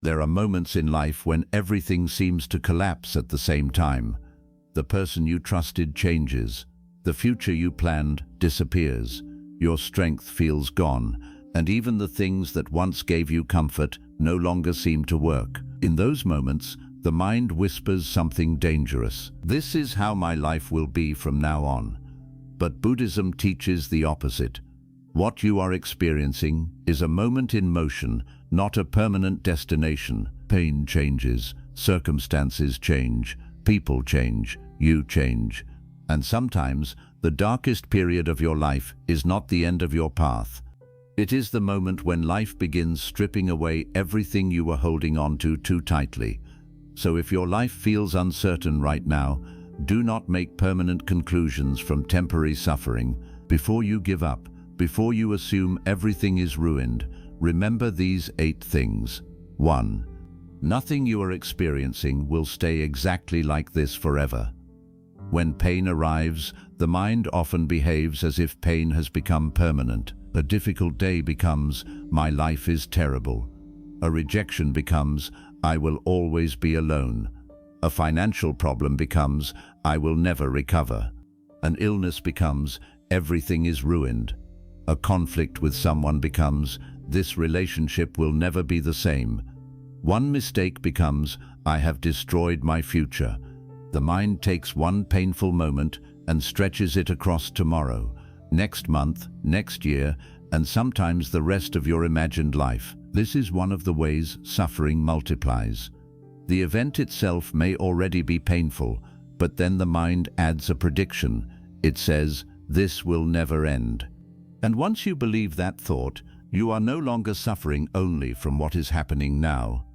There are moments in life when everything seems to collapse at the same time. The person you trusted changes. The future you planned disappears. Your strength feels gone, and even the things that once gave you comfort no longer seem to work. In those moments, the mind whispers something dangerous. This is how my life will be from now on. But Buddhism teaches the opposite. What you are experiencing is a moment in motion, not a permanent destination. Pain changes, circumstances change, people change, you change. And sometimes, the darkest period of your life is not the end of your path. It is the moment when life begins stripping away everything you were holding on to too tightly. So if your life feels uncertain right now, do not make permanent conclusions from temporary suffering. Before you give up, before you assume everything is ruined, remember these 8 things. 1. Nothing you are experiencing will stay exactly like this forever. When pain arrives, the mind often behaves as if pain has become permanent. A difficult day becomes, my life is terrible. A rejection becomes, I will always be alone. A financial problem becomes, I will never recover. An illness becomes, everything is ruined. A conflict with someone becomes, this relationship will never be the same. One mistake becomes, I have destroyed my future. The mind takes one painful moment and stretches it across tomorrow, next month, next year, and sometimes the rest of your imagined life. This is one of the ways suffering multiplies. The event itself may already be painful, but then the mind adds a prediction. It says, this will never end. And once you believe that thought, you are no longer suffering only from what is happening now.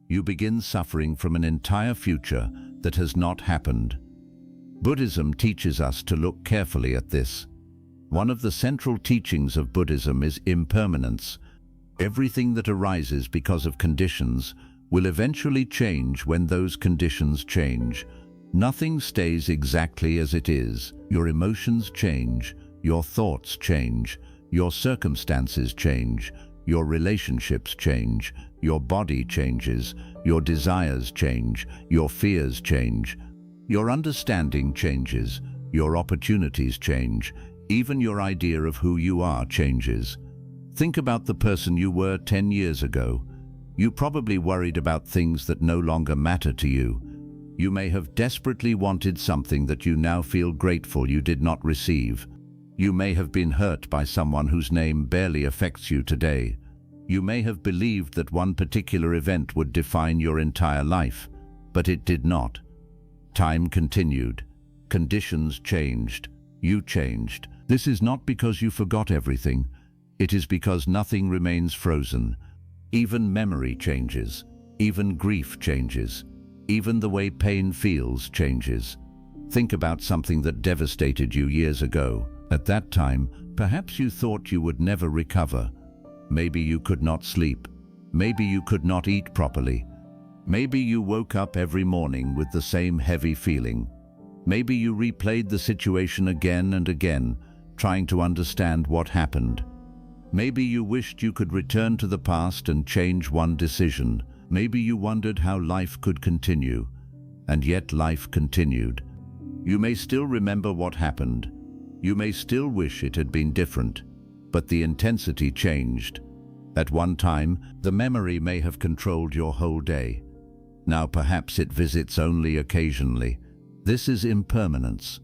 You begin suffering from an entire future that has not happened. Buddhism teaches us to look carefully at this. One of the central teachings of Buddhism is impermanence. Everything that arises because of conditions will eventually change when those conditions change. Nothing stays exactly as it is. Your emotions change, your thoughts change, your circumstances change, your relationships change, your body changes, your desires change, your fears change, your understanding changes, your opportunities change, even your idea of who you are changes. Think about the person you were 10 years ago. You probably worried about things that no longer matter to you. You may have desperately wanted something that you now feel grateful you did not receive. You may have been hurt by someone whose name barely affects you today. You may have believed that one particular event would define your entire life, but it did not. Time continued. Conditions changed. You changed. This is not because you forgot everything. It is because nothing remains frozen. Even memory changes. Even grief changes. Even the way pain feels changes. Think about something that devastated you years ago. At that time, perhaps you thought you would never recover. Maybe you could not sleep. Maybe you could not eat properly. Maybe you woke up every morning with the same heavy feeling. Maybe you replayed the situation again and again, trying to understand what happened. Maybe you wished you could return to the past and change one decision. Maybe you wondered how life could continue, and yet life continued. You may still remember what happened. You may still wish it had been different, but the intensity changed. At one time, the memory may have controlled your whole day. Now perhaps it visits only occasionally. This is impermanence.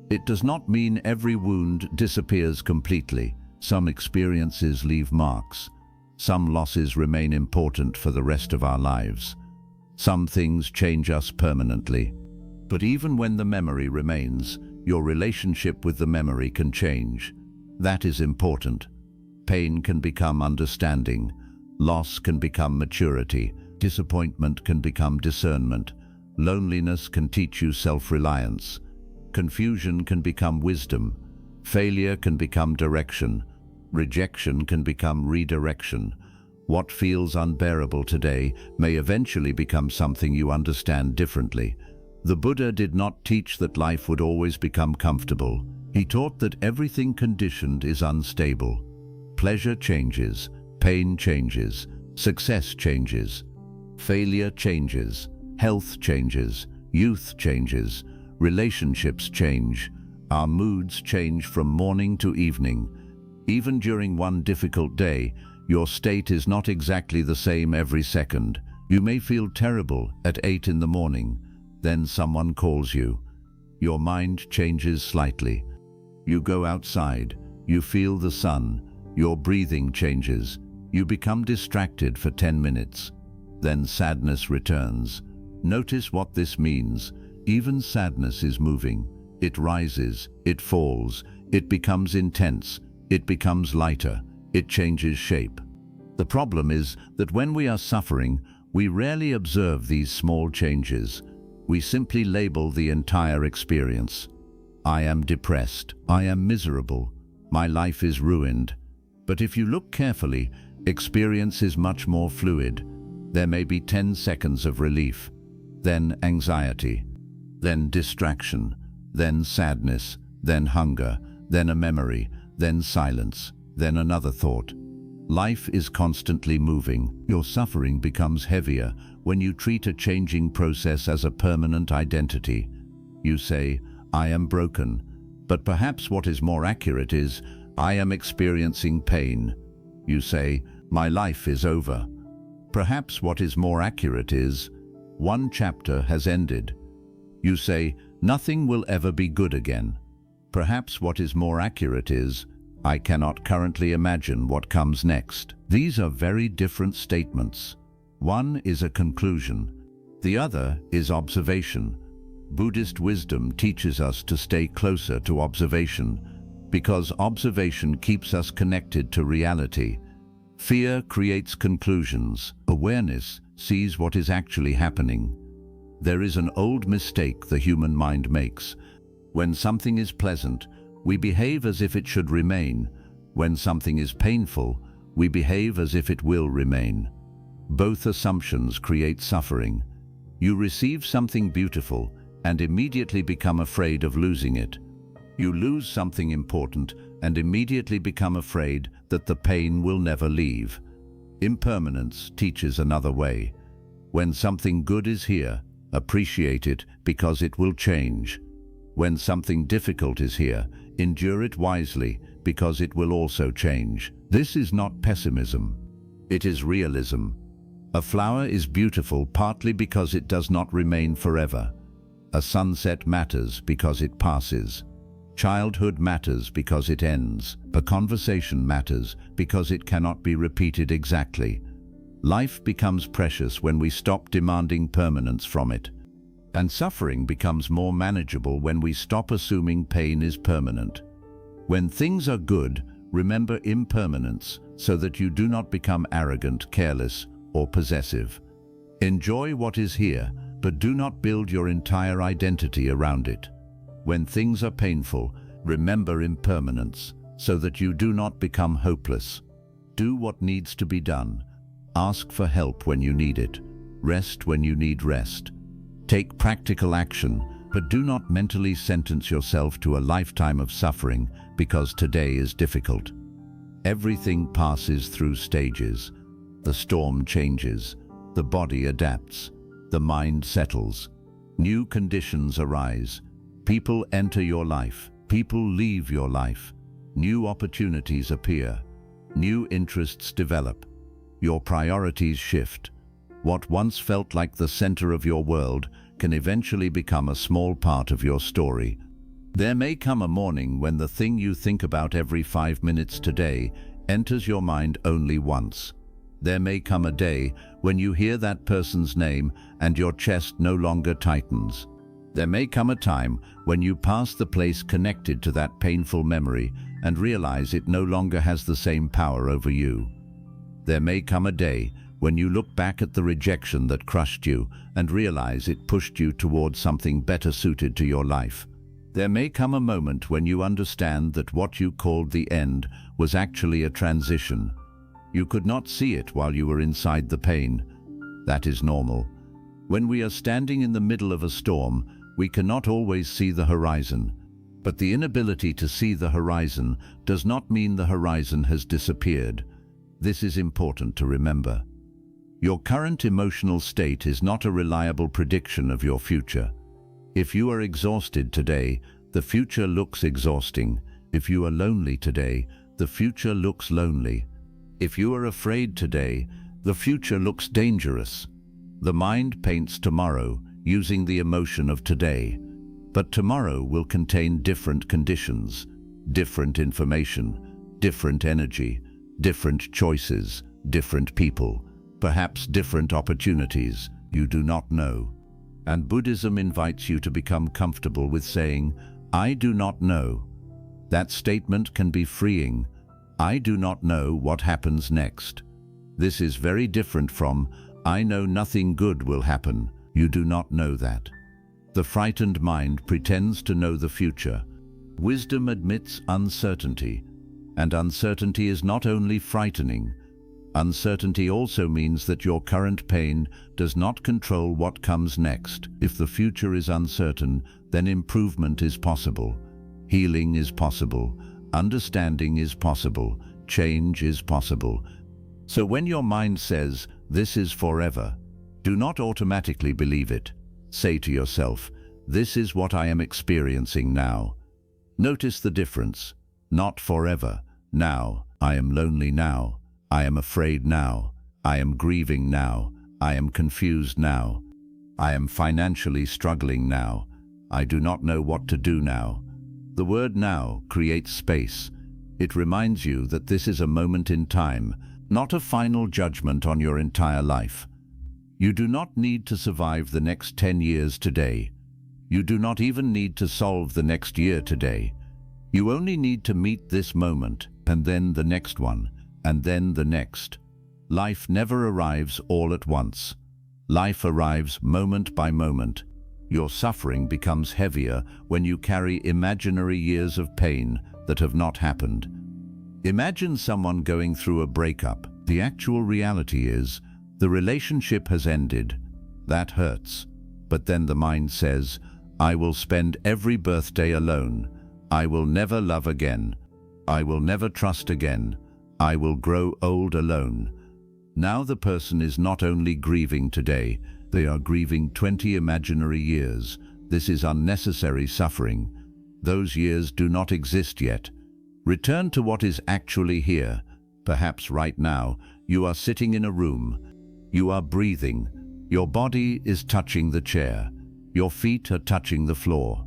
It does not mean every wound disappears completely. Some experiences leave marks. Some losses remain important for the rest of our lives. Some things change us permanently. But even when the memory remains, your relationship with the memory can change. That is important. Pain can become understanding. Loss can become maturity. Disappointment can become discernment. Loneliness can teach you self-reliance. Confusion can become wisdom. Failure can become direction. Rejection can become redirection. What feels unbearable today may eventually become something you understand differently. The Buddha did not teach that life would always become comfortable. He taught that everything conditioned is unstable. Pleasure changes, pain changes, success changes. Failure changes, health changes, youth changes, relationships change, our moods change from morning to evening. Even during one difficult day, your state is not exactly the same every second. You may feel terrible at 8 in the morning, then someone calls you. Your mind changes slightly. You go outside, you feel the sun, your breathing changes, you become distracted for 10 minutes. Then sadness returns. Notice what this means. Even sadness is moving. It rises, it falls, it becomes intense, it becomes lighter, it changes shape. The problem is that when we are suffering, we rarely observe these small changes. We simply label the entire experience. I am depressed, I am miserable, my life is ruined. But if you look carefully, experience is much more fluid. There may be 10 seconds of relief, then anxiety, then distraction, then sadness, then hunger, then a memory, then silence, then another thought. Life is constantly moving. Your suffering becomes heavier when you treat a changing process as a permanent identity. You say, I am broken, but perhaps what is more accurate is, I am experiencing pain. You say, my life is over. Perhaps what is more accurate is, one chapter has ended. You say, nothing will ever be good again. Perhaps what is more accurate is, I cannot currently imagine what comes next. These are very different statements. One is a conclusion. The other is observation. Buddhist wisdom teaches us to stay closer to observation, because observation keeps us connected to reality. Fear creates conclusions. Awareness sees what is actually happening. There is an old mistake the human mind makes. When something is pleasant, we behave as if it should remain. When something is painful, we behave as if it will remain. Both assumptions create suffering. You receive something beautiful and immediately become afraid of losing it. You lose something important and immediately become afraid that the pain will never leave. Impermanence teaches another way. When something good is here, appreciate it because it will change. When something difficult is here, endure it wisely because it will also change. This is not pessimism. It is realism. A flower is beautiful partly because it does not remain forever. A sunset matters because it passes. Childhood matters because it ends. A conversation matters because it cannot be repeated exactly. Life becomes precious when we stop demanding permanence from it. And suffering becomes more manageable when we stop assuming pain is permanent. When things are good, remember impermanence so that you do not become arrogant, careless, or possessive. Enjoy what is here, but do not build your entire identity around it. When things are painful, remember impermanence so that you do not become hopeless. Do what needs to be done. Ask for help when you need it. Rest when you need rest. Take practical action, but do not mentally sentence yourself to a lifetime of suffering because today is difficult. Everything passes through stages. The storm changes. The body adapts. The mind settles. New conditions arise. People enter your life. People leave your life. New opportunities appear. New interests develop. Your priorities shift. What once felt like the center of your world can eventually become a small part of your story. There may come a morning when the thing you think about every 5 minutes today enters your mind only once. There may come a day when you hear that person's name and your chest no longer tightens. There may come a time when you pass the place connected to that painful memory and realize it no longer has the same power over you. There may come a day when you look back at the rejection that crushed you and realize it pushed you towards something better suited to your life. There may come a moment when you understand that what you called the end was actually a transition. You could not see it while you were inside the pain. That is normal. When we are standing in the middle of a storm, we cannot always see the horizon. But the inability to see the horizon does not mean the horizon has disappeared. This is important to remember. Your current emotional state is not a reliable prediction of your future. If you are exhausted today, the future looks exhausting. If you are lonely today, the future looks lonely. If you are afraid today, the future looks dangerous. The mind paints tomorrow using the emotion of today, but tomorrow will contain different conditions, different information, different energy, different choices, different people, perhaps different opportunities. You do not know. And Buddhism invites you to become comfortable with saying, I do not know. That statement can be freeing. I do not know what happens next. This is very different from, I know nothing good will happen. You do not know that. The frightened mind pretends to know the future. Wisdom admits uncertainty, and uncertainty is not only frightening. Uncertainty also means that your current pain does not control what comes next. If the future is uncertain, then improvement is possible. Healing is possible. Understanding is possible. Change is possible. So when your mind says, this is forever, do not automatically believe it. Say to yourself, this is what I am experiencing now. Notice the difference. Not forever. Now. I am lonely now. I am afraid now. I am grieving now. I am confused now. I am financially struggling now. I do not know what to do now. The word now creates space. It reminds you that this is a moment in time, not a final judgment on your entire life. You do not need to survive the next 10 years today. You do not even need to solve the next year today. You only need to meet this moment, and then the next one, and then the next. Life never arrives all at once. Life arrives moment by moment. Your suffering becomes heavier when you carry imaginary years of pain that have not happened. Imagine someone going through a breakup. The actual reality is, the relationship has ended. That hurts. But then the mind says, I will spend every birthday alone. I will never love again. I will never trust again. I will grow old alone. Now the person is not only grieving today, they are grieving 20 imaginary years. This is unnecessary suffering. Those years do not exist yet. Return to what is actually here. Perhaps right now, you are sitting in a room. You are breathing. Your body is touching the chair. Your feet are touching the floor.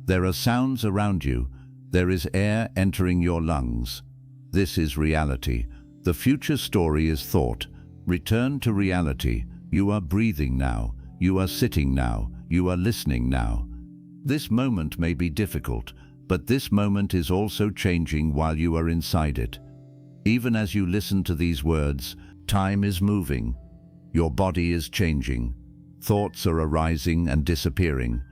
There are sounds around you. There is air entering your lungs. This is reality. The future story is thought. Return to reality. You are breathing now. You are sitting now. You are listening now. This moment may be difficult, but this moment is also changing while you are inside it. Even as you listen to these words, time is moving. Your body is changing. Thoughts are arising and disappearing.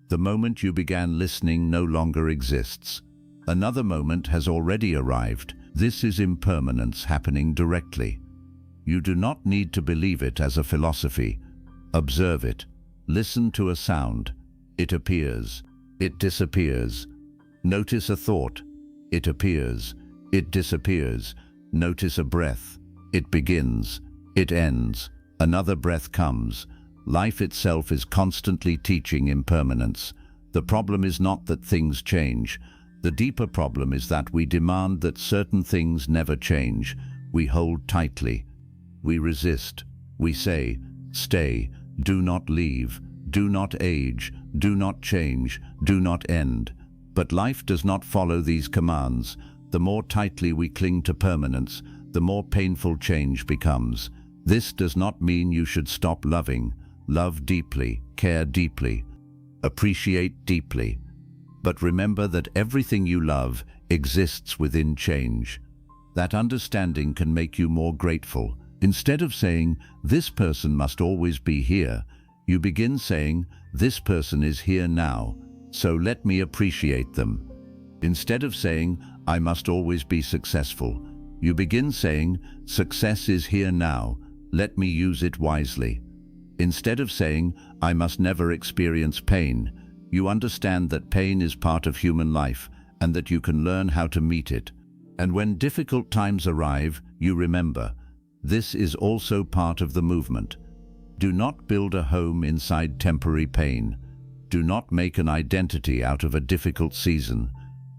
The moment you began listening no longer exists. Another moment has already arrived. This is impermanence happening directly. You do not need to believe it as a philosophy. Observe it. Listen to a sound. It appears. It disappears. Notice a thought. It appears. It disappears. Notice a breath. It begins. It ends. Another breath comes. Life itself is constantly teaching impermanence. The problem is not that things change. The deeper problem is that we demand that certain things never change. We hold tightly. We resist. We say, stay, do not leave, do not age, do not change, do not end. But life does not follow these commands. The more tightly we cling to permanence, the more painful change becomes. This does not mean you should stop loving. Love deeply, care deeply, appreciate deeply. But remember that everything you love exists within change. That understanding can make you more grateful. Instead of saying, this person must always be here, you begin saying, this person is here now, so let me appreciate them. Instead of saying, I must always be successful, you begin saying, success is here now, let me use it wisely. Instead of saying, I must never experience pain, you understand that pain is part of human life and that you can learn how to meet it. And when difficult times arrive, you remember, This is also part of the movement. Do not build a home inside temporary pain. Do not make an identity out of a difficult season.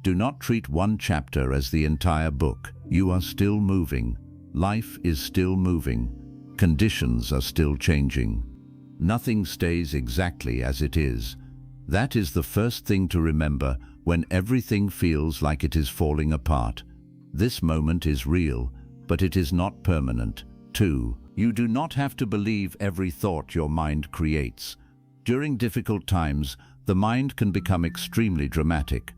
Do not treat one chapter as the entire book. You are still moving. Life is still moving. Conditions are still changing. Nothing stays exactly as it is. That is the first thing to remember when everything feels like it is falling apart. This moment is real, but it is not permanent. 2. You do not have to believe every thought your mind creates. During difficult times, the mind can become extremely dramatic.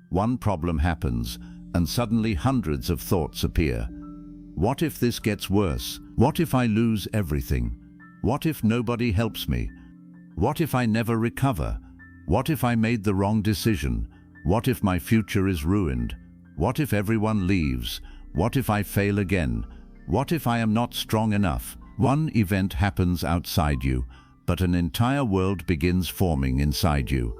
One problem happens, and suddenly hundreds of thoughts appear. What if this gets worse? What if I lose everything? What if nobody helps me? What if I never recover? What if I made the wrong decision? What if my future is ruined? What if everyone leaves? What if I fail again? What if I am not strong enough? One event happens outside you, but an entire world begins forming inside you.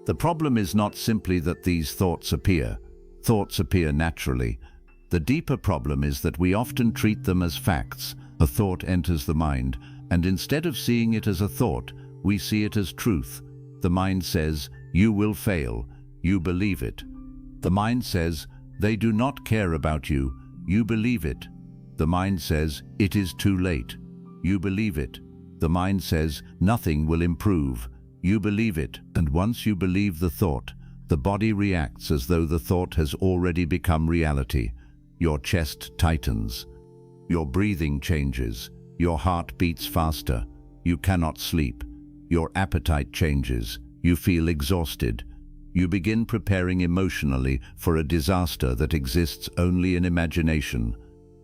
The problem is not simply that these thoughts appear. Thoughts appear naturally. The deeper problem is that we often treat them as facts. A thought enters the mind, and instead of seeing it as a thought, we see it as truth. The mind says, "You will fail." You believe it. The mind says, "They do not care about you." You believe it. The mind says, "It is too late." You believe it. The mind says, "Nothing will improve." You believe it. And once you believe the thought, the body reacts as though the thought has already become reality. Your chest tightens. Your breathing changes. Your heart beats faster. You cannot sleep. Your appetite changes. You feel exhausted. You begin preparing emotionally for a disaster that exists only in imagination.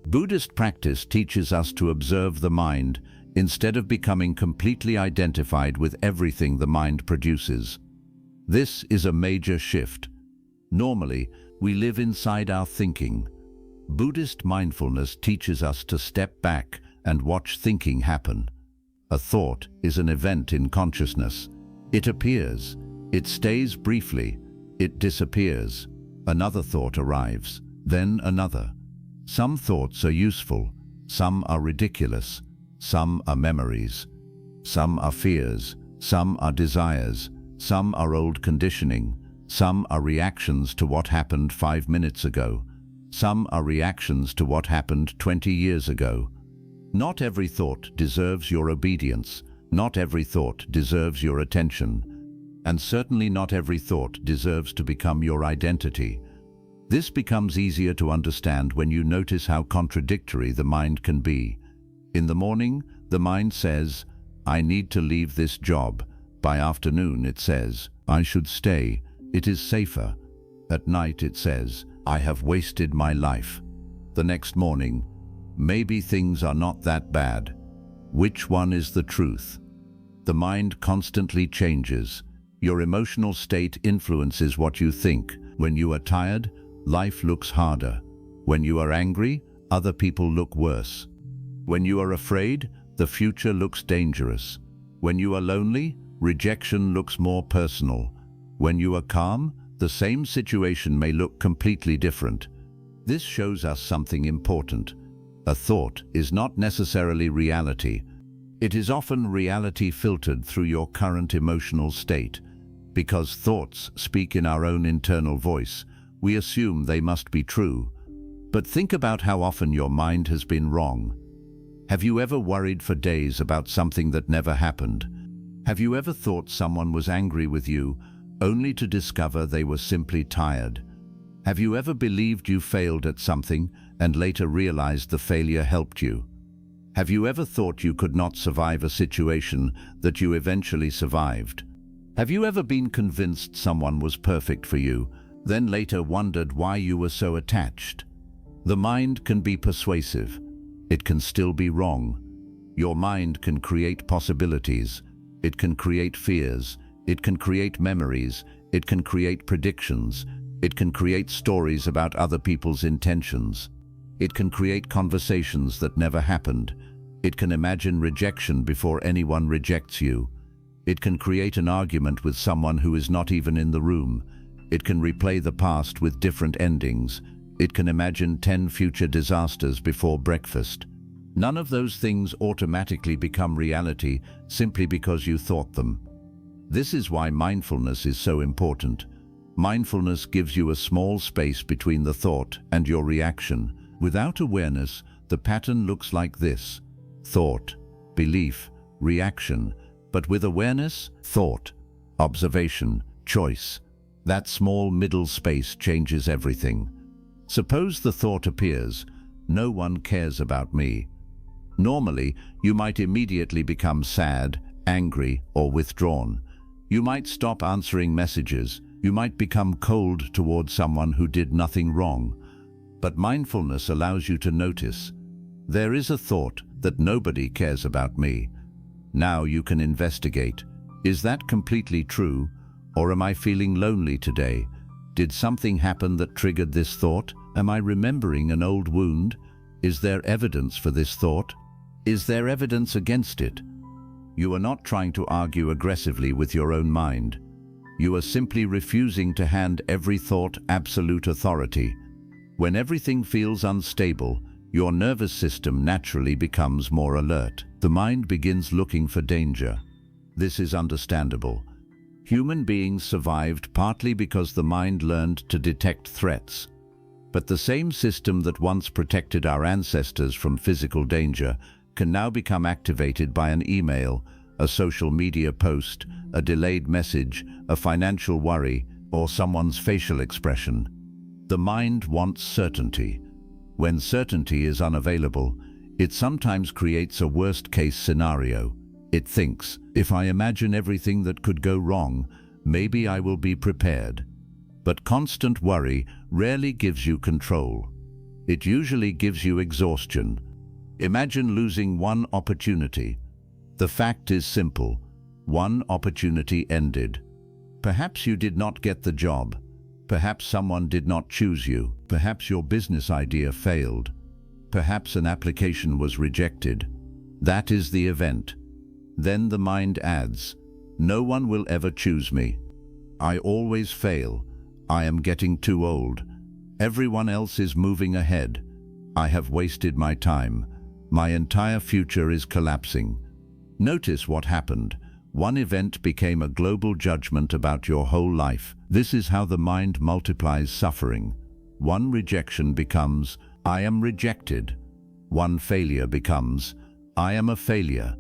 Buddhist practice teaches us to observe the mind instead of becoming completely identified with everything the mind produces. This is a major shift. Normally, we live inside our thinking. Buddhist mindfulness teaches us to step back and watch thinking happen. A thought is an event in consciousness. It appears, it stays briefly, it disappears. Another thought arrives, then another. Some thoughts are useful, some are ridiculous, some are memories, some are fears, some are desires, some are old conditioning, some are reactions to what happened 5 minutes ago, some are reactions to what happened 20 years ago. Not every thought deserves your obedience, not every thought deserves your attention, and certainly not every thought deserves to become your identity. This becomes easier to understand when you notice how contradictory the mind can be. In the morning, the mind says, "I need to leave this job." By afternoon, it says, "I should stay. It is safer." At night, it says, "I have wasted my life." The next morning, "Maybe things are not that bad." Which one is the truth? The mind constantly changes. Your emotional state influences what you think. When you are tired, life looks harder. When you are angry, other people look worse. When you are afraid, the future looks dangerous. When you are lonely, rejection looks more personal. When you are calm, the same situation may look completely different. This shows us something important. A thought is not necessarily reality. It is often reality filtered through your current emotional state. Because thoughts speak in our own internal voice, we assume they must be true. But think about how often your mind has been wrong. Have you ever worried for days about something that never happened? Have you ever thought someone was angry with you, only to discover they were simply tired? Have you ever believed you failed at something and later realized the failure helped you? Have you ever thought you could not survive a situation that you eventually survived? Have you ever been convinced someone was perfect for you, then later wondered why you were so attached? The mind can be persuasive. It can still be wrong. Your mind can create possibilities. It can create fears. It can create memories. It can create predictions. It can create stories about other people's intentions. It can create conversations that never happened. It can imagine rejection before anyone rejects you. It can create an argument with someone who is not even in the room. It can replay the past with different endings. It can imagine 10 future disasters before breakfast. None of those things automatically become reality simply because you thought them. This is why mindfulness is so important. Mindfulness gives you a small space between the thought and your reaction. Without awareness, the pattern looks like this: thought, belief, reaction. But with awareness, thought, observation, choice. That small middle space changes everything. Suppose the thought appears, "No one cares about me." Normally, you might immediately become sad, angry, or withdrawn. You might stop answering messages. You might become cold toward someone who did nothing wrong. But mindfulness allows you to notice, there is a thought that nobody cares about me. Now you can investigate. Is that completely true? Or am I feeling lonely today? Did something happen that triggered this thought? Am I remembering an old wound? Is there evidence for this thought? Is there evidence against it? You are not trying to argue aggressively with your own mind. You are simply refusing to hand every thought absolute authority. When everything feels unstable, your nervous system naturally becomes more alert. The mind begins looking for danger. This is understandable. Human beings survived partly because the mind learned to detect threats. But the same system that once protected our ancestors from physical danger can now become activated by an email, a social media post, a delayed message, a financial worry, or someone's facial expression. The mind wants certainty. When certainty is unavailable, it sometimes creates a worst-case scenario. It thinks, if I imagine everything that could go wrong, maybe I will be prepared. But constant worry rarely gives you control. It usually gives you exhaustion. Imagine losing one opportunity. The fact is simple. One opportunity ended. Perhaps you did not get the job. Perhaps someone did not choose you. Perhaps your business idea failed. Perhaps an application was rejected. That is the event. Then the mind adds, no one will ever choose me. I always fail. I am getting too old. Everyone else is moving ahead. I have wasted my time. My entire future is collapsing. Notice what happened. One event became a global judgment about your whole life. This is how the mind multiplies suffering. One rejection becomes, I am rejected. One failure becomes, I am a failure.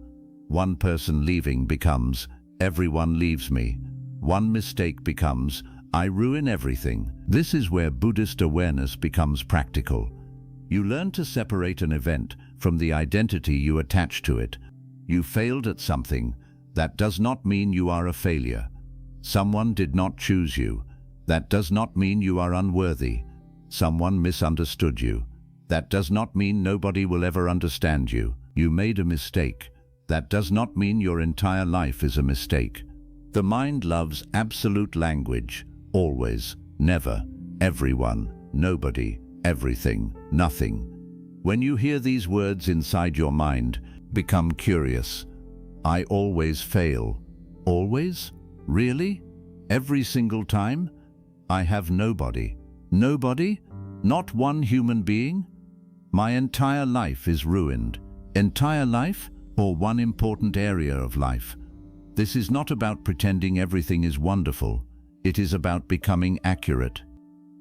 One person leaving becomes, everyone leaves me. One mistake becomes, I ruin everything. This is where Buddhist awareness becomes practical. You learn to separate an event from the identity you attach to it. You failed at something. That does not mean you are a failure. Someone did not choose you. That does not mean you are unworthy. Someone misunderstood you. That does not mean nobody will ever understand you. You made a mistake. That does not mean your entire life is a mistake. The mind loves absolute language. Always, never, everyone, nobody, everything, nothing. When you hear these words inside your mind, become curious. I always fail. Always? Really? Every single time? I have nobody. Nobody? Not one human being? My entire life is ruined. Entire life? Or one important area of life? This is not about pretending everything is wonderful. It is about becoming accurate.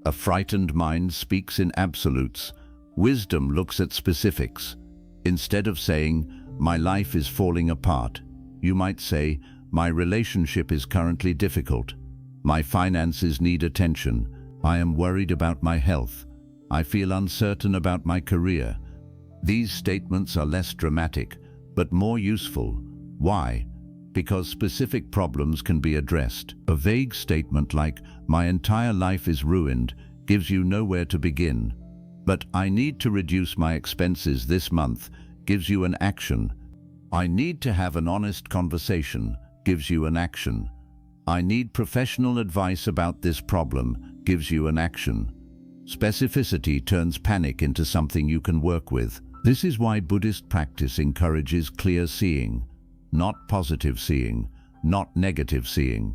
A frightened mind speaks in absolutes. Wisdom looks at specifics. Instead of saying, my life is falling apart, you might say, my relationship is currently difficult. My finances need attention. I am worried about my health. I feel uncertain about my career. These statements are less dramatic, but more useful. Why? Because specific problems can be addressed. A vague statement like, my entire life is ruined, gives you nowhere to begin. But I need to reduce my expenses this month, gives you an action. I need to have an honest conversation, gives you an action. I need professional advice about this problem, gives you an action. Specificity turns panic into something you can work with. This is why Buddhist practice encourages clear seeing, not positive seeing, not negative seeing.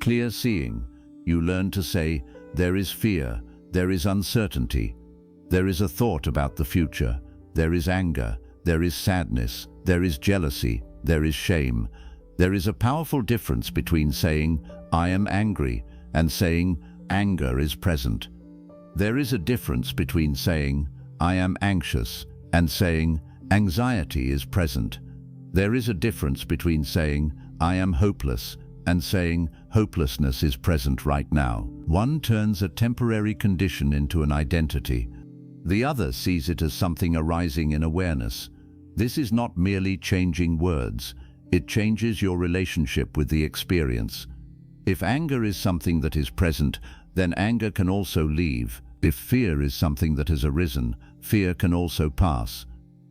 Clear seeing. You learn to say, there is fear, there is uncertainty, there is a thought about the future, there is anger, there is sadness, there is jealousy, there is shame. There is a powerful difference between saying, "I am angry," and saying, "Anger is present." There is a difference between saying, "I am anxious," and saying, "Anxiety is present." There is a difference between saying, "I am hopeless," and saying, "Hopelessness is present right now." One turns a temporary condition into an identity. The other sees it as something arising in awareness. This is not merely changing words. It changes your relationship with the experience. If anger is something that is present, then anger can also leave. If fear is something that has arisen, fear can also pass.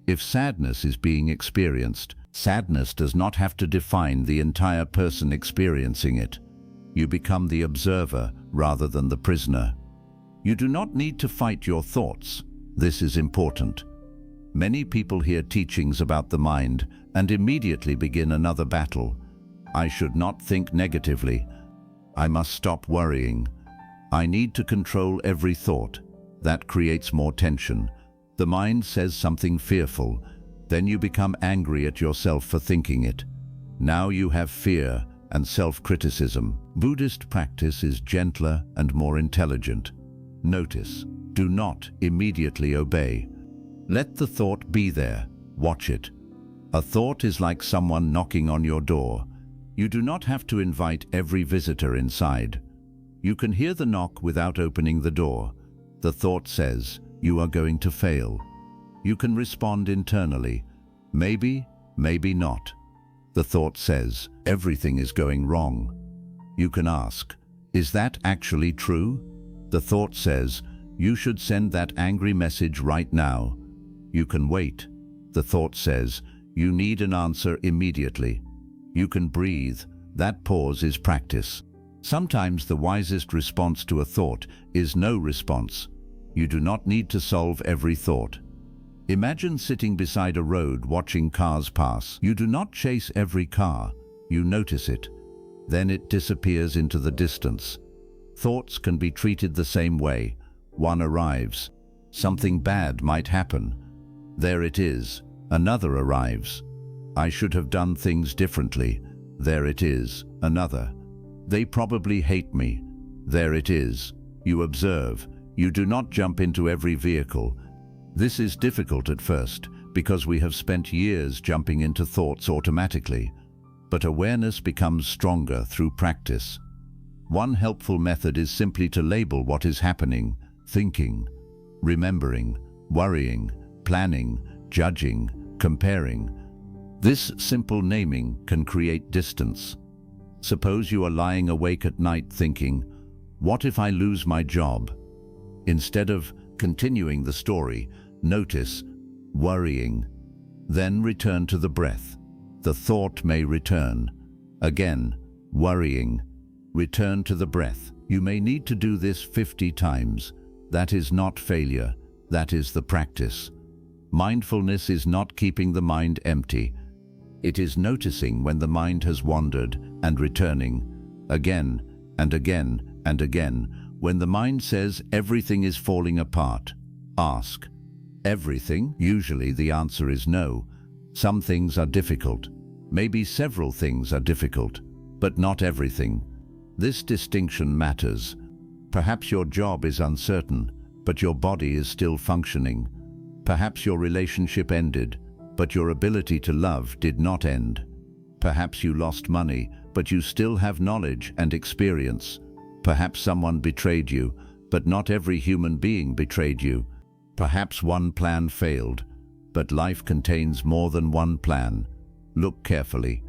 If sadness is being experienced, sadness does not have to define the entire person experiencing it. You become the observer rather than the prisoner. You do not need to fight your thoughts. This is important. Many people hear teachings about the mind and immediately begin another battle. I should not think negatively. I must stop worrying. I need to control every thought. That creates more tension. The mind says something fearful. Then you become angry at yourself for thinking it. Now you have fear and self-criticism. Buddhist practice is gentler and more intelligent. Notice, do not immediately obey. Let the thought be there. Watch it. A thought is like someone knocking on your door. You do not have to invite every visitor inside. You can hear the knock without opening the door. The thought says, "You are going to fail." You can respond internally. Maybe, maybe not. The thought says, "Everything is going wrong." You can ask, "Is that actually true?" The thought says, "You should send that angry message right now." You can wait. The thought says, "You need an answer immediately." You can breathe. That pause is practice. Sometimes the wisest response to a thought is no response. You do not need to solve every thought. Imagine sitting beside a road watching cars pass. You do not chase every car. You notice it. Then it disappears into the distance. Thoughts can be treated the same way. One arrives. Something bad might happen. There it is. Another arrives. I should have done things differently. There it is. Another. They probably hate me. There it is. You observe. You do not jump into every vehicle. This is difficult at first because we have spent years jumping into thoughts automatically. But awareness becomes stronger through practice. One helpful method is simply to label what is happening: thinking, remembering, worrying, planning, judging, comparing. This simple naming can create distance. Suppose you are lying awake at night thinking, "What if I lose my job?" Instead of continuing the story, notice worrying. Then return to the breath. The thought may return. Again, worrying. Return to the breath. You may need to do this 50 times. That is not failure. That is the practice. Mindfulness is not keeping the mind empty. It is noticing when the mind has wandered and returning again and again and again. When the mind says everything is falling apart, ask, "Everything?" Usually the answer is no. Some things are difficult. Maybe several things are difficult, but not everything. This distinction matters. Perhaps your job is uncertain, but your body is still functioning. Perhaps your relationship ended, but your ability to love did not end. Perhaps you lost money, but you still have knowledge and experience. Perhaps someone betrayed you, but not every human being betrayed you. Perhaps one plan failed, but life contains more than one plan. Look carefully.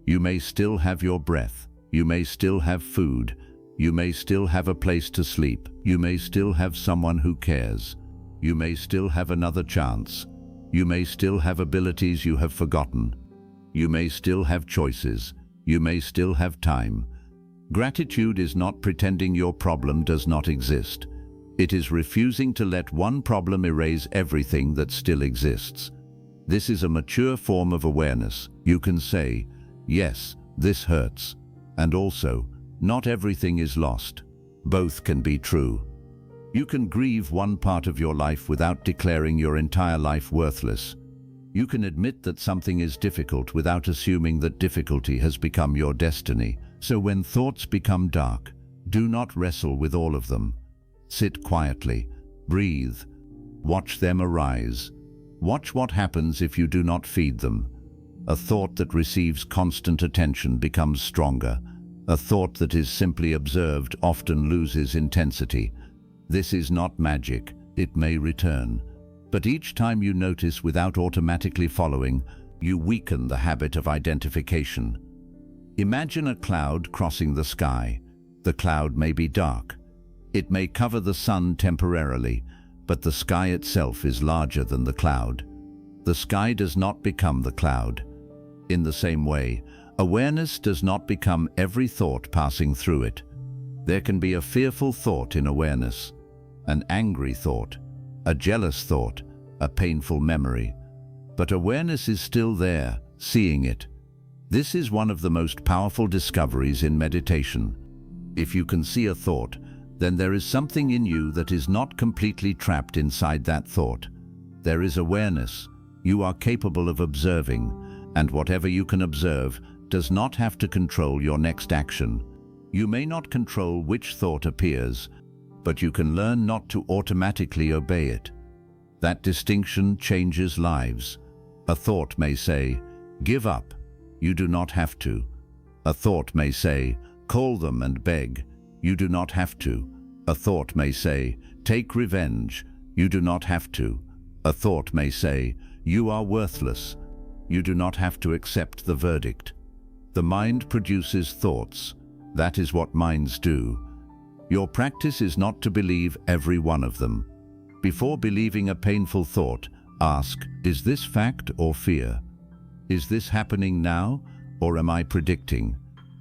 You may still have your breath. You may still have food. You may still have a place to sleep. You may still have someone who cares. You may still have another chance. You may still have abilities you have forgotten. You may still have choices. You may still have time. Gratitude is not pretending your problem does not exist. It is refusing to let one problem erase everything that still exists. This is a mature form of awareness. You can say, "Yes, this hurts," and also, "Not everything is lost." Both can be true. You can grieve one part of your life without declaring your entire life worthless. You can admit that something is difficult without assuming that difficulty has become your destiny. So when thoughts become dark, do not wrestle with all of them. Sit quietly, breathe, watch them arise. Watch what happens if you do not feed them. A thought that receives constant attention becomes stronger. A thought that is simply observed often loses intensity. This is not magic. It may return. But each time you notice without automatically following, you weaken the habit of identification. Imagine a cloud crossing the sky. The cloud may be dark. It may cover the sun temporarily, but the sky itself is larger than the cloud. The sky does not become the cloud. In the same way, awareness does not become every thought passing through it. There can be a fearful thought in awareness, an angry thought, a jealous thought, a painful memory. But awareness is still there, seeing it. This is one of the most powerful discoveries in meditation. If you can see a thought, then there is something in you that is not completely trapped inside that thought. There is awareness. You are capable of observing, and whatever you can observe does not have to control your next action. You may not control which thought appears, but you can learn not to automatically obey it. That distinction changes lives. A thought may say, "Give up." You do not have to. A thought may say, "Call them and beg." You do not have to. A thought may say, "Take revenge." You do not have to. A thought may say, "You are worthless." You do not have to accept the verdict. The mind produces thoughts. That is what minds do. Your practice is not to believe every one of them. Before believing a painful thought, ask, is this fact or fear? Is this happening now, or am I predicting?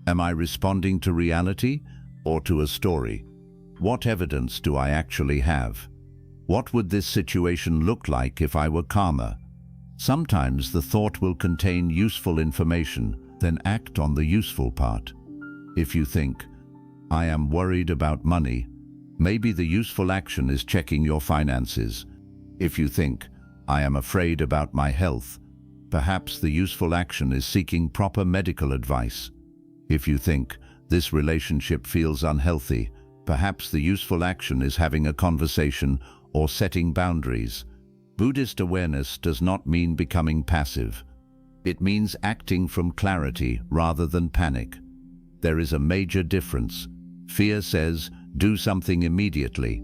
Am I responding to reality or to a story? What evidence do I actually have? What would this situation look like if I were calmer? Sometimes the thought will contain useful information, then act on the useful part. If you think, "I am worried about money," maybe the useful action is checking your finances. If you think, "I am afraid about my health," perhaps the useful action is seeking proper medical advice. If you think, "This relationship feels unhealthy," perhaps the useful action is having a conversation or setting boundaries. Buddhist awareness does not mean becoming passive. It means acting from clarity rather than panic. There is a major difference. Fear says, "Do something immediately."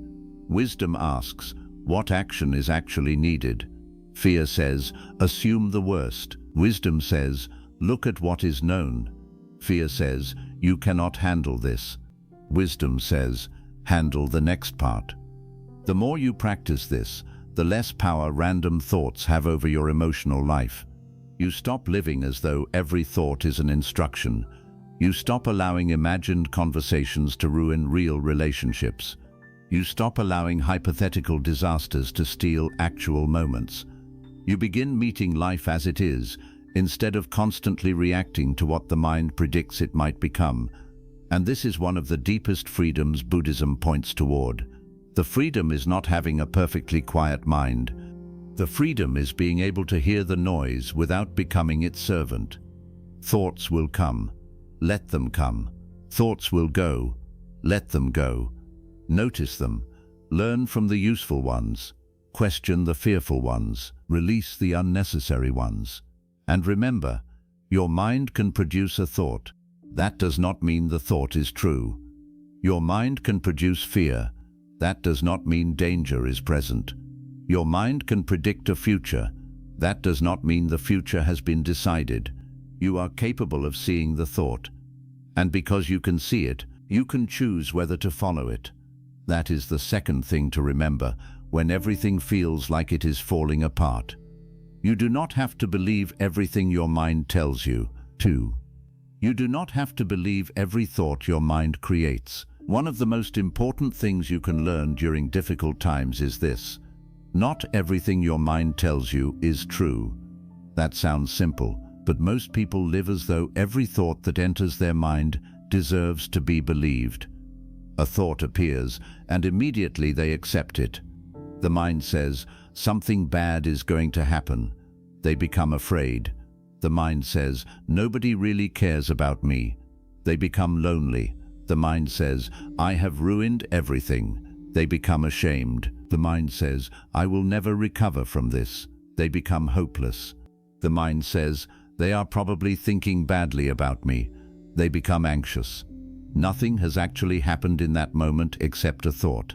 Wisdom asks, what action is actually needed? Fear says, "Assume the worst." Wisdom says, "Look at what is known." Fear says, "You cannot handle this." Wisdom says, "Handle the next part." The more you practice this, the less power random thoughts have over your emotional life. You stop living as though every thought is an instruction. You stop allowing imagined conversations to ruin real relationships. You stop allowing hypothetical disasters to steal actual moments. You begin meeting life as it is, instead of constantly reacting to what the mind predicts it might become. And this is one of the deepest freedoms Buddhism points toward. The freedom is not having a perfectly quiet mind. The freedom is being able to hear the noise without becoming its servant. Thoughts will come. Let them come. Thoughts will go. Let them go. Notice them. Learn from the useful ones. Question the fearful ones. Release the unnecessary ones. And remember, your mind can produce a thought. That does not mean the thought is true. Your mind can produce fear. That does not mean danger is present. Your mind can predict a future. That does not mean the future has been decided. You are capable of seeing the thought. And because you can see it, you can choose whether to follow it. That is the second thing to remember when everything feels like it is falling apart. You do not have to believe everything your mind tells you, too. You do not have to believe every thought your mind creates. One of the most important things you can learn during difficult times is this: not everything your mind tells you is true. That sounds simple, but most people live as though every thought that enters their mind deserves to be believed. A thought appears, and immediately they accept it. The mind says, something bad is going to happen. They become afraid. The mind says, nobody really cares about me. They become lonely. The mind says, I have ruined everything. They become ashamed. The mind says, I will never recover from this. They become hopeless. The mind says, they are probably thinking badly about me. They become anxious. Nothing has actually happened in that moment except a thought.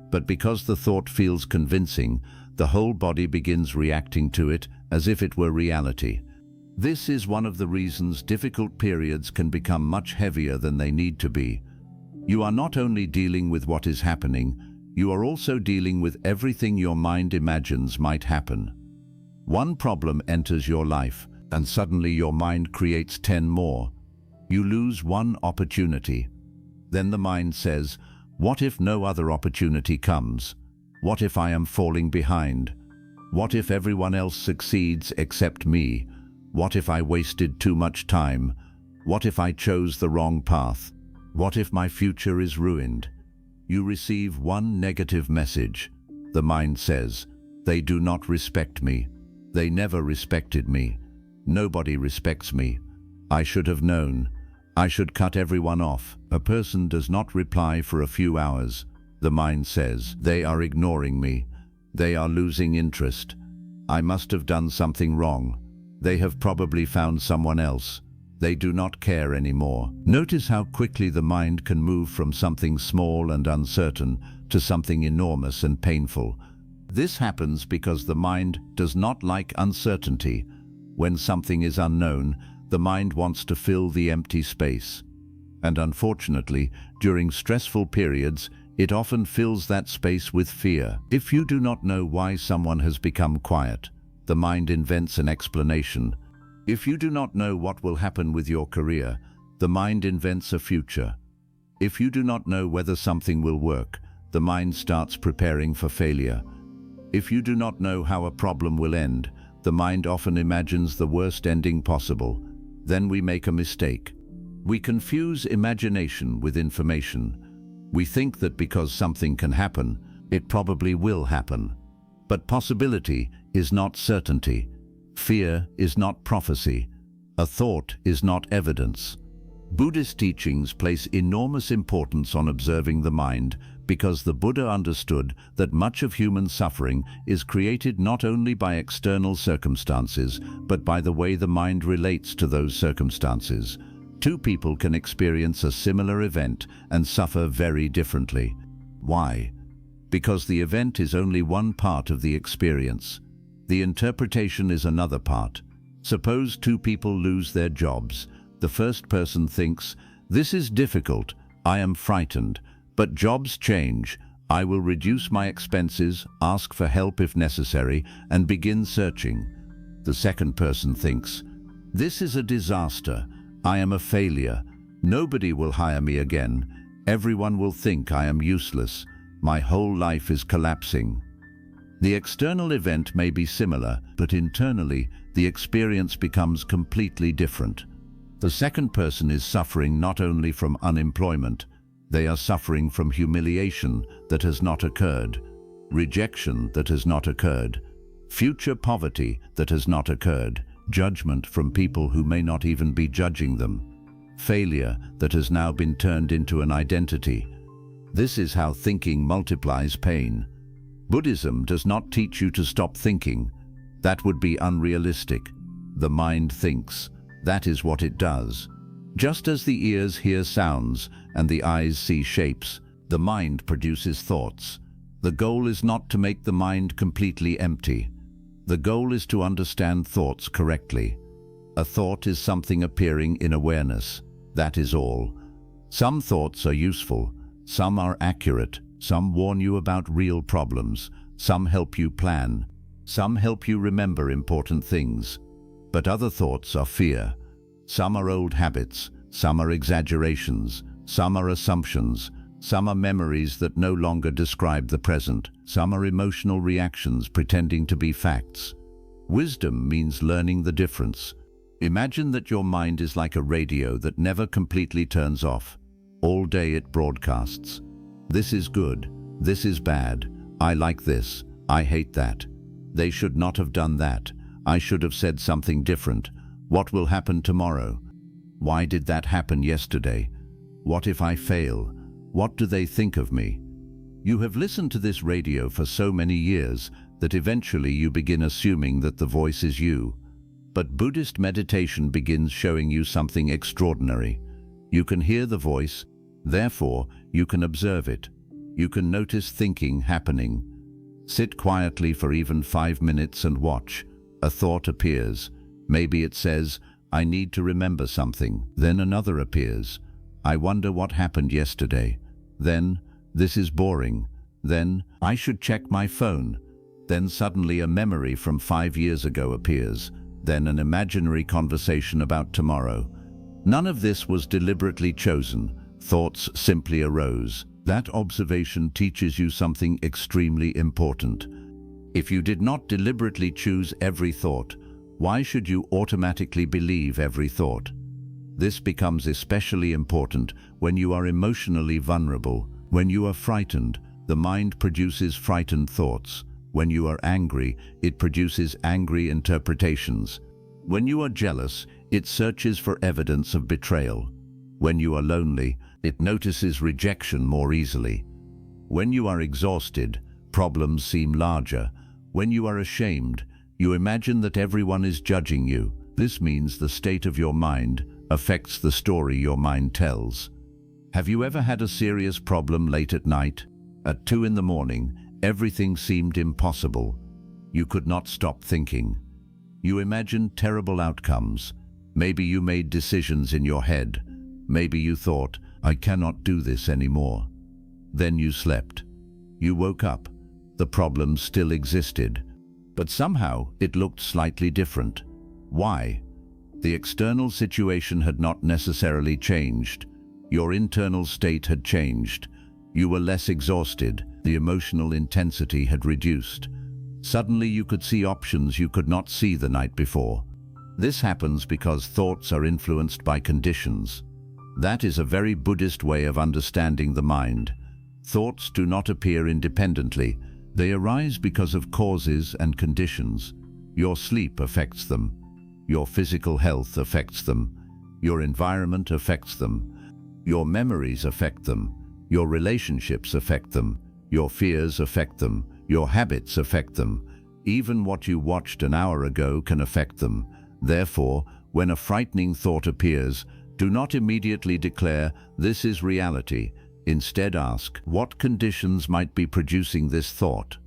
But because the thought feels convincing, the whole body begins reacting to it as if it were reality. This is one of the reasons difficult periods can become much heavier than they need to be. You are not only dealing with what is happening, you are also dealing with everything your mind imagines might happen. One problem enters your life, and suddenly your mind creates 10 more. You lose one opportunity. Then the mind says, what if no other opportunity comes? What if I am falling behind? What if everyone else succeeds except me? What if I wasted too much time? What if I chose the wrong path? What if my future is ruined? You receive one negative message. The mind says, they do not respect me. They never respected me. Nobody respects me. I should have known. I should cut everyone off. A person does not reply for a few hours. The mind says, they are ignoring me. They are losing interest. I must have done something wrong. They have probably found someone else. They do not care anymore. Notice how quickly the mind can move from something small and uncertain to something enormous and painful. This happens because the mind does not like uncertainty. When something is unknown, the mind wants to fill the empty space. And unfortunately, during stressful periods, it often fills that space with fear. If you do not know why someone has become quiet, the mind invents an explanation. If you do not know what will happen with your career, the mind invents a future. If you do not know whether something will work, the mind starts preparing for failure. If you do not know how a problem will end, the mind often imagines the worst ending possible. Then we make a mistake. We confuse imagination with information. We think that because something can happen, it probably will happen. But possibility is not certainty. Fear is not prophecy. A thought is not evidence. Buddhist teachings place enormous importance on observing the mind because the Buddha understood that much of human suffering is created not only by external circumstances, but by the way the mind relates to those circumstances. Two people can experience a similar event and suffer very differently. Why? Because the event is only one part of the experience. The interpretation is another part. Suppose two people lose their jobs. The first person thinks, this is difficult, I am frightened, but jobs change. I will reduce my expenses, ask for help if necessary, and begin searching. The second person thinks, this is a disaster, I am a failure, nobody will hire me again, everyone will think I am useless, my whole life is collapsing. The external event may be similar, but internally, the experience becomes completely different. The second person is suffering not only from unemployment, they are suffering from humiliation that has not occurred, rejection that has not occurred, future poverty that has not occurred, judgment from people who may not even be judging them, failure that has now been turned into an identity. This is how thinking multiplies pain. Buddhism does not teach you to stop thinking. That would be unrealistic. The mind thinks. That is what it does. Just as the ears hear sounds and the eyes see shapes, the mind produces thoughts. The goal is not to make the mind completely empty. The goal is to understand thoughts correctly. A thought is something appearing in awareness. That is all. Some thoughts are useful. Some are accurate. Some warn you about real problems. Some help you plan. Some help you remember important things. But other thoughts are fear. Some are old habits. Some are exaggerations. Some are assumptions. Some are memories that no longer describe the present. Some are emotional reactions pretending to be facts. Wisdom means learning the difference. Imagine that your mind is like a radio that never completely turns off. All day it broadcasts. This is good. This is bad. I like this. I hate that. They should not have done that. I should have said something different. What will happen tomorrow? Why did that happen yesterday? What if I fail? What do they think of me? You have listened to this radio for so many years that eventually you begin assuming that the voice is you. But Buddhist meditation begins showing you something extraordinary. You can hear the voice, therefore you can observe it. You can notice thinking happening. Sit quietly for even 5 minutes and watch. A thought appears. Maybe it says, I need to remember something. Then another appears. I wonder what happened yesterday. Then, this is boring. Then, I should check my phone. Then suddenly a memory from 5 years ago appears. Then an imaginary conversation about tomorrow. None of this was deliberately chosen. Thoughts simply arose. That observation teaches you something extremely important. If you did not deliberately choose every thought, why should you automatically believe every thought? This becomes especially important when you are emotionally vulnerable. When you are frightened, the mind produces frightened thoughts. When you are angry, it produces angry interpretations. When you are jealous, it searches for evidence of betrayal. When you are lonely, it notices rejection more easily. When you are exhausted, problems seem larger. When you are ashamed, you imagine that everyone is judging you. This means the state of your mind affects the story your mind tells. Have you ever had a serious problem late at night? At 2 in the morning, everything seemed impossible. You could not stop thinking. You imagined terrible outcomes. Maybe you made decisions in your head. Maybe you thought, I cannot do this anymore. Then you slept. You woke up. The problem still existed. But somehow it looked slightly different. Why? The external situation had not necessarily changed. Your internal state had changed. You were less exhausted. The emotional intensity had reduced. Suddenly you could see options you could not see the night before. This happens because thoughts are influenced by conditions. That is a very Buddhist way of understanding the mind. Thoughts do not appear independently. They arise because of causes and conditions. Your sleep affects them. Your physical health affects them. Your environment affects them. Your memories affect them. Your relationships affect them. Your fears affect them. Your habits affect them. Even what you watched an hour ago can affect them. Therefore, when a frightening thought appears, do not immediately declare, this is reality. Instead ask, what conditions might be producing this thought?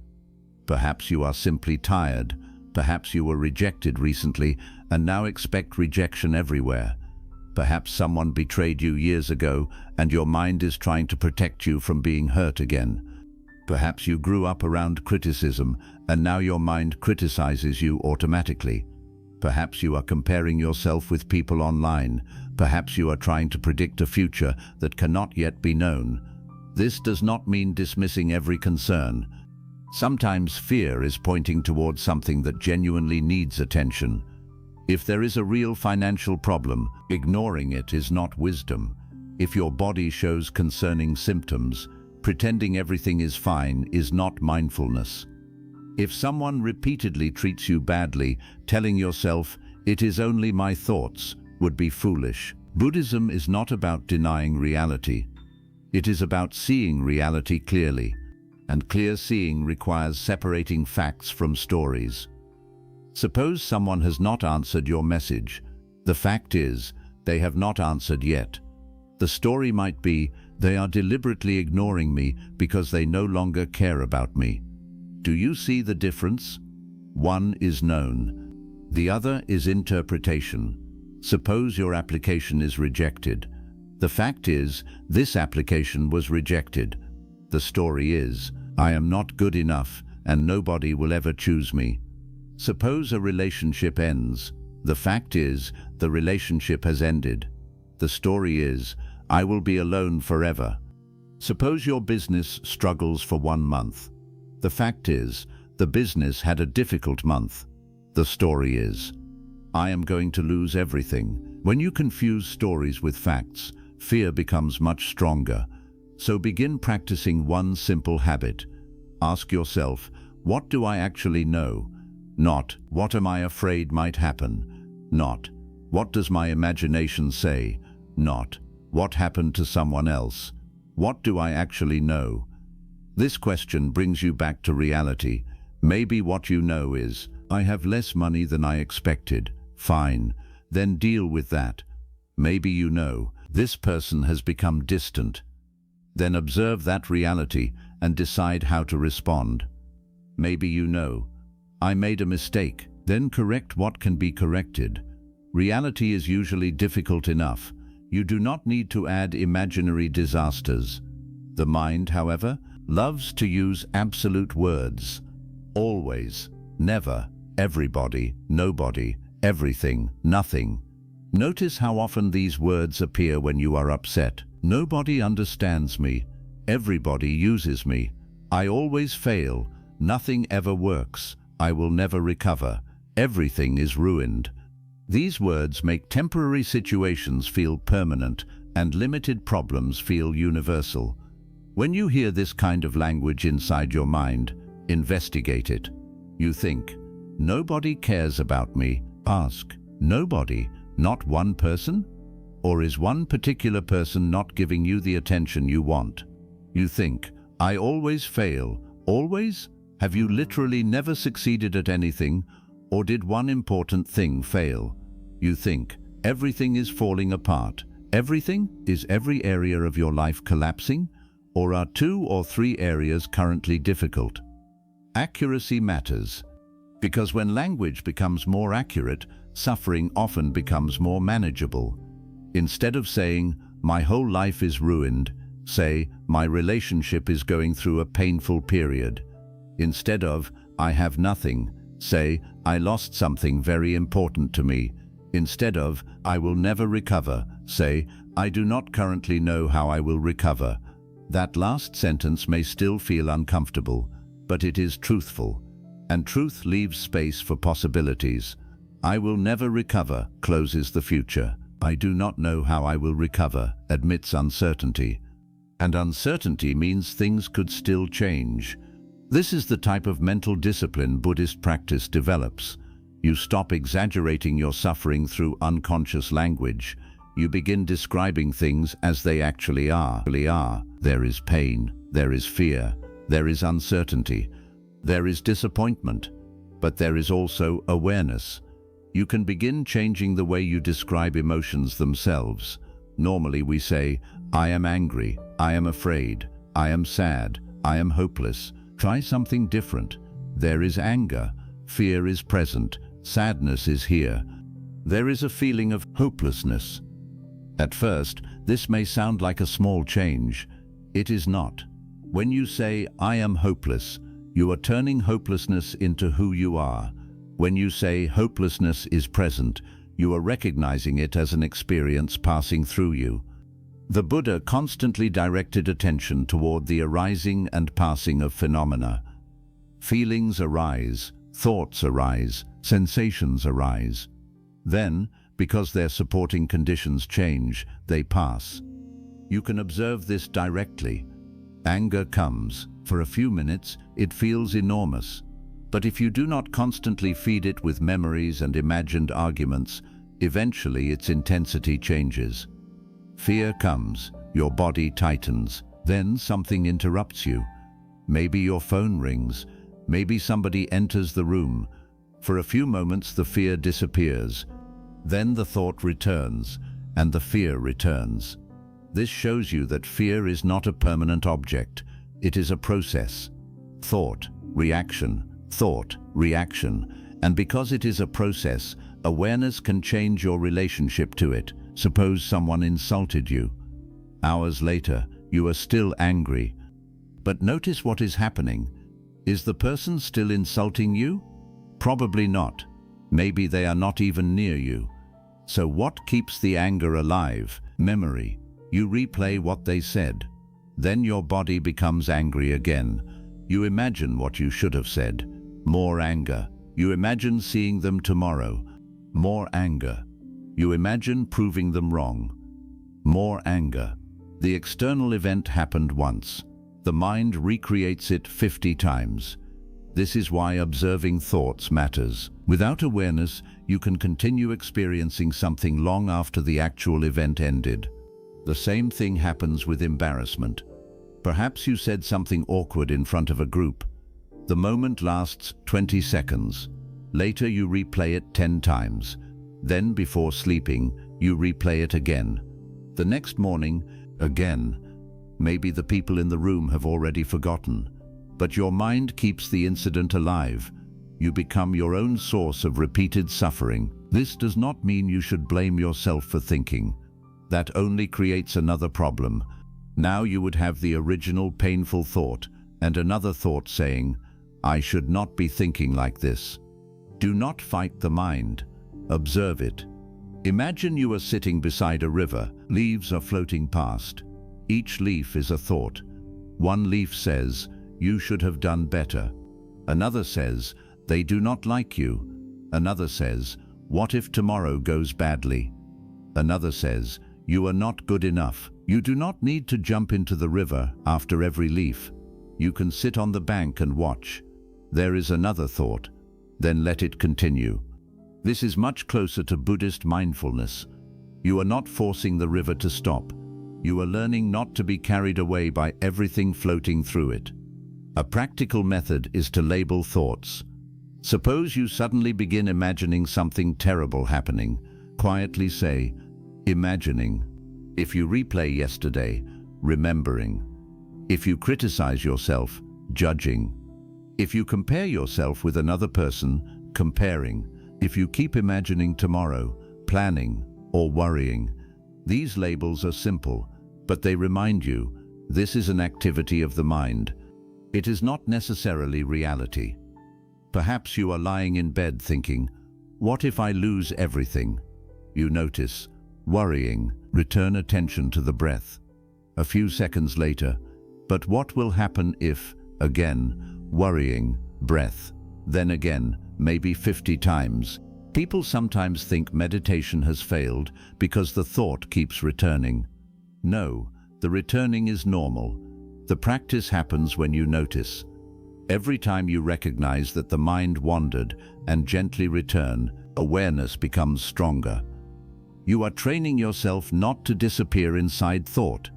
Perhaps you are simply tired. Perhaps you were rejected recently and now expect rejection everywhere. Perhaps someone betrayed you years ago and your mind is trying to protect you from being hurt again. Perhaps you grew up around criticism and now your mind criticizes you automatically. Perhaps you are comparing yourself with people online. Perhaps you are trying to predict a future that cannot yet be known. This does not mean dismissing every concern. Sometimes fear is pointing towards something that genuinely needs attention. If there is a real financial problem, ignoring it is not wisdom. If your body shows concerning symptoms, pretending everything is fine is not mindfulness. If someone repeatedly treats you badly, telling yourself, it is only my thoughts, would be foolish. Buddhism is not about denying reality. It is about seeing reality clearly, and clear seeing requires separating facts from stories. Suppose someone has not answered your message. The fact is, they have not answered yet. The story might be, they are deliberately ignoring me because they no longer care about me. Do you see the difference? One is known. The other is interpretation. Suppose your application is rejected. The fact is, this application was rejected. The story is, I am not good enough and nobody will ever choose me. Suppose a relationship ends. The fact is, the relationship has ended. The story is, I will be alone forever. Suppose your business struggles for 1 month. The fact is, the business had a difficult month. The story is, I am going to lose everything. When you confuse stories with facts, fear becomes much stronger. So begin practicing one simple habit. Ask yourself, what do I actually know? Not, what am I afraid might happen? Not, what does my imagination say? Not, what happened to someone else? What do I actually know? This question brings you back to reality. Maybe what you know is, I have less money than I expected. Fine, then deal with that. Maybe you know, this person has become distant. Then observe that reality and decide how to respond. Maybe you know, I made a mistake. Then correct what can be corrected. Reality is usually difficult enough. You do not need to add imaginary disasters. The mind, however, loves to use absolute words. Always, never, everybody, nobody, everything, nothing. Notice how often these words appear when you are upset. Nobody understands me. Everybody uses me. I always fail. Nothing ever works. I will never recover. Everything is ruined. These words make temporary situations feel permanent and limited problems feel universal. When you hear this kind of language inside your mind, investigate it. You think, nobody cares about me. Ask, nobody, not one person? Or is one particular person not giving you the attention you want? You think, I always fail. Always? Have you literally never succeeded at anything? Or did one important thing fail? You think, everything is falling apart. Everything? Is every area of your life collapsing? Or are 2 or 3 areas currently difficult? Accuracy matters. Because when language becomes more accurate, suffering often becomes more manageable. Instead of saying, my whole life is ruined, say, my relationship is going through a painful period. Instead of, I have nothing, say, I lost something very important to me. Instead of, I will never recover, say, I do not currently know how I will recover. That last sentence may still feel uncomfortable, but it is truthful. And truth leaves space for possibilities. I will never recover closes the future. I do not know how I will recover admits uncertainty. And uncertainty means things could still change. This is the type of mental discipline Buddhist practice develops. You stop exaggerating your suffering through unconscious language. You begin describing things as they actually are. There is pain, there is fear, there is uncertainty, there is disappointment, but there is also awareness. You can begin changing the way you describe emotions themselves. Normally we say, I am angry, I am afraid, I am sad, I am hopeless. Try something different. There is anger, fear is present, sadness is here. There is a feeling of hopelessness. At first, this may sound like a small change. It is not. When you say, I am hopeless, you are turning hopelessness into who you are. When you say hopelessness is present, you are recognizing it as an experience passing through you. The Buddha constantly directed attention toward the arising and passing of phenomena. Feelings arise, thoughts arise, sensations arise. Then, because their supporting conditions change, they pass. You can observe this directly. Anger comes. For a few minutes, it feels enormous. But if you do not constantly feed it with memories and imagined arguments, eventually its intensity changes. Fear comes, your body tightens, then something interrupts you. Maybe your phone rings, maybe somebody enters the room. For a few moments the fear disappears. Then the thought returns, and the fear returns. This shows you that fear is not a permanent object. It is a process. Thought, reaction, and because it is a process, awareness can change your relationship to it. Suppose someone insulted you. Hours later, you are still angry. But notice what is happening. Is the person still insulting you? Probably not. Maybe they are not even near you. So what keeps the anger alive? Memory. You replay what they said. Then your body becomes angry again. You imagine what you should have said. More anger. You imagine seeing them tomorrow. More anger. You imagine proving them wrong. More anger. The external event happened once. The mind recreates it 50 times. This is why observing thoughts matters. Without awareness, you can continue experiencing something long after the actual event ended. The same thing happens with embarrassment. Perhaps you said something awkward in front of a group. The moment lasts 20 seconds. Later you replay it 10 times. Then, before sleeping, you replay it again. The next morning, again. Maybe the people in the room have already forgotten. But your mind keeps the incident alive. You become your own source of repeated suffering. This does not mean you should blame yourself for thinking. That only creates another problem. Now you would have the original painful thought and another thought saying, "I should not be thinking like this." Do not fight the mind. Observe it. Imagine you are sitting beside a river. Leaves are floating past. Each leaf is a thought. One leaf says, "You should have done better." Another says, "They do not like you." Another says, "What if tomorrow goes badly?" Another says, "You are not good enough." You do not need to jump into the river after every leaf. You can sit on the bank and watch. There is another thought. Then let it continue. This is much closer to Buddhist mindfulness. You are not forcing the river to stop. You are learning not to be carried away by everything floating through it. A practical method is to label thoughts. Suppose you suddenly begin imagining something terrible happening. Quietly say, "Imagining." If you replay yesterday, remembering. If you criticize yourself, judging. If you compare yourself with another person, comparing. If you keep imagining tomorrow, planning, or worrying. These labels are simple, but they remind you, this is an activity of the mind. It is not necessarily reality. Perhaps you are lying in bed thinking, "What if I lose everything?" You notice, worrying, return attention to the breath. A few seconds later, "But what will happen if," again, worrying, breath. Then again, maybe 50 times. People sometimes think meditation has failed because the thought keeps returning. No, the returning is normal. The practice happens when you notice. Every time you recognize that the mind wandered and gently return, awareness becomes stronger. You are training yourself not to disappear inside thought.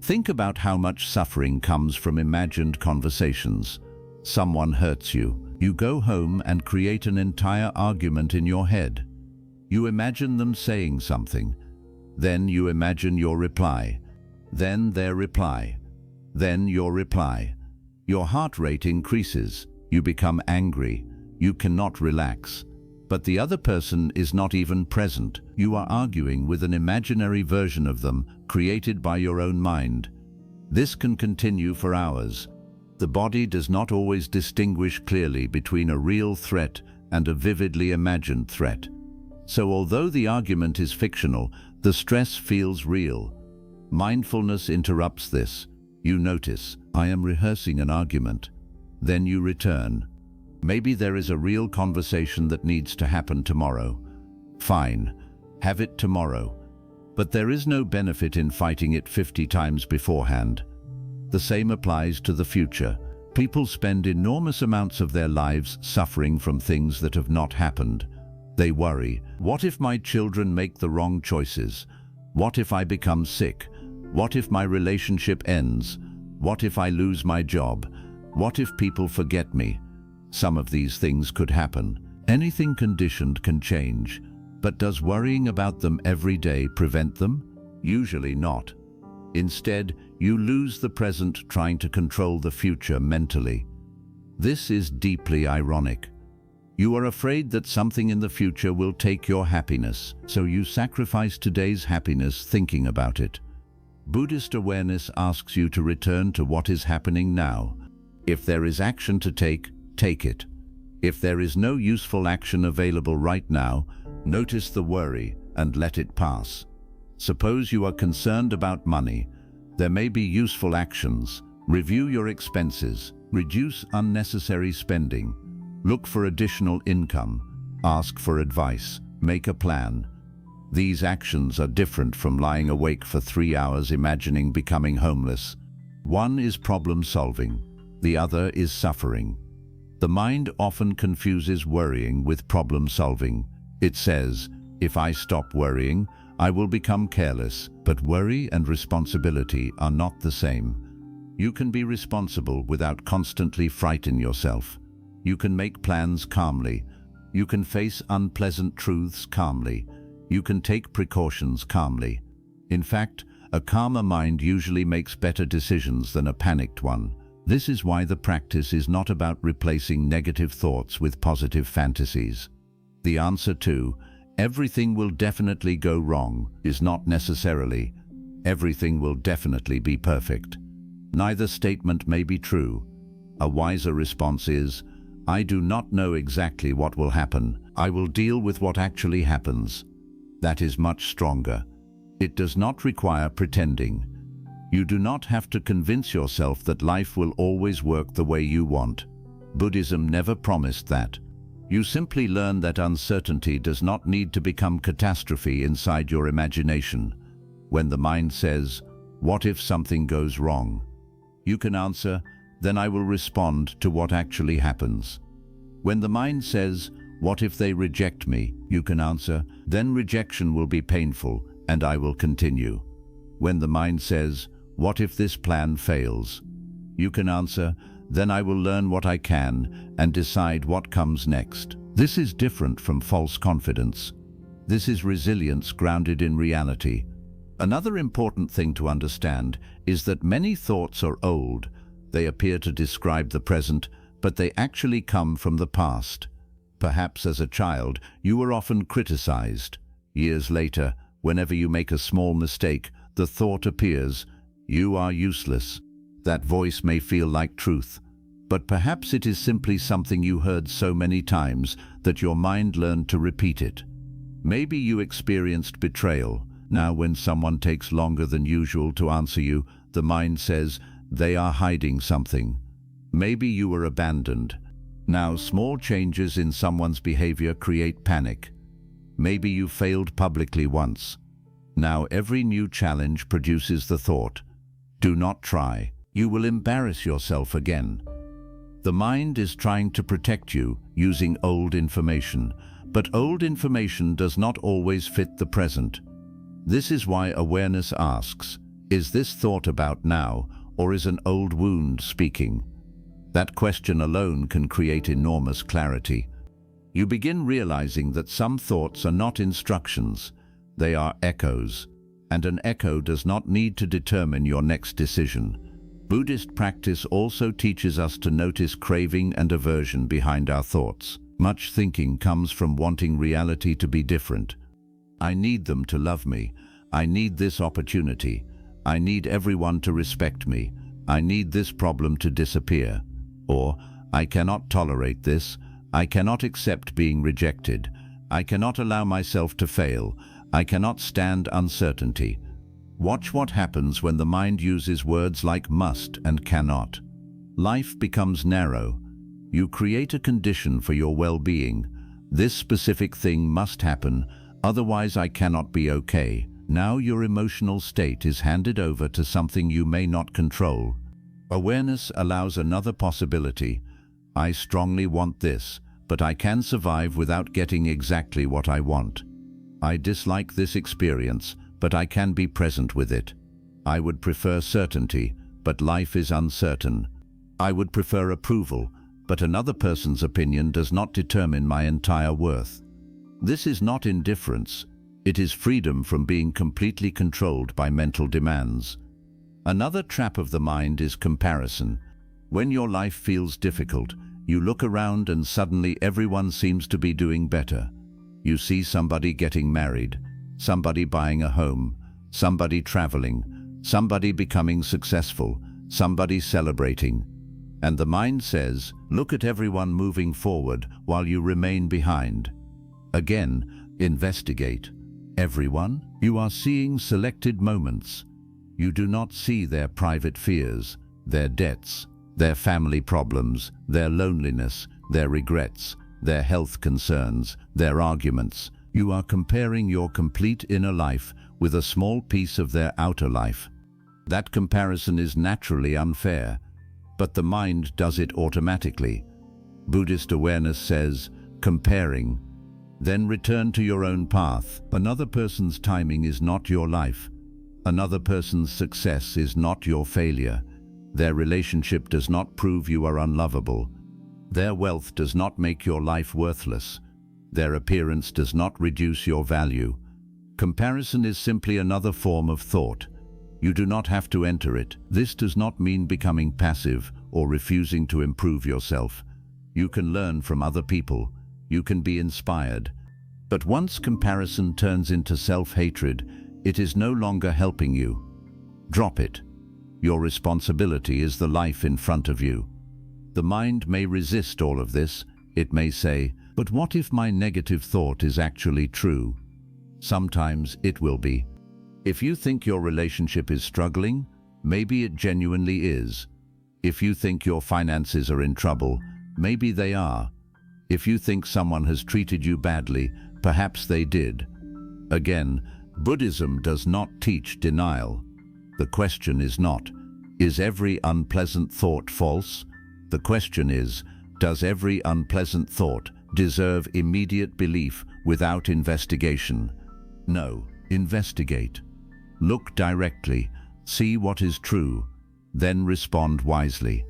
Think about how much suffering comes from imagined conversations. Someone hurts you. You go home and create an entire argument in your head. You imagine them saying something. Then you imagine your reply. Then their reply. Then your reply. Your heart rate increases. You become angry. You cannot relax. But the other person is not even present. You are arguing with an imaginary version of them created by your own mind. This can continue for hours. The body does not always distinguish clearly between a real threat and a vividly imagined threat. So although the argument is fictional, the stress feels real. Mindfulness interrupts this. You notice, "I am rehearsing an argument." Then you return. Maybe there is a real conversation that needs to happen tomorrow. Fine, have it tomorrow. But there is no benefit in fighting it 50 times beforehand. The same applies to the future. People spend enormous amounts of their lives suffering from things that have not happened. They worry, "What if my children make the wrong choices? What if I become sick? What if my relationship ends? What if I lose my job? What if people forget me?" Some of these things could happen. Anything conditioned can change. But does worrying about them every day prevent them? Usually not. Instead, you lose the present trying to control the future mentally. This is deeply ironic. You are afraid that something in the future will take your happiness, so you sacrifice today's happiness thinking about it. Buddhist awareness asks you to return to what is happening now. If there is action to take, take it. If there is no useful action available right now, notice the worry and let it pass. Suppose you are concerned about money. There may be useful actions. Review your expenses. Reduce unnecessary spending. Look for additional income. Ask for advice. Make a plan. These actions are different from lying awake for 3 hours imagining becoming homeless. One is problem solving. The other is suffering. The mind often confuses worrying with problem solving. It says, if I stop worrying, I will become careless. But worry and responsibility are not the same. You can be responsible without constantly frightening yourself. You can make plans calmly. You can face unpleasant truths calmly. You can take precautions calmly. In fact, a calmer mind usually makes better decisions than a panicked one. This is why the practice is not about replacing negative thoughts with positive fantasies. The answer to everything will definitely go wrong is not necessarily everything will definitely be perfect. Neither statement may be true. A wiser response is, I do not know exactly what will happen. I will deal with what actually happens. That is much stronger. It does not require pretending. You do not have to convince yourself that life will always work the way you want. Buddhism never promised that. You simply learn that uncertainty does not need to become catastrophe inside your imagination. When the mind says, what if something goes wrong? You can answer, then I will respond to what actually happens. When the mind says, what if they reject me? You can answer, then rejection will be painful and I will continue. When the mind says, what if this plan fails? You can answer, then I will learn what I can and decide what comes next. This is different from false confidence. This is resilience grounded in reality. Another important thing to understand is that many thoughts are old. They appear to describe the present, but they actually come from the past. Perhaps as a child, you were often criticized. Years later, whenever you make a small mistake, the thought appears, you are useless. That voice may feel like truth, but perhaps it is simply something you heard so many times that your mind learned to repeat it. Maybe you experienced betrayal. Now when someone takes longer than usual to answer you, the mind says, they are hiding something. Maybe you were abandoned. Now small changes in someone's behavior create panic. Maybe you failed publicly once. Now every new challenge produces the thought, do not try. You will embarrass yourself again. The mind is trying to protect you using old information, but old information does not always fit the present. This is why awareness asks, is this thought about now, or is an old wound speaking? That question alone can create enormous clarity. You begin realizing that some thoughts are not instructions, they are echoes, and an echo does not need to determine your next decision. Buddhist practice also teaches us to notice craving and aversion behind our thoughts. Much thinking comes from wanting reality to be different. I need them to love me. I need this opportunity. I need everyone to respect me. I need this problem to disappear. Or, I cannot tolerate this. I cannot accept being rejected. I cannot allow myself to fail. I cannot stand uncertainty. Watch what happens when the mind uses words like must and cannot. Life becomes narrow. You create a condition for your well-being. This specific thing must happen, otherwise I cannot be okay. Now your emotional state is handed over to something you may not control. Awareness allows another possibility. I strongly want this, but I can survive without getting exactly what I want. I dislike this experience, but I can be present with it. I would prefer certainty, but life is uncertain. I would prefer approval, but another person's opinion does not determine my entire worth. This is not indifference. It is freedom from being completely controlled by mental demands. Another trap of the mind is comparison. When your life feels difficult, you look around and suddenly everyone seems to be doing better. You see somebody getting married, somebody buying a home, somebody traveling, somebody becoming successful, somebody celebrating. And the mind says, look at everyone moving forward while you remain behind. Again, investigate. Everyone? You are seeing selected moments. You do not see their private fears, their debts, their family problems, their loneliness, their regrets, their health concerns, their arguments. You are comparing your complete inner life with a small piece of their outer life. That comparison is naturally unfair, but the mind does it automatically. Buddhist awareness says, comparing. Then return to your own path. Another person's timing is not your life. Another person's success is not your failure. Their relationship does not prove you are unlovable. Their wealth does not make your life worthless. Their appearance does not reduce your value. Comparison is simply another form of thought. You do not have to enter it. This does not mean becoming passive or refusing to improve yourself. You can learn from other people. You can be inspired. But once comparison turns into self-hatred, it is no longer helping you. Drop it. Your responsibility is the life in front of you. The mind may resist all of this. It may say, but what if my negative thought is actually true? Sometimes it will be. If you think your relationship is struggling, maybe it genuinely is. If you think your finances are in trouble, maybe they are. If you think someone has treated you badly, perhaps they did. Again, Buddhism does not teach denial. The question is not, is every unpleasant thought false? The question is, does every unpleasant thought deserve immediate belief without investigation? No, investigate. Look directly, see what is true, then respond wisely.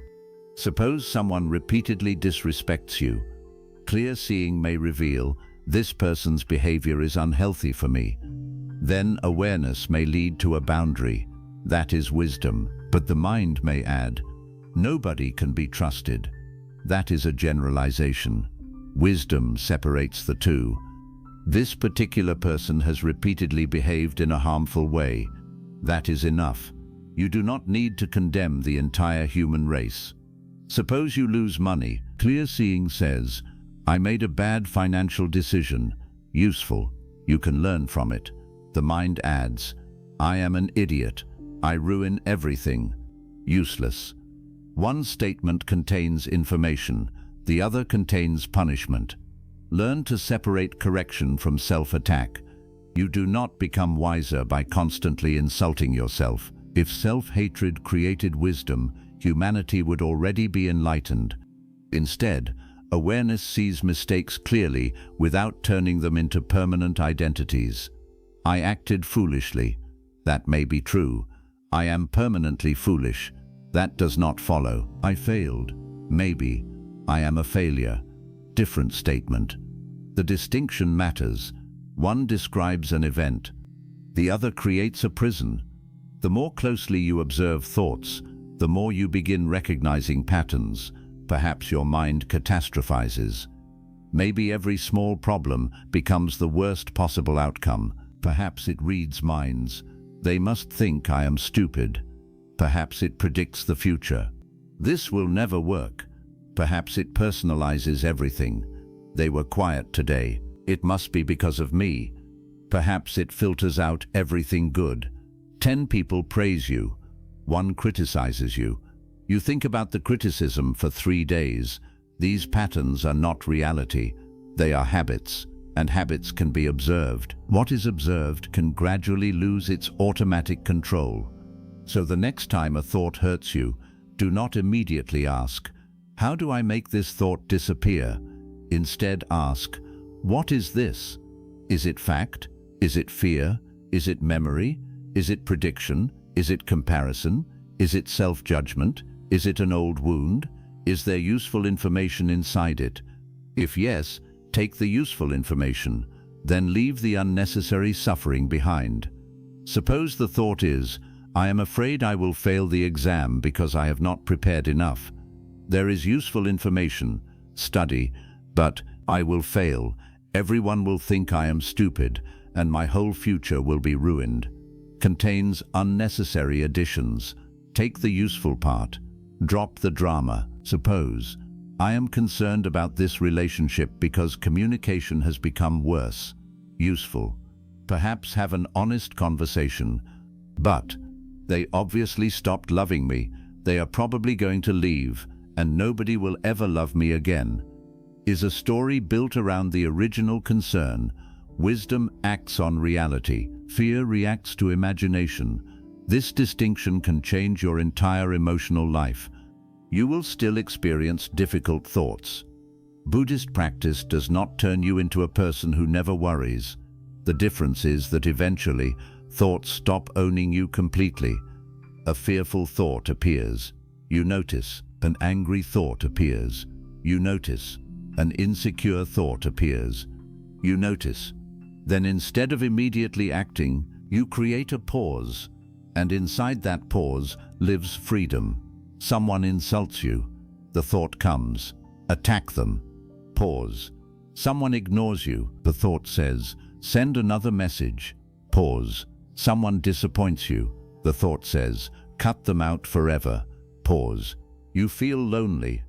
Suppose someone repeatedly disrespects you. Clear seeing may reveal, this person's behavior is unhealthy for me. Then awareness may lead to a boundary. That is wisdom. But the mind may add, nobody can be trusted. That is a generalization. Wisdom separates the two. This particular person has repeatedly behaved in a harmful way. That is enough. You do not need to condemn the entire human race. Suppose you lose money. Clear seeing says, I made a bad financial decision. Useful. You can learn from it. The mind adds, I am an idiot. I ruin everything. Useless. One statement contains information. The other contains punishment. Learn to separate correction from self-attack. You do not become wiser by constantly insulting yourself. If self-hatred created wisdom, humanity would already be enlightened. Instead, awareness sees mistakes clearly without turning them into permanent identities. I acted foolishly. That may be true. I am permanently foolish. That does not follow. I failed. Maybe. I am a failure. Different statement. The distinction matters. One describes an event. The other creates a prison. The more closely you observe thoughts, the more you begin recognizing patterns. Perhaps your mind catastrophizes. Maybe every small problem becomes the worst possible outcome. Perhaps it reads minds. They must think I am stupid. Perhaps it predicts the future. This will never work. Perhaps it personalizes everything. They were quiet today. It must be because of me. Perhaps it filters out everything good. 10 people praise you. 1 criticizes you. You think about the criticism for 3 days. These patterns are not reality. They are habits, and habits can be observed. What is observed can gradually lose its automatic control. So the next time a thought hurts you, do not immediately ask, how do I make this thought disappear? Instead ask, what is this? Is it fact? Is it fear? Is it memory? Is it prediction? Is it comparison? Is it self-judgment? Is it an old wound? Is there useful information inside it? If yes, take the useful information, then leave the unnecessary suffering behind. Suppose the thought is, I am afraid I will fail the exam because I have not prepared enough. There is useful information, study, but I will fail. Everyone will think I am stupid, and my whole future will be ruined. Contains unnecessary additions. Take the useful part. Drop the drama. Suppose, I am concerned about this relationship because communication has become worse. Useful. Perhaps have an honest conversation. But they obviously stopped loving me. They are probably going to leave, and nobody will ever love me again. Is a story built around the original concern. Wisdom acts on reality. Fear reacts to imagination. This distinction can change your entire emotional life. You will still experience difficult thoughts. Buddhist practice does not turn you into a person who never worries. The difference is that eventually, thoughts stop owning you completely. A fearful thought appears. You notice. An angry thought appears. You notice. An insecure thought appears. You notice. Then instead of immediately acting, you create a pause. And inside that pause lives freedom. Someone insults you. The thought comes. Attack them. Pause. Someone ignores you. The thought says, send another message. Pause. Someone disappoints you. The thought says, cut them out forever. Pause. You feel lonely.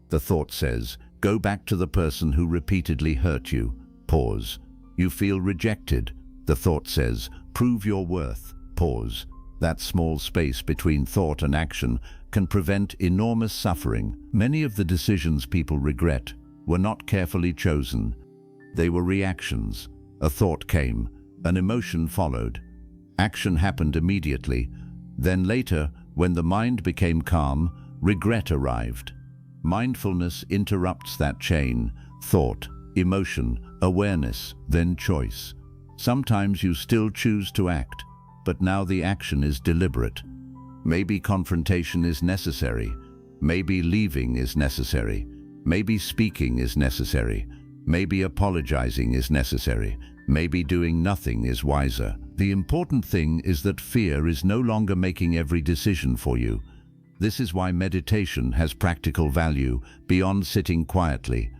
The thought says, go back to the person who repeatedly hurt you. Pause. You feel rejected. The thought says, prove your worth. Pause. That small space between thought and action can prevent enormous suffering. Many of the decisions people regret were not carefully chosen. They were reactions. A thought came, an emotion followed. Action happened immediately. Then later, when the mind became calm, regret arrived. Mindfulness interrupts that chain. Thought, emotion, awareness, then choice. Sometimes you still choose to act, but now the action is deliberate. Maybe confrontation is necessary. Maybe leaving is necessary. Maybe speaking is necessary. Maybe apologizing is necessary. Maybe doing nothing is wiser. The important thing is that fear is no longer making every decision for you. This is why meditation has practical value beyond sitting quietly.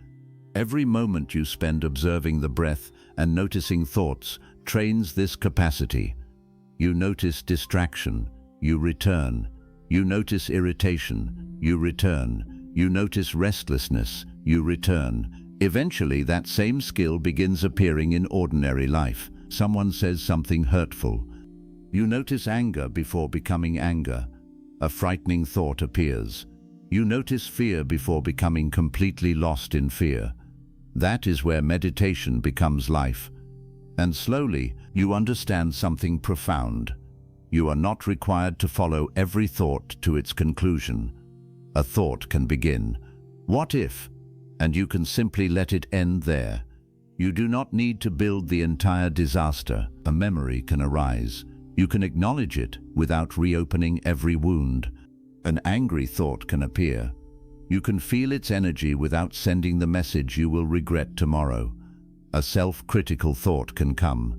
Every moment you spend observing the breath and noticing thoughts trains this capacity. You notice distraction, you return. You notice irritation, you return. You notice restlessness, you return. Eventually, that same skill begins appearing in ordinary life. Someone says something hurtful. You notice anger before becoming anger. A frightening thought appears. You notice fear before becoming completely lost in fear. That is where meditation becomes life. And slowly, you understand something profound. You are not required to follow every thought to its conclusion. A thought can begin, "What if?" and you can simply let it end there. You do not need to build the entire disaster. A memory can arise. You can acknowledge it without reopening every wound. An angry thought can appear. You can feel its energy without sending the message you will regret tomorrow. A self-critical thought can come.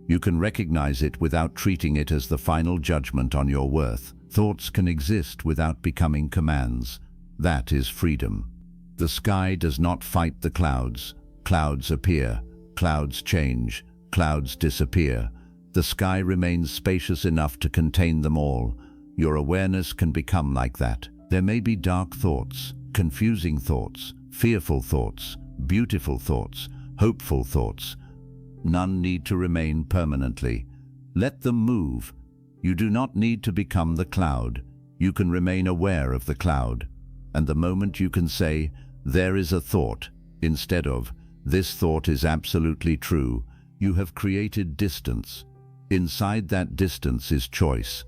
You can recognize it without treating it as the final judgment on your worth. Thoughts can exist without becoming commands. That is freedom. The sky does not fight the clouds. Clouds appear. Clouds change. Clouds disappear. The sky remains spacious enough to contain them all. Your awareness can become like that. There may be dark thoughts, confusing thoughts, fearful thoughts, beautiful thoughts, hopeful thoughts. None need to remain permanently. Let them move. You do not need to become the cloud. You can remain aware of the cloud. And the moment you can say, "There is a thought," instead of, "This thought is absolutely true," you have created distance. Inside that distance is choice.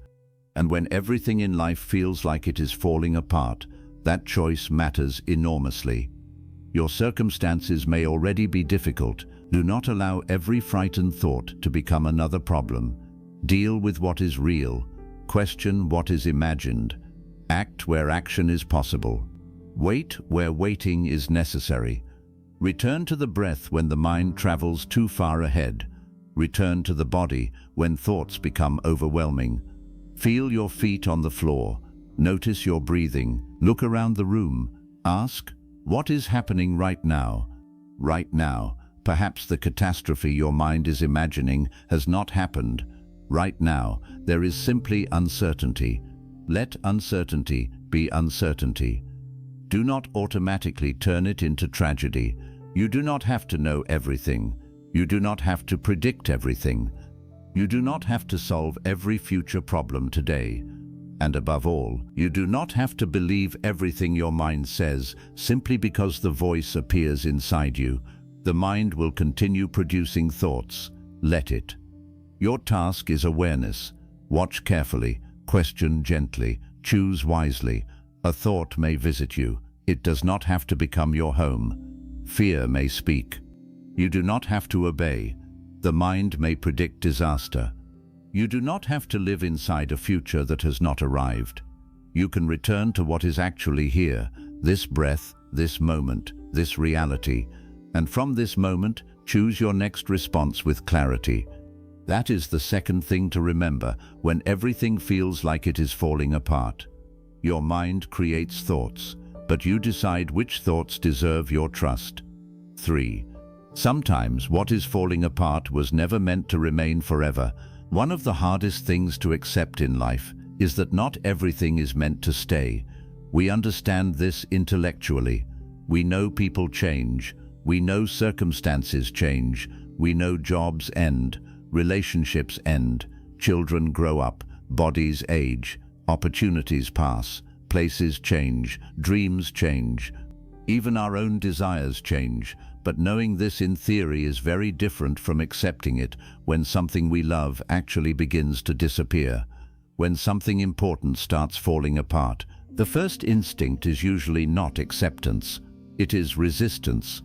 And when everything in life feels like it is falling apart, that choice matters enormously. Your circumstances may already be difficult. Do not allow every frightened thought to become another problem. Deal with what is real. Question what is imagined. Act where action is possible. Wait where waiting is necessary. Return to the breath when the mind travels too far ahead. Return to the body when thoughts become overwhelming. Feel your feet on the floor. Notice your breathing. Look around the room. Ask, what is happening right now? Right now, perhaps the catastrophe your mind is imagining has not happened. Right now, there is simply uncertainty. Let uncertainty be uncertainty. Do not automatically turn it into tragedy. You do not have to know everything. You do not have to predict everything. You do not have to solve every future problem today. And above all, you do not have to believe everything your mind says simply because the voice appears inside you. The mind will continue producing thoughts. Let it. Your task is awareness. Watch carefully, question gently, choose wisely. A thought may visit you. It does not have to become your home. Fear may speak. You do not have to obey. The mind may predict disaster. You do not have to live inside a future that has not arrived. You can return to what is actually here, this breath, this moment, this reality, and from this moment, choose your next response with clarity. That is the second thing to remember when everything feels like it is falling apart. Your mind creates thoughts, but you decide which thoughts deserve your trust. 3. Sometimes what is falling apart was never meant to remain forever. One of the hardest things to accept in life is that not everything is meant to stay. We understand this intellectually. We know people change. We know circumstances change. We know jobs end, relationships end, children grow up, bodies age, opportunities pass, places change, dreams change. Even our own desires change. But knowing this in theory is very different from accepting it when something we love actually begins to disappear. When something important starts falling apart, the first instinct is usually not acceptance. It is resistance.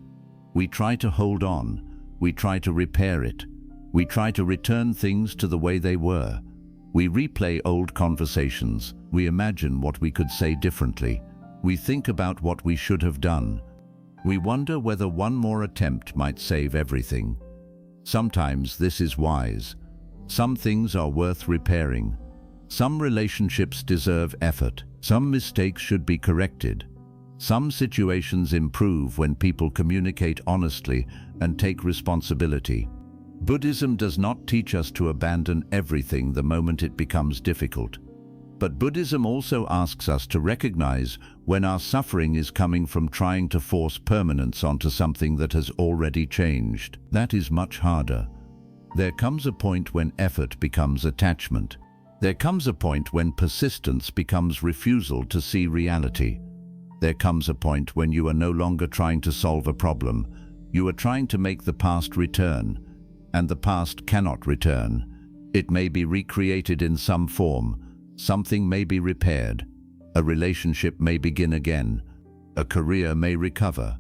We try to hold on. We try to repair it. We try to return things to the way they were. We replay old conversations. We imagine what we could say differently. We think about what we should have done. We wonder whether one more attempt might save everything. Sometimes this is wise. Some things are worth repairing. Some relationships deserve effort. Some mistakes should be corrected. Some situations improve when people communicate honestly and take responsibility. Buddhism does not teach us to abandon everything the moment it becomes difficult. But Buddhism also asks us to recognize when our suffering is coming from trying to force permanence onto something that has already changed. That is much harder. There comes a point when effort becomes attachment. There comes a point when persistence becomes refusal to see reality. There comes a point when you are no longer trying to solve a problem. You are trying to make the past return, and the past cannot return. It may be recreated in some form. Something may be repaired. A relationship may begin again. A career may recover.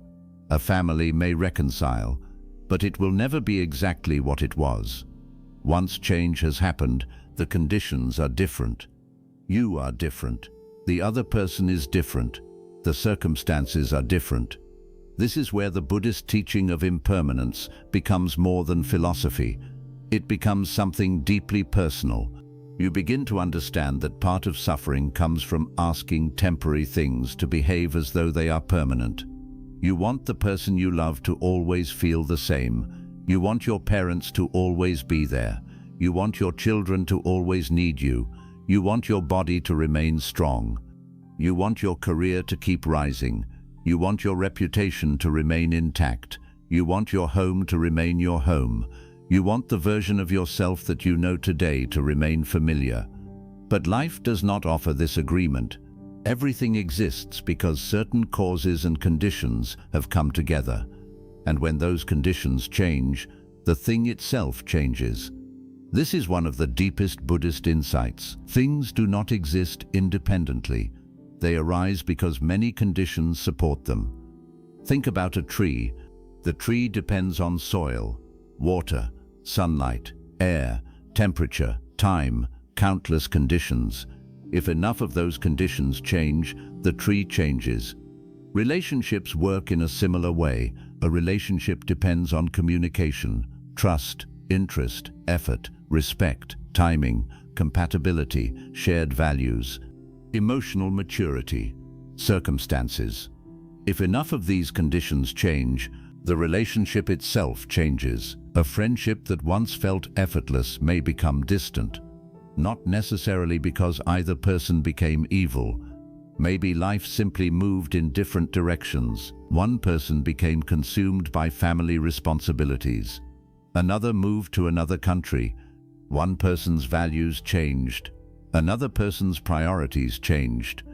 A family may reconcile. But it will never be exactly what it was. Once change has happened, the conditions are different. You are different. The other person is different. The circumstances are different. This is where the Buddhist teaching of impermanence becomes more than philosophy. It becomes something deeply personal. You begin to understand that part of suffering comes from asking temporary things to behave as though they are permanent. You want the person you love to always feel the same. You want your parents to always be there. You want your children to always need you. You want your body to remain strong. You want your career to keep rising. You want your reputation to remain intact. You want your home to remain your home. You want the version of yourself that you know today to remain familiar. But life does not offer this agreement. Everything exists because certain causes and conditions have come together. And when those conditions change, the thing itself changes. This is one of the deepest Buddhist insights. Things do not exist independently. They arise because many conditions support them. Think about a tree. The tree depends on soil, water, sunlight, air, temperature, time, countless conditions. If enough of those conditions change, the tree changes. Relationships work in a similar way. A relationship depends on communication, trust, interest, effort, respect, timing, compatibility, shared values, emotional maturity, circumstances. If enough of these conditions change, the relationship itself changes. A friendship that once felt effortless may become distant, not necessarily because either person became evil. Maybe life simply moved in different directions. One person became consumed by family responsibilities. Another moved to another country. One person's values changed. Another person's priorities changed.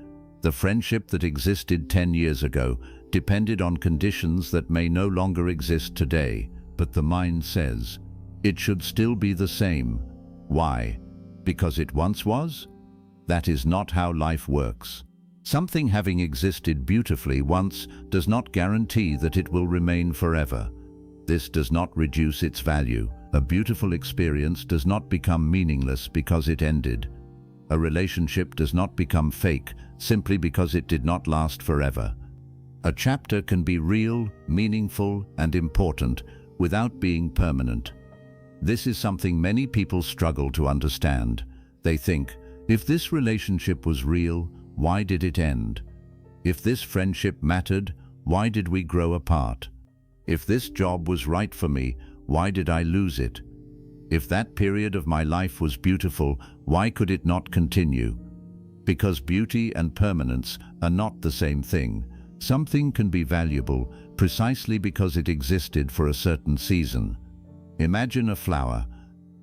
The friendship that existed 10 years ago depended on conditions that may no longer exist today, but the mind says, it should still be the same. Why? Because it once was? That is not how life works. Something having existed beautifully once does not guarantee that it will remain forever. This does not reduce its value. A beautiful experience does not become meaningless because it ended. A relationship does not become fake simply because it did not last forever. A chapter can be real, meaningful, and important without being permanent. This is something many people struggle to understand. They think, if this relationship was real, why did it end? If this friendship mattered, why did we grow apart? If this job was right for me, why did I lose it? If that period of my life was beautiful, why could it not continue? Because beauty and permanence are not the same thing. Something can be valuable precisely because it existed for a certain season. Imagine a flower.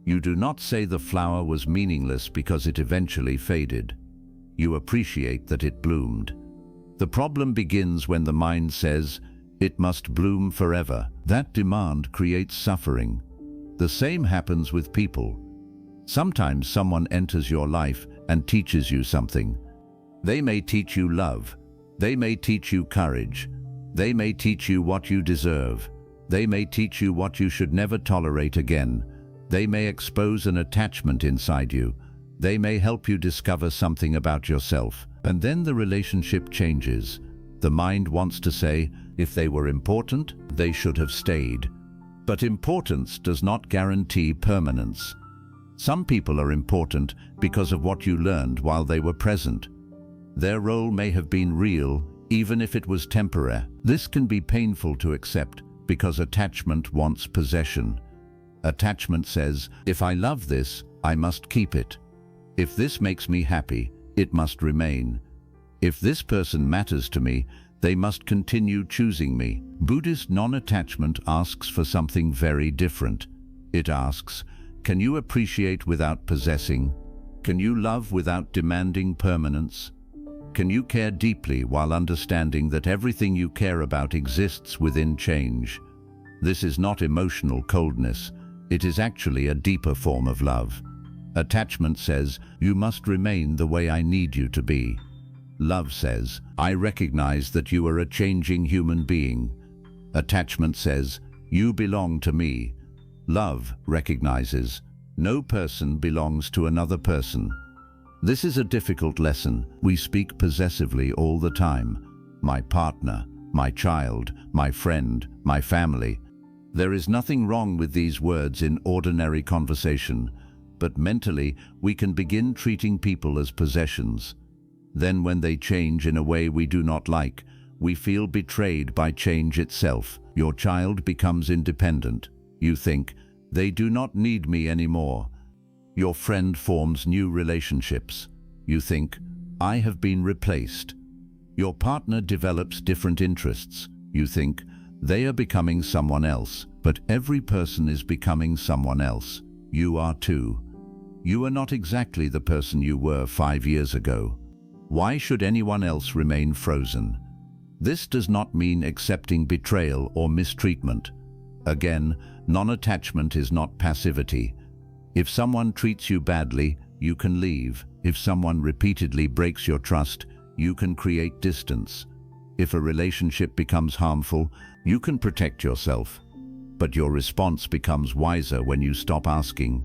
You do not say the flower was meaningless because it eventually faded. You appreciate that it bloomed. The problem begins when the mind says, it must bloom forever. That demand creates suffering. The same happens with people. Sometimes someone enters your life and teaches you something. They may teach you love. They may teach you courage. They may teach you what you deserve. They may teach you what you should never tolerate again. They may expose an attachment inside you. They may help you discover something about yourself. And then the relationship changes. The mind wants to say, if they were important, they should have stayed. But importance does not guarantee permanence. Some people are important because of what you learned while they were present. Their role may have been real, even if it was temporary. This can be painful to accept because attachment wants possession. Attachment says, if I love this, I must keep it. If this makes me happy, it must remain. If this person matters to me, they must continue choosing me. Buddhist non-attachment asks for something very different. It asks, can you appreciate without possessing? Can you love without demanding permanence? Can you care deeply while understanding that everything you care about exists within change? This is not emotional coldness. It is actually a deeper form of love. Attachment says, you must remain the way I need you to be. Love says, I recognize that you are a changing human being. Attachment says, you belong to me. Love recognizes, no person belongs to another person. This is a difficult lesson. We speak possessively all the time. My partner, my child, my friend, my family. There is nothing wrong with these words in ordinary conversation, but mentally we can begin treating people as possessions. Then when they change in a way we do not like, we feel betrayed by change itself. Your child becomes independent. You think, they do not need me anymore. Your friend forms new relationships. You think, I have been replaced. Your partner develops different interests. You think, they are becoming someone else. But every person is becoming someone else. You are too. You are not exactly the person you were 5 years ago. Why should anyone else remain frozen? This does not mean accepting betrayal or mistreatment. Again, non-attachment is not passivity. If someone treats you badly, you can leave. If someone repeatedly breaks your trust, you can create distance. If a relationship becomes harmful, you can protect yourself. But your response becomes wiser when you stop asking,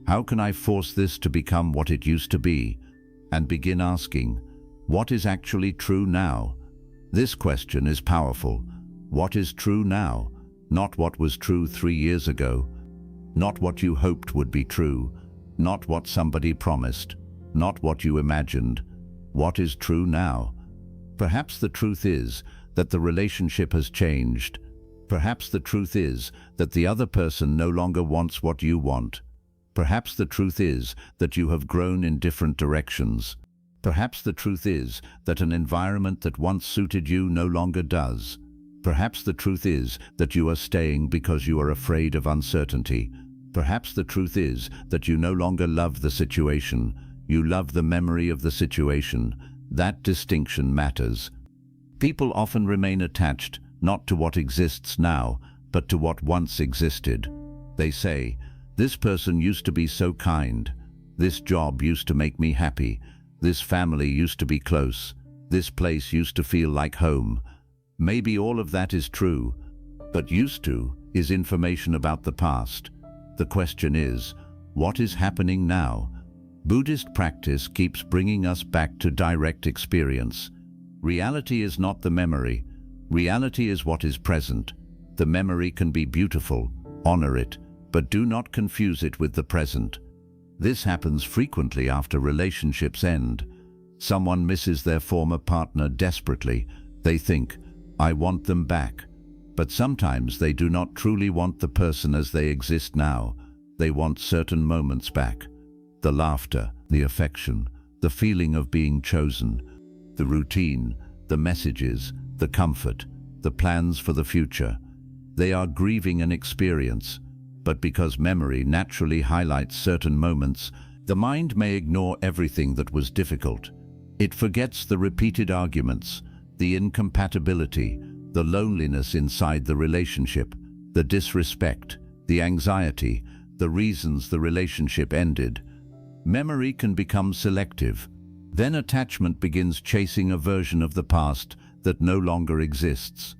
how can I force this to become what it used to be? And begin asking, what is actually true now? This question is powerful. What is true now? Not what was true 3 years ago. Not what you hoped would be true. Not what somebody promised. Not what you imagined. What is true now? Perhaps the truth is that the relationship has changed. Perhaps the truth is that the other person no longer wants what you want. Perhaps the truth is that you have grown in different directions. Perhaps the truth is that an environment that once suited you no longer does. Perhaps the truth is that you are staying because you are afraid of uncertainty. Perhaps the truth is that you no longer love the situation. You love the memory of the situation. That distinction matters. People often remain attached not to what exists now, but to what once existed. They say, this person used to be so kind. This job used to make me happy. This family used to be close. This place used to feel like home. Maybe all of that is true, but used to is information about the past. The question is, what is happening now? Buddhist practice keeps bringing us back to direct experience. Reality is not the memory. Reality is what is present. The memory can be beautiful, honor it, but do not confuse it with the present. This happens frequently after relationships end. Someone misses their former partner desperately. They think, I want them back. But sometimes they do not truly want the person as they exist now. They want certain moments back. The laughter, the affection, the feeling of being chosen, the routine, the messages, the comfort, the plans for the future. They are grieving an experience, but because memory naturally highlights certain moments, the mind may ignore everything that was difficult. It forgets the repeated arguments, the incompatibility, the loneliness inside the relationship, the disrespect, the anxiety, the reasons the relationship ended. Memory can become selective. Then attachment begins chasing a version of the past that no longer exists.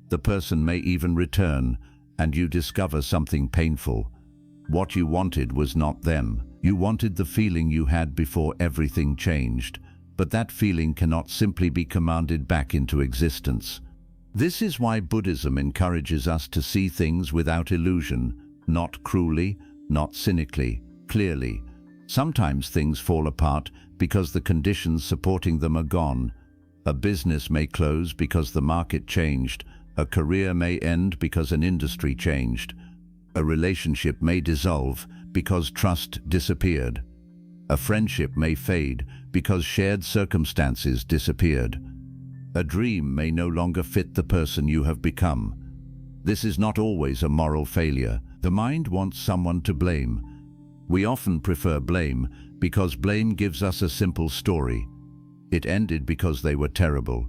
The person may even return, and you discover something painful. What you wanted was not them. You wanted the feeling you had before everything changed, but that feeling cannot simply be commanded back into existence. This is why Buddhism encourages us to see things without illusion, not cruelly, not cynically, clearly. Sometimes things fall apart because the conditions supporting them are gone. A business may close because the market changed. A career may end because an industry changed. A relationship may dissolve because trust disappeared. A friendship may fade because shared circumstances disappeared. A dream may no longer fit the person you have become. This is not always a moral failure. The mind wants someone to blame. We often prefer blame because blame gives us a simple story. It ended because they were terrible.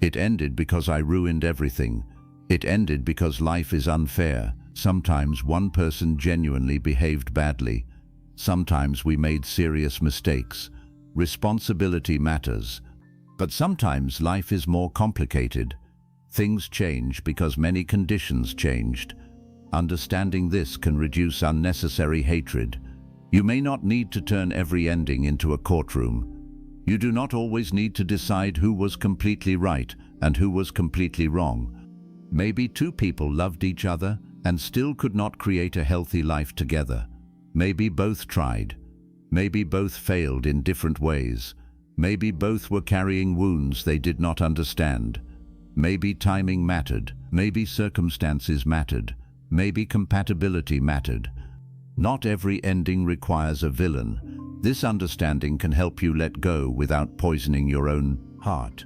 It ended because I ruined everything. It ended because life is unfair. Sometimes one person genuinely behaved badly. Sometimes we made serious mistakes. Responsibility matters. But sometimes life is more complicated. Things change because many conditions changed. Understanding this can reduce unnecessary hatred. You may not need to turn every ending into a courtroom. You do not always need to decide who was completely right and who was completely wrong. Maybe two people loved each other and still could not create a healthy life together. Maybe both tried. Maybe both failed in different ways. Maybe both were carrying wounds they did not understand. Maybe timing mattered. Maybe circumstances mattered. Maybe compatibility mattered. Not every ending requires a villain. This understanding can help you let go without poisoning your own heart.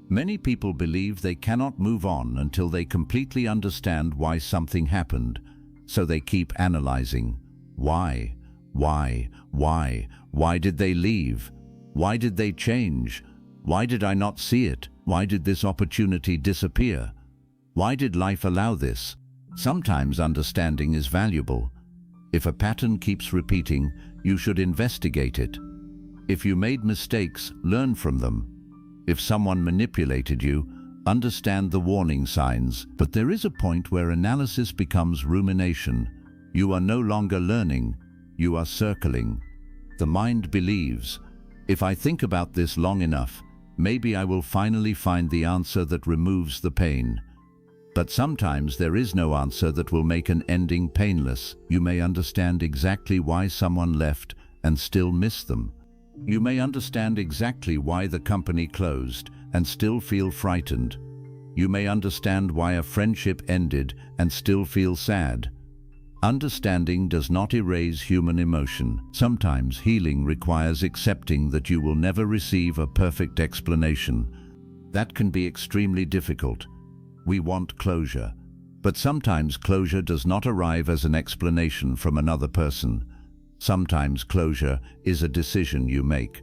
Many people believe they cannot move on until they completely understand why something happened, so they keep analyzing. Why? Why? Why? Why did they leave? Why did they change? Why did I not see it? Why did this opportunity disappear? Why did life allow this? Sometimes understanding is valuable. If a pattern keeps repeating, you should investigate it. If you made mistakes, learn from them. If someone manipulated you, understand the warning signs. But there is a point where analysis becomes rumination. You are no longer learning, you are circling. The mind believes, if I think about this long enough, maybe I will finally find the answer that removes the pain. But sometimes there is no answer that will make an ending painless. You may understand exactly why someone left and still miss them. You may understand exactly why the company closed and still feel frightened. You may understand why a friendship ended and still feel sad. Understanding does not erase human emotion. Sometimes healing requires accepting that you will never receive a perfect explanation. That can be extremely difficult. We want closure, but sometimes closure does not arrive as an explanation from another person. Sometimes closure is a decision you make.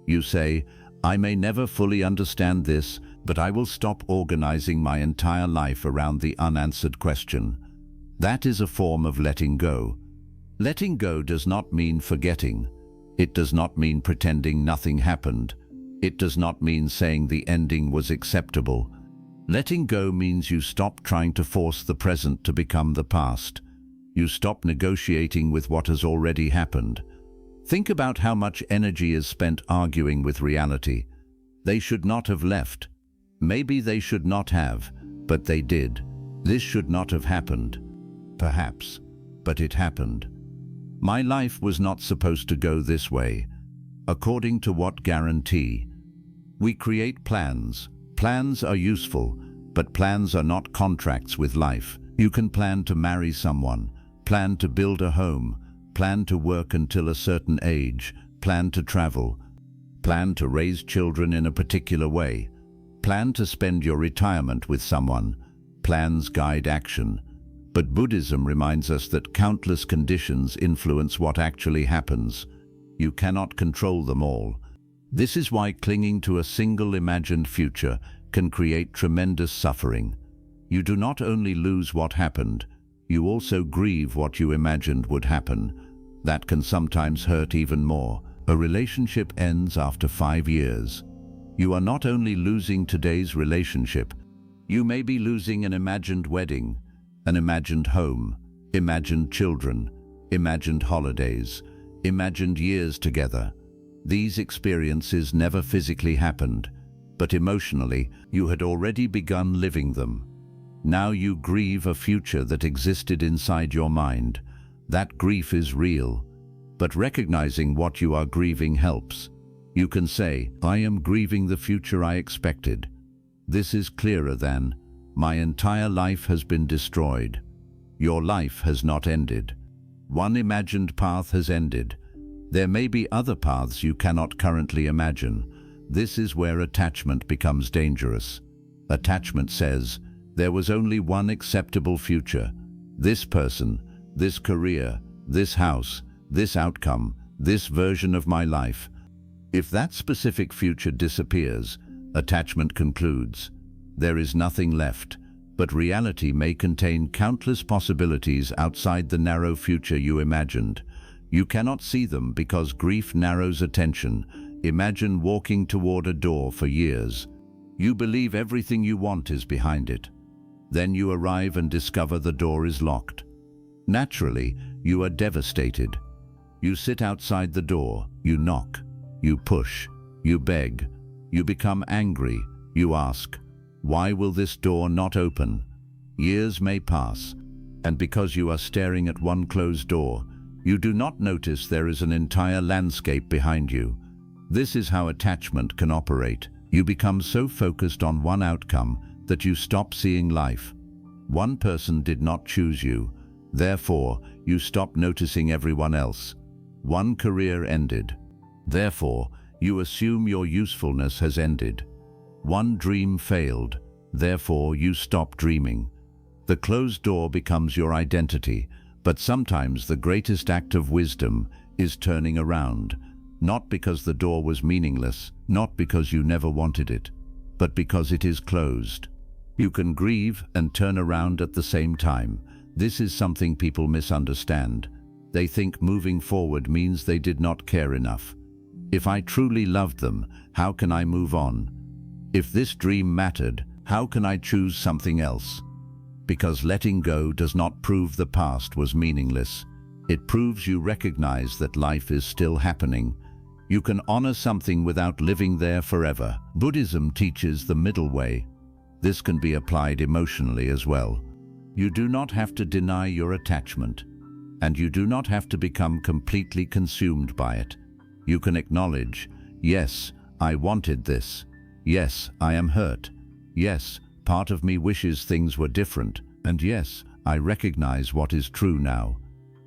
You say, I may never fully understand this, but I will stop organizing my entire life around the unanswered question. That is a form of letting go. Letting go does not mean forgetting. It does not mean pretending nothing happened. It does not mean saying the ending was acceptable. Letting go means you stop trying to force the present to become the past. You stop negotiating with what has already happened. Think about how much energy is spent arguing with reality. They should not have left. Maybe they should not have, but they did. This should not have happened. Perhaps, but it happened. My life was not supposed to go this way. According to what guarantee? We create plans. Plans are useful, but plans are not contracts with life. You can plan to marry someone, plan to build a home, plan to work until a certain age, plan to travel, plan to raise children in a particular way, plan to spend your retirement with someone. Plans guide action. But Buddhism reminds us that countless conditions influence what actually happens. You cannot control them all. This is why clinging to a single imagined future can create tremendous suffering. You do not only lose what happened, you also grieve what you imagined would happen. That can sometimes hurt even more. A relationship ends after 5 years. You are not only losing today's relationship, you may be losing an imagined wedding, an imagined home, imagined children, imagined holidays, imagined years together. These experiences never physically happened, but emotionally, you had already begun living them. Now you grieve a future that existed inside your mind. That grief is real, but recognizing what you are grieving helps. You can say, I am grieving the future I expected. This is clearer than, my entire life has been destroyed. Your life has not ended. One imagined path has ended. There may be other paths you cannot currently imagine. This is where attachment becomes dangerous. Attachment says, there was only one acceptable future. This person, this career, this house, this outcome, this version of my life. If that specific future disappears, attachment concludes. There is nothing left, but reality may contain countless possibilities outside the narrow future you imagined. You cannot see them because grief narrows attention. Imagine walking toward a door for years. You believe everything you want is behind it. Then you arrive and discover the door is locked. Naturally, you are devastated. You sit outside the door, you knock, you push, you beg, you become angry, you ask, why will this door not open? Years may pass, and because you are staring at one closed door, you do not notice there is an entire landscape behind you. This is how attachment can operate. You become so focused on one outcome that you stop seeing life. One person did not choose you. Therefore, you stop noticing everyone else. One career ended. Therefore, you assume your usefulness has ended. One dream failed. Therefore, you stop dreaming. The closed door becomes your identity, but sometimes the greatest act of wisdom is turning around, not because the door was meaningless, not because you never wanted it, but because it is closed. You can grieve and turn around at the same time. This is something people misunderstand. They think moving forward means they did not care enough. If I truly loved them, how can I move on? If this dream mattered, how can I choose something else? Because letting go does not prove the past was meaningless. It proves you recognize that life is still happening. You can honor something without living there forever. Buddhism teaches the middle way. This can be applied emotionally as well. You do not have to deny your attachment, and you do not have to become completely consumed by it. You can acknowledge, yes, I wanted this. Yes, I am hurt. Yes, part of me wishes things were different. And yes, I recognize what is true now.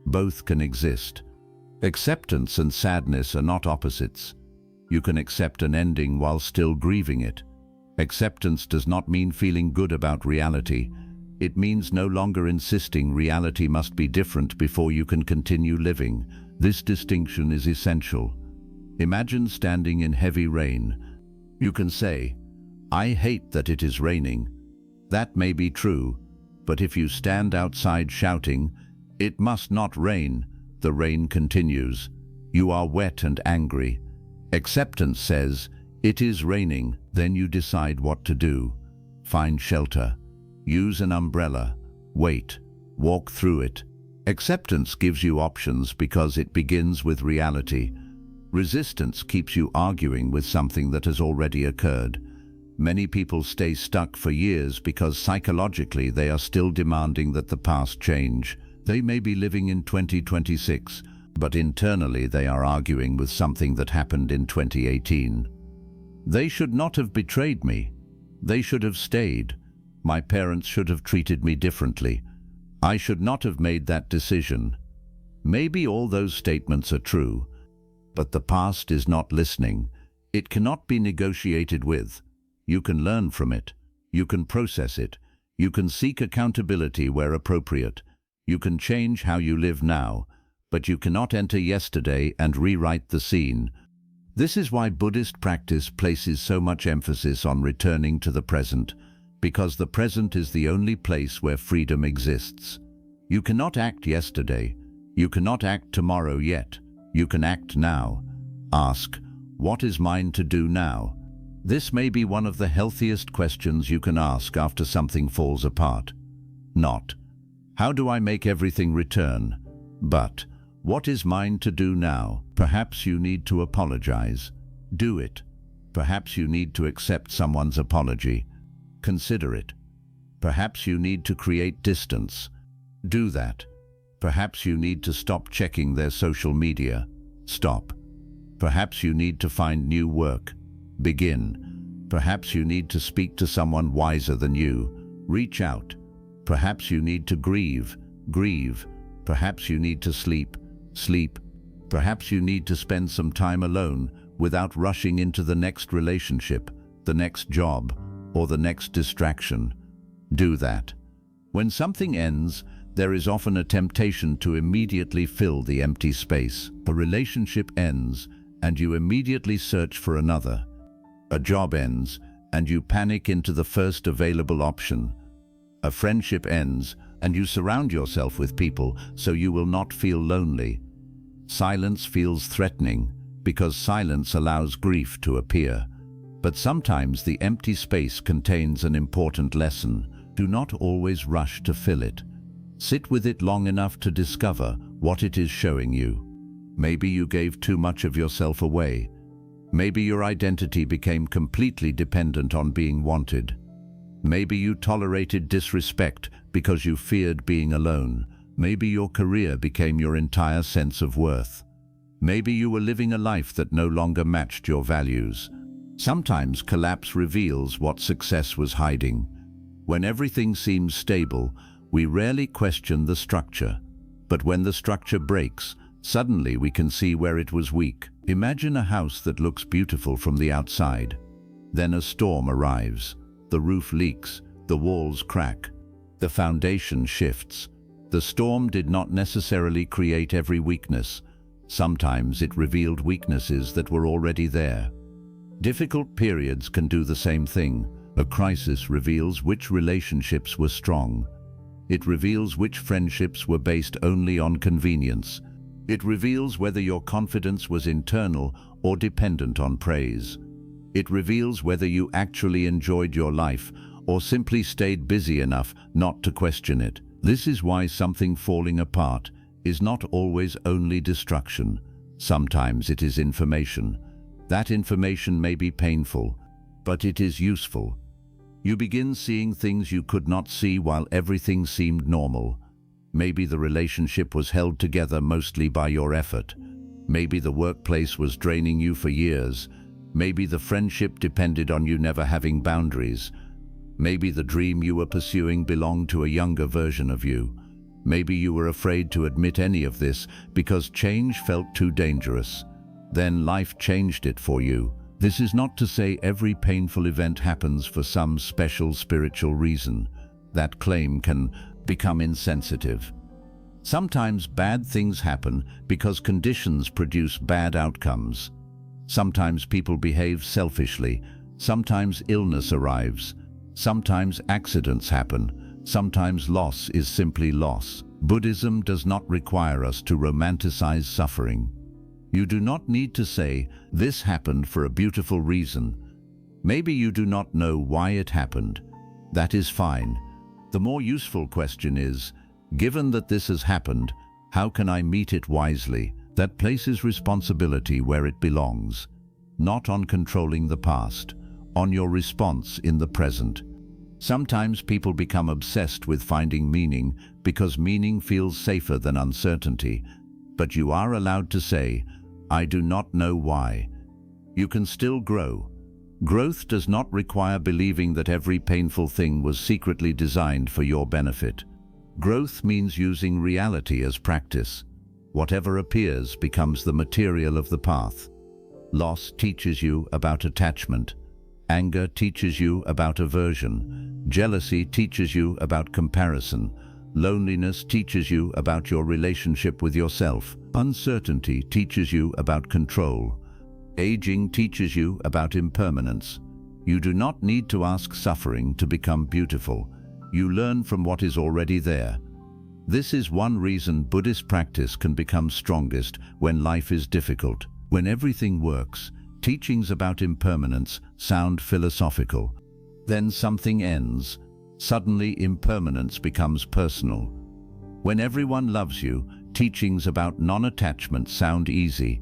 Both can exist. Acceptance and sadness are not opposites. You can accept an ending while still grieving it. Acceptance does not mean feeling good about reality. It means no longer insisting reality must be different before you can continue living. This distinction is essential. Imagine standing in heavy rain. You can say, I hate that it is raining. That may be true, but if you stand outside shouting, it must not rain, the rain continues. You are wet and angry. Acceptance says, It is raining, then you decide what to do. Find shelter. Use an umbrella. Wait. Walk through it. Acceptance gives you options because it begins with reality. Resistance keeps you arguing with something that has already occurred. Many people stay stuck for years because psychologically they are still demanding that the past change. They may be living in 2026, but internally they are arguing with something that happened in 2018. They should not have betrayed me. They should have stayed. My parents should have treated me differently. I should not have made that decision. Maybe all those statements are true, but the past is not listening. It cannot be negotiated with. You can learn from it. You can process it. You can seek accountability where appropriate. You can change how you live now, but you cannot enter yesterday and rewrite the scene. This is why Buddhist practice places so much emphasis on returning to the present, because the present is the only place where freedom exists. You cannot act yesterday. You cannot act tomorrow yet. You can act now. Ask, what is mine to do now? This may be one of the healthiest questions you can ask after something falls apart. Not, how do I make everything return? But, what is mine to do now? Perhaps you need to apologize. Do it. Perhaps you need to accept someone's apology. Consider it. Perhaps you need to create distance. Do that. Perhaps you need to stop checking their social media. Stop. Perhaps you need to find new work. Begin. Perhaps you need to speak to someone wiser than you. Reach out. Perhaps you need to grieve. Grieve. Perhaps you need to sleep. Sleep. Perhaps you need to spend some time alone without rushing into the next relationship, the next job, or the next distraction. Do that. When something ends, there is often a temptation to immediately fill the empty space. A relationship ends, and you immediately search for another. A job ends, and you panic into the first available option. A friendship ends, and you surround yourself with people so you will not feel lonely. Silence feels threatening because silence allows grief to appear. But sometimes the empty space contains an important lesson. Do not always rush to fill it. Sit with it long enough to discover what it is showing you. Maybe you gave too much of yourself away. Maybe your identity became completely dependent on being wanted. Maybe you tolerated disrespect because you feared being alone. Maybe your career became your entire sense of worth. Maybe you were living a life that no longer matched your values. Sometimes collapse reveals what success was hiding. When everything seems stable, we rarely question the structure. But when the structure breaks, suddenly we can see where it was weak. Imagine a house that looks beautiful from the outside. Then a storm arrives. The roof leaks, the walls crack, the foundation shifts. The storm did not necessarily create every weakness. Sometimes it revealed weaknesses that were already there. Difficult periods can do the same thing. A crisis reveals which relationships were strong. It reveals which friendships were based only on convenience. It reveals whether your confidence was internal or dependent on praise. It reveals whether you actually enjoyed your life or simply stayed busy enough not to question it. This is why something falling apart is not always only destruction. Sometimes it is information. That information may be painful, but it is useful. You begin seeing things you could not see while everything seemed normal. Maybe the relationship was held together mostly by your effort. Maybe the workplace was draining you for years. Maybe the friendship depended on you never having boundaries. Maybe the dream you were pursuing belonged to a younger version of you. Maybe you were afraid to admit any of this because change felt too dangerous. Then life changed it for you. This is not to say every painful event happens for some special spiritual reason. That claim can become insensitive. Sometimes bad things happen because conditions produce bad outcomes. Sometimes people behave selfishly. Sometimes illness arrives. Sometimes accidents happen. Sometimes loss is simply loss. Buddhism does not require us to romanticize suffering. You do not need to say, "This happened for a beautiful reason." Maybe you do not know why it happened. That is fine. The more useful question is, given that this has happened, how can I meet it wisely? That places responsibility where it belongs, not on controlling the past, on your response in the present. Sometimes people become obsessed with finding meaning because meaning feels safer than uncertainty, but you are allowed to say, "I do not know why." You can still grow. Growth does not require believing that every painful thing was secretly designed for your benefit. Growth means using reality as practice. Whatever appears becomes the material of the path. Loss teaches you about attachment. Anger teaches you about aversion. Jealousy teaches you about comparison. Loneliness teaches you about your relationship with yourself. Uncertainty teaches you about control. Aging teaches you about impermanence. You do not need to ask suffering to become beautiful. You learn from what is already there. This is one reason Buddhist practice can become strongest when life is difficult. When everything works, teachings about impermanence sound philosophical. Then something ends. Suddenly impermanence becomes personal. When everyone loves you, teachings about non-attachment sound easy.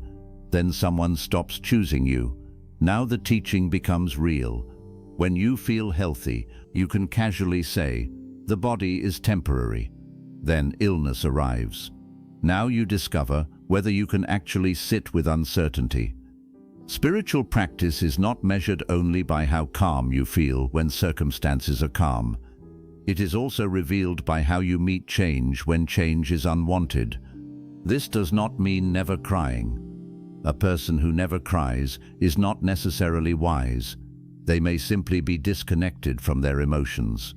Then someone stops choosing you. Now the teaching becomes real. When you feel healthy, you can casually say, "The body is temporary." Then illness arrives. Now you discover whether you can actually sit with uncertainty. Spiritual practice is not measured only by how calm you feel when circumstances are calm. It is also revealed by how you meet change when change is unwanted. This does not mean never crying. A person who never cries is not necessarily wise. They may simply be disconnected from their emotions.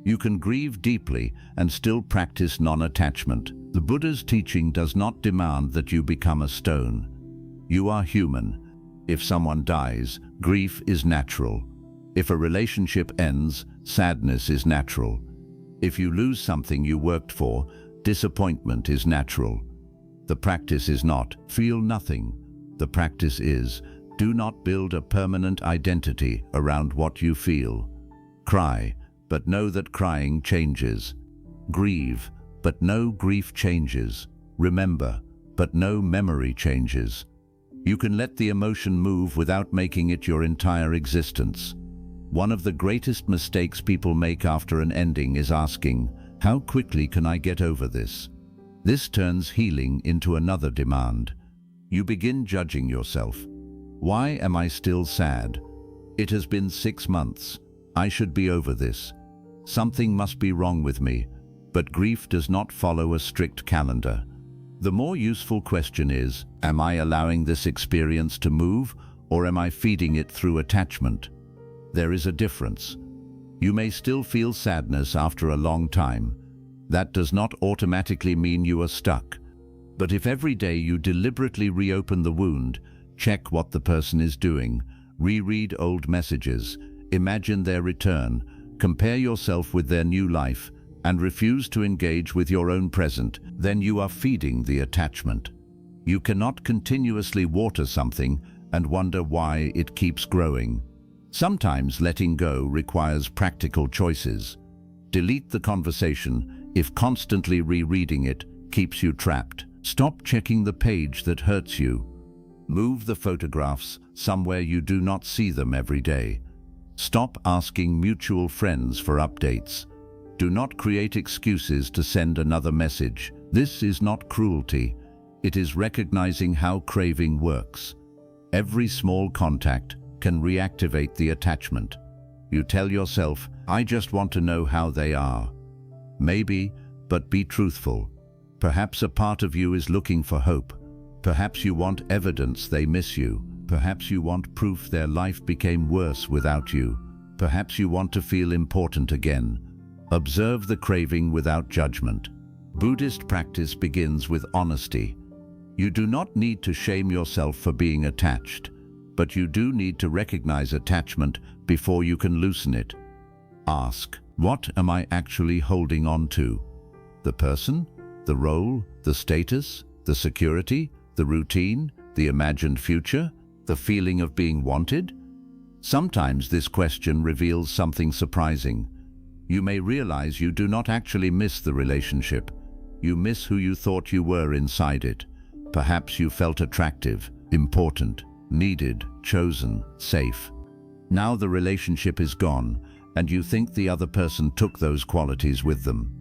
You can grieve deeply and still practice non-attachment. The Buddha's teaching does not demand that you become a stone. You are human. If someone dies, grief is natural. If a relationship ends, sadness is natural. If you lose something you worked for, disappointment is natural. The practice is not, feel nothing. The practice is, do not build a permanent identity around what you feel. Cry, but know that crying changes. Grieve, but know grief changes. Remember, but know memory changes. You can let the emotion move without making it your entire existence. One of the greatest mistakes people make after an ending is asking, "How quickly can I get over this?" This turns healing into another demand. You begin judging yourself. Why am I still sad? It has been 6 months. I should be over this. Something must be wrong with me. But grief does not follow a strict calendar. The more useful question is, am I allowing this experience to move, or am I feeding it through attachment? There is a difference. You may still feel sadness after a long time. That does not automatically mean you are stuck. But if every day you deliberately reopen the wound, check what the person is doing, reread old messages, imagine their return, compare yourself with their new life, and refuse to engage with your own present, then you are feeding the attachment. You cannot continuously water something and wonder why it keeps growing. Sometimes letting go requires practical choices. Delete the conversation if constantly rereading it keeps you trapped. Stop checking the page that hurts you. Move the photographs somewhere you do not see them every day. Stop asking mutual friends for updates. Do not create excuses to send another message. This is not cruelty. It is recognizing how craving works. Every small contact can reactivate the attachment. You tell yourself, "I just want to know how they are." Maybe, but be truthful. Perhaps a part of you is looking for hope. Perhaps you want evidence they miss you. Perhaps you want proof their life became worse without you. Perhaps you want to feel important again. Observe the craving without judgment. Buddhist practice begins with honesty. You do not need to shame yourself for being attached, but you do need to recognize attachment before you can loosen it. Ask, what am I actually holding on to? The person? The role? The status? The security? The routine? The imagined future? The feeling of being wanted? Sometimes this question reveals something surprising. You may realize you do not actually miss the relationship. You miss who you thought you were inside it. Perhaps you felt attractive, important, needed, chosen, safe. Now the relationship is gone, and you think the other person took those qualities with them.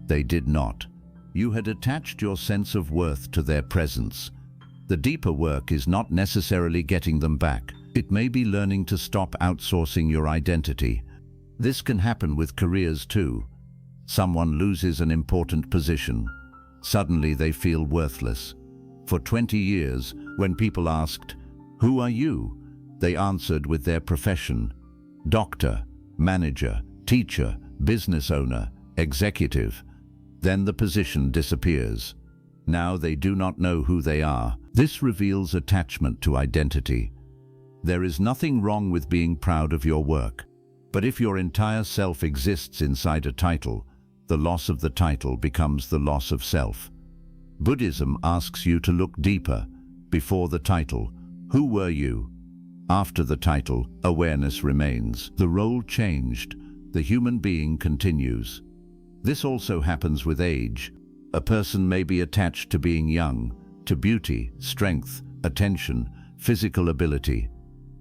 They did not. You had attached your sense of worth to their presence. The deeper work is not necessarily getting them back. It may be learning to stop outsourcing your identity. This can happen with careers too. Someone loses an important position. Suddenly they feel worthless. For 20 years, when people asked, "Who are you?" they answered with their profession: doctor, manager, teacher, business owner, executive. Then the position disappears. Now they do not know who they are. This reveals attachment to identity. There is nothing wrong with being proud of your work. But if your entire self exists inside a title, the loss of the title becomes the loss of self. Buddhism asks you to look deeper. Before the title, who were you? After the title, awareness remains. The role changed. The human being continues. This also happens with age. A person may be attached to being young, to beauty, strength, attention, physical ability.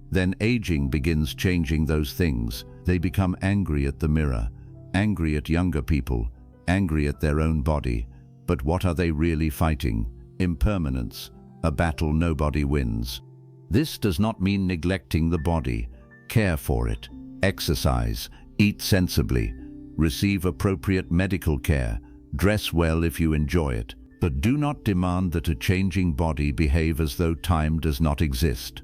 Then aging begins changing those things. They become angry at the mirror, angry at younger people, angry at their own body. But what are they really fighting? Impermanence, a battle nobody wins. This does not mean neglecting the body. Care for it, exercise, eat sensibly, receive appropriate medical care, dress well if you enjoy it. But do not demand that a changing body behave as though time does not exist.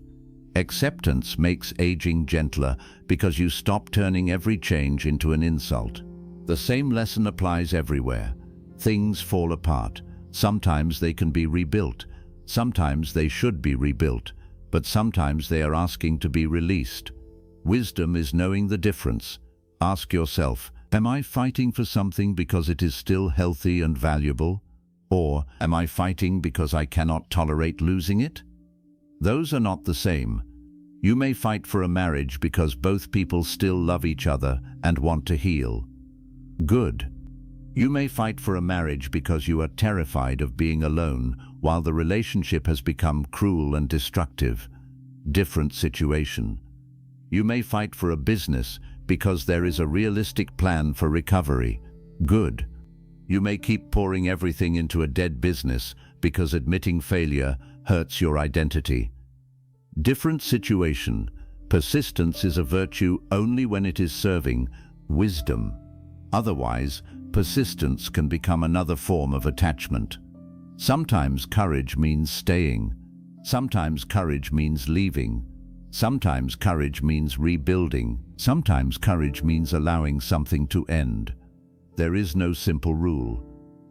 Acceptance makes aging gentler because you stop turning every change into an insult. The same lesson applies everywhere. Things fall apart. Sometimes they can be rebuilt. Sometimes they should be rebuilt. But sometimes they are asking to be released. Wisdom is knowing the difference. Ask yourself, am I fighting for something because it is still healthy and valuable? Or am I fighting because I cannot tolerate losing it? Those are not the same. You may fight for a marriage because both people still love each other and want to heal. Good. You may fight for a marriage because you are terrified of being alone while the relationship has become cruel and destructive. Different situation. You may fight for a business because there is a realistic plan for recovery. Good. You may keep pouring everything into a dead business because admitting failure hurts your identity. Different situation. Persistence is a virtue only when it is serving wisdom. Otherwise, persistence can become another form of attachment. Sometimes courage means staying. Sometimes courage means leaving. Sometimes courage means rebuilding. Sometimes courage means allowing something to end. There is no simple rule.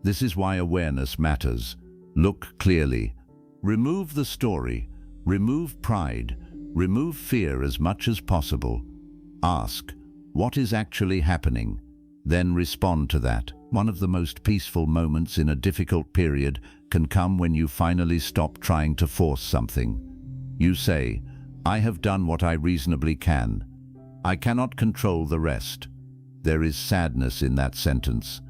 This is why awareness matters. Look clearly. Remove the story. Remove pride. Remove fear as much as possible. Ask, what is actually happening? Then respond to that. One of the most peaceful moments in a difficult period can come when you finally stop trying to force something. You say, I have done what I reasonably can. I cannot control the rest. There is sadness in that sentence,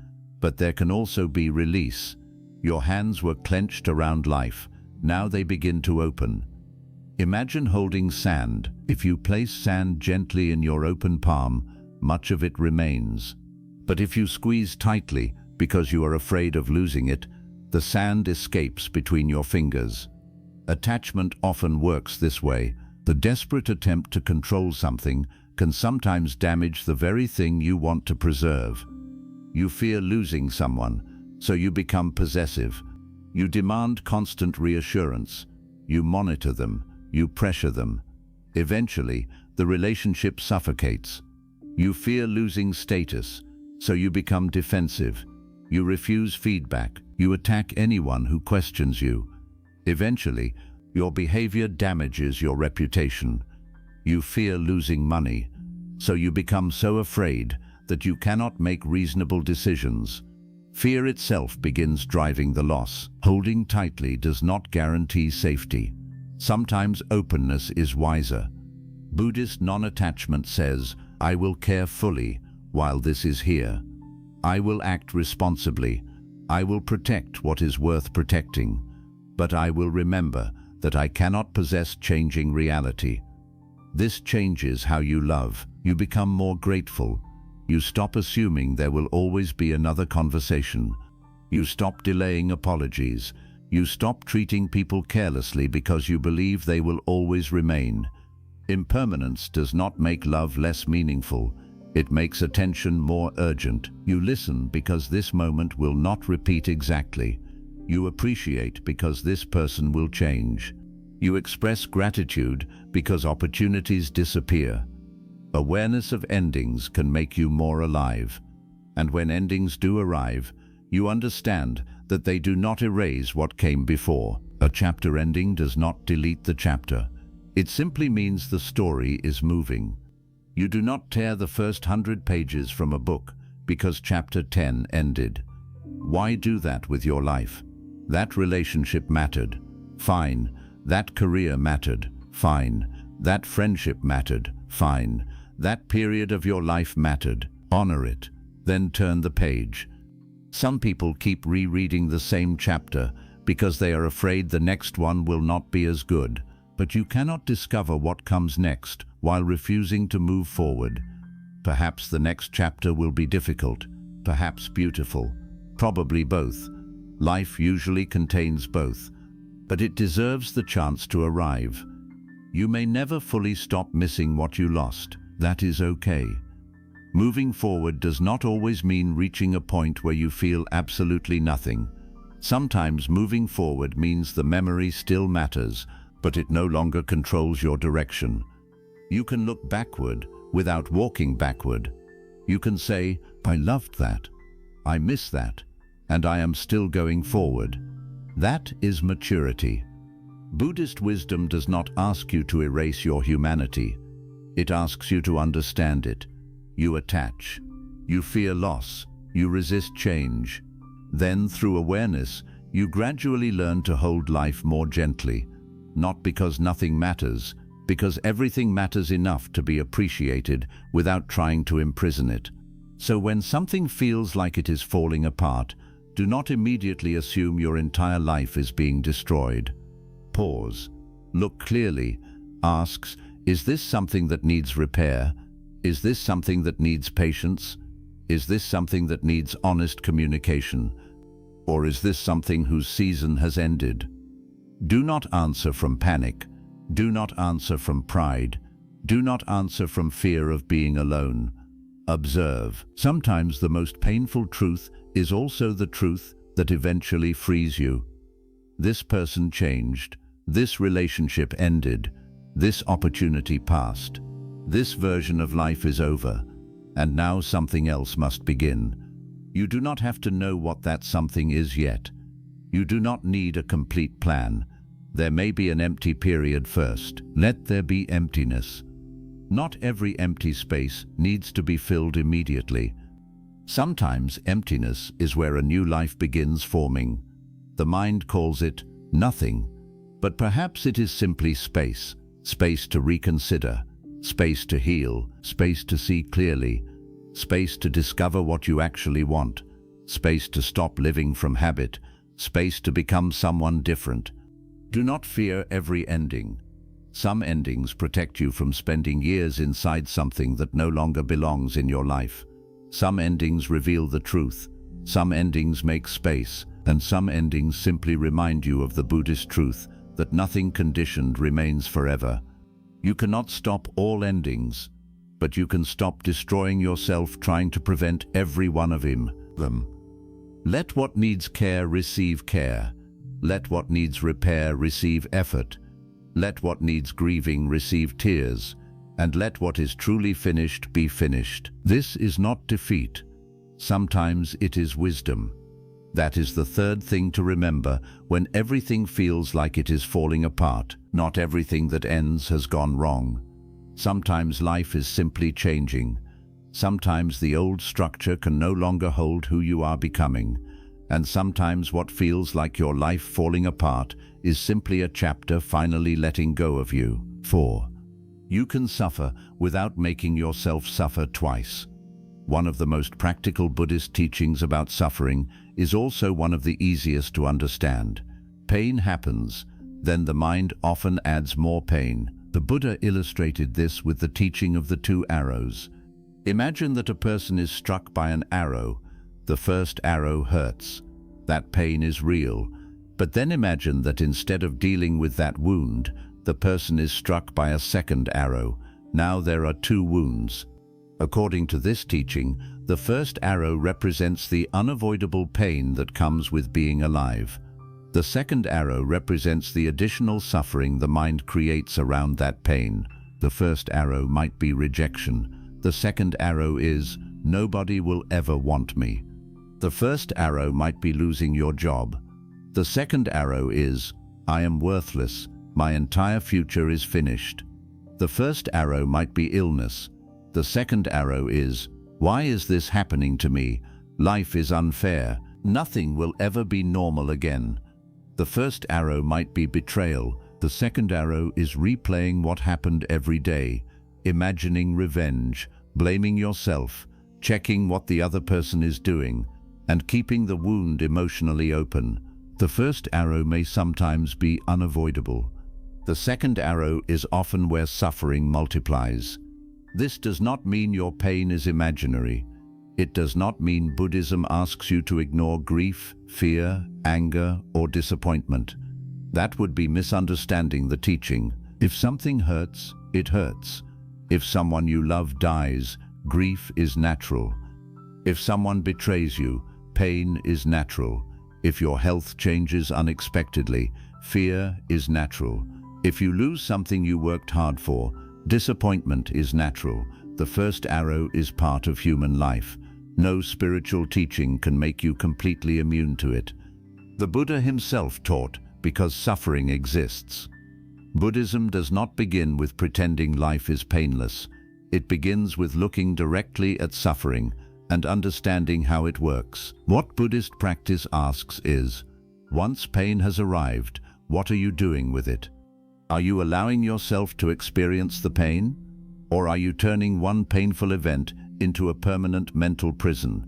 but there can also be release. Your hands were clenched around life. Now they begin to open. Imagine holding sand. If you place sand gently in your open palm, much of it remains. But if you squeeze tightly because you are afraid of losing it, the sand escapes between your fingers. Attachment often works this way. The desperate attempt to control something can sometimes damage the very thing you want to preserve. You fear losing someone, so you become possessive. You demand constant reassurance. You monitor them. You pressure them. Eventually, the relationship suffocates. You fear losing status, so you become defensive. You refuse feedback. You attack anyone who questions you. Eventually, your behavior damages your reputation. You fear losing money, so you become so afraid that you cannot make reasonable decisions. Fear itself begins driving the loss. Holding tightly does not guarantee safety. Sometimes openness is wiser. Buddhist non-attachment says, I will care fully while this is here. I will act responsibly. I will protect what is worth protecting. But I will remember that I cannot possess changing reality. This changes how you love. You become more grateful. You stop assuming there will always be another conversation. You stop delaying apologies. You stop treating people carelessly because you believe they will always remain. Impermanence does not make love less meaningful. It makes attention more urgent. You listen because this moment will not repeat exactly. You appreciate because this person will change. You express gratitude because opportunities disappear. Awareness of endings can make you more alive. And when endings do arrive, you understand that they do not erase what came before. A chapter ending does not delete the chapter. It simply means the story is moving. You do not tear the first 100 pages from a book because chapter 10 ended. Why do that with your life? That relationship mattered. Fine. That career mattered. Fine. That friendship mattered. Fine. That period of your life mattered. Honor it. Then turn the page. Some people keep rereading the same chapter because they are afraid the next one will not be as good. But you cannot discover what comes next while refusing to move forward. Perhaps the next chapter will be difficult, perhaps beautiful, probably both. Life usually contains both, but it deserves the chance to arrive. You may never fully stop missing what you lost. That is okay. Moving forward does not always mean reaching a point where you feel absolutely nothing. Sometimes moving forward means the memory still matters, but it no longer controls your direction. You can look backward without walking backward. You can say, I loved that, I miss that, and I am still going forward. That is maturity. Buddhist wisdom does not ask you to erase your humanity. It asks you to understand it. You attach. You fear loss. You resist change. Then, through awareness, you gradually learn to hold life more gently. Not because nothing matters, because everything matters enough to be appreciated without trying to imprison it. So when something feels like it is falling apart, do not immediately assume your entire life is being destroyed. Pause. Look clearly. Asks, is this something that needs repair? Is this something that needs patience? Is this something that needs honest communication? Or is this something whose season has ended? Do not answer from panic. Do not answer from pride. Do not answer from fear of being alone. Observe. Sometimes the most painful truth is also the truth that eventually frees you. This person changed. This relationship ended. This opportunity passed. This version of life is over, and now something else must begin. You do not have to know what that something is yet. You do not need a complete plan. There may be an empty period first. Let there be emptiness. Not every empty space needs to be filled immediately. Sometimes emptiness is where a new life begins forming. The mind calls it nothing, but perhaps it is simply space. Space to reconsider, space to heal, space to see clearly, space to discover what you actually want, space to stop living from habit, space to become someone different. Do not fear every ending. Some endings protect you from spending years inside something that no longer belongs in your life. Some endings reveal the truth. Some endings make space, and some endings simply remind you of the Buddhist truth that nothing conditioned remains forever. You cannot stop all endings, but you can stop destroying yourself trying to prevent every one of them. Let what needs care receive care. Let what needs repair receive effort. Let what needs grieving receive tears. And let what is truly finished be finished. This is not defeat. Sometimes it is wisdom. That is the third thing to remember when everything feels like it is falling apart. Not everything that ends has gone wrong. Sometimes life is simply changing. Sometimes the old structure can no longer hold who you are becoming. And sometimes what feels like your life falling apart is simply a chapter finally letting go of you. 4. You can suffer without making yourself suffer twice. One of the most practical Buddhist teachings about suffering is also one of the easiest to understand. Pain happens, then the mind often adds more pain. The Buddha illustrated this with the teaching of the 2 arrows. Imagine that a person is struck by an arrow. The first arrow hurts. That pain is real. But then imagine that instead of dealing with that wound, the person is struck by a second arrow. Now there are 2 wounds. According to this teaching, the first arrow represents the unavoidable pain that comes with being alive. The second arrow represents the additional suffering the mind creates around that pain. The first arrow might be rejection. The second arrow is, nobody will ever want me. The first arrow might be losing your job. The second arrow is, I am worthless. My entire future is finished. The first arrow might be illness. The second arrow is, why is this happening to me? Life is unfair. Nothing will ever be normal again. The first arrow might be betrayal. The second arrow is replaying what happened every day, imagining revenge, blaming yourself, checking what the other person is doing, and keeping the wound emotionally open. The first arrow may sometimes be unavoidable. The second arrow is often where suffering multiplies. This does not mean your pain is imaginary. It does not mean Buddhism asks you to ignore grief, fear, anger, or disappointment. That would be misunderstanding the teaching. If something hurts, it hurts. If someone you love dies, grief is natural. If someone betrays you, pain is natural. If your health changes unexpectedly, fear is natural. If you lose something you worked hard for, disappointment is natural. The first arrow is part of human life. No spiritual teaching can make you completely immune to it. The Buddha himself taught because suffering exists. Buddhism does not begin with pretending life is painless. It begins with looking directly at suffering and understanding how it works. What Buddhist practice asks is, once pain has arrived, what are you doing with it? Are you allowing yourself to experience the pain? Or are you turning one painful event into a permanent mental prison?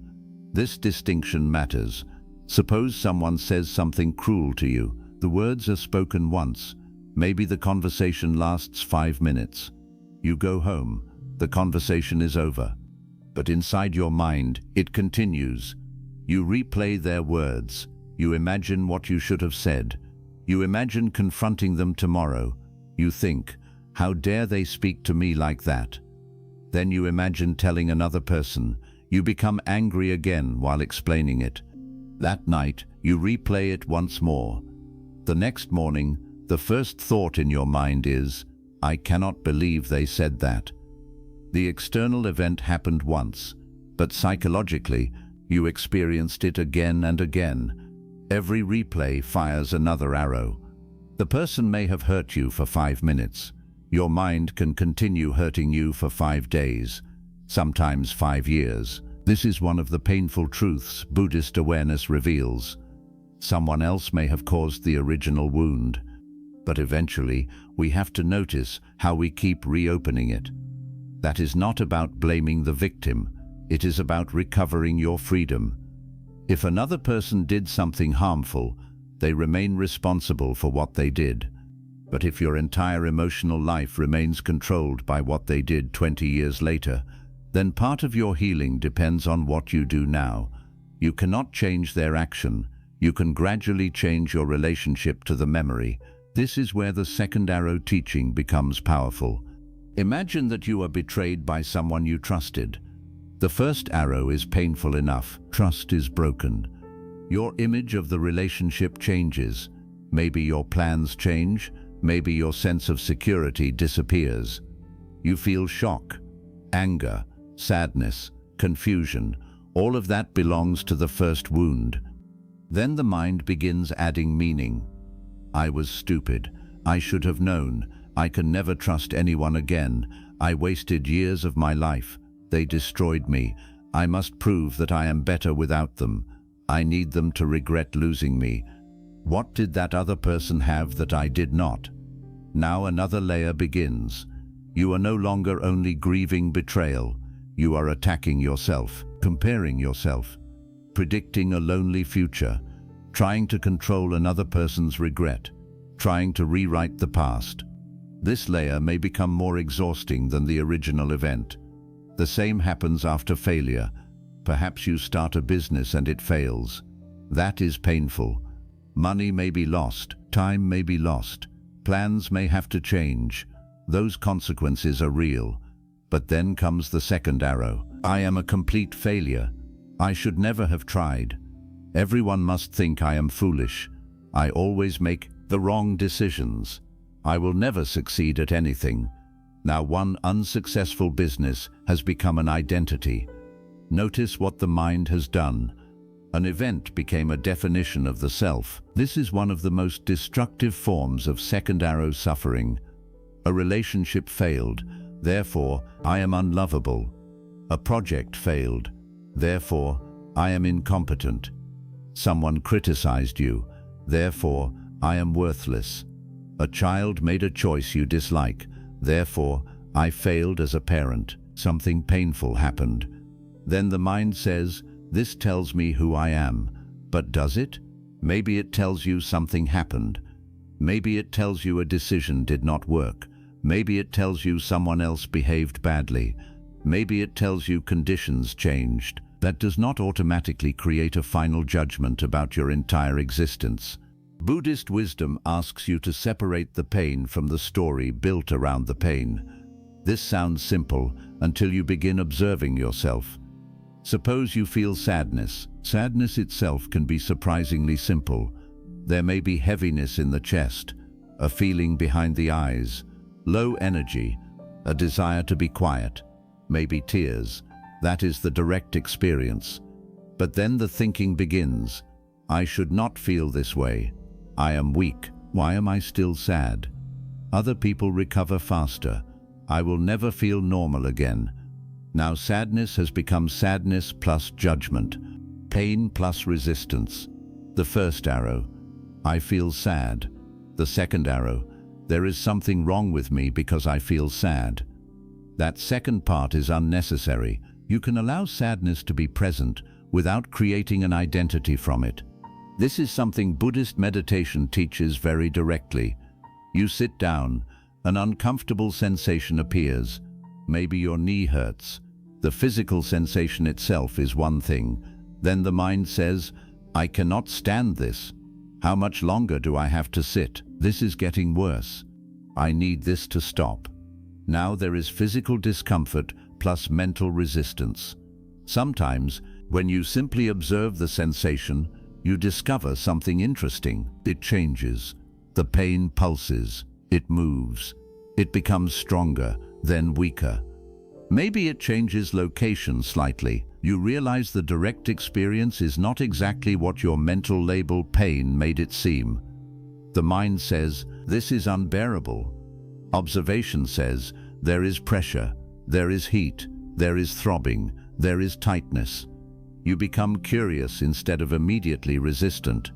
This distinction matters. Suppose someone says something cruel to you. The words are spoken once. Maybe the conversation lasts 5 minutes. You go home. The conversation is over. But inside your mind, it continues. You replay their words. You imagine what you should have said. You imagine confronting them tomorrow. You think, how dare they speak to me like that? Then you imagine telling another person. You become angry again while explaining it. That night, you replay it once more. The next morning, the first thought in your mind is, I cannot believe they said that. The external event happened once, but psychologically, you experienced it again and again. Every replay fires another arrow. The person may have hurt you for 5 minutes. Your mind can continue hurting you for 5 days, sometimes 5 years. This is one of the painful truths Buddhist awareness reveals. Someone else may have caused the original wound, but eventually we have to notice how we keep reopening it. That is not about blaming the victim. It is about recovering your freedom. If another person did something harmful, they remain responsible for what they did. But if your entire emotional life remains controlled by what they did 20 years later, then part of your healing depends on what you do now. You cannot change their action. You can gradually change your relationship to the memory. This is where the second arrow teaching becomes powerful. Imagine that you are betrayed by someone you trusted. The first arrow is painful enough. Trust is broken. Your image of the relationship changes. Maybe your plans change. Maybe your sense of security disappears. You feel shock, anger, sadness, confusion. All of that belongs to the first wound. Then the mind begins adding meaning. I was stupid. I should have known. I can never trust anyone again. I wasted years of my life. They destroyed me. I must prove that I am better without them. I need them to regret losing me. What did that other person have that I did not? Now another layer begins. You are no longer only grieving betrayal. You are attacking yourself, comparing yourself, predicting a lonely future, trying to control another person's regret, trying to rewrite the past. This layer may become more exhausting than the original event. The same happens after failure. Perhaps you start a business and it fails. That is painful. Money may be lost, time may be lost, plans may have to change. Those consequences are real. But then comes the second arrow. I am a complete failure. I should never have tried. Everyone must think I am foolish. I always make the wrong decisions. I will never succeed at anything. Now one unsuccessful business has become an identity. Notice what the mind has done. An event became a definition of the self. This is one of the most destructive forms of second arrow suffering. A relationship failed, therefore I am unlovable. A project failed, therefore I am incompetent. Someone criticized you, therefore I am worthless. A child made a choice you dislike, therefore I failed as a parent. Something painful happened. Then the mind says, this tells me who I am. But does it? Maybe it tells you something happened. Maybe it tells you a decision did not work. Maybe it tells you someone else behaved badly. Maybe it tells you conditions changed. That does not automatically create a final judgment about your entire existence. Buddhist wisdom asks you to separate the pain from the story built around the pain. This sounds simple until you begin observing yourself. Suppose you feel sadness. Sadness itself can be surprisingly simple. There may be heaviness in the chest, a feeling behind the eyes, low energy, a desire to be quiet, maybe tears. That is the direct experience. But then the thinking begins. I should not feel this way. I am weak. Why am I still sad? Other people recover faster. I will never feel normal again. Now sadness has become sadness plus judgment, pain plus resistance. The first arrow, I feel sad. The second arrow, there is something wrong with me because I feel sad. That second part is unnecessary. You can allow sadness to be present without creating an identity from it. This is something Buddhist meditation teaches very directly. You sit down, an uncomfortable sensation appears. Maybe your knee hurts. The physical sensation itself is one thing. Then the mind says, I cannot stand this. How much longer do I have to sit? This is getting worse. I need this to stop. Now there is physical discomfort plus mental resistance. Sometimes, when you simply observe the sensation, you discover something interesting. It changes. The pain pulses. It moves. It becomes stronger, then weaker. Maybe it changes location slightly. You realize the direct experience is not exactly what your mental label pain made it seem. The mind says, this is unbearable. Observation says, there is pressure, there is heat, there is throbbing, there is tightness. You become curious instead of immediately resistant.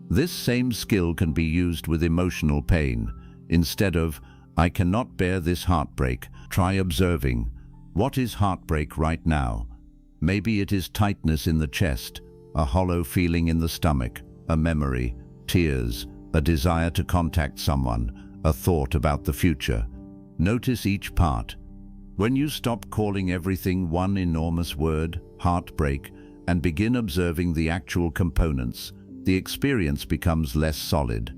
This same skill can be used with emotional pain. Instead of, I cannot bear this heartbreak, try observing. What is heartbreak right now? Maybe it is tightness in the chest, a hollow feeling in the stomach, a memory, tears, a desire to contact someone, a thought about the future. Notice each part. When you stop calling everything one enormous word, heartbreak, and begin observing the actual components, the experience becomes less solid.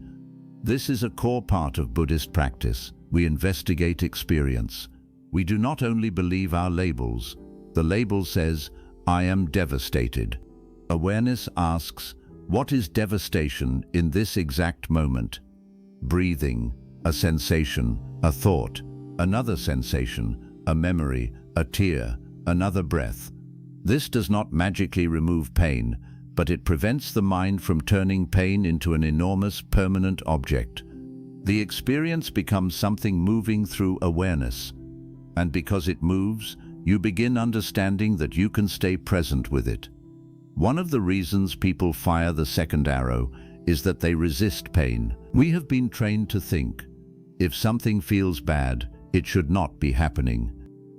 This is a core part of Buddhist practice. We investigate experience. We do not only believe our labels. The label says, I am devastated. Awareness asks, what is devastation in this exact moment? Breathing, a sensation, a thought, another sensation, a memory, a tear, another breath. This does not magically remove pain, but it prevents the mind from turning pain into an enormous permanent object. The experience becomes something moving through awareness. And because it moves, you begin understanding that you can stay present with it. One of the reasons people fire the second arrow is that they resist pain. We have been trained to think, if something feels bad, it should not be happening.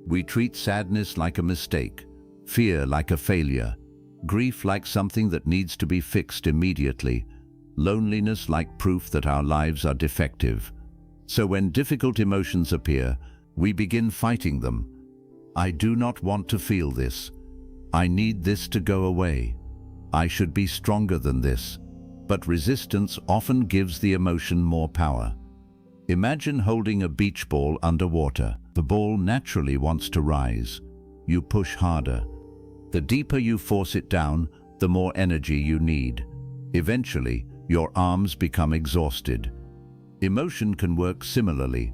We treat sadness like a mistake, fear like a failure, grief like something that needs to be fixed immediately, loneliness like proof that our lives are defective. So when difficult emotions appear, we begin fighting them. I do not want to feel this. I need this to go away. I should be stronger than this. But resistance often gives the emotion more power. Imagine holding a beach ball underwater. The ball naturally wants to rise. You push harder. The deeper you force it down, the more energy you need. Eventually, your arms become exhausted. Emotion can work similarly.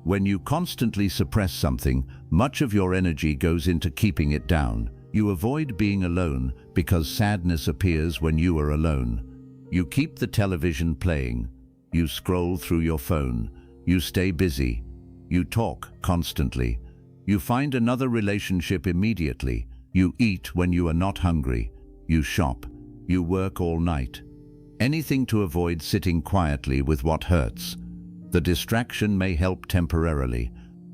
When you constantly suppress something, much of your energy goes into keeping it down. You avoid being alone because sadness appears when you are alone. You keep the television playing. You scroll through your phone. You stay busy. You talk constantly. You find another relationship immediately. You eat when you are not hungry. You shop. You work all night. Anything to avoid sitting quietly with what hurts. The distraction may help temporarily,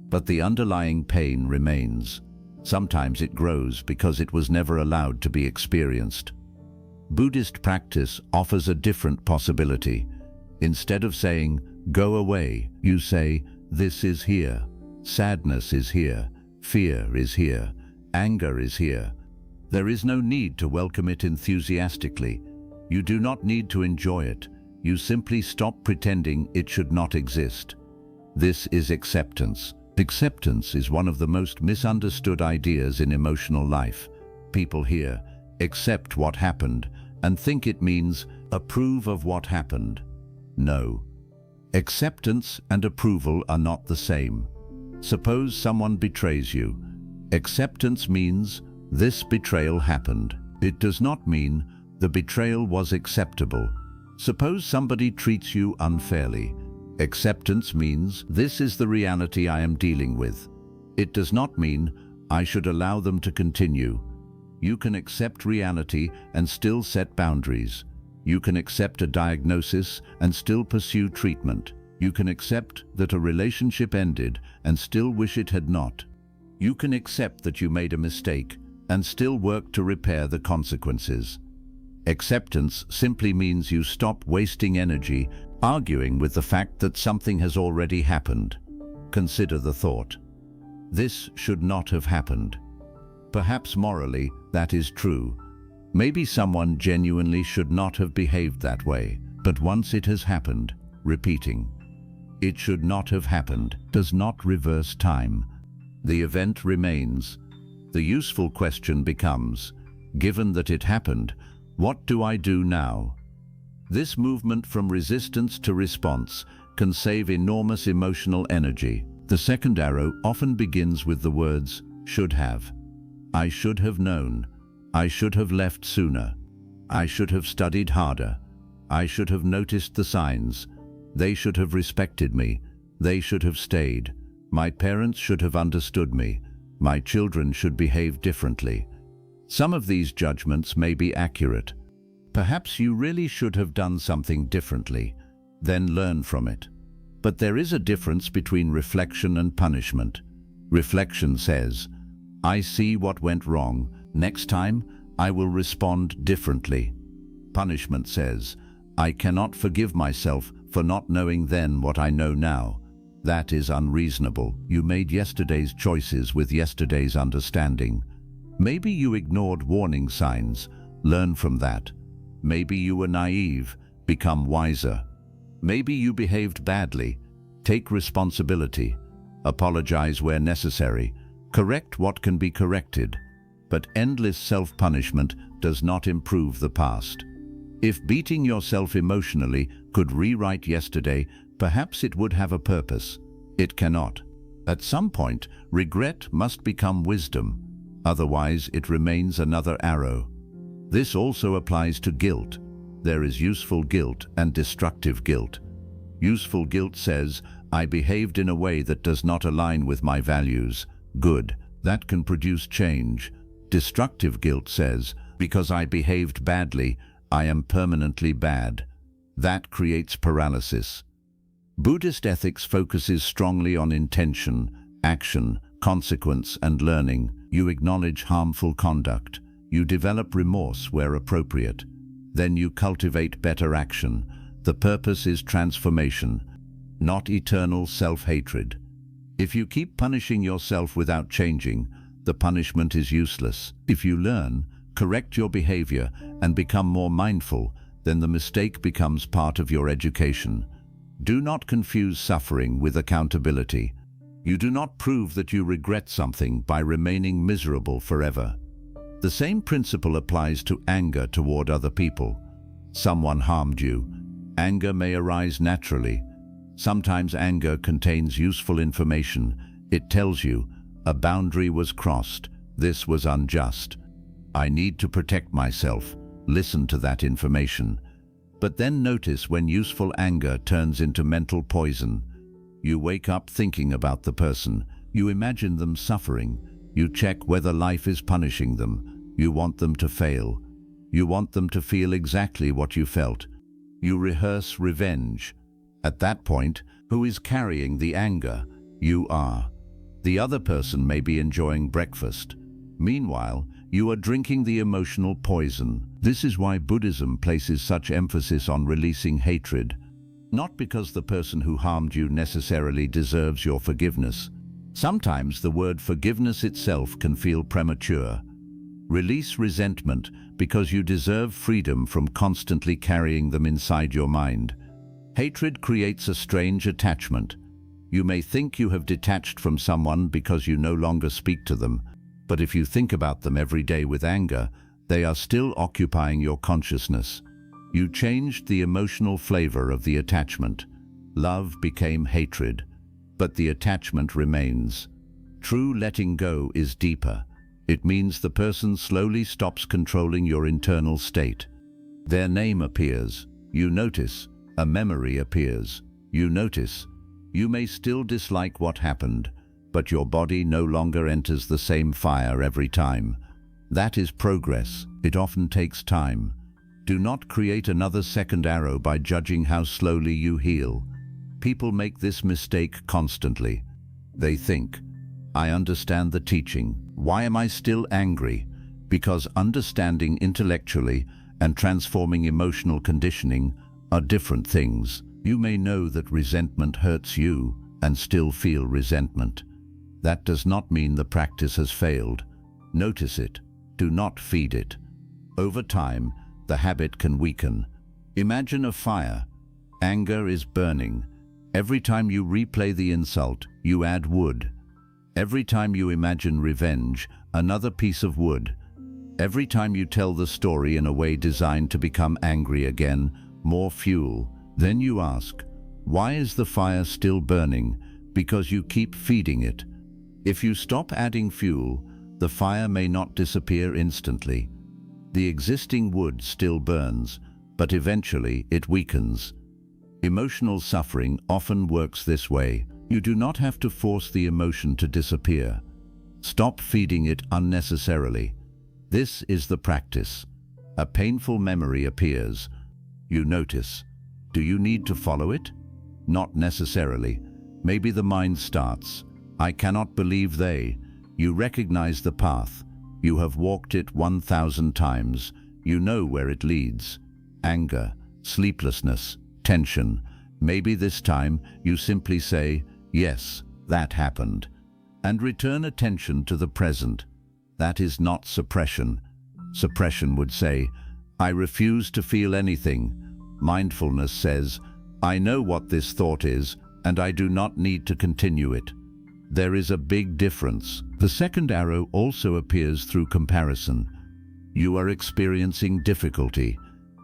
but the underlying pain remains. Sometimes it grows because it was never allowed to be experienced. Buddhist practice offers a different possibility. Instead of saying, "Go away," you say, "This is here. Sadness is here. Fear is here. Anger is here." There is no need to welcome it enthusiastically. You do not need to enjoy it. You simply stop pretending it should not exist. This is acceptance. Acceptance is one of the most misunderstood ideas in emotional life. People hear, "Accept what happened," and think it means, "Approve of what happened." No. Acceptance and approval are not the same. Suppose someone betrays you. Acceptance means, "This betrayal happened." It does not mean, "The betrayal was acceptable." Suppose somebody treats you unfairly. Acceptance means, "This is the reality I am dealing with." It does not mean, "I should allow them to continue." You can accept reality and still set boundaries. You can accept a diagnosis and still pursue treatment. You can accept that a relationship ended and still wish it had not. You can accept that you made a mistake and still work to repair the consequences. Acceptance simply means you stop wasting energy arguing with the fact that something has already happened. Consider the thought, "This should not have happened." Perhaps morally, that is true. Maybe someone genuinely should not have behaved that way, but once it has happened, repeating, "It should not have happened," does not reverse time. The event remains. The useful question becomes, given that it happened, what do I do now? This movement from resistance to response can save enormous emotional energy. The second arrow often begins with the words, "should have." I should have known. I should have left sooner. I should have studied harder. I should have noticed the signs. They should have respected me. They should have stayed. My parents should have understood me. My children should behave differently. Some of these judgments may be accurate. Perhaps you really should have done something differently, then learn from it. But there is a difference between reflection and punishment. Reflection says, "I see what went wrong. Next time, I will respond differently." Punishment says, "I cannot forgive myself for not knowing then what I know now. That is unreasonable. You made yesterday's choices with yesterday's understanding. Maybe you ignored warning signs. Learn from that. Maybe you were naive. Become wiser. Maybe you behaved badly. Take responsibility. Apologize where necessary. Correct what can be corrected." But endless self-punishment does not improve the past. If beating yourself emotionally could rewrite yesterday, perhaps it would have a purpose. It cannot. At some point, regret must become wisdom. Otherwise, it remains another arrow. This also applies to guilt. There is useful guilt and destructive guilt. Useful guilt says, "I behaved in a way that does not align with my values." Good. That can produce change. Destructive guilt says, Because I behaved badly, I am permanently bad. That creates paralysis. Buddhist ethics focuses strongly on intention, action, consequence, and learning. You acknowledge harmful conduct. You develop remorse where appropriate. Then you cultivate better action. The purpose is transformation, not eternal self-hatred. If you keep punishing yourself without changing, the punishment is useless. If you learn, correct your behavior, and become more mindful, then the mistake becomes part of your education. Do not confuse suffering with accountability. You do not prove that you regret something by remaining miserable forever. The same principle applies to anger toward other people. Someone harmed you. Anger may arise naturally. Sometimes anger contains useful information. It tells you, a boundary was crossed. This was unjust. I need to protect myself. Listen to that information. But then notice when useful anger turns into mental poison. You wake up thinking about the person. You imagine them suffering. You check whether life is punishing them. You want them to fail. You want them to feel exactly what you felt. You rehearse revenge. At that point, who is carrying the anger? You are. The other person may be enjoying breakfast. Meanwhile, you are drinking the emotional poison. This is why Buddhism places such emphasis on releasing hatred. Not because the person who harmed you necessarily deserves your forgiveness. Sometimes the word forgiveness itself can feel premature. Release resentment because you deserve freedom from constantly carrying them inside your mind. Hatred creates a strange attachment. You may think you have detached from someone because you no longer speak to them, but if you think about them every day with anger, they are still occupying your consciousness. You changed the emotional flavor of the attachment. Love became hatred, but the attachment remains. True letting go is deeper. It means the person slowly stops controlling your internal state. Their name appears. You notice. A memory appears. You notice. You may still dislike what happened, but your body no longer enters the same fire every time. That is progress. It often takes time. Do not create another second arrow by judging how slowly you heal. People make this mistake constantly. They think, I understand the teaching. Why am I still angry? Because understanding intellectually and transforming emotional conditioning are different things. You may know that resentment hurts you and still feel resentment. That does not mean the practice has failed. Notice it. Do not feed it. Over time, the habit can weaken. Imagine a fire. Anger is burning. Every time you replay the insult, you add wood. Every time you imagine revenge, another piece of wood. Every time you tell the story in a way designed to become angry again, more fuel. Then you ask, why is the fire still burning? Because you keep feeding it. If you stop adding fuel, the fire may not disappear instantly. The existing wood still burns, but eventually it weakens. Emotional suffering often works this way. You do not have to force the emotion to disappear. Stop feeding it unnecessarily. This is the practice. A painful memory appears. You notice. Do you need to follow it? Not necessarily. Maybe the mind starts. I cannot believe they. You recognize the path. You have walked it 1,000 times. You know where it leads. Anger, sleeplessness, tension. Maybe this time you simply say, yes, that happened, and return attention to the present. That is not suppression. Suppression would say, I refuse to feel anything. Mindfulness says, I know what this thought is, and I do not need to continue it. There is a big difference. The second arrow also appears through comparison. You are experiencing difficulty.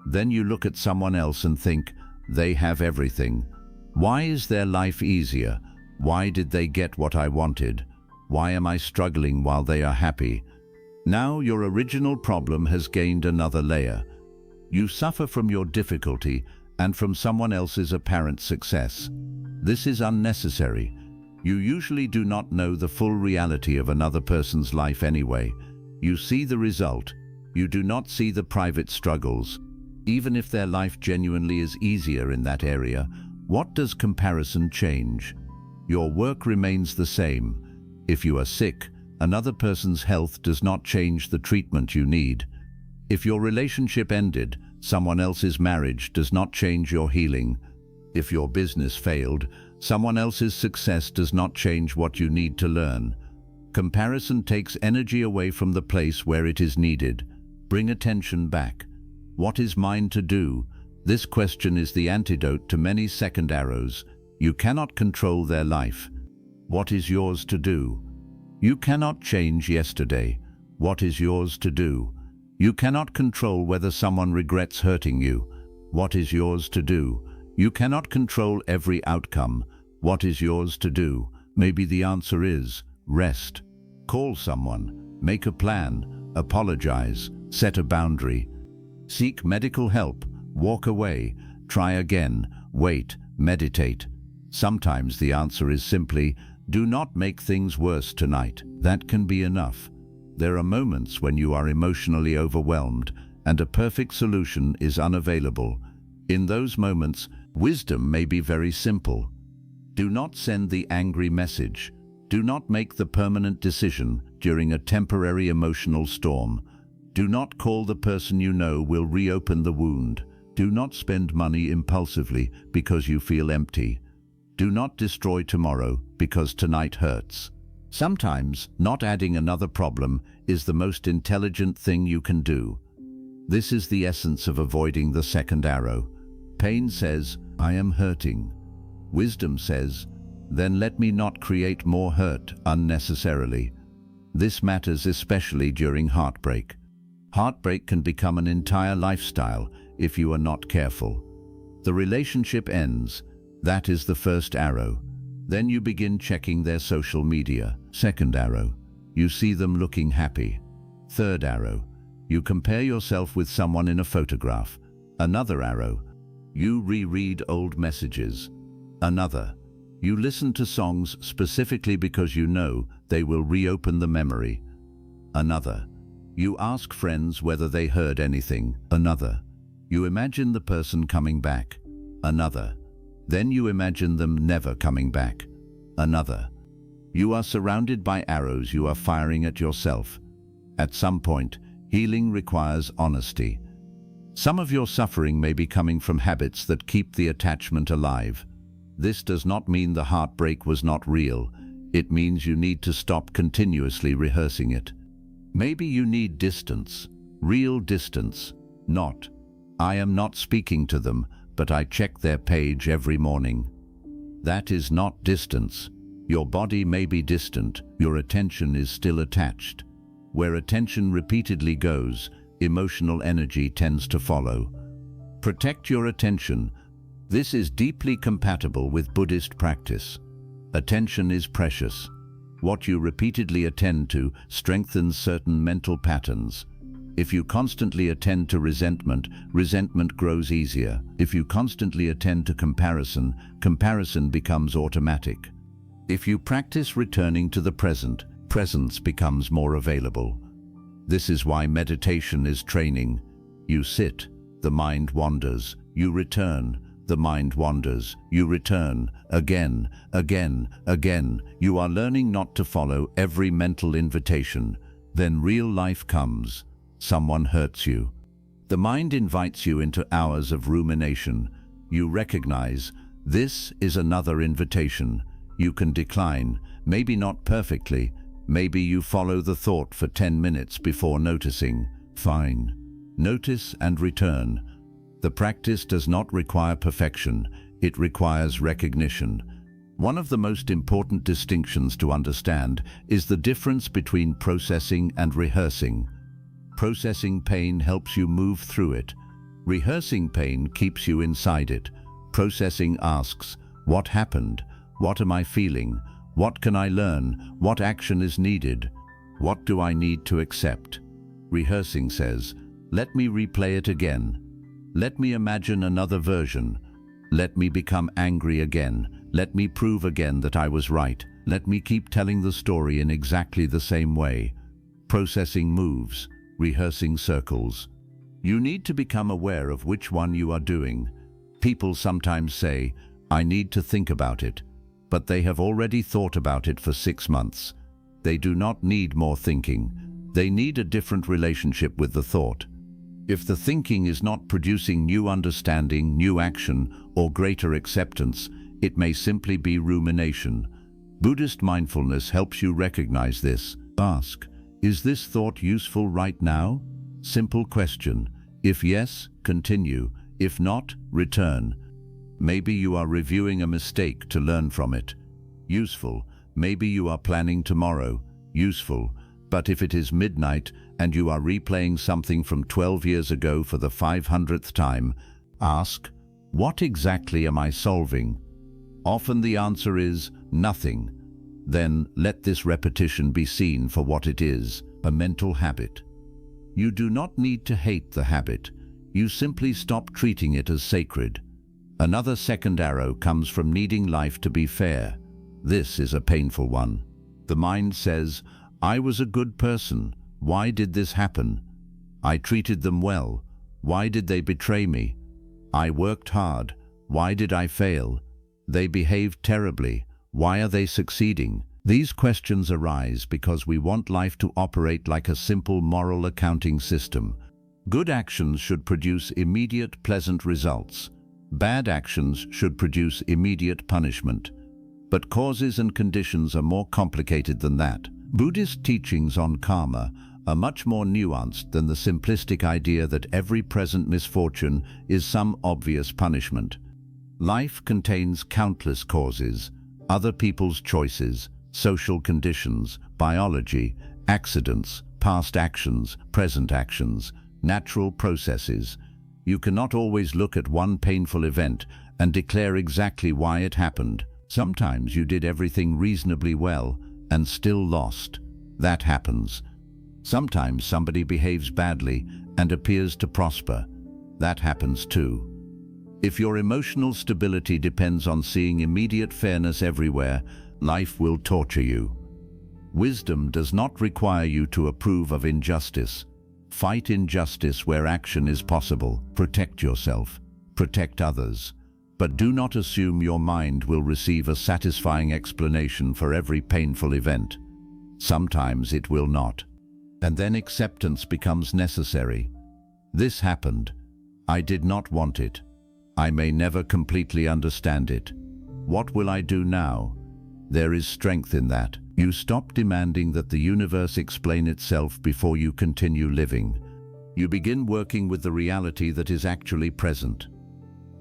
Then you look at someone else and think, they have everything. Why is their life easier? Why did they get what I wanted? Why am I struggling while they are happy? Now your original problem has gained another layer. You suffer from your difficulty and from someone else's apparent success. This is unnecessary. You usually do not know the full reality of another person's life anyway. You see the result. You do not see the private struggles. Even if their life genuinely is easier in that area, what does comparison change? Your work remains the same. If you are sick, another person's health does not change the treatment you need. If your relationship ended, someone else's marriage does not change your healing. If your business failed, someone else's success does not change what you need to learn. Comparison takes energy away from the place where it is needed. Bring attention back. What is mine to do? This question is the antidote to many second arrows. You cannot control their life. What is yours to do? You cannot change yesterday. What is yours to do? You cannot control whether someone regrets hurting you. What is yours to do? You cannot control every outcome. What is yours to do? Maybe the answer is rest. Call someone, make a plan, apologize, set a boundary. Seek medical help, walk away, try again, wait, meditate. Sometimes the answer is simply, do not make things worse tonight. That can be enough. There are moments when you are emotionally overwhelmed and a perfect solution is unavailable. In those moments, wisdom may be very simple. Do not send the angry message. Do not make the permanent decision during a temporary emotional storm. Do not call the person you know will reopen the wound. Do not spend money impulsively because you feel empty. Do not destroy tomorrow because tonight hurts. Sometimes, not adding another problem is the most intelligent thing you can do. This is the essence of avoiding the second arrow. Pain says, I am hurting. Wisdom says, then let me not create more hurt unnecessarily. This matters especially during heartbreak. Heartbreak can become an entire lifestyle if you are not careful. The relationship ends. That is the first arrow. Then you begin checking their social media. Second arrow. You see them looking happy. Third arrow. You compare yourself with someone in a photograph. Another arrow. You reread old messages. Another. You listen to songs specifically because you know they will reopen the memory. Another. You ask friends whether they heard anything. Another. You imagine the person coming back. Another. Then you imagine them never coming back. Another. You are surrounded by arrows you are firing at yourself. At some point, healing requires honesty. Some of your suffering may be coming from habits that keep the attachment alive. This does not mean the heartbreak was not real. It means you need to stop continuously rehearsing it. Maybe you need distance, real distance, not, I am not speaking to them, but I check their page every morning. That is not distance. Your body may be distant, your attention is still attached. Where attention repeatedly goes, emotional energy tends to follow. Protect your attention. This is deeply compatible with Buddhist practice. Attention is precious. What you repeatedly attend to strengthens certain mental patterns. If you constantly attend to resentment, resentment grows easier. If you constantly attend to comparison, comparison becomes automatic. If you practice returning to the present, presence becomes more available. This is why meditation is training. You sit, the mind wanders. You return, the mind wanders. You return, again, again, again. You are learning not to follow every mental invitation. Then real life comes. Someone hurts you. The mind invites you into hours of rumination. You recognize, this is another invitation. You can decline, maybe not perfectly. Maybe you follow the thought for 10 minutes before noticing. Fine. Notice and return. The practice does not require perfection. It requires recognition. One of the most important distinctions to understand is the difference between processing and rehearsing. Processing pain helps you move through it. Rehearsing pain keeps you inside it. Processing asks, what happened? What am I feeling? What can I learn? What action is needed? What do I need to accept? Rehearsing says, let me replay it again. Let me imagine another version. Let me become angry again. Let me prove again that I was right. Let me keep telling the story in exactly the same way. Processing moves. rehearsing circles. You need to become aware of which one you are doing. People sometimes say, "I need to think about it," but they have already thought about it for 6 months. They do not need more thinking. They need a different relationship with the thought. If the thinking is not producing new understanding, new action, or greater acceptance, it may simply be rumination. Buddhist mindfulness helps you recognize this. Ask, is this thought useful right now? Simple question. If yes, continue. If not, return. Maybe you are reviewing a mistake to learn from it. Useful. Maybe you are planning tomorrow. Useful. But if it is midnight and you are replaying something from 12 years ago for the 500th time, ask, what exactly am I solving? Often the answer is nothing. Then let this repetition be seen for what it is, a mental habit. You do not need to hate the habit. You simply stop treating it as sacred. Another second arrow comes from needing life to be fair. This is a painful one. The mind says, I was a good person. Why did this happen? I treated them well. Why did they betray me? I worked hard. Why did I fail? They behaved terribly. Why are they succeeding? These questions arise because we want life to operate like a simple moral accounting system. Good actions should produce immediate pleasant results. Bad actions should produce immediate punishment. But causes and conditions are more complicated than that. Buddhist teachings on karma are much more nuanced than the simplistic idea that every present misfortune is some obvious punishment. Life contains countless causes, other people's choices, social conditions, biology, accidents, past actions, present actions, natural processes. You cannot always look at one painful event and declare exactly why it happened. Sometimes you did everything reasonably well and still lost. That happens. Sometimes somebody behaves badly and appears to prosper. That happens too. If your emotional stability depends on seeing immediate fairness everywhere, life will torture you. Wisdom does not require you to approve of injustice. Fight injustice where action is possible. Protect yourself. Protect others. But do not assume your mind will receive a satisfying explanation for every painful event. Sometimes it will not. And then acceptance becomes necessary. This happened. I did not want it. I may never completely understand it. What will I do now? There is strength in that. You stop demanding that the universe explain itself before you continue living. You begin working with the reality that is actually present.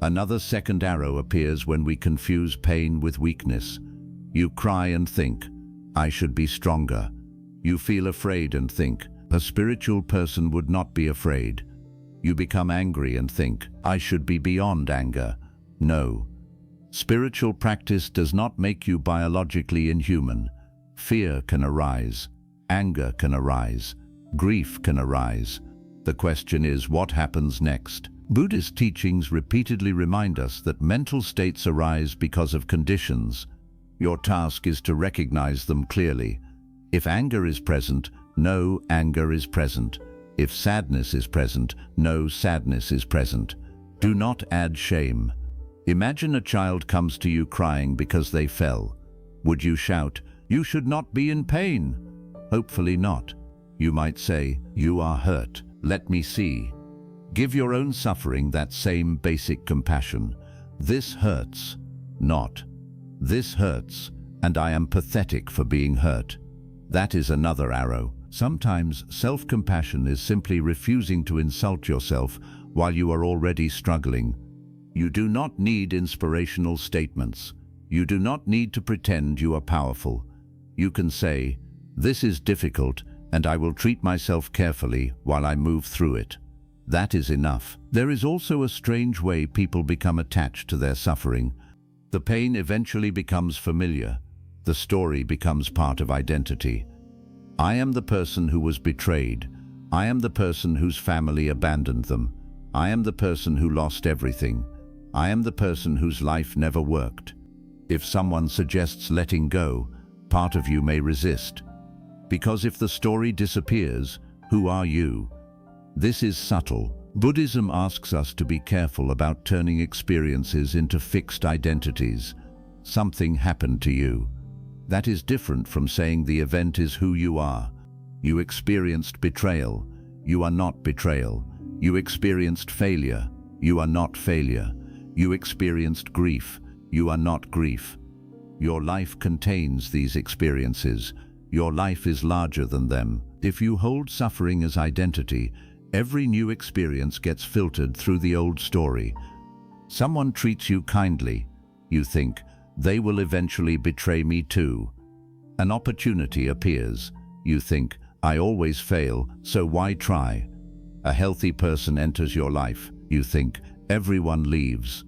Another second arrow appears when we confuse pain with weakness. You cry and think, I should be stronger. You feel afraid and think, a spiritual person would not be afraid. You become angry and think, I should be beyond anger. No. Spiritual practice does not make you biologically inhuman. Fear can arise. Anger can arise. Grief can arise. The question is, what happens next? Buddhist teachings repeatedly remind us that mental states arise because of conditions. Your task is to recognize them clearly. If anger is present, know anger is present. If sadness is present, know sadness is present. Do not add shame. Imagine a child comes to you crying because they fell. Would you shout, "You should not be in pain"? Hopefully not. You might say, "You are hurt. Let me see." Give your own suffering that same basic compassion. This hurts. Not, this hurts, and I am pathetic for being hurt. That is another arrow. Sometimes self-compassion is simply refusing to insult yourself while you are already struggling. You do not need inspirational statements. You do not need to pretend you are powerful. You can say, "This is difficult, and I will treat myself carefully while I move through it." That is enough. There is also a strange way people become attached to their suffering. The pain eventually becomes familiar. The story becomes part of identity. I am the person who was betrayed. I am the person whose family abandoned them. I am the person who lost everything. I am the person whose life never worked. If someone suggests letting go, part of you may resist. Because if the story disappears, Who are you? This is subtle. Buddhism asks us to be careful about turning experiences into fixed identities. Something happened to you. That is different from saying the event is who you are. You experienced betrayal. You are not betrayal. You experienced failure. You are not failure. You experienced grief. You are not grief. Your life contains these experiences. Your life is larger than them. If you hold suffering as identity, every new experience gets filtered through the old story. Someone treats you kindly. You think, they will eventually betray me too. An opportunity appears. You think, I always fail, so why try? A healthy person enters your life. You think, everyone leaves.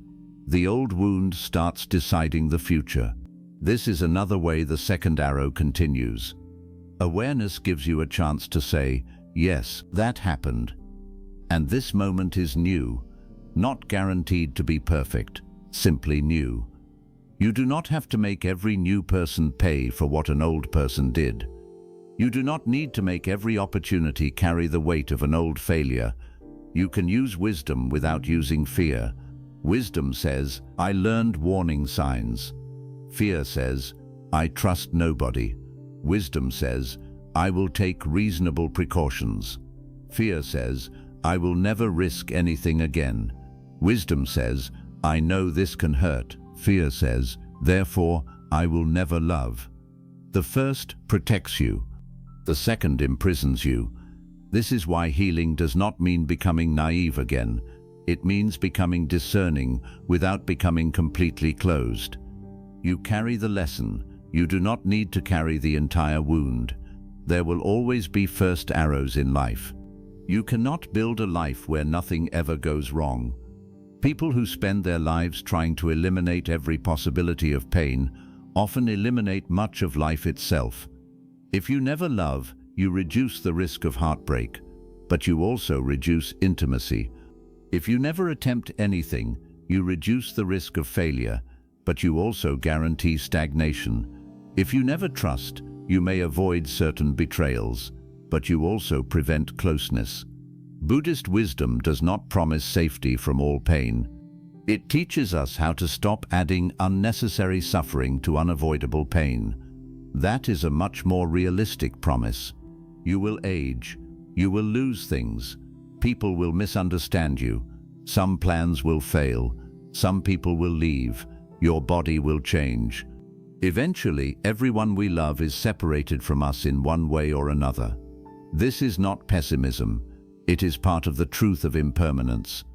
The old wound starts deciding the future. This is another way the second arrow continues. Awareness gives you a chance to say, yes, that happened. And this moment is new, not guaranteed to be perfect, simply new. You do not have to make every new person pay for what an old person did. You do not need to make every opportunity carry the weight of an old failure. You can use wisdom without using fear. Wisdom says, I learned warning signs. Fear says, I trust nobody. Wisdom says, I will take reasonable precautions. Fear says, I will never risk anything again. Wisdom says, I know this can hurt. Fear says, therefore, I will never love. The first protects you. The second imprisons you. This is why healing does not mean becoming naive again. It means becoming discerning without becoming completely closed. You carry the lesson. You do not need to carry the entire wound. There will always be first arrows in life. You cannot build a life where nothing ever goes wrong. People who spend their lives trying to eliminate every possibility of pain often eliminate much of life itself. If you never love, you reduce the risk of heartbreak, but you also reduce intimacy. If you never attempt anything, you reduce the risk of failure, but you also guarantee stagnation. If you never trust, you may avoid certain betrayals, but you also prevent closeness. Buddhist wisdom does not promise safety from all pain. It teaches us how to stop adding unnecessary suffering to unavoidable pain. That is a much more realistic promise. You will age. You will lose things. People will misunderstand you. Some plans will fail. Some people will leave. Your body will change. Eventually, everyone we love is separated from us in one way or another. This is not pessimism. It is part of the truth of impermanence.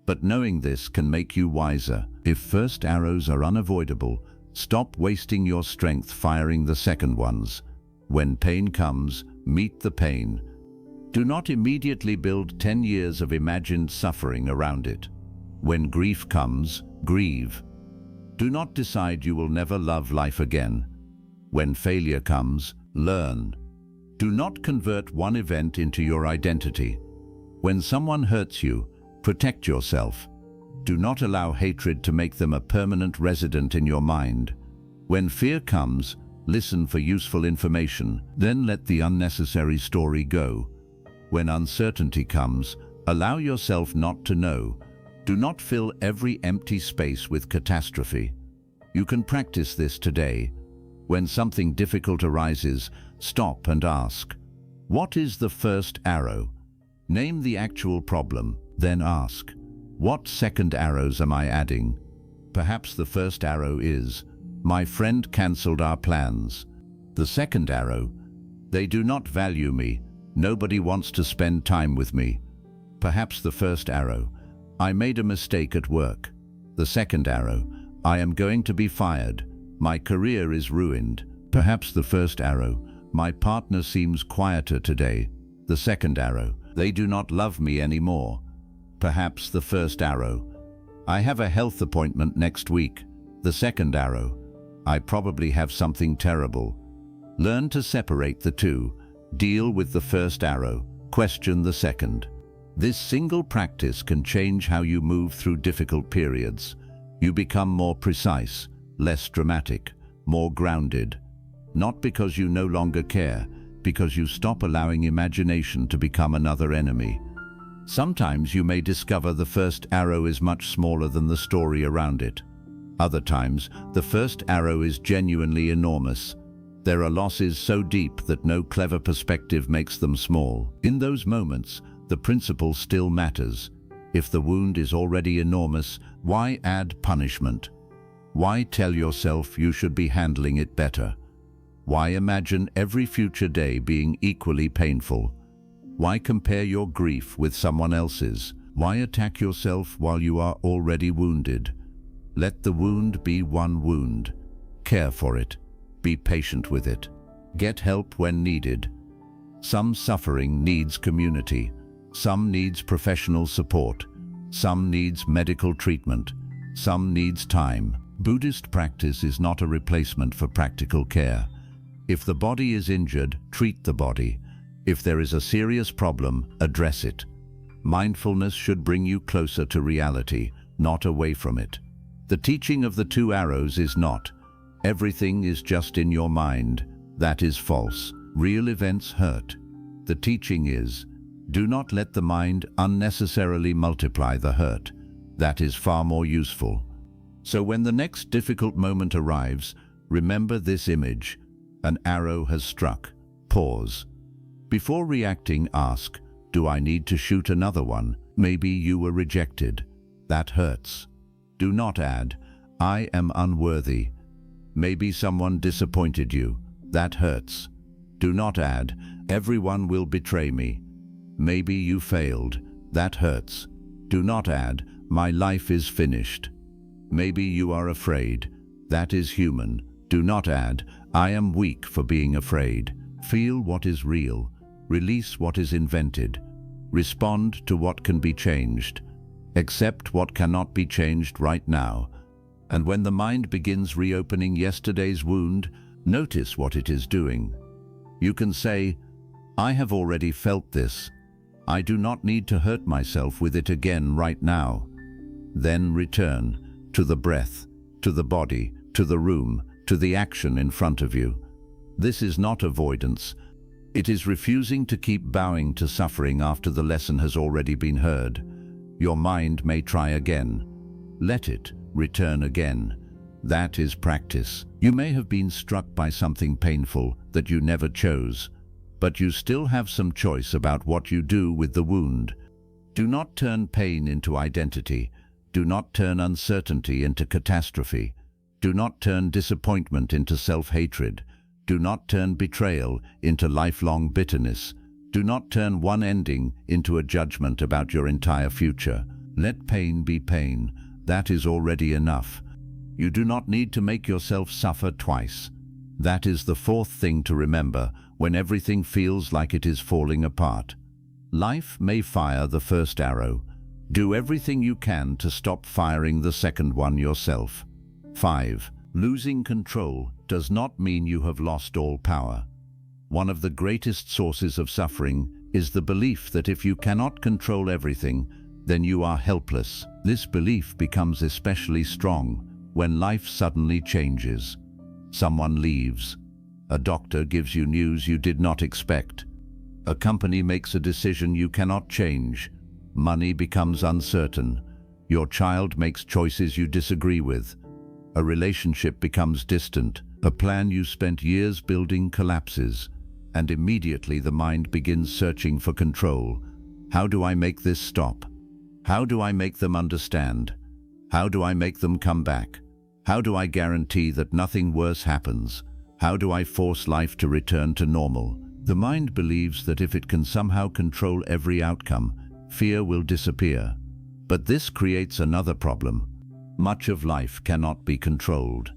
But knowing this can make you wiser. If first arrows are unavoidable, stop wasting your strength firing the second ones. When pain comes, meet the pain. Do not immediately build 10 years of imagined suffering around it. When grief comes, grieve. Do not decide you will never love life again. When failure comes, learn. Do not convert one event into your identity. When someone hurts you, protect yourself. Do not allow hatred to make them a permanent resident in your mind. When fear comes, listen for useful information, then let the unnecessary story go. When uncertainty comes, allow yourself not to know. Do not fill every empty space with catastrophe. You can practice this today. When something difficult arises, stop and ask, what is the first arrow? Name the actual problem, then ask, what second arrows am I adding? Perhaps the first arrow is, my friend cancelled our plans. The second arrow, they do not value me. Nobody wants to spend time with me. Perhaps the first arrow, I made a mistake at work. The second arrow, I am going to be fired. My career is ruined. Perhaps the first arrow, my partner seems quieter today. The second arrow, they do not love me anymore. Perhaps the first arrow, I have a health appointment next week. The second arrow, I probably have something terrible. Learn to separate the two. Deal with the first arrow, question the second. This single practice can change how you move through difficult periods. You become more precise, less dramatic, more grounded. Not because you no longer care, because you stop allowing imagination to become another enemy. Sometimes you may discover the first arrow is much smaller than the story around it. Other times, the first arrow is genuinely enormous. There are losses so deep that no clever perspective makes them small. In those moments, the principle still matters. If the wound is already enormous, why add punishment? Why tell yourself you should be handling it better? Why imagine every future day being equally painful? Why compare your grief with someone else's? Why attack yourself while you are already wounded? Let the wound be one wound. Care for it. Be patient with it. Get help when needed. Some suffering needs community. Some needs professional support. Some needs medical treatment. Some needs time. Buddhist practice is not a replacement for practical care. If the body is injured, treat the body. If there is a serious problem, address it. Mindfulness should bring you closer to reality, not away from it. The teaching of the two arrows is not, everything is just in your mind. That is false. Real events hurt. The teaching is, do not let the mind unnecessarily multiply the hurt. That is far more useful. So when the next difficult moment arrives, remember this image. An arrow has struck. Pause. Before reacting, ask, do I need to shoot another one? Maybe you were rejected. That hurts. Do not add, I am unworthy. Maybe someone disappointed you. That hurts. Do not add, everyone will betray me. Maybe you failed. That hurts. Do not add, my life is finished. Maybe you are afraid. That is human. Do not add, I am weak for being afraid. Feel what is real. Release what is invented. Respond to what can be changed. Accept what cannot be changed right now. And when the mind begins reopening yesterday's wound, notice what it is doing. You can say, I have already felt this. I do not need to hurt myself with it again right now. Then return to the breath, to the body, to the room, to the action in front of you. This is not avoidance. It is refusing to keep bowing to suffering after the lesson has already been heard. Your mind may try again. Let it return again. That is practice. You may have been struck by something painful that you never chose, but you still have some choice about what you do with the wound. Do not turn pain into identity. Do not turn uncertainty into catastrophe. Do not turn disappointment into self-hatred. Do not turn betrayal into lifelong bitterness. Do not turn one ending into a judgment about your entire future. Let pain be pain. That is already enough. You do not need to make yourself suffer twice. That is the fourth thing to remember when everything feels like it is falling apart. Life may fire the first arrow. Do everything you can to stop firing the second one yourself. 5. Losing control does not mean you have lost all power. One of the greatest sources of suffering is the belief that if you cannot control everything, then you are helpless. This belief becomes especially strong when life suddenly changes. Someone leaves. A doctor gives you news you did not expect. A company makes a decision you cannot change. Money becomes uncertain. Your child makes choices you disagree with. A relationship becomes distant. A plan you spent years building collapses. And immediately the mind begins searching for control. How do I make this stop? How do I make them understand? How do I make them come back? How do I guarantee that nothing worse happens? How do I force life to return to normal? The mind believes that if it can somehow control every outcome, fear will disappear. But this creates another problem. Much of life cannot be controlled.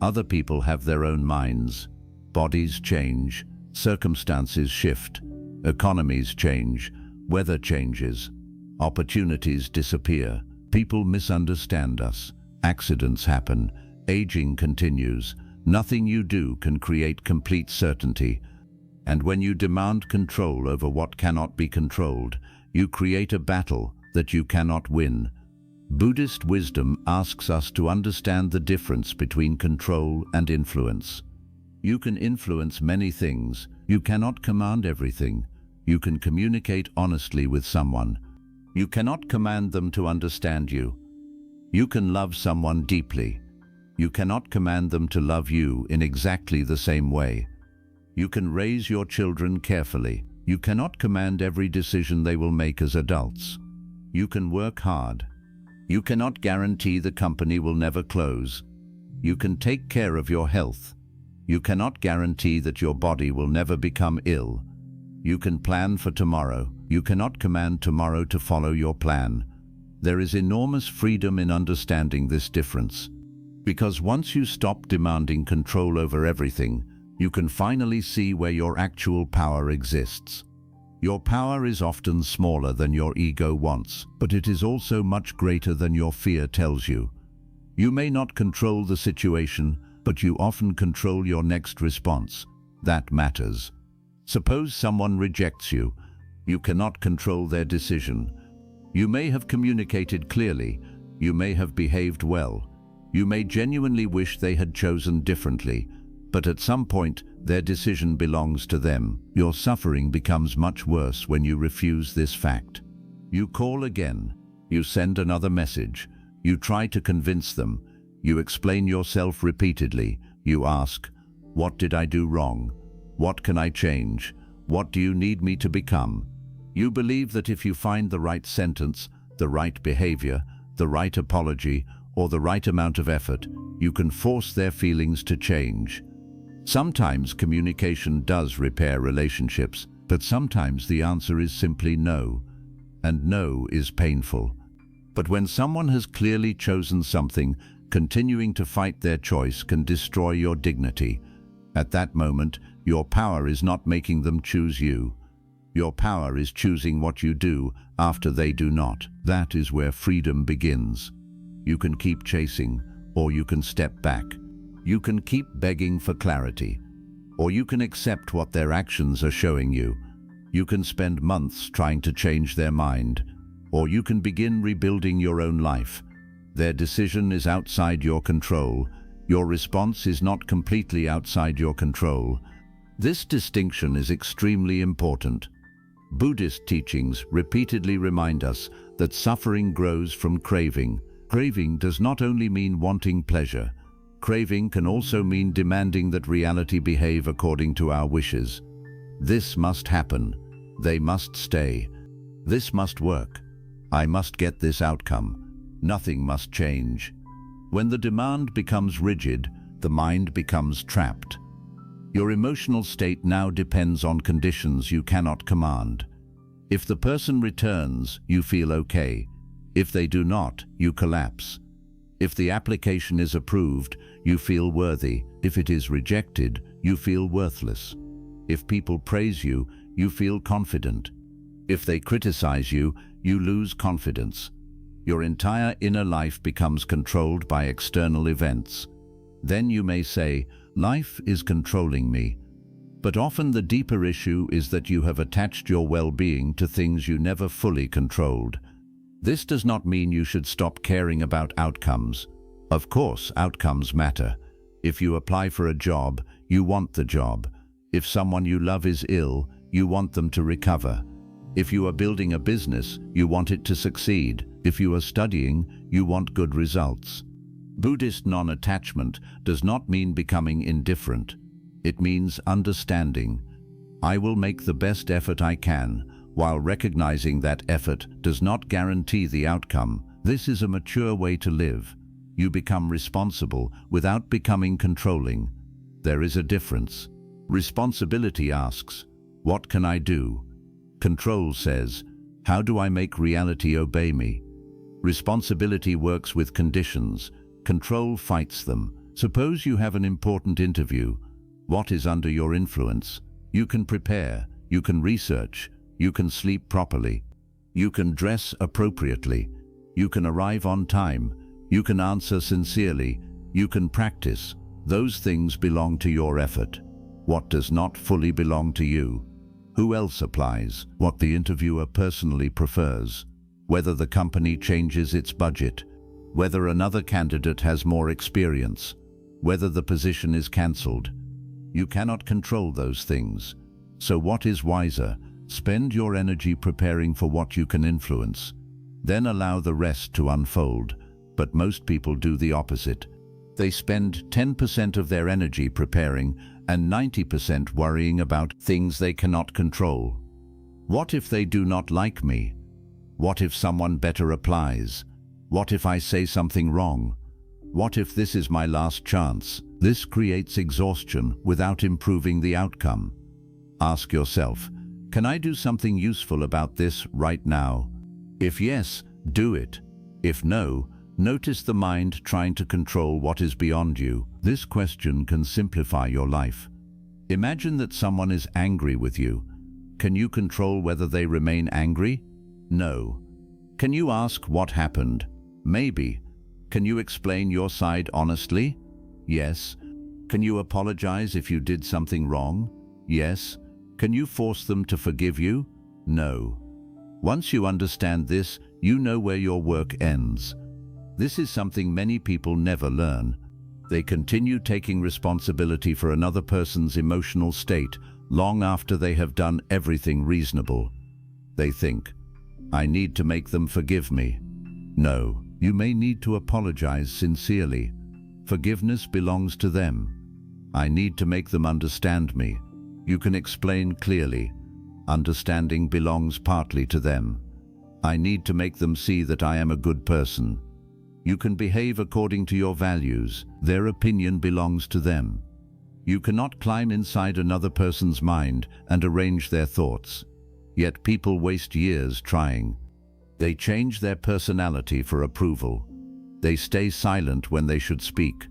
Other people have their own minds. Bodies change. Circumstances shift. Economies change. Weather changes. Opportunities disappear. People misunderstand us. Accidents happen. Aging continues. Nothing you do can create complete certainty. And when you demand control over what cannot be controlled, you create a battle that you cannot win. Buddhist wisdom asks us to understand the difference between control and influence. You can influence many things. You cannot command everything. You can communicate honestly with someone. You cannot command them to understand you. You can love someone deeply. You cannot command them to love you in exactly the same way. You can raise your children carefully. You cannot command every decision they will make as adults. You can work hard. You cannot guarantee the company will never close. You can take care of your health. You cannot guarantee that your body will never become ill. You can plan for tomorrow. You cannot command tomorrow to follow your plan. There is enormous freedom in understanding this difference. Because once you stop demanding control over everything, you can finally see where your actual power exists. Your power is often smaller than your ego wants, but it is also much greater than your fear tells you. You may not control the situation, but you often control your next response. That matters. Suppose someone rejects you. You cannot control their decision. You may have communicated clearly. You may have behaved well. You may genuinely wish they had chosen differently, but at some point, their decision belongs to them. Your suffering becomes much worse when you refuse this fact. You call again. You send another message. You try to convince them. You explain yourself repeatedly. You ask, "What did I do wrong? What can I change? What do you need me to become?" You believe that if you find the right sentence, the right behavior, the right apology, or the right amount of effort, you can force their feelings to change. Sometimes communication does repair relationships, but sometimes the answer is simply no. And no is painful. But when someone has clearly chosen something, continuing to fight their choice can destroy your dignity. At that moment, your power is not making them choose you. Your power is choosing what you do after they do not. That is where freedom begins. You can keep chasing, or you can step back. You can keep begging for clarity, or you can accept what their actions are showing you. You can spend months trying to change their mind, or you can begin rebuilding your own life. Their decision is outside your control. Your response is not completely outside your control. This distinction is extremely important. Buddhist teachings repeatedly remind us that suffering grows from craving. Craving does not only mean wanting pleasure. Craving can also mean demanding that reality behave according to our wishes. This must happen. They must stay. This must work. I must get this outcome. Nothing must change. When the demand becomes rigid, the mind becomes trapped. Your emotional state now depends on conditions you cannot command. If the person returns, you feel okay. If they do not, you collapse. If the application is approved, you feel worthy. If it is rejected, you feel worthless. If people praise you, you feel confident. If they criticize you, you lose confidence. Your entire inner life becomes controlled by external events. Then you may say, "Life is controlling me." But often the deeper issue is that you have attached your well-being to things you never fully controlled. This does not mean you should stop caring about outcomes. Of course, outcomes matter. If you apply for a job, you want the job. If someone you love is ill, you want them to recover. If you are building a business, you want it to succeed. If you are studying, you want good results. Buddhist non-attachment does not mean becoming indifferent. It means understanding. I will make the best effort I can, while recognizing that effort does not guarantee the outcome. This is a mature way to live. You become responsible without becoming controlling. There is a difference. Responsibility asks, "What can I do?" Control says, "How do I make reality obey me?" Responsibility works with conditions. Control fights them. Suppose you have an important interview. What is under your influence? You can prepare. You can research. You can sleep properly. You can dress appropriately. You can arrive on time. You can answer sincerely. You can practice. Those things belong to your effort. What does not fully belong to you? Who else applies? What the interviewer personally prefers? Whether the company changes its budget? Whether another candidate has more experience? Whether the position is cancelled? You cannot control those things. So what is wiser? Spend your energy preparing for what you can influence. Then allow the rest to unfold. But most people do the opposite. They spend 10% of their energy preparing and 90% worrying about things they cannot control. What if they do not like me? What if someone better applies? What if I say something wrong? What if this is my last chance? This creates exhaustion without improving the outcome. Ask yourself, can I do something useful about this right now? If yes, do it. If no, notice the mind trying to control what is beyond you. This question can simplify your life. Imagine that someone is angry with you. Can you control whether they remain angry? No. Can you ask what happened? Maybe. Can you explain your side honestly? Yes. Can you apologize if you did something wrong? Yes. Can you force them to forgive you? No. Once you understand this, you know where your work ends. This is something many people never learn. They continue taking responsibility for another person's emotional state long after they have done everything reasonable. They think, I need to make them forgive me. No, you may need to apologize sincerely. Forgiveness belongs to them. I need to make them understand me. You can explain clearly. Understanding belongs partly to them. I need to make them see that I am a good person. You can behave according to your values. Their opinion belongs to them. You cannot climb inside another person's mind and arrange their thoughts. Yet people waste years trying. They change their personality for approval. They stay silent when they should speak.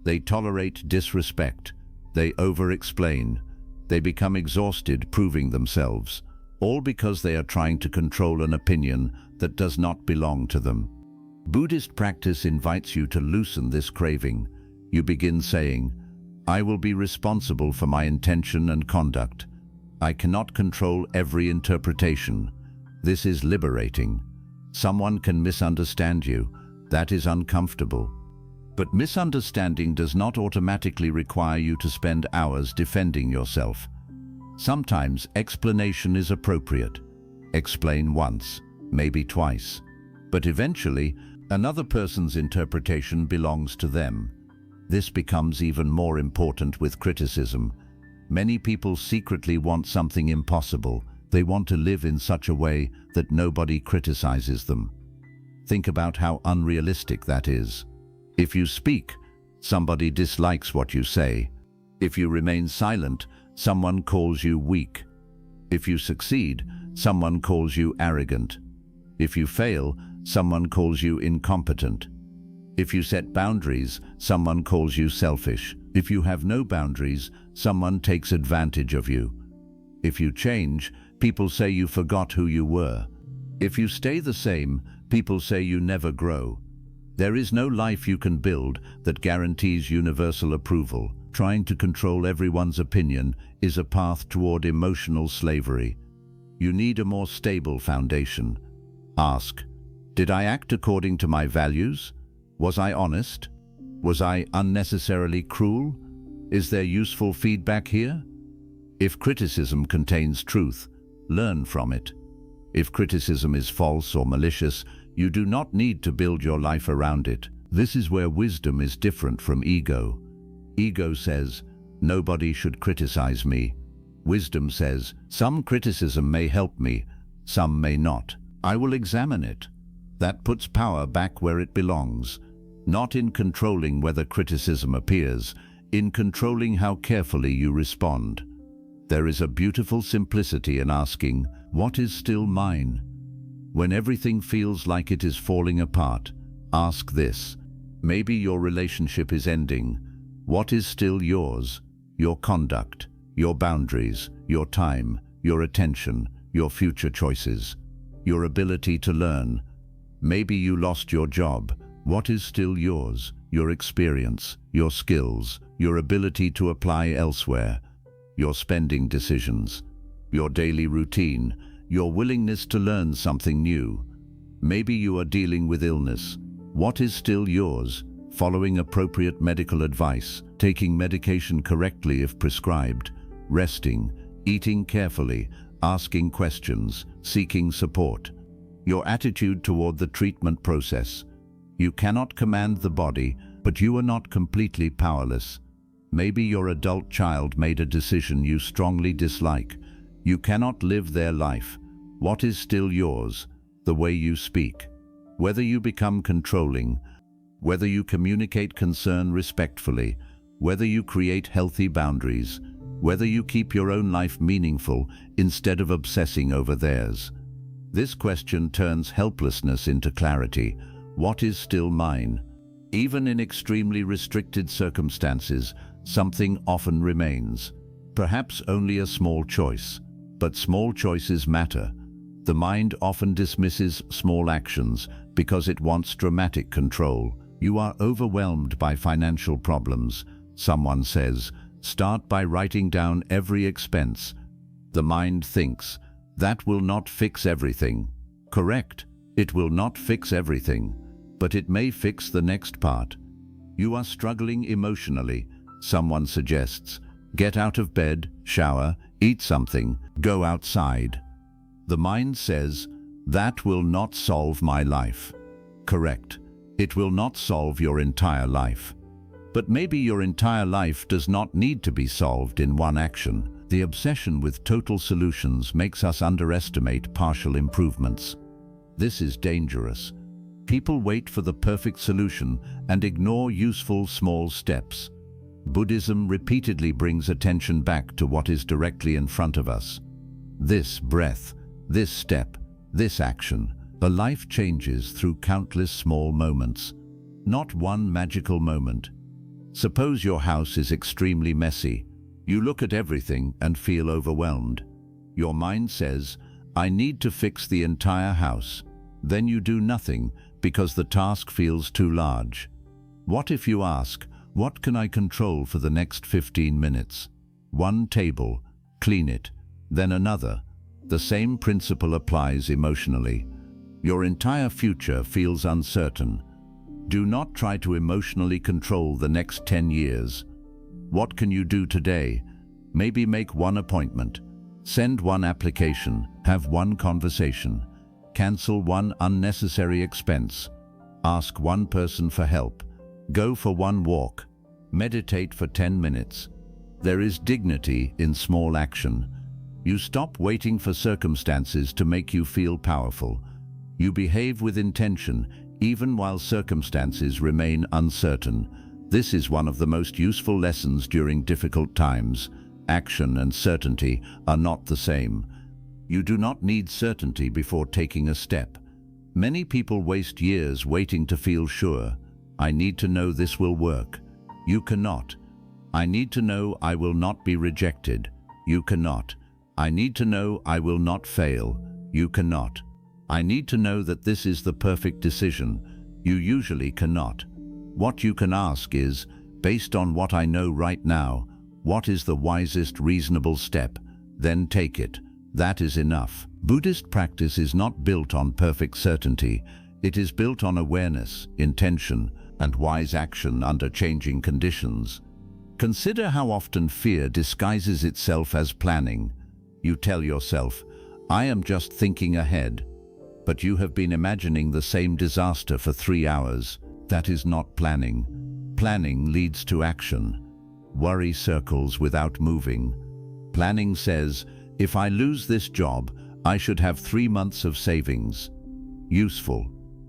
They tolerate disrespect. They over-explain. They become exhausted proving themselves, all because they are trying to control an opinion that does not belong to them. Buddhist practice invites you to loosen this craving. You begin saying, I will be responsible for my intention and conduct. I cannot control every interpretation. This is liberating. Someone can misunderstand you. That is uncomfortable. But misunderstanding does not automatically require you to spend hours defending yourself. Sometimes explanation is appropriate. Explain once, maybe twice. But eventually, another person's interpretation belongs to them. This becomes even more important with criticism. Many people secretly want something impossible. They want to live in such a way that nobody criticizes them. Think about how unrealistic that is. If you speak, somebody dislikes what you say. If you remain silent, someone calls you weak. If you succeed, someone calls you arrogant. If you fail, someone calls you incompetent. If you set boundaries, someone calls you selfish. If you have no boundaries, someone takes advantage of you. If you change, people say you forgot who you were. If you stay the same, people say you never grow. There is no life you can build that guarantees universal approval. Trying to control everyone's opinion is a path toward emotional slavery. You need a more stable foundation. Ask, did I act according to my values? Was I honest? Was I unnecessarily cruel? Is there useful feedback here? If criticism contains truth, learn from it. If criticism is false or malicious, you do not need to build your life around it. This is where wisdom is different from ego. Ego says, nobody should criticize me. Wisdom says, some criticism may help me, some may not. I will examine it. That puts power back where it belongs, not in controlling whether criticism appears, in controlling how carefully you respond. There is a beautiful simplicity in asking, what is still mine? When everything feels like it is falling apart, ask this. Maybe your relationship is ending. What is still yours? Your conduct, your boundaries, your time, your attention, your future choices, your ability to learn. Maybe you lost your job. What is still yours? Your experience, your skills, your ability to apply elsewhere, your spending decisions, your daily routine, your willingness to learn something new. Maybe you are dealing with illness. What is still yours? following appropriate medical advice, taking medication correctly if prescribed, resting, eating carefully, asking questions, seeking support. Your attitude toward the treatment process. You cannot command the body, but you are not completely powerless. Maybe your adult child made a decision you strongly dislike. You cannot live their life. What is still yours? The way you speak. Whether you become controlling, whether you communicate concern respectfully, whether you create healthy boundaries, whether you keep your own life meaningful instead of obsessing over theirs. This question turns helplessness into clarity. What is still mine? Even in extremely restricted circumstances, something often remains. Perhaps only a small choice, but small choices matter. The mind often dismisses small actions because it wants dramatic control. You are overwhelmed by financial problems. Someone says, start by writing down every expense. The mind thinks, that will not fix everything. Correct, it will not fix everything, but it may fix the next part. You are struggling emotionally. Someone suggests, get out of bed, shower, eat something, go outside. The mind says, that will not solve my life. Correct, it will not solve your entire life. But maybe your entire life does not need to be solved in one action. The obsession with total solutions makes us underestimate partial improvements. This is dangerous. People wait for the perfect solution and ignore useful small steps. Buddhism repeatedly brings attention back to what is directly in front of us. This breath, this step, this action. A life changes through countless small moments, not one magical moment. Suppose your house is extremely messy. You look at everything and feel overwhelmed. Your mind says, I need to fix the entire house. Then you do nothing because the task feels too large. What if you ask, what can I control for the next 15 minutes? One table, clean it, then another. The same principle applies emotionally. Your entire future feels uncertain. Do not try to emotionally control the next 10 years. What can you do today? Maybe make one appointment, send one application, have one conversation, cancel one unnecessary expense, ask one person for help. Go for one walk. Meditate for 10 minutes. There is dignity in small action. You stop waiting for circumstances to make you feel powerful. You behave with intention, even while circumstances remain uncertain. This is one of the most useful lessons during difficult times. Action and certainty are not the same. You do not need certainty before taking a step. Many people waste years waiting to feel sure. I need to know this will work. You cannot. I need to know I will not be rejected. You cannot. I need to know I will not fail. You cannot. I need to know that this is the perfect decision. You usually cannot. What you can ask is, based on what I know right now, what is the wisest reasonable step? Then take it. That is enough. Buddhist practice is not built on perfect certainty. It is built on awareness, intention, and wise action under changing conditions. Consider how often fear disguises itself as planning. You tell yourself, I am just thinking ahead. But you have been imagining the same disaster for 3 hours. That is not planning. Planning leads to action. Worry circles without moving. Planning says, if I lose this job, I should have 3 months of savings. Useful.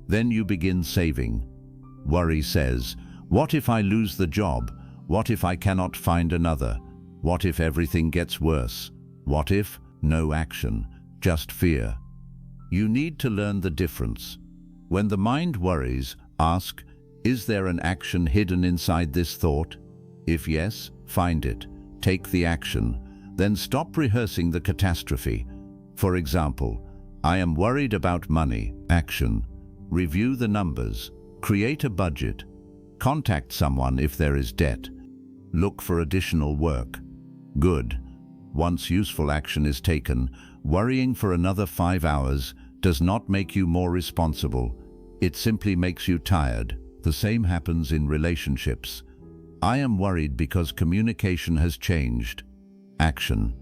Then you begin saving. Worry says, what if I lose the job? What if I cannot find another? What if everything gets worse? What if? No action, just fear. You need to learn the difference. When the mind worries, ask, is there an action hidden inside this thought? If yes, find it. Take the action. Then stop rehearsing the catastrophe. For example, I am worried about money. Action. Review the numbers. Create a budget. Contact someone if there is debt. Look for additional work. Good. Once useful action is taken, worrying for another 5 hours does not make you more responsible. It simply makes you tired. The same happens in relationships. I am worried because communication has changed. Action.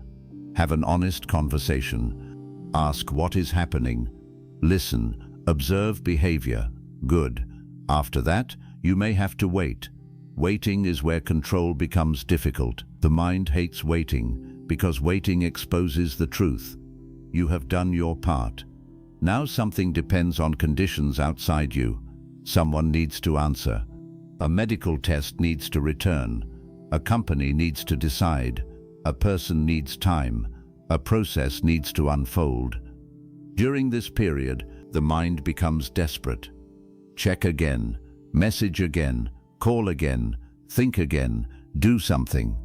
Have an honest conversation. Ask what is happening. Listen. Observe behavior. Good. After that, you may have to wait. Waiting is where control becomes difficult. The mind hates waiting because waiting exposes the truth. You have done your part. Now something depends on conditions outside you. Someone needs to answer. A medical test needs to return. A company needs to decide. A person needs time. A process needs to unfold. During this period, the mind becomes desperate. Check again, message again, call again, think again, do something.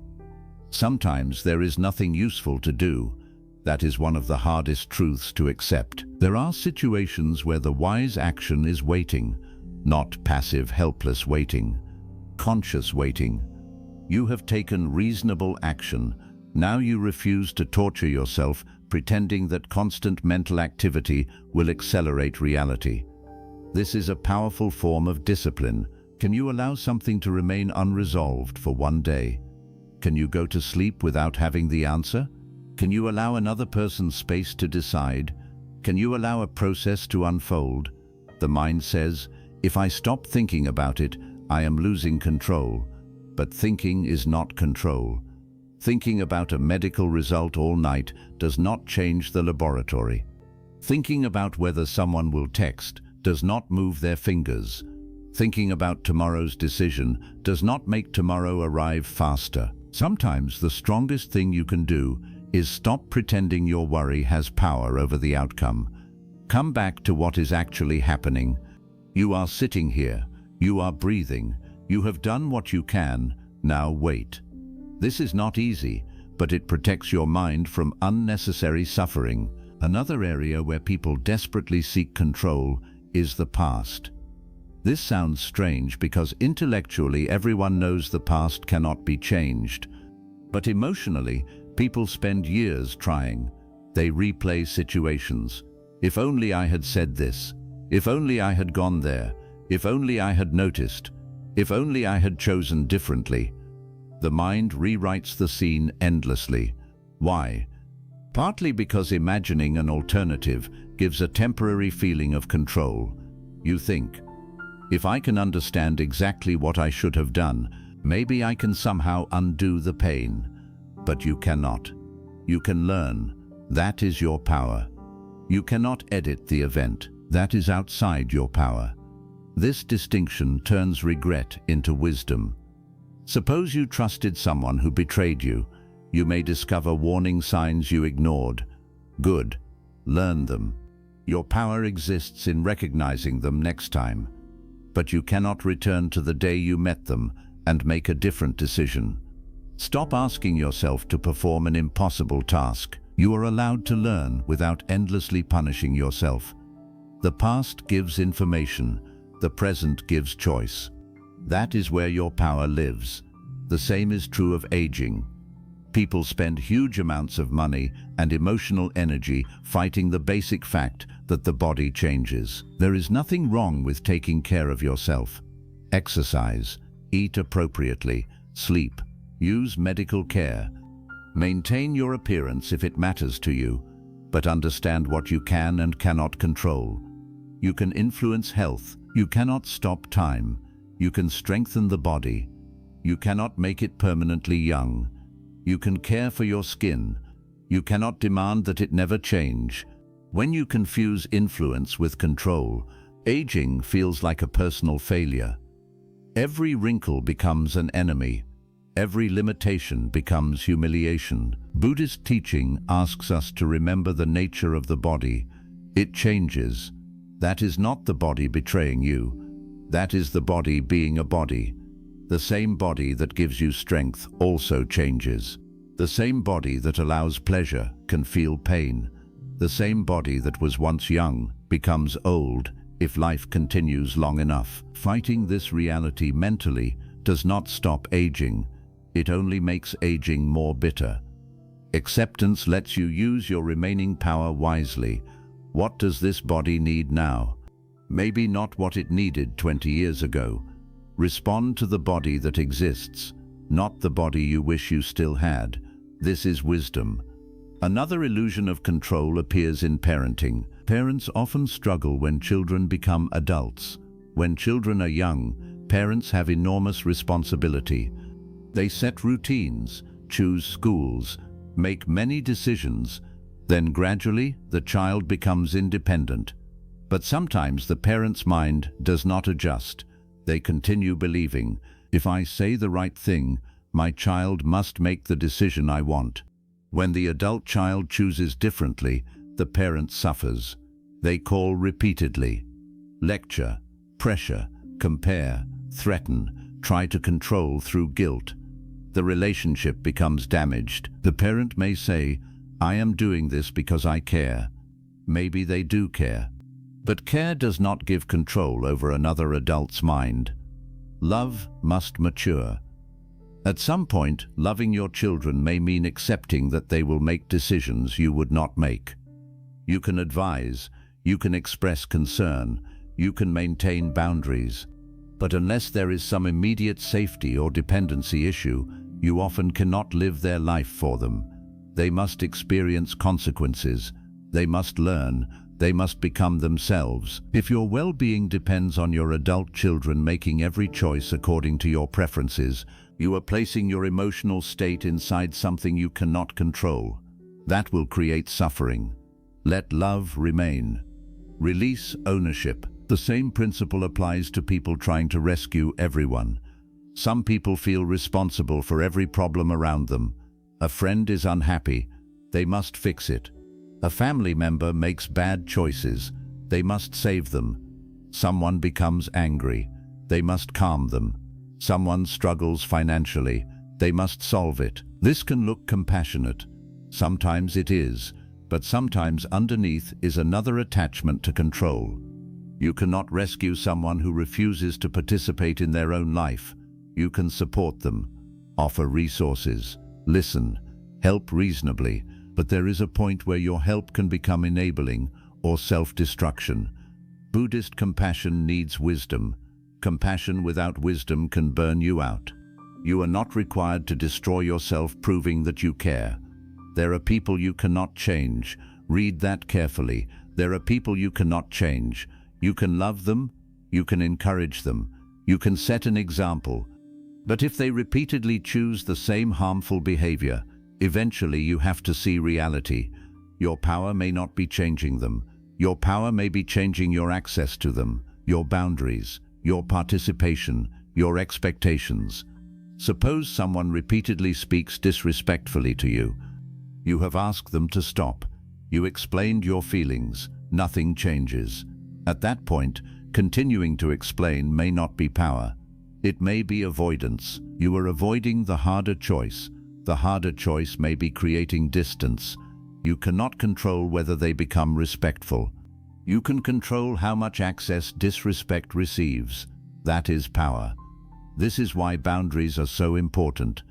Sometimes there is nothing useful to do. That is one of the hardest truths to accept. There are situations where the wise action is waiting, not passive, helpless waiting. Conscious waiting. You have taken reasonable action. Now you refuse to torture yourself, pretending that constant mental activity will accelerate reality. This is a powerful form of discipline. Can you allow something to remain unresolved for one day? Can you go to sleep without having the answer? Can you allow another person's space to decide? Can you allow a process to unfold? The mind says, if I stop thinking about it, I am losing control. But thinking is not control. Thinking about a medical result all night does not change the laboratory. Thinking about whether someone will text does not move their fingers. Thinking about tomorrow's decision does not make tomorrow arrive faster. Sometimes the strongest thing you can do is stop pretending your worry has power over the outcome. Come back to what is actually happening. You are sitting here. You are breathing. You have done what you can. Now wait. This is not easy, but it protects your mind from unnecessary suffering. Another area where people desperately seek control is the past. This sounds strange because intellectually everyone knows the past cannot be changed. But emotionally, people spend years trying. They replay situations. If only I had said this. If only I had gone there. If only I had noticed. If only I had chosen differently. The mind rewrites the scene endlessly. Why? Partly because imagining an alternative gives a temporary feeling of control. You think, if I can understand exactly what I should have done, maybe I can somehow undo the pain. But you cannot. You can learn. That is your power. You cannot edit the event. That is outside your power. This distinction turns regret into wisdom. Suppose you trusted someone who betrayed you. You may discover warning signs you ignored. Good. Learn them. Your power exists in recognizing them next time. But you cannot return to the day you met them and make a different decision. Stop asking yourself to perform an impossible task. You are allowed to learn without endlessly punishing yourself. The past gives information. The present gives choice. That is where your power lives. The same is true of aging. People spend huge amounts of money and emotional energy fighting the basic fact that the body changes. There is nothing wrong with taking care of yourself. Exercise, eat appropriately, sleep, use medical care. Maintain your appearance if it matters to you, but understand what you can and cannot control. You can influence health. You cannot stop time. You can strengthen the body. You cannot make it permanently young. You can care for your skin. You cannot demand that it never change. When you confuse influence with control, aging feels like a personal failure. Every wrinkle becomes an enemy. Every limitation becomes humiliation. Buddhist teaching asks us to remember the nature of the body. It changes. That is not the body betraying you. That is the body being a body. The same body that gives you strength also changes. The same body that allows pleasure can feel pain. The same body that was once young becomes old if life continues long enough. Fighting this reality mentally does not stop aging. It only makes aging more bitter. Acceptance lets you use your remaining power wisely. What does this body need now? maybe not what it needed 20 years ago. Respond to the body that exists, not the body you wish you still had. This is wisdom. Another illusion of control appears in parenting. Parents often struggle when children become adults. When children are young, parents have enormous responsibility. They set routines, choose schools, make many decisions. Then gradually, the child becomes independent. But sometimes the parent's mind does not adjust. They continue believing, if I say the right thing, my child must make the decision I want. When the adult child chooses differently, the parent suffers. They call repeatedly, lecture, pressure, compare, threaten, try to control through guilt. The relationship becomes damaged. The parent may say, I am doing this because I care. Maybe they do care. But care does not give control over another adult's mind. Love must mature. At some point, loving your children may mean accepting that they will make decisions you would not make. You can advise, you can express concern, you can maintain boundaries. But unless there is some immediate safety or dependency issue, you often cannot live their life for them. They must experience consequences. They must learn. They must become themselves. If your well-being depends on your adult children making every choice according to your preferences, you are placing your emotional state inside something you cannot control. That will create suffering. Let love remain. Release ownership. The same principle applies to people trying to rescue everyone. Some people feel responsible for every problem around them. A friend is unhappy. They must fix it. A family member makes bad choices. They must save them. Someone becomes angry. They must calm them. Someone struggles financially. They must solve it. This can look compassionate. Sometimes it is, but sometimes underneath is another attachment to control. You cannot rescue someone who refuses to participate in their own life. You can support them, offer resources, listen, help reasonably, but there is a point where your help can become enabling or self-destruction. Buddhist compassion needs wisdom. Compassion without wisdom can burn you out. You are not required to destroy yourself proving that you care. There are people you cannot change. Read that carefully. There are people you cannot change. You can love them. You can encourage them. You can set an example. But if they repeatedly choose the same harmful behavior, eventually you have to see reality. Your power may not be changing them. Your power may be changing your access to them, your boundaries, your participation, your expectations. Suppose someone repeatedly speaks disrespectfully to you. You have asked them to stop. You explained your feelings. Nothing changes. At that point, continuing to explain may not be power. It may be avoidance. You are avoiding the harder choice. The harder choice may be creating distance. You cannot control whether they become respectful. You can control how much access disrespect receives. That is power. This is why boundaries are so important.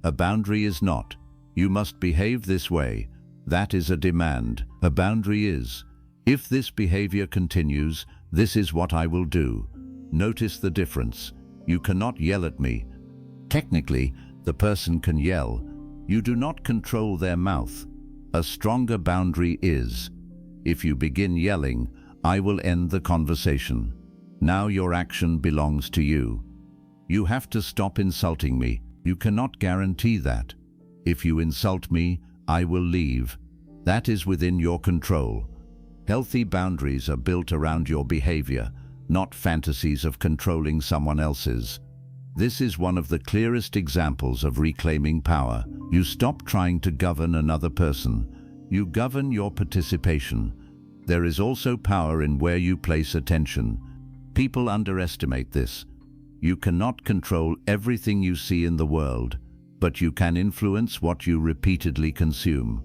A boundary is not, you must behave this way. That is a demand. A boundary is, if this behavior continues, this is what I will do. Notice the difference. You cannot yell at me. Technically, the person can yell. You do not control their mouth. A stronger boundary is, if you begin yelling, I will end the conversation. Now your action belongs to you. You have to stop insulting me. You cannot guarantee that. If you insult me, I will leave. That is within your control. Healthy boundaries are built around your behavior, not fantasies of controlling someone else's. This is one of the clearest examples of reclaiming power. You stop trying to govern another person. You govern your participation. There is also power in where you place attention. People underestimate this. You cannot control everything you see in the world, but you can influence what you repeatedly consume.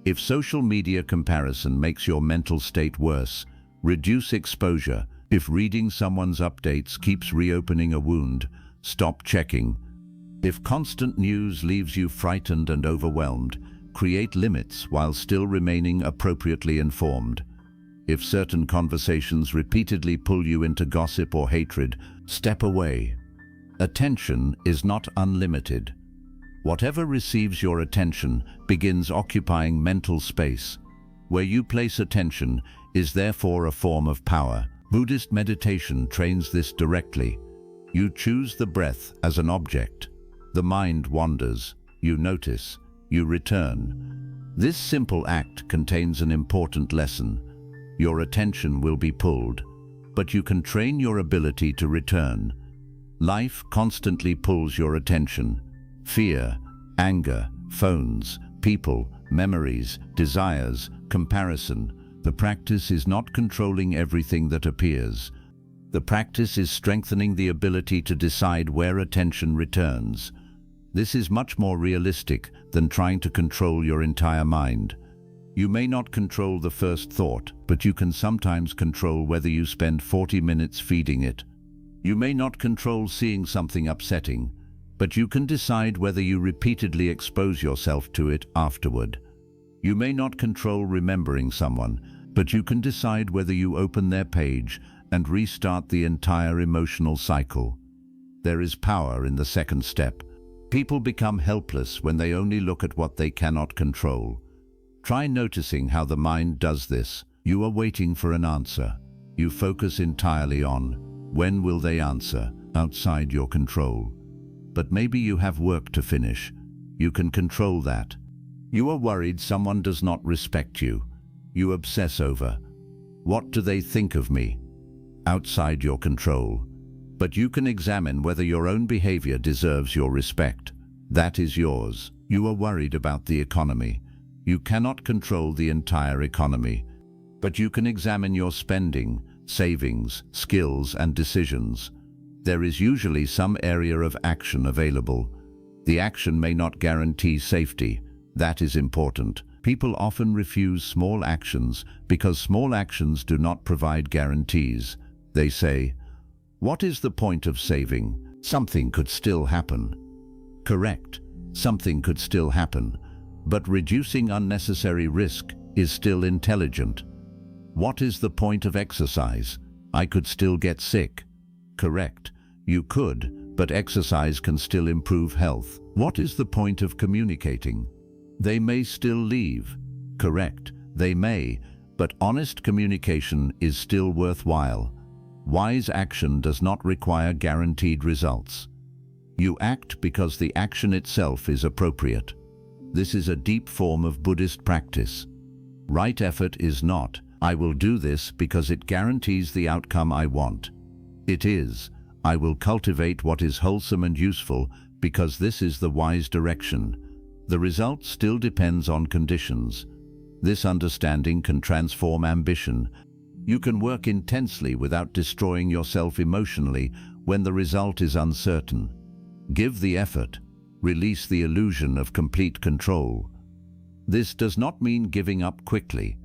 If social media comparison makes your mental state worse, reduce exposure. If reading someone's updates keeps reopening a wound, stop checking. If constant news leaves you frightened and overwhelmed, create limits while still remaining appropriately informed. If certain conversations repeatedly pull you into gossip or hatred, step away. Attention is not unlimited. Whatever receives your attention begins occupying mental space. Where you place attention is therefore a form of power. Buddhist meditation trains this directly. You choose the breath as an object. The mind wanders. You notice. You return. This simple act contains an important lesson. Your attention will be pulled, but you can train your ability to return. Life constantly pulls your attention. Fear, anger, phones, people, memories, desires, comparison. The practice is not controlling everything that appears. The practice is strengthening the ability to decide where attention returns. This is much more realistic than trying to control your entire mind. You may not control the first thought, but you can sometimes control whether you spend 40 minutes feeding it. You may not control seeing something upsetting, but you can decide whether you repeatedly expose yourself to it afterward. You may not control remembering someone, but you can decide whether you open their page and restart the entire emotional cycle. There is power in the second step. People become helpless when they only look at what they cannot control. Try noticing how the mind does this. You are waiting for an answer. You focus entirely on, when will they answer, outside your control. But maybe you have work to finish. You can control that. You are worried someone does not respect you. You obsess over, what do they think of me? Outside your control. But you can examine whether your own behavior deserves your respect. That is yours. You are worried about the economy. You cannot control the entire economy. But you can examine your spending, savings, skills, and decisions. There is usually some area of action available. The action may not guarantee safety. That is important. People often refuse small actions because small actions do not provide guarantees. They say, what is the point of saving? Something could still happen. Correct. Something could still happen. But reducing unnecessary risk is still intelligent. What is the point of exercise? I could still get sick. Correct. You could, but exercise can still improve health. What is the point of communicating? They may still leave. Correct. They may, but honest communication is still worthwhile. Wise action does not require guaranteed results. You act because the action itself is appropriate. This is a deep form of Buddhist practice. Right effort is not, I will do this because it guarantees the outcome I want. It is, I will cultivate what is wholesome and useful because this is the wise direction. The result still depends on conditions. This understanding can transform ambition. You can work intensely without destroying yourself emotionally when the result is uncertain. Give the effort. Release the illusion of complete control. This does not mean giving up quickly.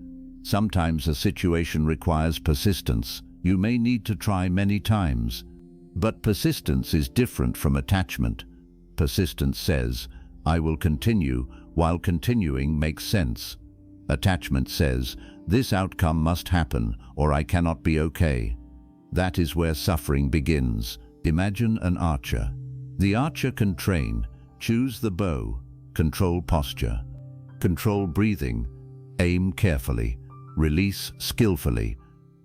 Sometimes a situation requires persistence. You may need to try many times. But persistence is different from attachment. Persistence says, I will continue, while continuing makes sense. Attachment says, this outcome must happen, or I cannot be okay. That is where suffering begins. Imagine an archer. The archer can train, choose the bow, control posture, control breathing, aim carefully, release skillfully.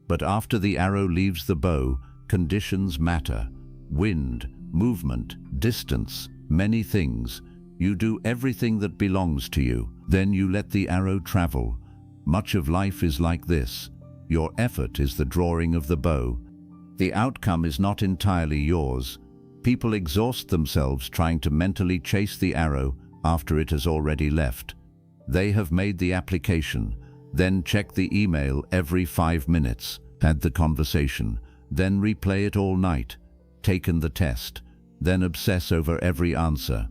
But after the arrow leaves the bow, conditions matter. Wind, movement, distance, many things. You do everything that belongs to you. Then you let the arrow travel. Much of life is like this. Your effort is the drawing of the bow. The outcome is not entirely yours. People exhaust themselves trying to mentally chase the arrow after it has already left. They have made the application, then check the email every 5 minutes, had the conversation, then replay it all night, taken the test, then obsess over every answer.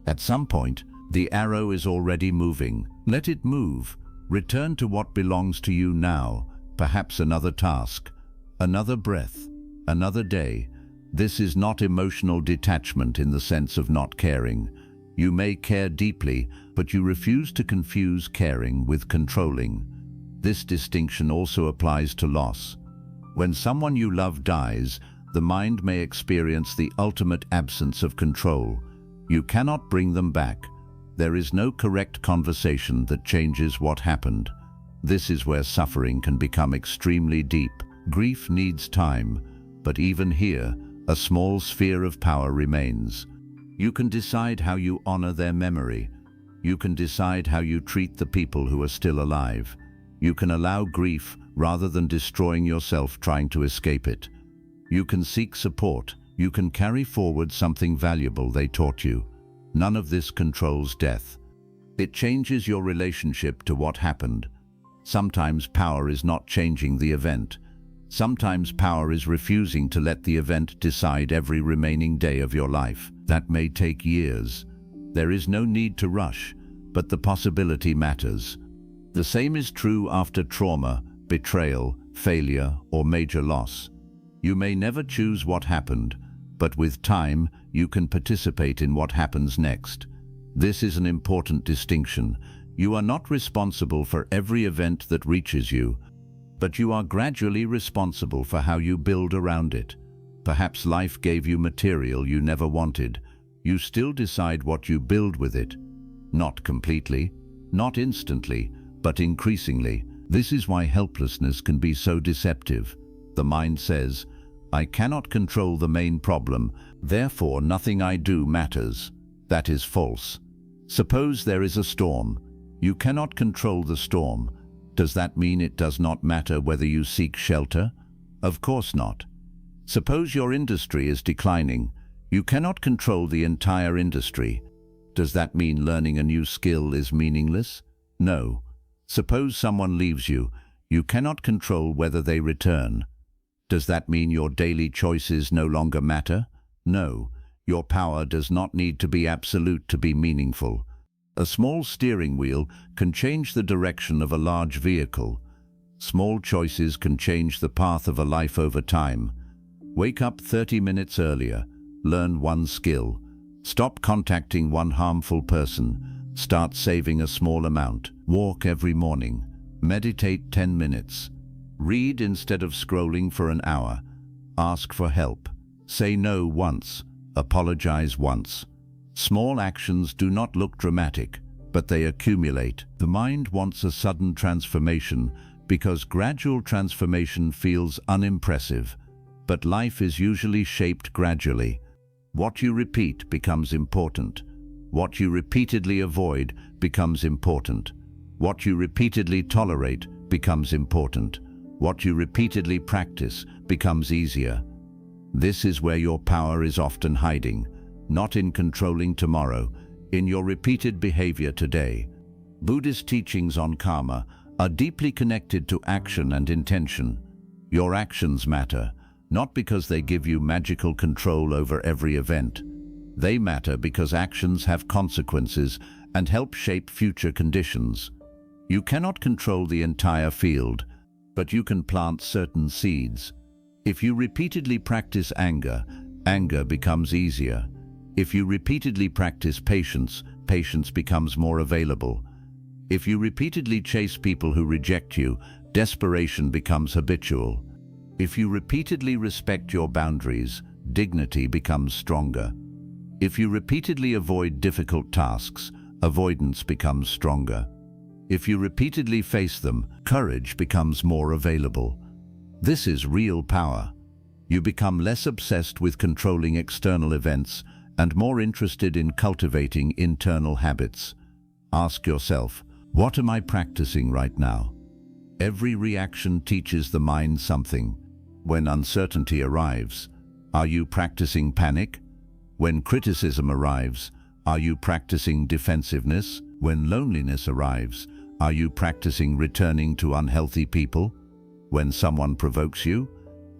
At some point, the arrow is already moving. Let it move. Return to what belongs to you now, perhaps another task, another breath, another day. This is not emotional detachment in the sense of not caring. You may care deeply, but you refuse to confuse caring with controlling. This distinction also applies to loss. When someone you love dies, the mind may experience the ultimate absence of control. You cannot bring them back. There is no correct conversation that changes what happened. This is where suffering can become extremely deep. Grief needs time, but even here, a small sphere of power remains. You can decide how you honor their memory. You can decide how you treat the people who are still alive. You can allow grief rather than destroying yourself trying to escape it. You can seek support. You can carry forward something valuable they taught you. None of this controls death. It changes your relationship to what happened. Sometimes power is not changing the event. Sometimes power is refusing to let the event decide every remaining day of your life. That may take years. There is no need to rush, but the possibility matters. The same is true after trauma, betrayal, failure, or major loss. You may never choose what happened, but with time, you can participate in what happens next. This is an important distinction. You are not responsible for every event that reaches you, but you are gradually responsible for how you build around it. Perhaps life gave you material you never wanted. You still decide what you build with it. Not completely, not instantly, but increasingly. This is why helplessness can be so deceptive. The mind says, I cannot control the main problem, therefore nothing I do matters. That is false. Suppose there is a storm. You cannot control the storm. Does that mean it does not matter whether you seek shelter? Of course not. Suppose your industry is declining. You cannot control the entire industry. Does that mean learning a new skill is meaningless? No. Suppose someone leaves you. You cannot control whether they return. Does that mean your daily choices no longer matter? No. Your power does not need to be absolute to be meaningful. A small steering wheel can change the direction of a large vehicle. Small choices can change the path of a life over time. Wake up 30 minutes earlier. Learn one skill. Stop contacting one harmful person. Start saving a small amount. Walk every morning. Meditate 10 minutes. Read instead of scrolling for an hour. Ask for help. Say no once. Apologize once. Small actions do not look dramatic, but they accumulate. The mind wants a sudden transformation because gradual transformation feels unimpressive. But life is usually shaped gradually. What you repeat becomes important. What you repeatedly avoid becomes important. What you repeatedly tolerate becomes important. What you repeatedly practice becomes easier. This is where your power is often hiding, not in controlling tomorrow, in your repeated behavior today. Buddhist teachings on karma are deeply connected to action and intention. Your actions matter, not because they give you magical control over every event. They matter because actions have consequences and help shape future conditions. You cannot control the entire field, but you can plant certain seeds. If you repeatedly practice anger, anger becomes easier. If you repeatedly practice patience, patience becomes more available. If you repeatedly chase people who reject you, desperation becomes habitual. If you repeatedly respect your boundaries, dignity becomes stronger. If you repeatedly avoid difficult tasks, avoidance becomes stronger. If you repeatedly face them, courage becomes more available. This is real power. You become less obsessed with controlling external events and more interested in cultivating internal habits. Ask yourself, what am I practicing right now? Every reaction teaches the mind something. When uncertainty arrives, are you practicing panic? When criticism arrives, are you practicing defensiveness? When loneliness arrives, are you practicing returning to unhealthy people? When someone provokes you,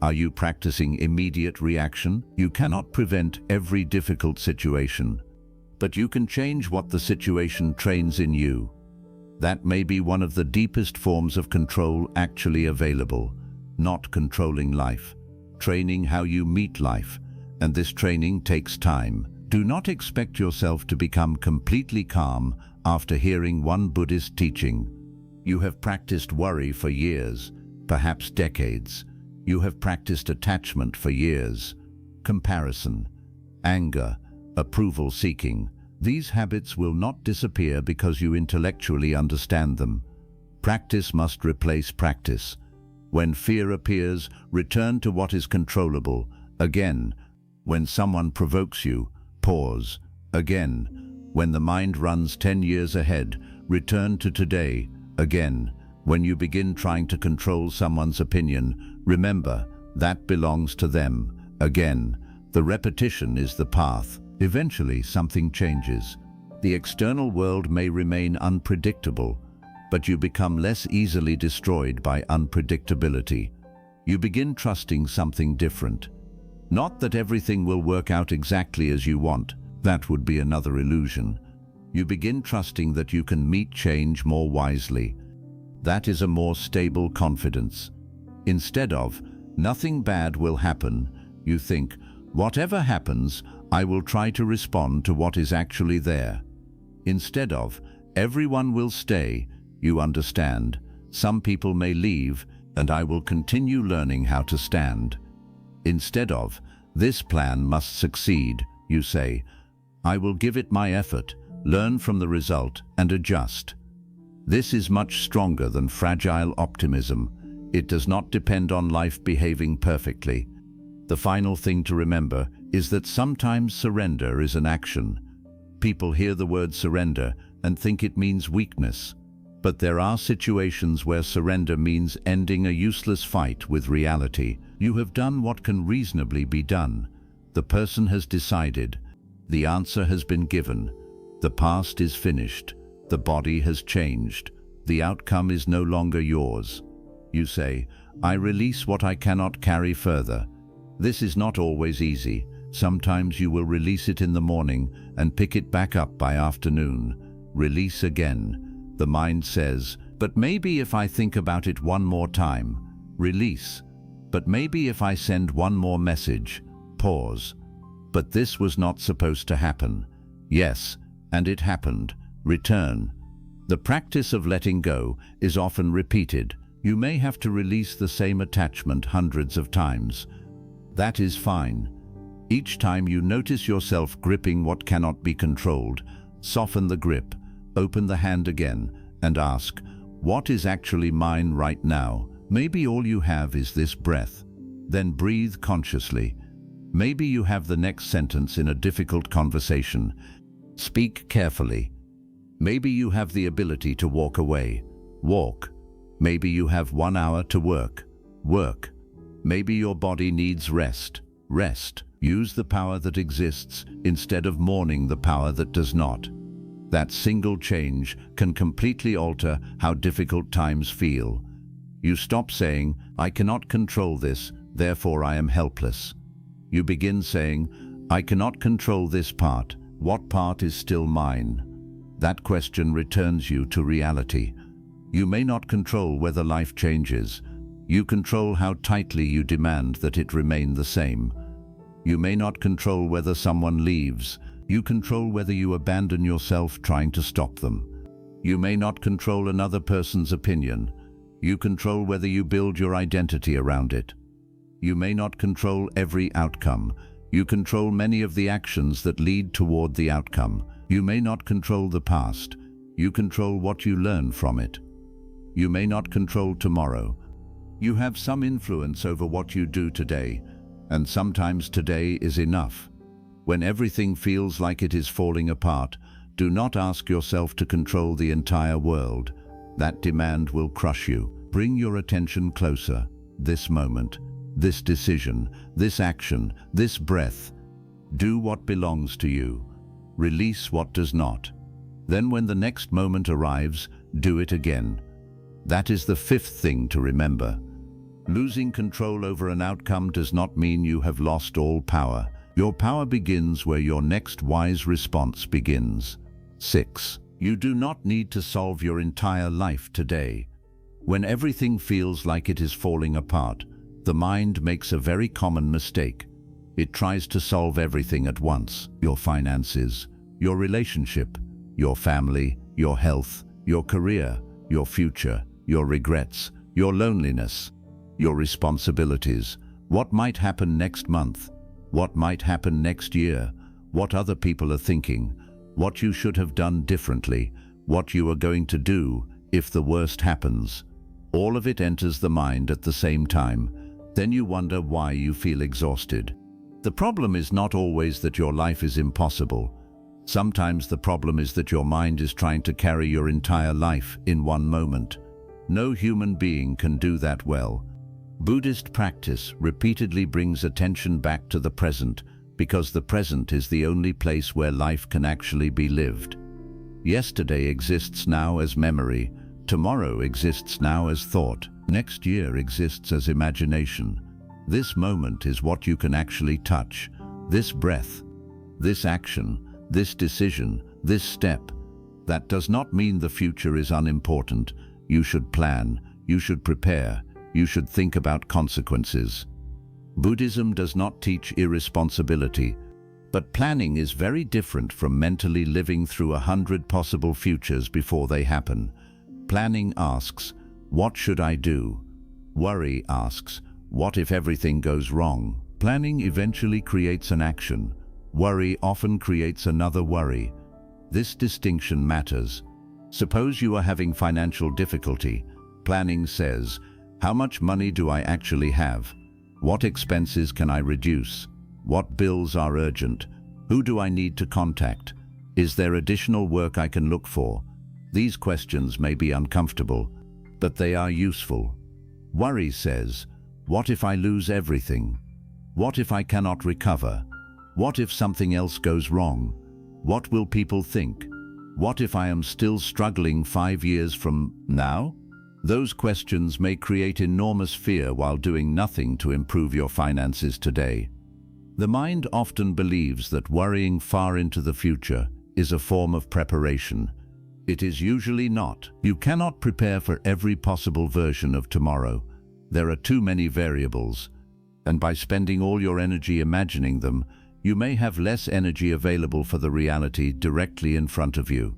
are you practicing immediate reaction? You cannot prevent every difficult situation, but you can change what the situation trains in you. That may be one of the deepest forms of control actually available. Not controlling life, training how you meet life, and this training takes time. Do not expect yourself to become completely calm after hearing one Buddhist teaching. You have practiced worry for years, perhaps decades. You have practiced attachment for years, comparison, anger, approval seeking. These habits will not disappear because you intellectually understand them. Practice must replace practice. When fear appears, return to what is controllable. Again, when someone provokes you, pause. Again, when the mind runs 10 years ahead, return to today. Again, when you begin trying to control someone's opinion, remember that belongs to them. Again, the repetition is the path. Eventually, something changes. The external world may remain unpredictable, but you become less easily destroyed by unpredictability. You begin trusting something different. Not that everything will work out exactly as you want. That would be another illusion. You begin trusting that you can meet change more wisely. That is a more stable confidence. Instead of, nothing bad will happen, you think, whatever happens, I will try to respond to what is actually there. Instead of, everyone will stay, you understand, some people may leave, and I will continue learning how to stand. Instead of, this plan must succeed, you say, I will give it my effort, learn from the result, and adjust. This is much stronger than fragile optimism. It does not depend on life behaving perfectly. The final thing to remember is that sometimes surrender is an action. People hear the word surrender and think it means weakness. But there are situations where surrender means ending a useless fight with reality. You have done what can reasonably be done. The person has decided. The answer has been given. The past is finished. The body has changed. The outcome is no longer yours. You say, I release what I cannot carry further. This is not always easy. Sometimes you will release it in the morning and pick it back up by afternoon. Release again. The mind says, but maybe if I think about it one more time. Release. But maybe if I send one more message. Pause. But this was not supposed to happen. Yes, and it happened. Return. The practice of letting go is often repeated. You may have to release the same attachment hundreds of times. That is fine. Each time you notice yourself gripping what cannot be controlled, soften the grip, open the hand again, and ask, what is actually mine right now? Maybe all you have is this breath. Then breathe consciously. Maybe you have the next sentence in a difficult conversation. Speak carefully. Maybe you have the ability to walk away. Walk. Maybe you have 1 hour to work. Work. Maybe your body needs rest. Rest. Use the power that exists instead of mourning the power that does not. That single change can completely alter how difficult times feel. You stop saying, I cannot control this, therefore I am helpless. You begin saying, I cannot control this part. What part is still mine? That question returns you to reality. You may not control whether life changes. You control how tightly you demand that it remain the same. You may not control whether someone leaves. You control whether you abandon yourself trying to stop them. You may not control another person's opinion. You control whether you build your identity around it. You may not control every outcome. You control many of the actions that lead toward the outcome. You may not control the past. You control what you learn from it. You may not control tomorrow. You have some influence over what you do today, and sometimes today is enough. When everything feels like it is falling apart, do not ask yourself to control the entire world. That demand will crush you. Bring your attention closer. This moment, this decision, this action, this breath. Do what belongs to you. Release what does not. Then when the next moment arrives, do it again. That is the fifth thing to remember. Losing control over an outcome does not mean you have lost all power. Your power begins where your next wise response begins. 6. You do not need to solve your entire life today. When everything feels like it is falling apart, the mind makes a very common mistake. It tries to solve everything at once. Your finances, your relationship, your family, your health, your career, your future, your regrets, your loneliness, your responsibilities, what might happen next month, what might happen next year, what other people are thinking, what you should have done differently, what you are going to do if the worst happens. All of it enters the mind at the same time. Then you wonder why you feel exhausted. The problem is not always that your life is impossible. Sometimes the problem is that your mind is trying to carry your entire life in one moment. No human being can do that well. Buddhist practice repeatedly brings attention back to the present because the present is the only place where life can actually be lived. Yesterday exists now as memory, tomorrow exists now as thought, next year exists as imagination. This moment is what you can actually touch. This breath, this action, this decision, this step. That does not mean the future is unimportant. You should plan, you should prepare, you should think about consequences. Buddhism does not teach irresponsibility, but planning is very different from mentally living through 100 possible futures before they happen. Planning asks, what should I do? Worry asks, what if everything goes wrong? Planning eventually creates an action. Worry often creates another worry. This distinction matters. Suppose you are having financial difficulty. Planning says, how much money do I actually have? What expenses can I reduce? What bills are urgent? Who do I need to contact? Is there additional work I can look for? These questions may be uncomfortable, but they are useful. Worry says, what if I lose everything? What if I cannot recover? What if something else goes wrong? What will people think? What if I am still struggling 5 years from now? Those questions may create enormous fear while doing nothing to improve your finances today. The mind often believes that worrying far into the future is a form of preparation. It is usually not. You cannot prepare for every possible version of tomorrow. There are too many variables, and by spending all your energy imagining them, you may have less energy available for the reality directly in front of you.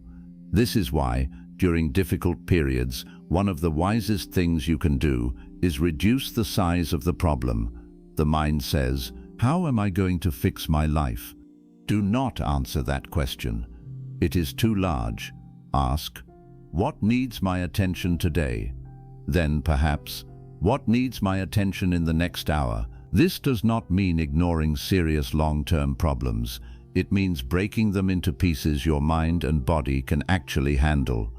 This is why, during difficult periods, one of the wisest things you can do is reduce the size of the problem. The mind says, how am I going to fix my life? Do not answer that question. It is too large. Ask, what needs my attention today? Then perhaps, what needs my attention in the next hour? This does not mean ignoring serious long-term problems. It means breaking them into pieces your mind and body can actually handle.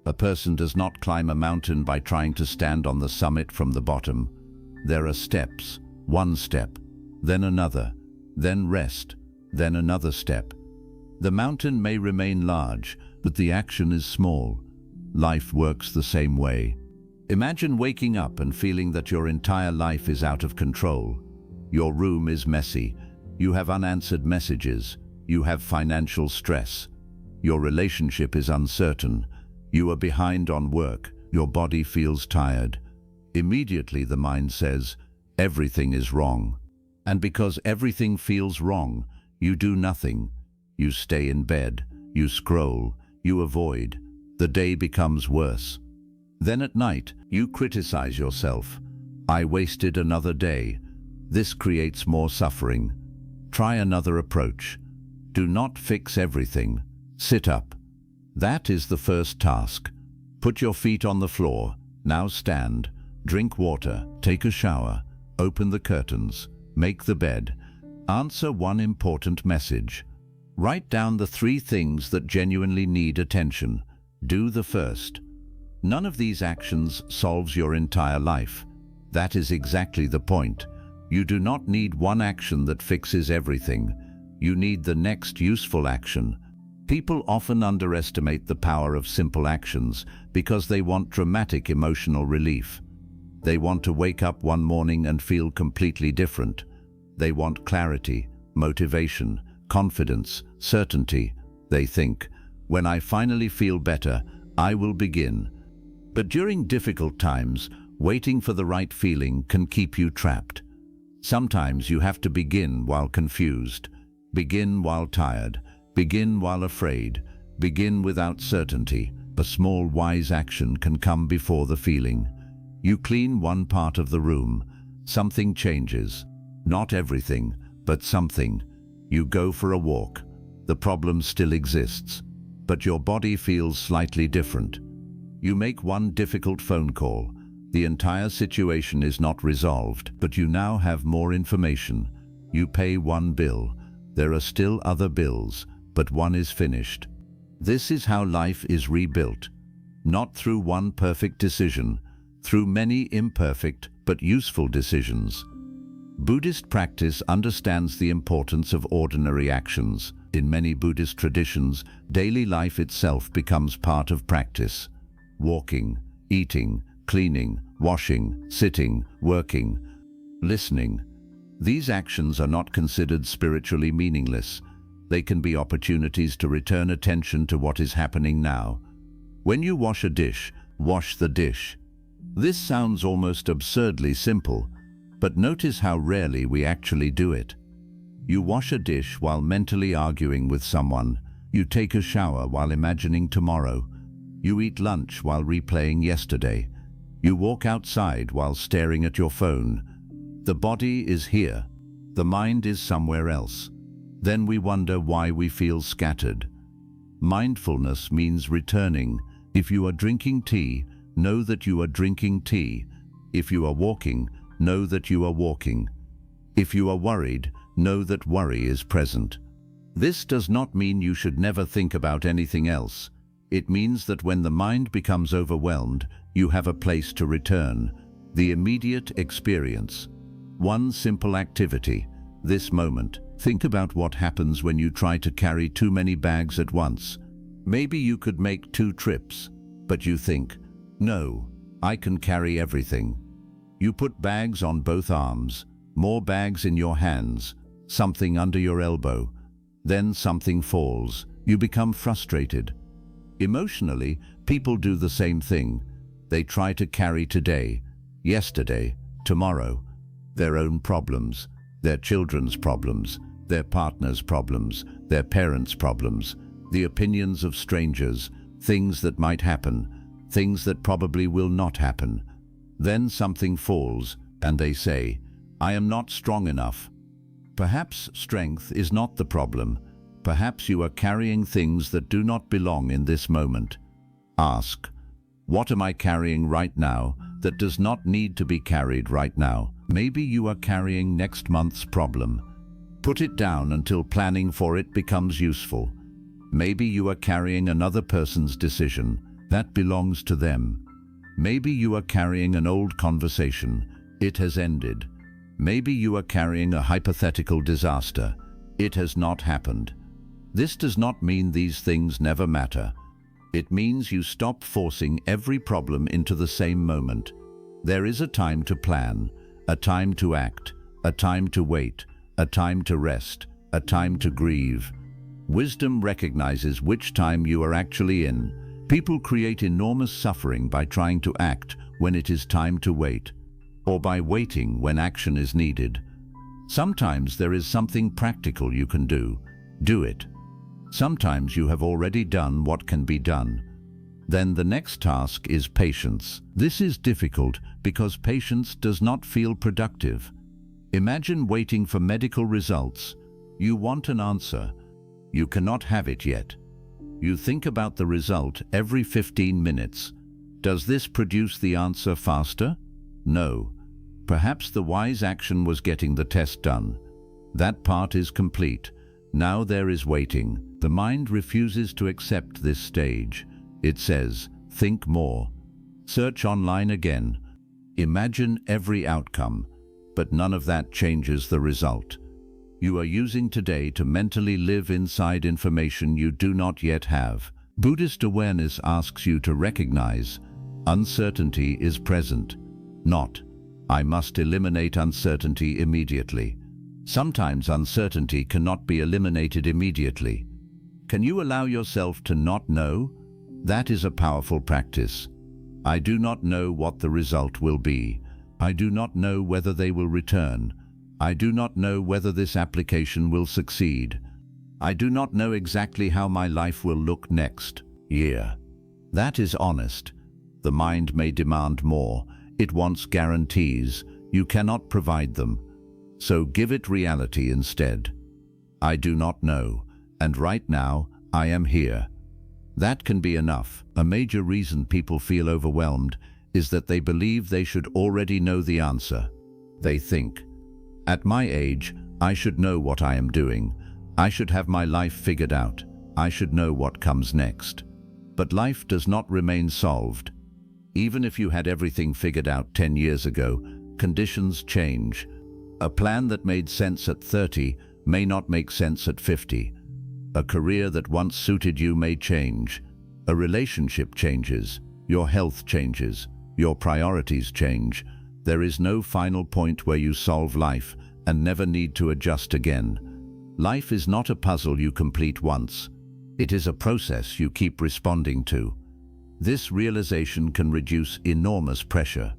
A person does not climb a mountain by trying to stand on the summit from the bottom. There are steps, one step, then another, then rest, then another step. The mountain may remain large, but the action is small. Life works the same way. Imagine waking up and feeling that your entire life is out of control. Your room is messy. You have unanswered messages. You have financial stress. Your relationship is uncertain. You are behind on work. Your body feels tired. Immediately the mind says, everything is wrong. And because everything feels wrong, you do nothing. You stay in bed. You scroll. You avoid. The day becomes worse. Then at night, you criticize yourself. I wasted another day. This creates more suffering. Try another approach. Do not fix everything. Sit up. That is the first task. Put your feet on the floor. Now stand. Drink water. Take a shower. Open the curtains. Make the bed. Answer one important message. Write down the 3 things that genuinely need attention. Do the first. None of these actions solves your entire life. That is exactly the point. You do not need one action that fixes everything. You need the next useful action. People often underestimate the power of simple actions because they want dramatic emotional relief. They want to wake up one morning and feel completely different. They want clarity, motivation, confidence, certainty. They think, when I finally feel better, I will begin. But during difficult times, waiting for the right feeling can keep you trapped. Sometimes you have to begin while confused, begin while tired, begin while afraid, begin without certainty. A small wise action can come before the feeling. You clean one part of the room, something changes. Not everything, but something. You go for a walk. The problem still exists, but your body feels slightly different. You make one difficult phone call. The entire situation is not resolved, but you now have more information. You pay one bill. There are still other bills, but one is finished. This is how life is rebuilt. Not through one perfect decision, through many imperfect but useful decisions. Buddhist practice understands the importance of ordinary actions. In many Buddhist traditions, daily life itself becomes part of practice. Walking, eating, cleaning, washing, sitting, working, listening. These actions are not considered spiritually meaningless. They can be opportunities to return attention to what is happening now. When you wash a dish, wash the dish. This sounds almost absurdly simple, but notice how rarely we actually do it. You wash a dish while mentally arguing with someone. You take a shower while imagining tomorrow. You eat lunch while replaying yesterday. You walk outside while staring at your phone. The body is here. The mind is somewhere else. Then we wonder why we feel scattered. Mindfulness means returning. If you are drinking tea, know that you are drinking tea. If you are walking, know that you are walking. If you are worried, know that worry is present. This does not mean you should never think about anything else. It means that when the mind becomes overwhelmed, you have a place to return. The immediate experience. One simple activity. This moment. Think about what happens when you try to carry too many bags at once. Maybe you could make 2 trips, but you think, no, I can carry everything. You put bags on both arms, more bags in your hands, something under your elbow. Then something falls. You become frustrated. Emotionally, people do the same thing. They try to carry today, yesterday, tomorrow, their own problems, their children's problems, their partner's problems, their parents' problems, the opinions of strangers, things that might happen, things that probably will not happen. Then something falls, and they say, I am not strong enough. Perhaps strength is not the problem. Perhaps you are carrying things that do not belong in this moment. Ask, what am I carrying right now that does not need to be carried right now? Maybe you are carrying next month's problem. Put it down until planning for it becomes useful. Maybe you are carrying another person's decision. That belongs to them. Maybe you are carrying an old conversation. It has ended. Maybe you are carrying a hypothetical disaster. It has not happened. This does not mean these things never matter. It means you stop forcing every problem into the same moment. There is a time to plan, a time to act, a time to wait, a time to rest, a time to grieve. Wisdom recognizes which time you are actually in. People create enormous suffering by trying to act when it is time to wait, or by waiting when action is needed. Sometimes there is something practical you can do. Do it. Sometimes you have already done what can be done. Then the next task is patience. This is difficult because patience does not feel productive. Imagine waiting for medical results. You want an answer. You cannot have it yet. You think about the result every 15 minutes. Does this produce the answer faster? No. Perhaps the wise action was getting the test done. That part is complete. Now there is waiting. The mind refuses to accept this stage. It says, think more. Search online again. Imagine every outcome, but none of that changes the result. You are using today to mentally live inside information you do not yet have. Buddhist awareness asks you to recognize uncertainty is present, not I must eliminate uncertainty immediately. Sometimes uncertainty cannot be eliminated immediately. Can you allow yourself to not know? That is a powerful practice. I do not know what the result will be. I do not know whether they will return. I do not know whether this application will succeed. I do not know exactly how my life will look next year. That is honest. The mind may demand more. It wants guarantees. You cannot provide them. So give it reality instead. I do not know, and right now, I am here. That can be enough. A major reason people feel overwhelmed is that they believe they should already know the answer. They think, at my age, I should know what I am doing. I should have my life figured out. I should know what comes next. But life does not remain solved. Even if you had everything figured out 10 years ago, conditions change. A plan that made sense at 30 may not make sense at 50. A career that once suited you may change. A relationship changes. Your health changes. Your priorities change. There is no final point where you solve life and never need to adjust again. Life is not a puzzle you complete once. It is a process you keep responding to. This realization can reduce enormous pressure.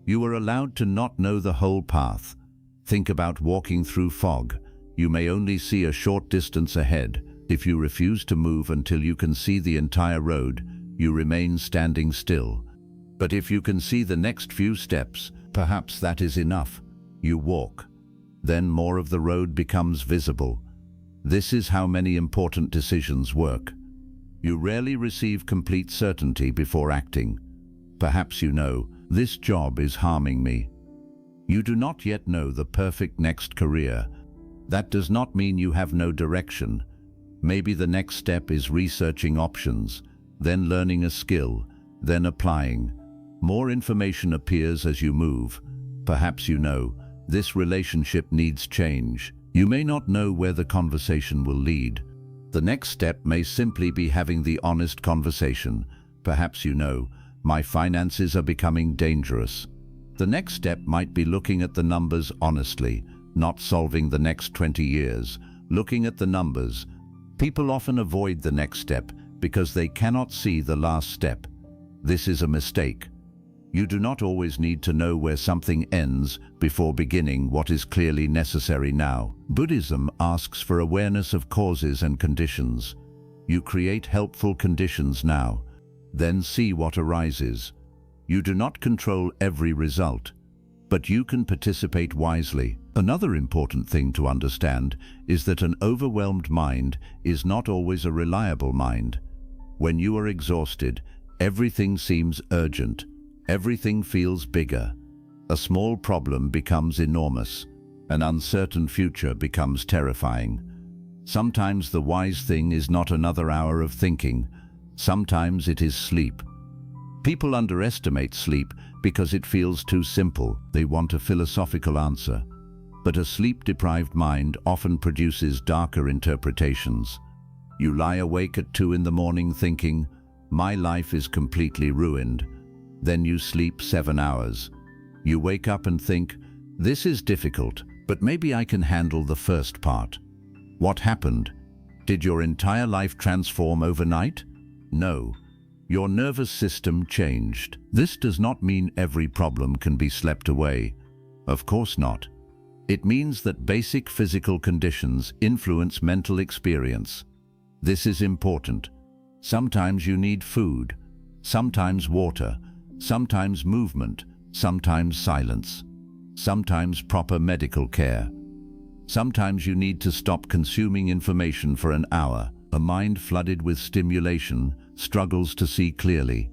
You are allowed to not know the whole path. Think about walking through fog. You may only see a short distance ahead. If you refuse to move until you can see the entire road, you remain standing still. But if you can see the next few steps, perhaps that is enough. You walk. Then more of the road becomes visible. This is how many important decisions work. You rarely receive complete certainty before acting. Perhaps you know, this job is harming me. You do not yet know the perfect next career. That does not mean you have no direction. Maybe the next step is researching options, then learning a skill, then applying. More information appears as you move. Perhaps you know, this relationship needs change. You may not know where the conversation will lead. The next step may simply be having the honest conversation. Perhaps you know, my finances are becoming dangerous. The next step might be looking at the numbers honestly, not solving the next 20 years, looking at the numbers. People often avoid the next step because they cannot see the last step. This is a mistake. You do not always need to know where something ends before beginning what is clearly necessary now. Buddhism asks for awareness of causes and conditions. You create helpful conditions now, then see what arises. You do not control every result, but you can participate wisely. Another important thing to understand is that an overwhelmed mind is not always a reliable mind. When you are exhausted, everything seems urgent. Everything feels bigger. A small problem becomes enormous. An uncertain future becomes terrifying. Sometimes the wise thing is not another hour of thinking. Sometimes it is sleep. People underestimate sleep because it feels too simple. They want a philosophical answer. But a sleep-deprived mind often produces darker interpretations. You lie awake at 2 in the morning thinking, my life is completely ruined. Then you sleep 7 hours. You wake up and think, this is difficult, but maybe I can handle the first part. What happened? Did your entire life transform overnight? No. Your nervous system changed. This does not mean every problem can be slept away. Of course not. It means that basic physical conditions influence mental experience. This is important. Sometimes you need food, sometimes water, sometimes movement, sometimes silence, sometimes proper medical care. Sometimes you need to stop consuming information for an hour. A mind flooded with stimulation struggles to see clearly.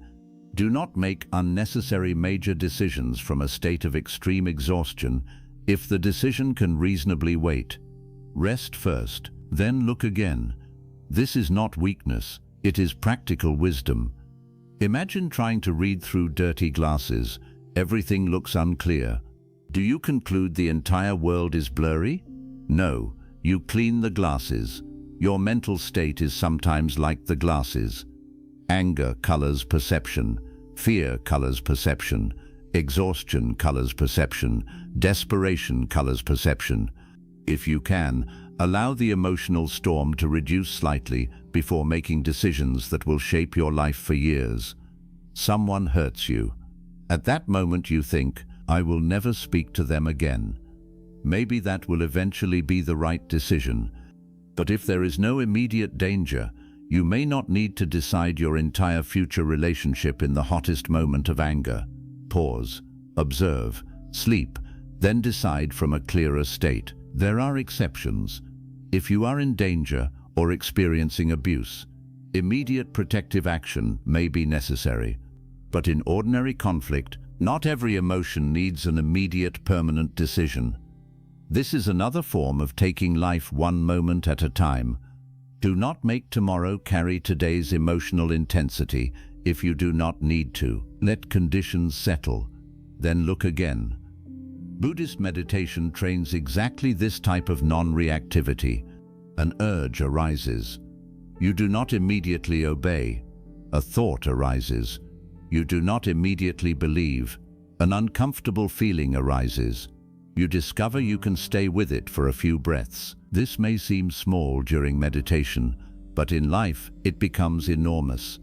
Do not make unnecessary major decisions from a state of extreme exhaustion if the decision can reasonably wait. Rest first, then look again. This is not weakness, it is practical wisdom. Imagine trying to read through dirty glasses. Everything looks unclear. Do you conclude the entire world is blurry? No, you clean the glasses. Your mental state is sometimes like the glasses. Anger colors perception. Fear colors perception. Exhaustion colors perception. Desperation colors perception. If you can, allow the emotional storm to reduce slightly before making decisions that will shape your life for years. Someone hurts you. At that moment you think, I will never speak to them again. Maybe that will eventually be the right decision. But if there is no immediate danger, You may not need to decide your entire future relationship in the hottest moment of anger. Pause, observe, sleep, then decide from a clearer state. There are exceptions. If you are in danger or experiencing abuse, immediate protective action may be necessary. But in ordinary conflict, not every emotion needs an immediate, permanent decision. This is another form of taking life one moment at a time. Do not make tomorrow carry today's emotional intensity if you do not need to. Let conditions settle, then look again. Buddhist meditation trains exactly this type of non-reactivity. An urge arises. You do not immediately obey. A thought arises. You do not immediately believe. An uncomfortable feeling arises. You discover you can stay with it for a few breaths. This may seem small during meditation, but in life it becomes enormous.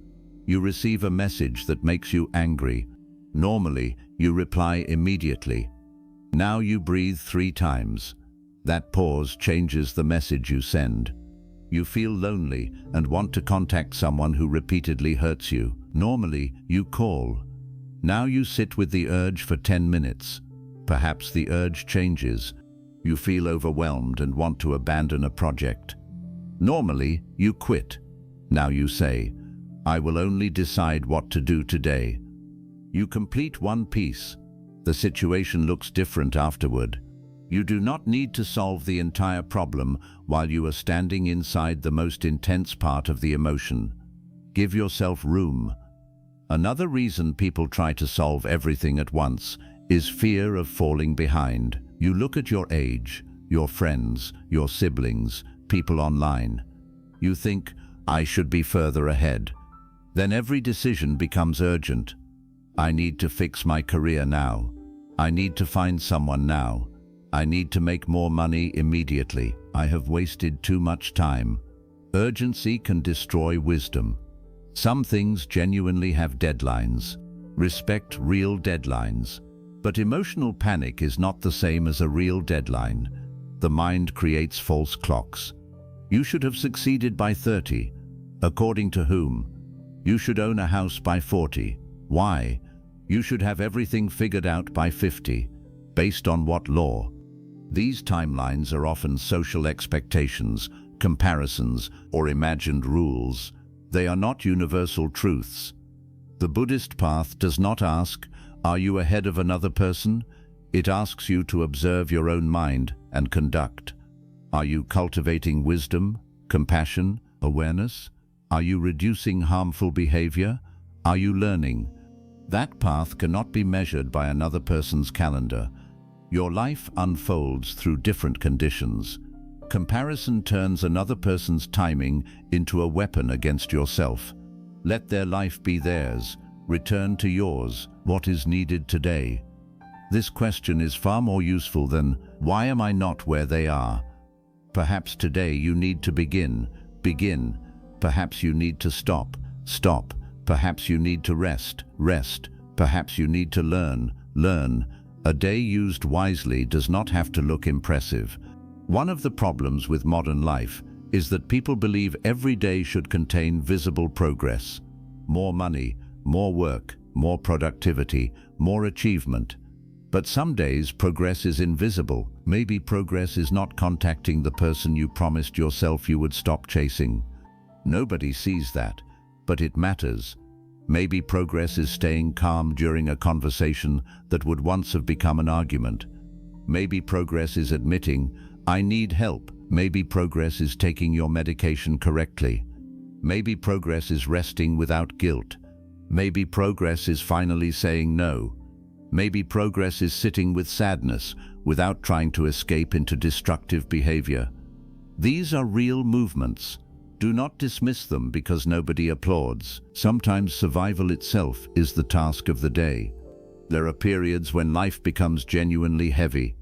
You receive a message that makes you angry. Normally, you reply immediately. Now you breathe 3 times. That pause changes the message you send. You feel lonely and want to contact someone who repeatedly hurts you. Normally, you call. Now you sit with the urge for 10 minutes. Perhaps the urge changes. You feel overwhelmed and want to abandon a project. Normally, you quit. Now you say, "I will only decide what to do today." You complete one piece. The situation looks different afterward. You do not need to solve the entire problem while you are standing inside the most intense part of the emotion. Give yourself room. Another reason people try to solve everything at once is fear of falling behind. You look at your age, your friends, your siblings, people online. You think, "I should be further ahead." Then every decision becomes urgent. I need to fix my career now. I need to find someone now. I need to make more money immediately. I have wasted too much time. Urgency can destroy wisdom. Some things genuinely have deadlines. Respect real deadlines. But emotional panic is not the same as a real deadline. The mind creates false clocks. You should have succeeded by 30. According to whom? You should own a house by 40. Why? You should have everything figured out by 50. Based on what law? These timelines are often social expectations, comparisons, or imagined rules. They are not universal truths. The Buddhist path does not ask, "Are you ahead of another person?" It asks you to observe your own mind and conduct. Are you cultivating wisdom, compassion, awareness? Are you reducing harmful behavior? Are you learning? That path cannot be measured by another person's calendar. Your life unfolds through different conditions. Comparison turns another person's timing into a weapon against yourself. Let their life be theirs. Return to yours. What is needed today? This question is far more useful than, "Why am I not where they are?" Perhaps today you need to begin. Perhaps you need to stop. Perhaps you need to rest. Perhaps you need to learn. A day used wisely does not have to look impressive. One of the problems with modern life is that people believe every day should contain visible progress. More money, more work, more productivity, more achievement. But some days progress is invisible. Maybe progress is not contacting the person you promised yourself you would stop chasing. Nobody sees that, but it matters. Maybe progress is staying calm during a conversation that would once have become an argument. Maybe progress is admitting, "I need help." Maybe progress is taking your medication correctly. Maybe progress is resting without guilt. Maybe progress is finally saying no. Maybe progress is sitting with sadness without trying to escape into destructive behavior. These are real movements. Do not dismiss them because nobody applauds. Sometimes survival itself is the task of the day. There are periods when life becomes genuinely heavy.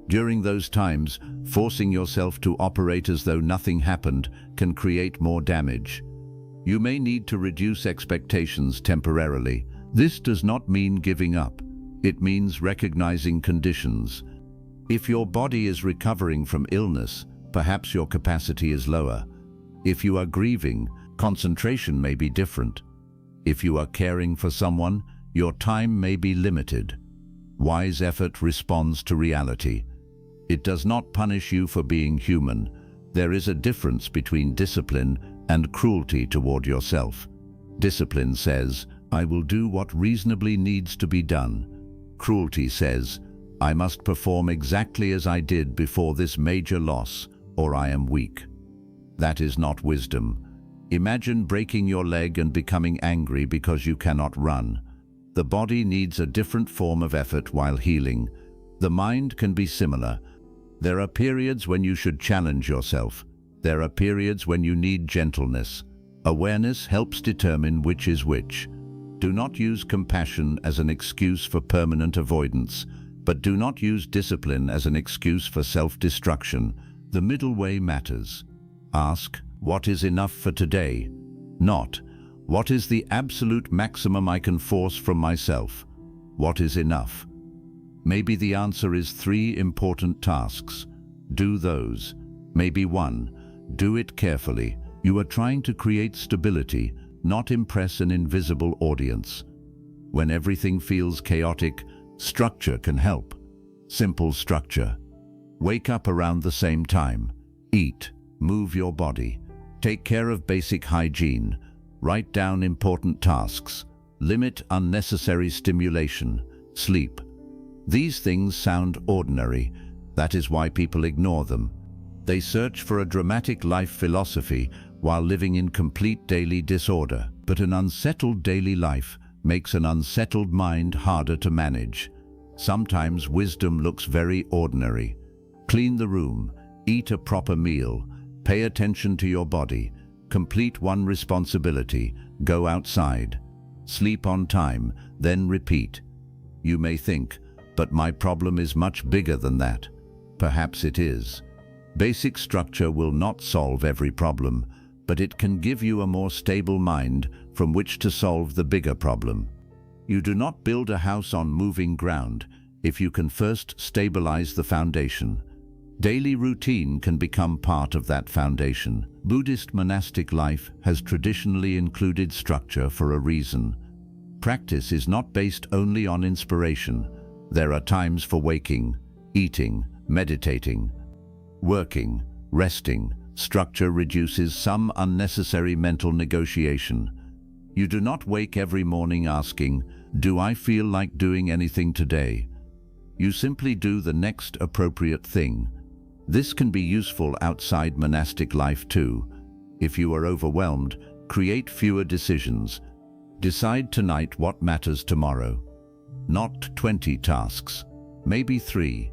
During those times, forcing yourself to operate as though nothing happened can create more damage. You may need to reduce expectations temporarily. This does not mean giving up. It means recognizing conditions. If your body is recovering from illness, perhaps your capacity is lower. If you are grieving, Concentration may be different. If you are caring for someone, your time may be limited. Wise effort responds to reality. It does not punish you for being human. There is a difference between discipline and cruelty toward yourself. Discipline says, I will do what reasonably needs to be done. Cruelty says, I must perform exactly as I did before this major loss, or I am weak. That is not wisdom. Imagine breaking your leg and becoming angry because you cannot run. The body needs a different form of effort while healing. The mind can be similar. There are periods when you should challenge yourself. There are periods when you need gentleness. Awareness helps determine which is which. Do not use compassion as an excuse for permanent avoidance, but do not use discipline as an excuse for self-destruction. The middle way matters. Ask, what is enough for today? Not, what is the absolute maximum I can force from myself? What is enough? Maybe the answer is 3 important tasks. Do those. Maybe 1. Do it carefully. You are trying to create stability, not impress an invisible audience. When everything feels chaotic, structure can help. Simple structure. Wake up around the same time. Eat. Move your body. Take care of basic hygiene. Write down important tasks. Limit unnecessary stimulation. Sleep. These things sound ordinary. That is why people ignore them. They search for a dramatic life philosophy while living in complete daily disorder. But an unsettled daily life makes an unsettled mind harder to manage. Sometimes wisdom looks very ordinary. Clean the room. Eat a proper meal. Pay attention to your body. Complete one responsibility. Go outside. Sleep on time, then repeat. You may think, but my problem is much bigger than that. Perhaps it is. Basic structure will not solve every problem, but it can give you a more stable mind from which to solve the bigger problem. You do not build a house on moving ground if you can first stabilize the foundation. Daily routine can become part of that foundation. Buddhist monastic life has traditionally included structure for a reason. Practice is not based only on inspiration. There are times for waking, eating, meditating, working, resting. Structure reduces some unnecessary mental negotiation. You do not wake every morning asking, do I feel like doing anything today? You simply do the next appropriate thing. This can be useful outside monastic life too. If you are overwhelmed, create fewer decisions. Decide tonight what matters tomorrow. Not 20 tasks, maybe 3.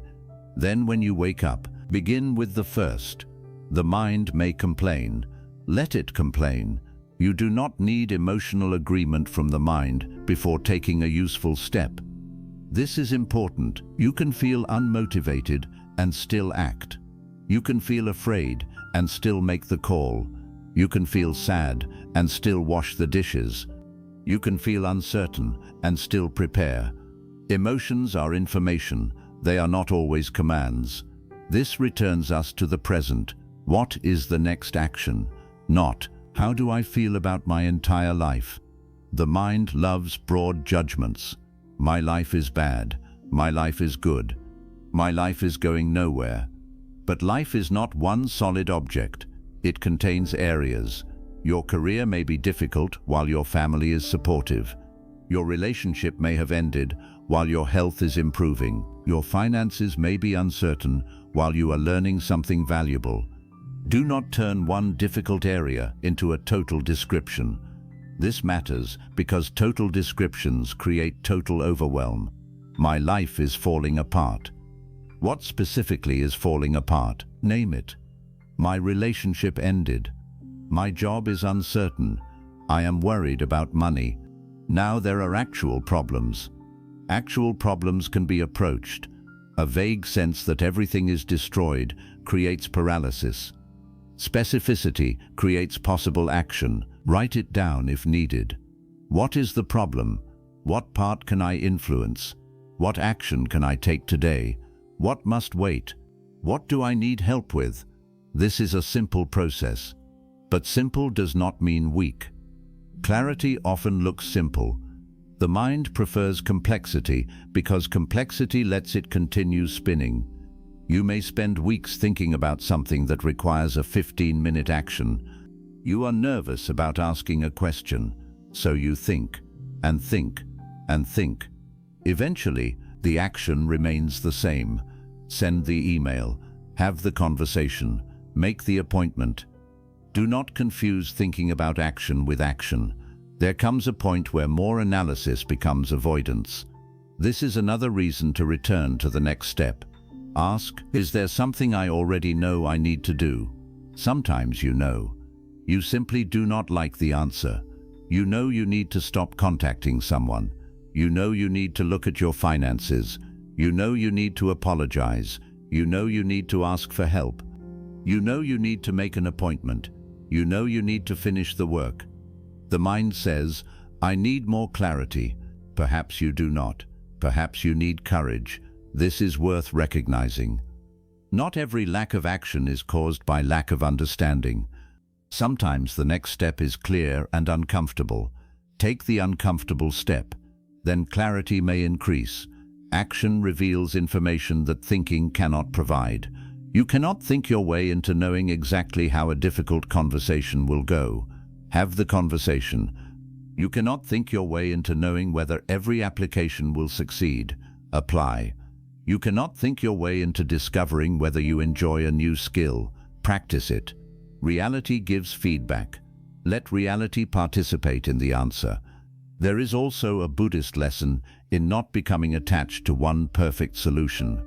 Then when you wake up, begin with the first. The mind may complain. Let it complain. You do not need emotional agreement from the mind before taking a useful step. This is important. You can feel unmotivated and still act. You can feel afraid and still make the call. You can feel sad and still wash the dishes. You can feel uncertain and still prepare. Emotions are information. They are not always commands. This returns us to the present. What is the next action? Not, how do I feel about my entire life? The mind loves broad judgments. My life is bad. My life is good. My life is going nowhere. But life is not one solid object. It contains areas. Your career may be difficult while your family is supportive. Your relationship may have ended while your health is improving. Your finances may be uncertain while you are learning something valuable. Do not turn one difficult area into a total description. This matters because total descriptions create total overwhelm. My life is falling apart. What specifically is falling apart? Name it. My relationship ended. My job is uncertain. I am worried about money. Now there are actual problems. Actual problems can be approached. A vague sense that everything is destroyed creates paralysis. Specificity creates possible action. Write it down if needed. What is the problem? What part can I influence? What action can I take today? What must wait? What do I need help with? This is a simple process. But simple does not mean weak. Clarity often looks simple. The mind prefers complexity because complexity lets it continue spinning. You may spend weeks thinking about something that requires a 15-minute action. You are nervous about asking a question, so you think, and think, and think. Eventually, the action remains the same. Send the email, have the conversation, make the appointment. Do not confuse thinking about action with action. There comes a point where more analysis becomes avoidance. This is another reason to return to the next step. Ask, is there something I already know I need to do? Sometimes you know. You simply do not like the answer. You know you need to stop contacting someone. You know you need to look at your finances. You know you need to apologize. You know you need to ask for help. You know you need to make an appointment. You know you need to finish the work. The mind says, I need more clarity. Perhaps you do not. Perhaps you need courage. This is worth recognizing. Not every lack of action is caused by lack of understanding. Sometimes the next step is clear and uncomfortable. Take the uncomfortable step. Then clarity may increase. Action reveals information that thinking cannot provide. You cannot think your way into knowing exactly how a difficult conversation will go. Have the conversation. You cannot think your way into knowing whether every application will succeed. Apply. You cannot think your way into discovering whether you enjoy a new skill. Practice it. Reality gives feedback. Let reality participate in the answer. There is also a Buddhist lesson in not becoming attached to one perfect solution.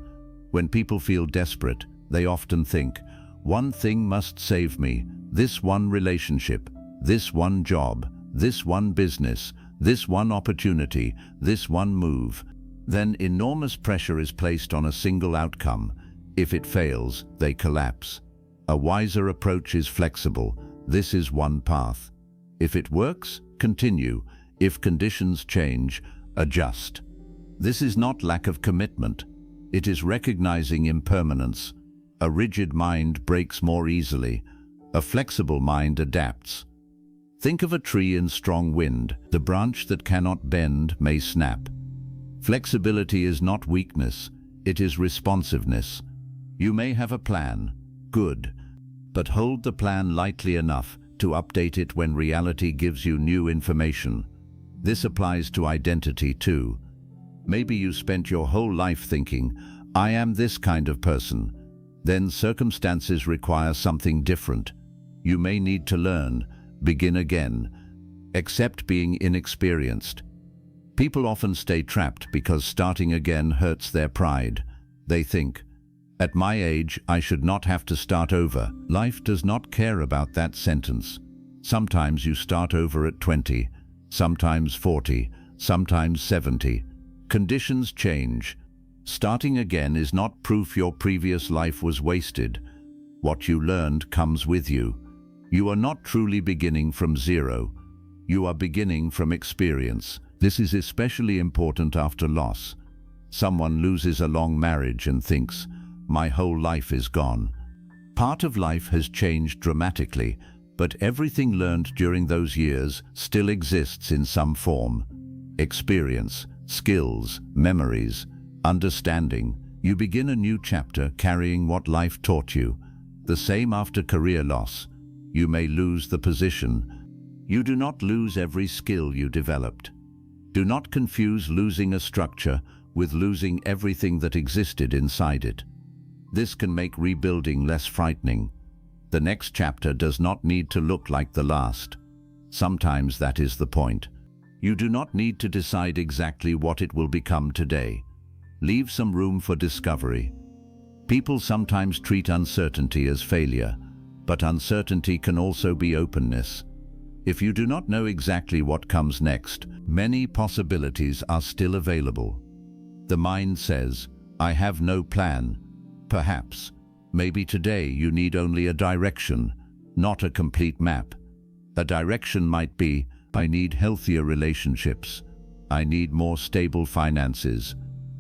When people feel desperate, they often think, one thing must save me, this one relationship, this one job, this one business, this one opportunity, this one move. Then enormous pressure is placed on a single outcome. If it fails, they collapse. A wiser approach is flexible. This is one path. If it works, continue. If conditions change, adjust. This is not lack of commitment. It is recognizing impermanence. A rigid mind breaks more easily. A flexible mind adapts. Think of a tree in strong wind. The branch that cannot bend may snap. Flexibility is not weakness. It is responsiveness. You may have a plan. Good. But hold the plan lightly enough to update it when reality gives you new information. This applies to identity too. Maybe you spent your whole life thinking, I am this kind of person. Then circumstances require something different. You may need to learn, begin again, accept being inexperienced. People often stay trapped because starting again hurts their pride. They think, at my age, I should not have to start over. Life does not care about that sentence. Sometimes you start over at 20, sometimes 40, sometimes 70. Conditions change. Starting again is not proof your previous life was wasted. What you learned comes with you. You are not truly beginning from zero. You are beginning from experience. This is especially important after loss. Someone loses a long marriage and thinks, my whole life is gone. Part of life has changed dramatically, but everything learned during those years still exists in some form. Experience, skills, memories, understanding. You begin a new chapter carrying what life taught you. The same after career loss. You may lose the position. You do not lose every skill you developed. Do not confuse losing a structure with losing everything that existed inside it. This can make rebuilding less frightening. The next chapter does not need to look like the last. Sometimes that is the point. You do not need to decide exactly what it will become today. Leave some room for discovery. People sometimes treat uncertainty as failure, but uncertainty can also be openness. If you do not know exactly what comes next, many possibilities are still available. The mind says, I have no plan. Perhaps, maybe today you need only a direction, not a complete map. A direction might be, I need healthier relationships. I need more stable finances.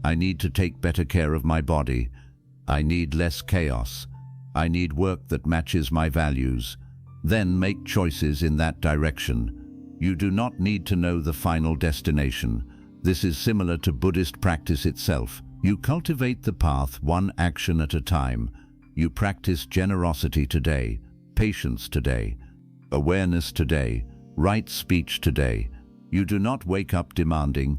I need to take better care of my body. I need less chaos. I need work that matches my values. Then make choices in that direction. You do not need to know the final destination. This is similar to Buddhist practice itself. You cultivate the path one action at a time. You practice generosity today, patience today, awareness today, right speech today. You do not wake up demanding,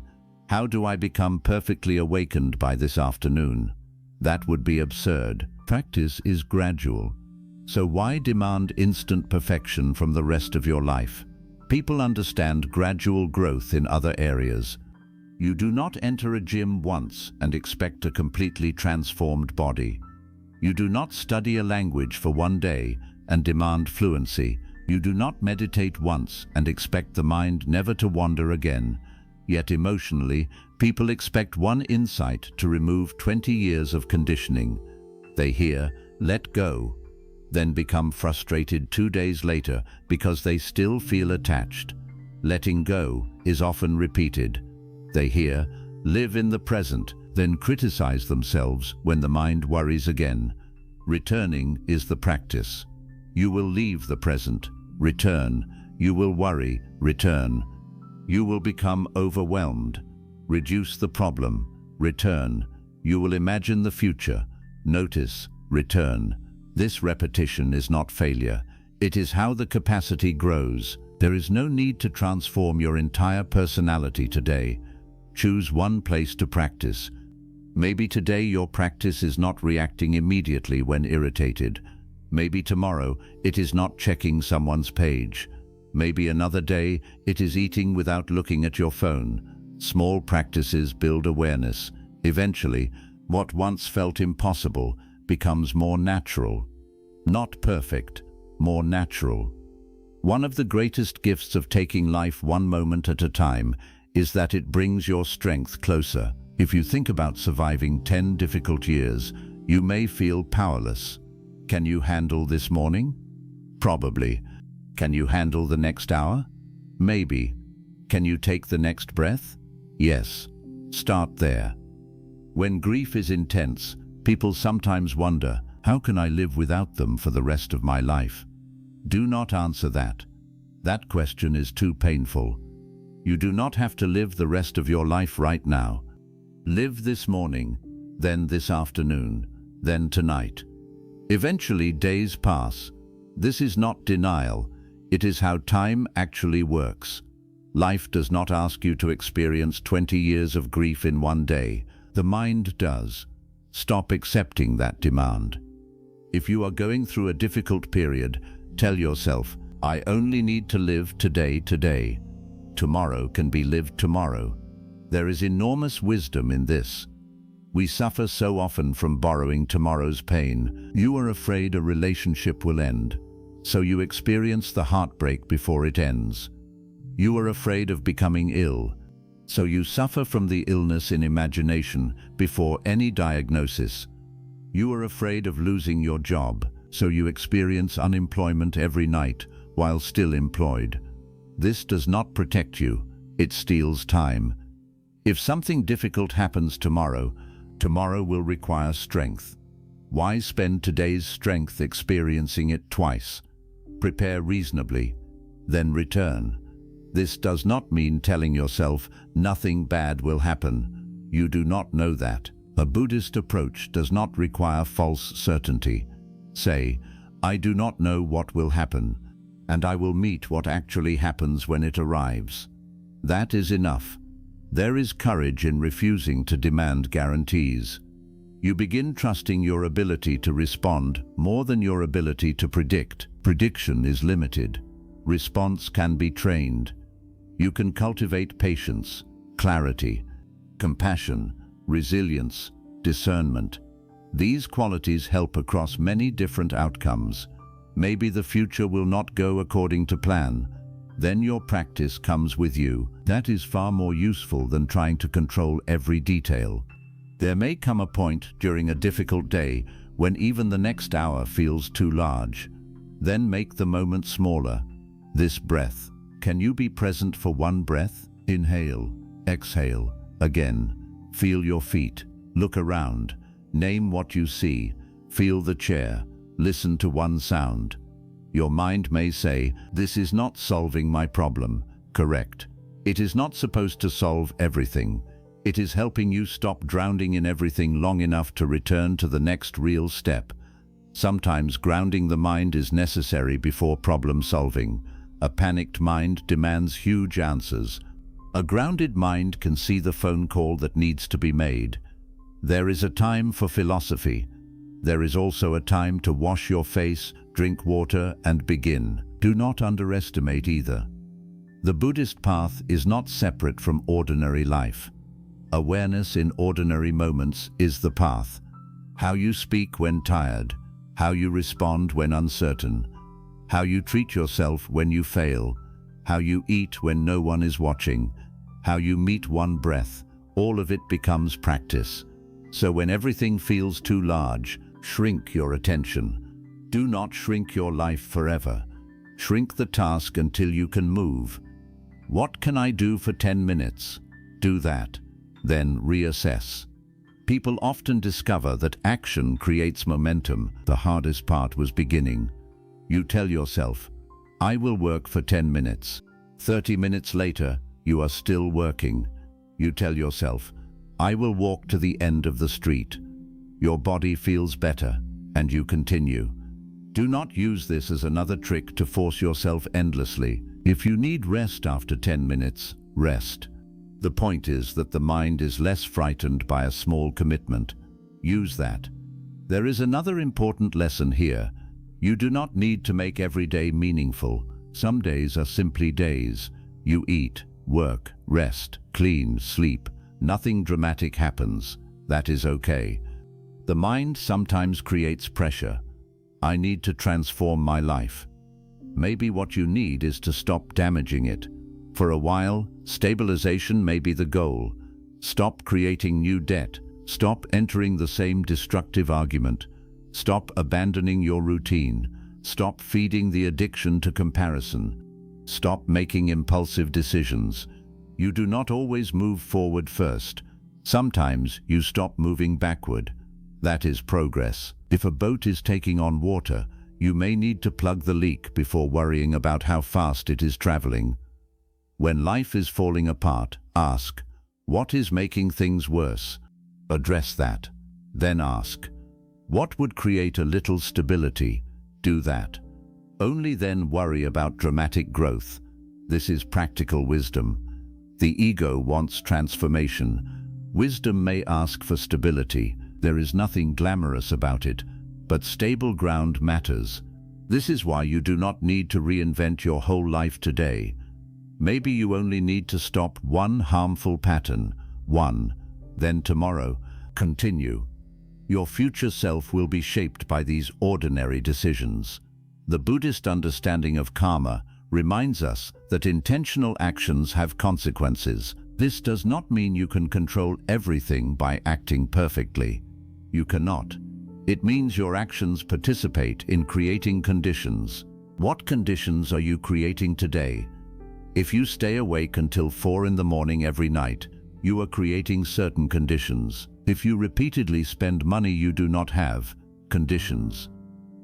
"How do I become perfectly awakened by this afternoon?" That would be absurd. Practice is gradual. So why demand instant perfection from the rest of your life? People understand gradual growth in other areas. You do not enter a gym once and expect a completely transformed body. You do not study a language for one day and demand fluency. You do not meditate once and expect the mind never to wander again. Yet emotionally, people expect one insight to remove 20 years of conditioning. They hear, "Let go," then become frustrated 2 days later because they still feel attached. Letting go is often repeated. They hear, "Live in the present," then criticize themselves when the mind worries again. Returning is the practice. You will leave the present, return. You will worry, return. You will become overwhelmed. Reduce the problem, return. You will imagine the future, notice, return. This repetition is not failure. It is how the capacity grows. There is no need to transform your entire personality today. Choose one place to practice. Maybe today your practice is not reacting immediately when irritated. Maybe tomorrow it is not checking someone's page. Maybe another day it is eating without looking at your phone. Small practices build awareness. Eventually, what once felt impossible becomes more natural. Not perfect, more natural. One of the greatest gifts of taking life one moment at a time is that it brings your strength closer. If you think about surviving 10 difficult years, you may feel powerless. Can you handle this morning? Probably. Can you handle the next hour? Maybe. Can you take the next breath? Yes. Start there. When grief is intense, people sometimes wonder, how can I live without them for the rest of my life? Do not answer that. That question is too painful. You do not have to live the rest of your life right now. Live this morning, then this afternoon, then tonight. Eventually, days pass. This is not denial. It is how time actually works. Life does not ask you to experience 20 years of grief in one day. The mind does. Stop accepting that demand. If you are going through a difficult period, tell yourself, "I only need to live today. Tomorrow can be lived tomorrow." There is enormous wisdom in this. We suffer so often from borrowing tomorrow's pain. You are afraid a relationship will end, so you experience the heartbreak before it ends. You are afraid of becoming ill, so you suffer from the illness in imagination before any diagnosis. You are afraid of losing your job, so you experience unemployment every night while still employed. This does not protect you, it steals time. If something difficult happens tomorrow, tomorrow will require strength. Why spend today's strength experiencing it twice? Prepare reasonably, then return. This does not mean telling yourself nothing bad will happen. You do not know that. A Buddhist approach does not require false certainty. Say, "I do not know what will happen, and I will meet what actually happens when it arrives." That is enough. There is courage in refusing to demand guarantees. You begin trusting your ability to respond more than your ability to predict. Prediction is limited. Response can be trained. You can cultivate patience, clarity, compassion, resilience, discernment. These qualities help across many different outcomes. Maybe the future will not go according to plan. Then your practice comes with you. That is far more useful than trying to control every detail. There may come a point during a difficult day when even the next hour feels too large. Then make the moment smaller. This breath. Can you be present for one breath? Inhale, exhale, again. Feel your feet. Look around. Name what you see. Feel the chair. Listen to one sound. Your mind may say, "This is not solving my problem." Correct. It is not supposed to solve everything. It is helping you stop drowning in everything long enough to return to the next real step. Sometimes grounding the mind is necessary before problem solving. A panicked mind demands huge answers. A grounded mind can see the phone call that needs to be made. There is a time for philosophy. There is also a time to wash your face, drink water, and begin. Do not underestimate either. The Buddhist path is not separate from ordinary life. Awareness in ordinary moments is the path. How you speak when tired, how you respond when uncertain, how you treat yourself when you fail, how you eat when no one is watching, how you meet one breath, all of it becomes practice. So when everything feels too large, shrink your attention. Do not shrink your life forever. Shrink the task until you can move. What can I do for 10 minutes? Do that. Then reassess. People often discover that action creates momentum. The hardest part was beginning. You tell yourself, "I will work for 10 minutes. 30 minutes later, you are still working. You tell yourself, "I will walk to the end of the street." Your body feels better, and you continue. Do not use this as another trick to force yourself endlessly. If you need rest after 10 minutes, rest. The point is that the mind is less frightened by a small commitment. Use that. There is another important lesson here. You do not need to make every day meaningful. Some days are simply days. You eat, work, rest, clean, sleep. Nothing dramatic happens. That is okay. The mind sometimes creates pressure. I need to transform my life. Maybe what you need is to stop damaging it. For a while, stabilization may be the goal. Stop creating new debt. Stop entering the same destructive argument. Stop abandoning your routine. Stop feeding the addiction to comparison. Stop making impulsive decisions. You do not always move forward first. Sometimes you stop moving backward. That is progress. If a boat is taking on water, you may need to plug the leak before worrying about how fast it is traveling. When life is falling apart, ask, what is making things worse? Address that. Then ask, what would create a little stability? Do that. Only then worry about dramatic growth. This is practical wisdom. The ego wants transformation. Wisdom may ask for stability. There is nothing glamorous about it, but stable ground matters. This is why you do not need to reinvent your whole life today. Maybe you only need to stop one harmful pattern, then tomorrow, continue. Your future self will be shaped by these ordinary decisions. The Buddhist understanding of karma reminds us that intentional actions have consequences. This does not mean you can control everything by acting perfectly. You cannot. It means your actions participate in creating conditions. What conditions are you creating today? If you stay awake until 4 in the morning every night, you are creating certain conditions. If you repeatedly spend money you do not have, conditions.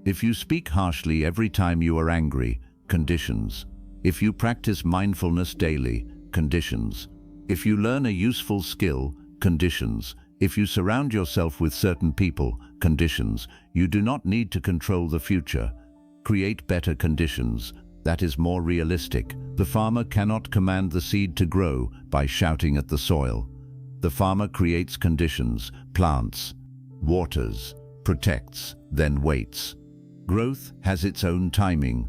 If you speak harshly every time you are angry, conditions. If you practice mindfulness daily, conditions. If you learn a useful skill, conditions. If you surround yourself with certain people, conditions. You do not need to control the future. Create better conditions. That is more realistic. The farmer cannot command the seed to grow by shouting at the soil. The farmer creates conditions, plants, waters, protects, then waits. Growth has its own timing.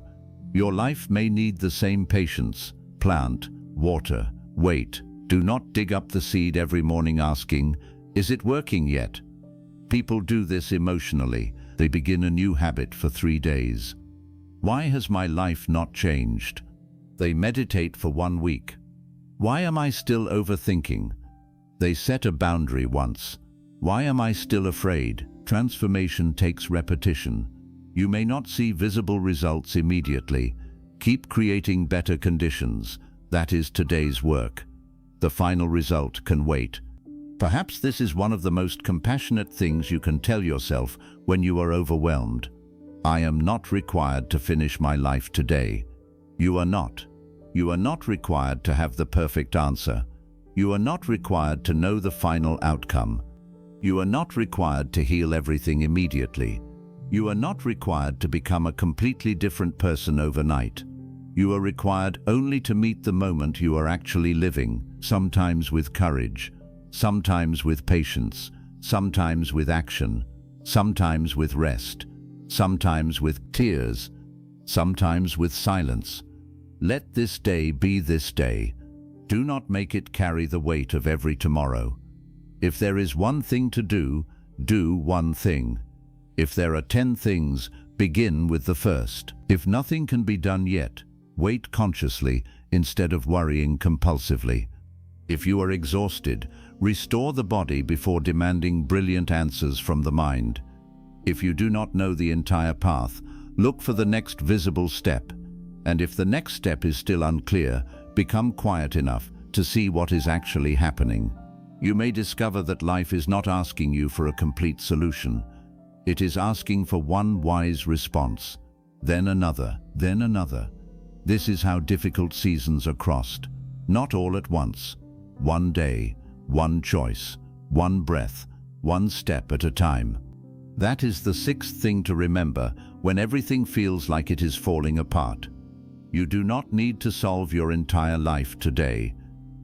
Your life may need the same patience. Plant, water, wait. Do not dig up the seed every morning asking, "Is it working yet?" People do this emotionally. They begin a new habit for 3 days. Why has my life not changed? They meditate for 1 week. Why am I still overthinking? They set a boundary once. Why am I still afraid? Transformation takes repetition. You may not see visible results immediately. Keep creating better conditions. That is today's work. The final result can wait. Perhaps this is one of the most compassionate things you can tell yourself when you are overwhelmed. I am not required to finish my life today. You are not. You are not required to have the perfect answer. You are not required to know the final outcome. You are not required to heal everything immediately. You are not required to become a completely different person overnight. You are required only to meet the moment you are actually living, sometimes with courage, sometimes with patience, sometimes with action, sometimes with rest, sometimes with tears, sometimes with silence. Let this day be this day. Do not make it carry the weight of every tomorrow. If there is one thing to do, do one thing. If there are 10 things, begin with the first. If nothing can be done yet, wait consciously instead of worrying compulsively. If you are exhausted, restore the body before demanding brilliant answers from the mind. If you do not know the entire path, look for the next visible step. And if the next step is still unclear, become quiet enough to see what is actually happening. You may discover that life is not asking you for a complete solution. It is asking for one wise response, then another, then another. This is how difficult seasons are crossed. Not all at once. One day, one choice, one breath, one step at a time. That is the 6th thing to remember when everything feels like it is falling apart. You do not need to solve your entire life today.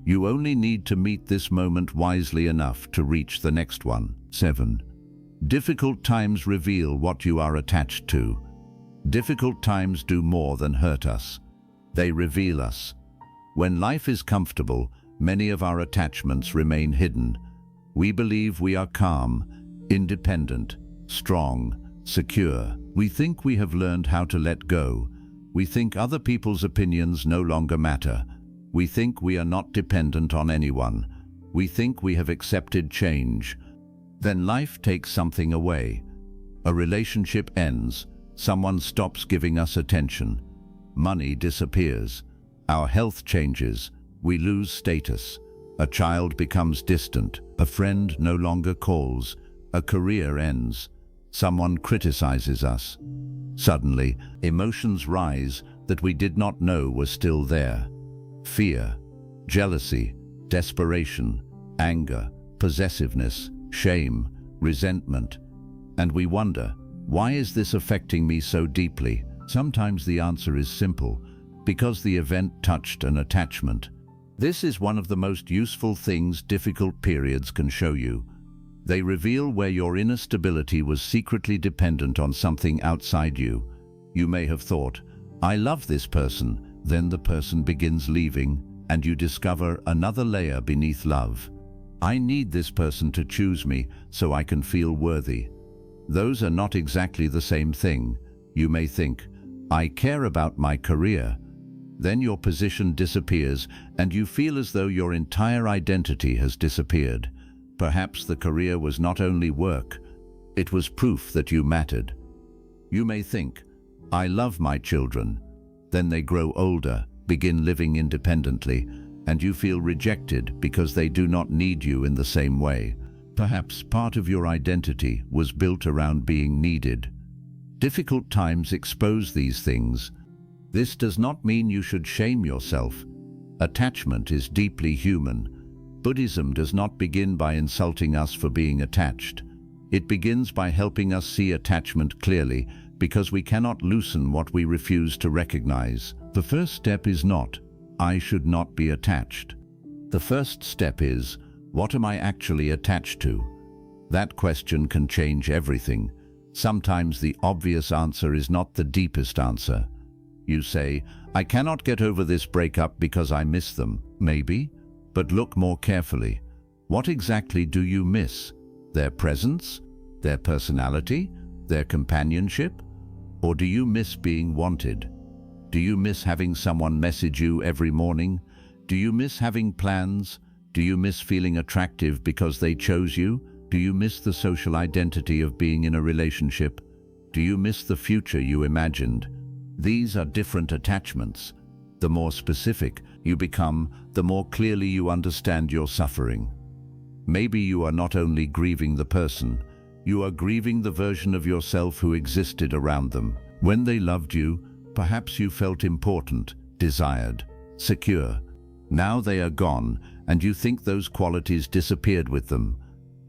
You only need to meet this moment wisely enough to reach the next one. 7. Difficult times reveal what you are attached to. Difficult times do more than hurt us. They reveal us. When life is comfortable, many of our attachments remain hidden. We believe we are calm, independent, strong, secure. We think we have learned how to let go. We think other people's opinions no longer matter. We think we are not dependent on anyone. We think we have accepted change. Then life takes something away. A relationship ends. Someone stops giving us attention. Money disappears. Our health changes. We lose status. A child becomes distant. A friend no longer calls. A career ends. Someone criticizes us. Suddenly, emotions rise that we did not know were still there. Fear, jealousy, desperation, anger, possessiveness, shame, resentment. And we wonder, why is this affecting me so deeply? Sometimes the answer is simple, because the event touched an attachment. This is one of the most useful things difficult periods can show you. They reveal where your inner stability was secretly dependent on something outside you. You may have thought, I love this person, then the person begins leaving, and you discover another layer beneath love. I need this person to choose me so I can feel worthy. Those are not exactly the same thing. You may think, I care about my career. Then your position disappears and you feel as though your entire identity has disappeared. Perhaps the career was not only work, it was proof that you mattered. You may think, I love my children. Then they grow older, begin living independently, and you feel rejected because they do not need you in the same way. Perhaps part of your identity was built around being needed. Difficult times expose these things. This does not mean you should shame yourself. Attachment is deeply human. Buddhism does not begin by insulting us for being attached. It begins by helping us see attachment clearly, because we cannot loosen what we refuse to recognize. The first step is not, I should not be attached. The first step is, what am I actually attached to? That question can change everything. Sometimes the obvious answer is not the deepest answer. You say, I cannot get over this breakup because I miss them. Maybe, but look more carefully. What exactly do you miss? Their presence? Their personality? Their companionship? Or do you miss being wanted? Do you miss having someone message you every morning? Do you miss having plans? Do you miss feeling attractive because they chose you? Do you miss the social identity of being in a relationship? Do you miss the future you imagined? These are different attachments. The more specific you become, the more clearly you understand your suffering. Maybe you are not only grieving the person, You are grieving the version of yourself who existed around them. When they loved you, perhaps you felt important, desired, secure. Now they are gone, and you think those qualities disappeared with them.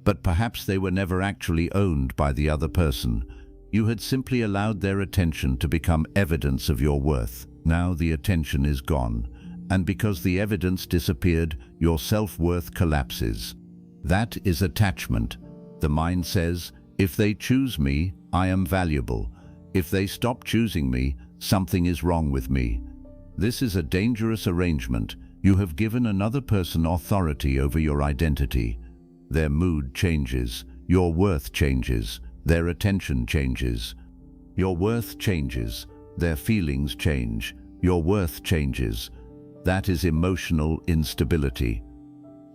But perhaps they were never actually owned by the other person. You had simply allowed their attention to become evidence of your worth. Now the attention is gone, and because the evidence disappeared, your self-worth collapses. That is attachment. The mind says, if they choose me, I am valuable. If they stop choosing me, something is wrong with me. This is a dangerous arrangement. You have given another person authority over your identity. Their mood changes, your worth changes, their attention changes. Your worth changes, their feelings change, your worth changes. That is emotional instability.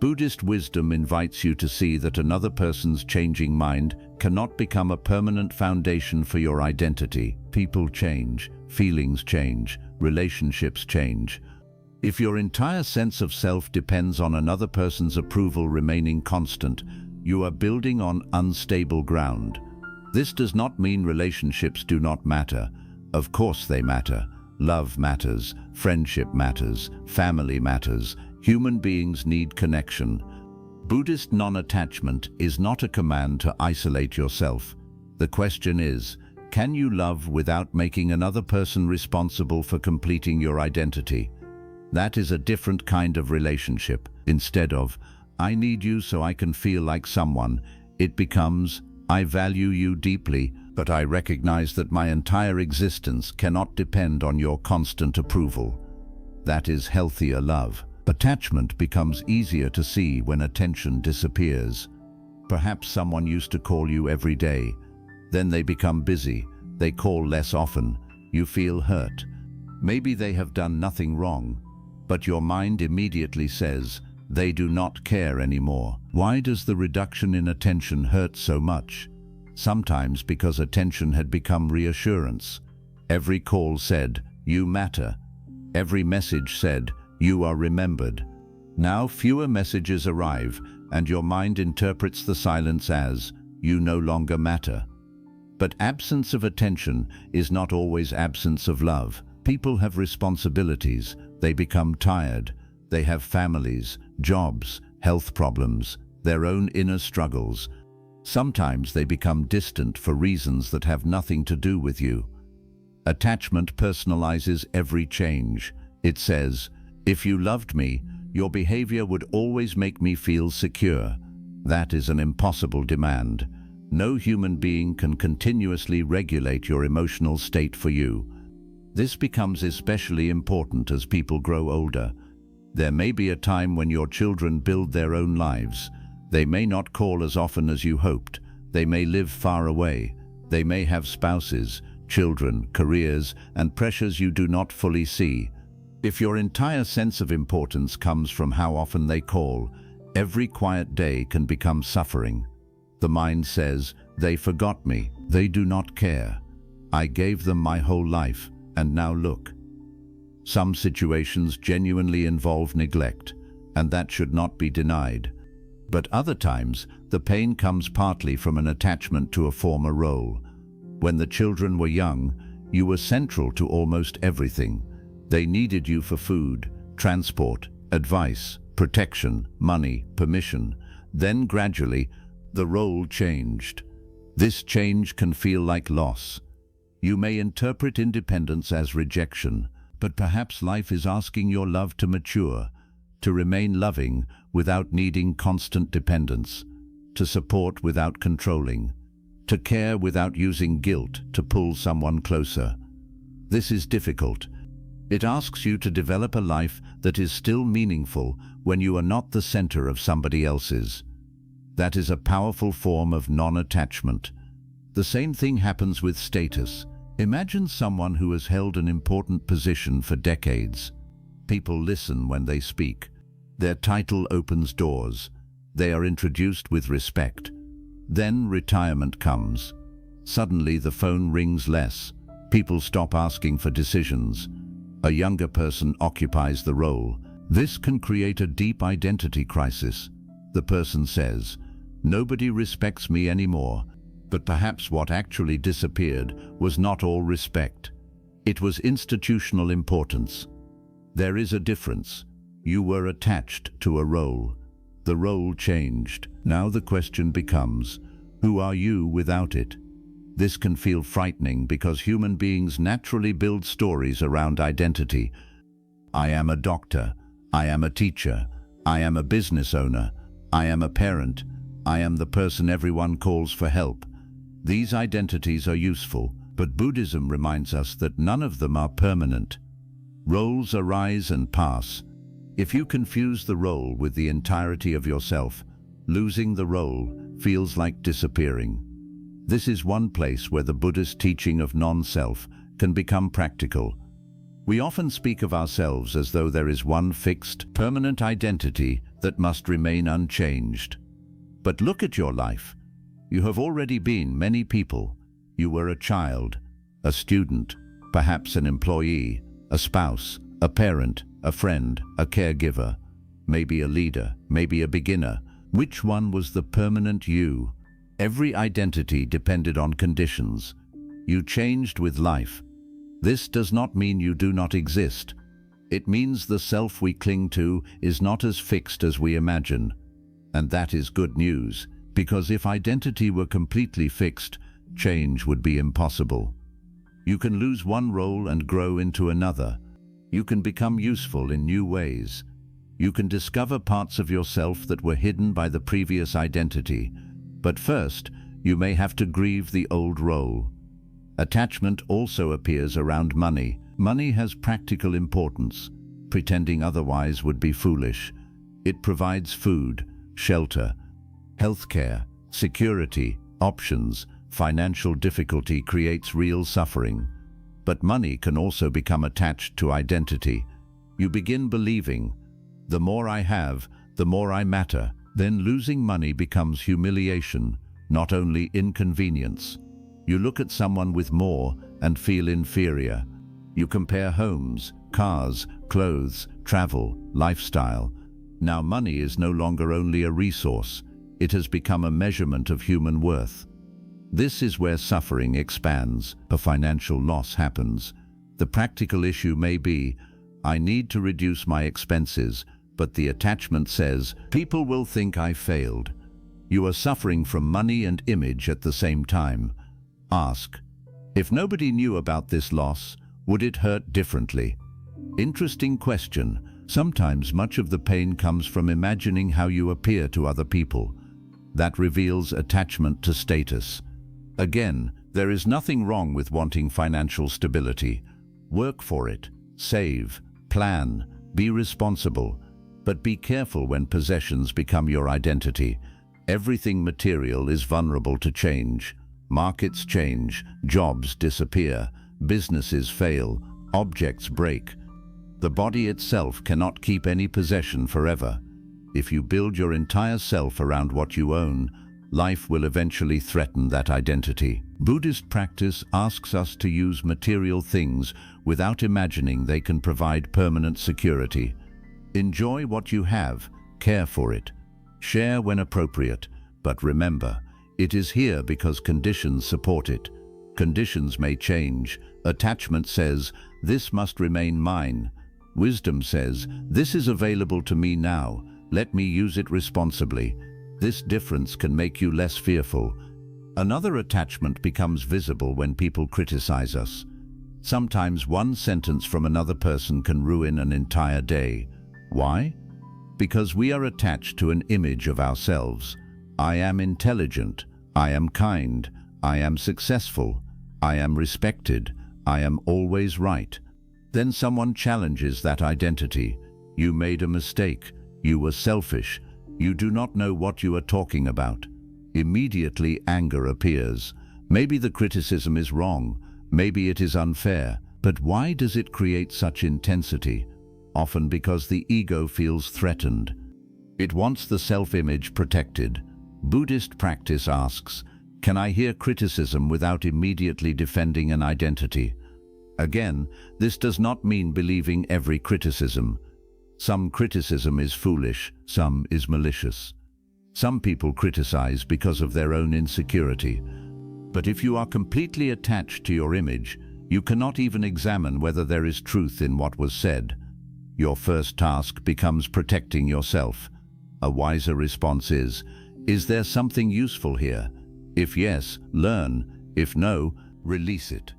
Buddhist wisdom invites you to see that another person's changing mind cannot become a permanent foundation for your identity. People change, feelings change, relationships change. If your entire sense of self depends on another person's approval remaining constant, you are building on unstable ground. This does not mean relationships do not matter. Of course they matter. Love matters, friendship matters, family matters. Human beings need connection. Buddhist non-attachment is not a command to isolate yourself. The question is, can you love without making another person responsible for completing your identity? That is a different kind of relationship. Instead of, I need you so I can feel like someone, it becomes, I value you deeply, but I recognize that my entire existence cannot depend on your constant approval. That is healthier love. Attachment becomes easier to see when attention disappears. Perhaps someone used to call you every day. Then they become busy. They call less often. You feel hurt. Maybe they have done nothing wrong, but your mind immediately says, they do not care anymore. Why does the reduction in attention hurt so much? Sometimes because attention had become reassurance. Every call said, you matter. Every message said, you are remembered. Now fewer messages arrive, and your mind interprets the silence as, you no longer matter. But absence of attention is not always absence of love. People have responsibilities. They become tired. They have families, jobs, health problems, their own inner struggles. Sometimes they become distant for reasons that have nothing to do with you. Attachment personalizes every change. It says, if you loved me, your behavior would always make me feel secure. That is an impossible demand. No human being can continuously regulate your emotional state for you. This becomes especially important as people grow older. There may be a time when your children build their own lives. They may not call as often as you hoped. They may live far away. They may have spouses, children, careers, and pressures you do not fully see. If your entire sense of importance comes from how often they call, every quiet day can become suffering. The mind says, they forgot me, they do not care. I gave them my whole life, and now look. Some situations genuinely involve neglect, and that should not be denied. But other times, the pain comes partly from an attachment to a former role. When the children were young, you were central to almost everything. They needed you for food, transport, advice, protection, money, permission. Then gradually, the role changed. This change can feel like loss. You may interpret independence as rejection, but perhaps life is asking your love to mature, to remain loving without needing constant dependence, to support without controlling, to care without using guilt to pull someone closer. This is difficult. It asks you to develop a life that is still meaningful when you are not the center of somebody else's. That is a powerful form of non-attachment. The same thing happens with status. Imagine someone who has held an important position for decades. People listen when they speak. Their title opens doors. They are introduced with respect. Then retirement comes. Suddenly the phone rings less. People stop asking for decisions. A younger person occupies the role. This can create a deep identity crisis. The person says, nobody respects me anymore. But perhaps what actually disappeared was not all respect. It was institutional importance. There is a difference. You were attached to a role. The role changed. Now the question becomes, who are you without it? This can feel frightening because human beings naturally build stories around identity. I am a doctor. I am a teacher. I am a business owner. I am a parent. I am the person everyone calls for help. These identities are useful, but Buddhism reminds us that none of them are permanent. Roles arise and pass. If you confuse the role with the entirety of yourself, losing the role feels like disappearing. This is one place where the Buddhist teaching of non-self can become practical. We often speak of ourselves as though there is one fixed, permanent identity that must remain unchanged. But look at your life. You have already been many people. You were a child, a student, perhaps an employee, a spouse, a parent, a friend, a caregiver, maybe a leader, maybe a beginner. Which one was the permanent you? Every identity depended on conditions. You changed with life. This does not mean you do not exist. It means the self we cling to is not as fixed as we imagine. And that is good news, because if identity were completely fixed, change would be impossible. You can lose one role and grow into another. You can become useful in new ways. You can discover parts of yourself that were hidden by the previous identity. But first, you may have to grieve the old role. Attachment also appears around money. Money has practical importance. Pretending otherwise would be foolish. It provides food, shelter, healthcare, security, options. Financial difficulty creates real suffering. But money can also become attached to identity. You begin believing, the more I have, the more I matter. Then losing money becomes humiliation, not only inconvenience. You look at someone with more and feel inferior. You compare homes, cars, clothes, travel, lifestyle. Now money is no longer only a resource. It has become a measurement of human worth. This is where suffering expands. A financial loss happens. The practical issue may be, I need to reduce my expenses, but the attachment says, people will think I failed. You are suffering from money and image at the same time. Ask, if nobody knew about this loss, would it hurt differently? Interesting question. Sometimes much of the pain comes from imagining how you appear to other people. That reveals attachment to status. Again, there is nothing wrong with wanting financial stability. Work for it, save, plan, be responsible. But be careful when possessions become your identity. Everything material is vulnerable to change. Markets change, jobs disappear, businesses fail, objects break. The body itself cannot keep any possession forever. If you build your entire self around what you own, life will eventually threaten that identity. Buddhist practice asks us to use material things without imagining they can provide permanent security. Enjoy what you have, care for it, share when appropriate, but remember, it is here because conditions support it. Conditions may change. Attachment says, this must remain mine. Wisdom says, this is available to me now, let me use it responsibly. This difference can make you less fearful. Another attachment becomes visible when people criticize us. Sometimes one sentence from another person can ruin an entire day. Why? Because we are attached to an image of ourselves. I am intelligent, I am kind, I am successful, I am respected, I am always right. Then someone challenges that identity. You made a mistake, you were selfish, you do not know what you are talking about. Immediately anger appears. Maybe the criticism is wrong, maybe it is unfair, but why does it create such intensity? Often because the ego feels threatened. It wants the self-image protected. Buddhist practice asks, can I hear criticism without immediately defending an identity? Again, this does not mean believing every criticism. Some criticism is foolish, some is malicious. Some people criticize because of their own insecurity. But if you are completely attached to your image, you cannot even examine whether there is truth in what was said. Your first task becomes protecting yourself. A wiser response is there something useful here? If yes, learn. If no, release it.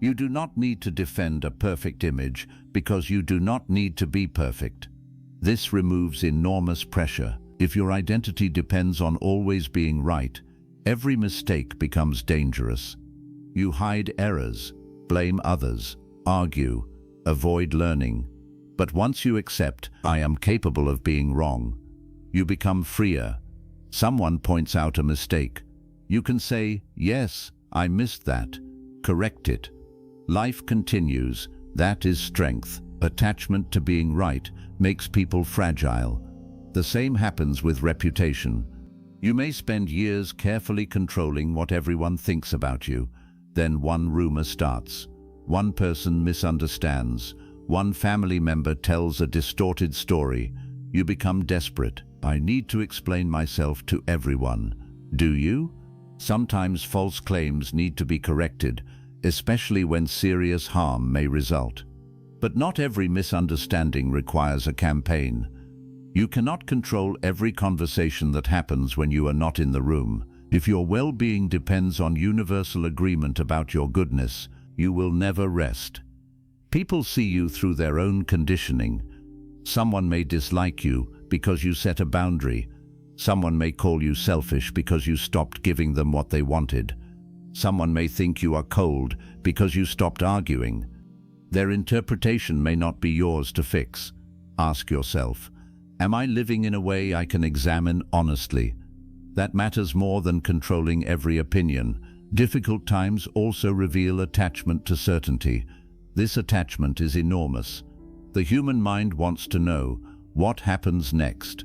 You do not need to defend a perfect image because you do not need to be perfect. This removes enormous pressure. If your identity depends on always being right, every mistake becomes dangerous. You hide errors, blame others, argue, avoid learning. But once you accept, I am capable of being wrong, you become freer. Someone points out a mistake. You can say, yes, I missed that. Correct it. Life continues. That is strength. Attachment to being right makes people fragile. The same happens with reputation. You may spend years carefully controlling what everyone thinks about you. Then one rumor starts. One person misunderstands. One family member tells a distorted story. You become desperate. I need to explain myself to everyone. Do you? Sometimes false claims need to be corrected, especially when serious harm may result. But not every misunderstanding requires a campaign. You cannot control every conversation that happens when you are not in the room. If your well-being depends on universal agreement about your goodness, you will never rest. People see you through their own conditioning. Someone may dislike you because you set a boundary. Someone may call you selfish because you stopped giving them what they wanted. Someone may think you are cold because you stopped arguing. Their interpretation may not be yours to fix. Ask yourself, am I living in a way I can examine honestly? That matters more than controlling every opinion. Difficult times also reveal attachment to certainty. This attachment is enormous. The human mind wants to know, what happens next?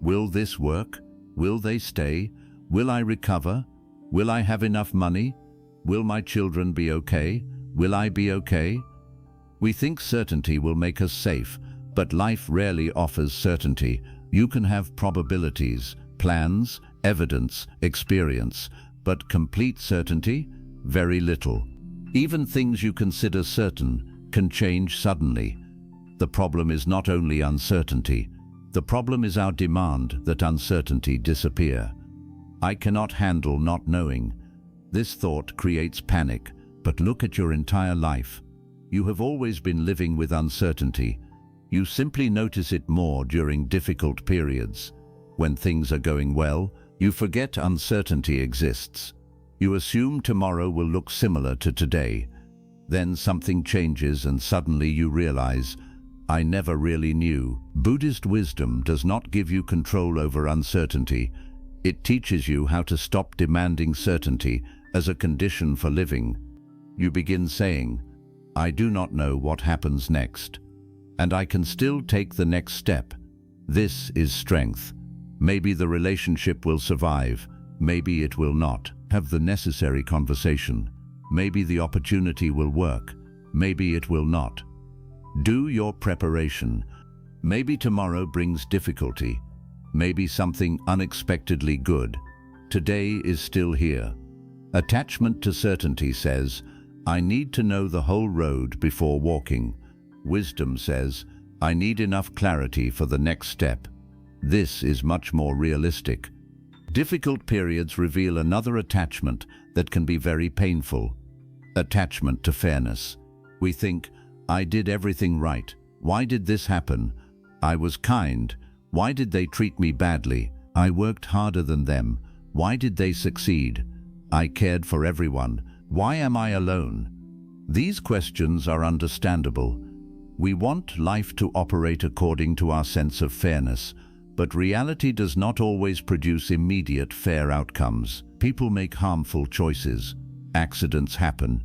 Will this work? Will they stay? Will I recover? Will I have enough money? Will my children be okay? Will I be okay? We think certainty will make us safe, but life rarely offers certainty. You can have probabilities, plans, evidence, experience, but complete certainty? Very little. Even things you consider certain can change suddenly. The problem is not only uncertainty. The problem is our demand that uncertainty disappear. I cannot handle not knowing. This thought creates panic, but look at your entire life. You have always been living with uncertainty. You simply notice it more during difficult periods. When things are going well, you forget uncertainty exists. You assume tomorrow will look similar to today. Then something changes and suddenly you realize, I never really knew. Buddhist wisdom does not give you control over uncertainty. It teaches you how to stop demanding certainty as a condition for living. You begin saying, I do not know what happens next, and I can still take the next step. This is strength. Maybe the relationship will survive, maybe it will not. Have the necessary conversation. Maybe the opportunity will work, maybe it will not. Do your preparation. Maybe tomorrow brings difficulty, maybe something unexpectedly good. Today is still here. Attachment to certainty says, I need to know the whole road before walking. Wisdom says, I need enough clarity for the next step. This is much more realistic. Difficult periods reveal another attachment that can be very painful. Attachment to fairness. We think, I did everything right. Why did this happen? I was kind. Why did they treat me badly? I worked harder than them. Why did they succeed? I cared for everyone. Why am I alone? These questions are understandable. We want life to operate according to our sense of fairness, but reality does not always produce immediate fair outcomes. People make harmful choices. Accidents happen.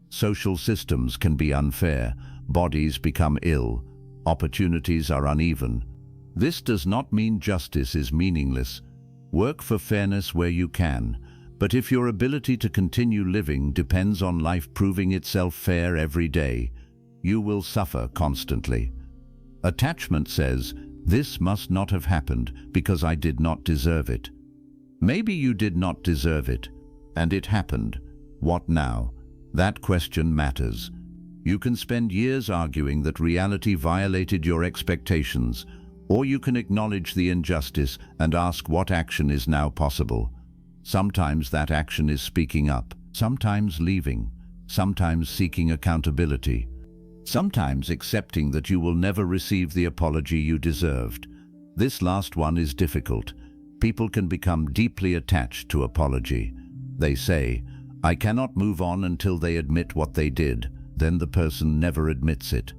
Social systems can be unfair. Bodies become ill. Opportunities are uneven. This does not mean justice is meaningless. Work for fairness where you can. But if your ability to continue living depends on life proving itself fair every day, you will suffer constantly. Attachment says, this must not have happened because I did not deserve it. Maybe you did not deserve it. And it happened. What now? That question matters. You can spend years arguing that reality violated your expectations, or you can acknowledge the injustice and ask what action is now possible. Sometimes that action is speaking up, sometimes leaving, sometimes seeking accountability, sometimes accepting that you will never receive the apology you deserved. This last one is difficult. People can become deeply attached to apology. They say, "I cannot move on until they admit what they did." Then the person never admits it.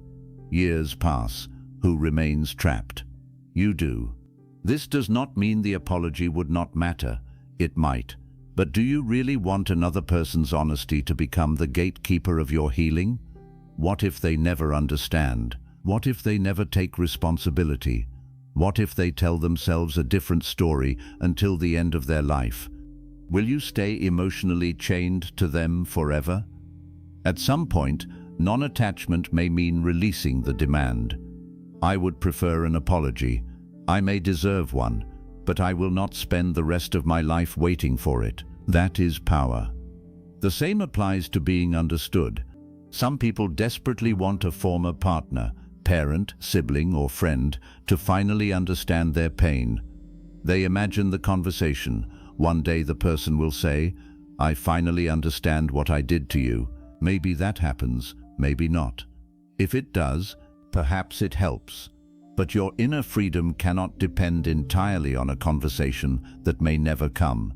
Years pass. Who remains trapped? You do. This does not mean the apology would not matter. It might. But do you really want another person's honesty to become the gatekeeper of your healing? What if they never understand? What if they never take responsibility? What if they tell themselves a different story until the end of their life? Will you stay emotionally chained to them forever? At some point, non-attachment may mean releasing the demand. I would prefer an apology. I may deserve one, but I will not spend the rest of my life waiting for it. That is power. The same applies to being understood. Some people desperately want a former partner, parent, sibling, or friend to finally understand their pain. They imagine the conversation. One day the person will say, "I finally understand what I did to you." Maybe that happens, maybe not. If it does, perhaps it helps. But your inner freedom cannot depend entirely on a conversation that may never come.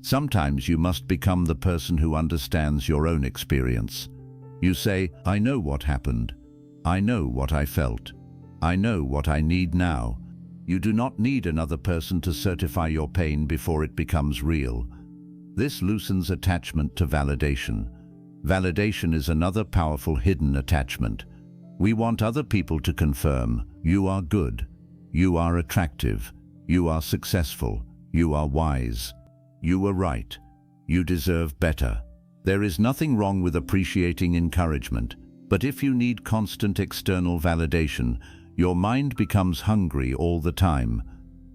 Sometimes you must become the person who understands your own experience. You say, "I know what happened. I know what I felt. I know what I need now." You do not need another person to certify your pain before it becomes real. This loosens attachment to validation. Validation is another powerful hidden attachment. We want other people to confirm, "You are good, you are attractive, you are successful, you are wise, you were right, you deserve better." There is nothing wrong with appreciating encouragement, but if you need constant external validation, your mind becomes hungry all the time.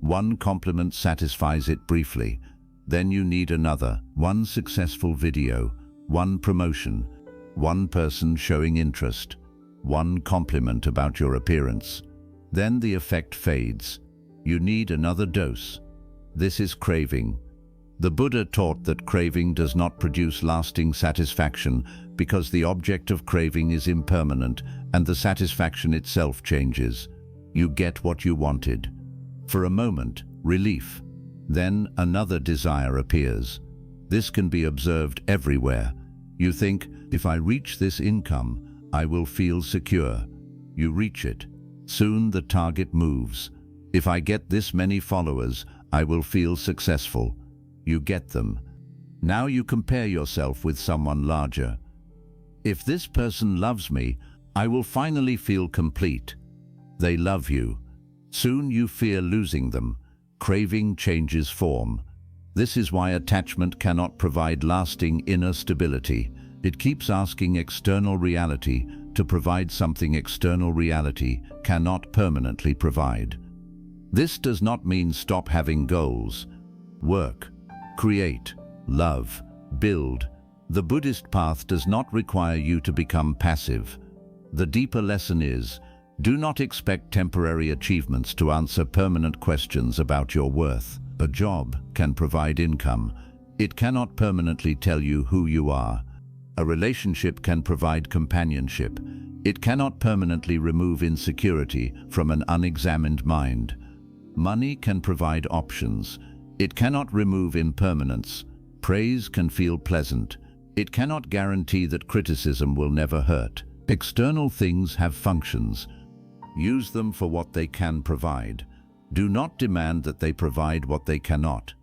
One compliment satisfies it briefly. Then you need another, one successful video, one promotion, one person showing interest, one compliment about your appearance. Then the effect fades. You need another dose. This is craving. The Buddha taught that craving does not produce lasting satisfaction because the object of craving is impermanent and the satisfaction itself changes. You get what you wanted. For a moment, relief. Then another desire appears. This can be observed everywhere. You think, "If I reach this income, I will feel secure." You reach it. Soon the target moves. "If I get this many followers, I will feel successful." You get them. Now you compare yourself with someone larger. "If this person loves me, I will finally feel complete." They love you. Soon you fear losing them. Craving changes form. This is why attachment cannot provide lasting inner stability. It keeps asking external reality to provide something external reality cannot permanently provide. This does not mean stop having goals. Work, create, love, build. The Buddhist path does not require you to become passive. The deeper lesson is, do not expect temporary achievements to answer permanent questions about your worth. A job can provide income. It cannot permanently tell you who you are. A relationship can provide companionship. It cannot permanently remove insecurity from an unexamined mind. Money can provide options. It cannot remove impermanence. Praise can feel pleasant. It cannot guarantee that criticism will never hurt. External things have functions. Use them for what they can provide. Do not demand that they provide what they cannot.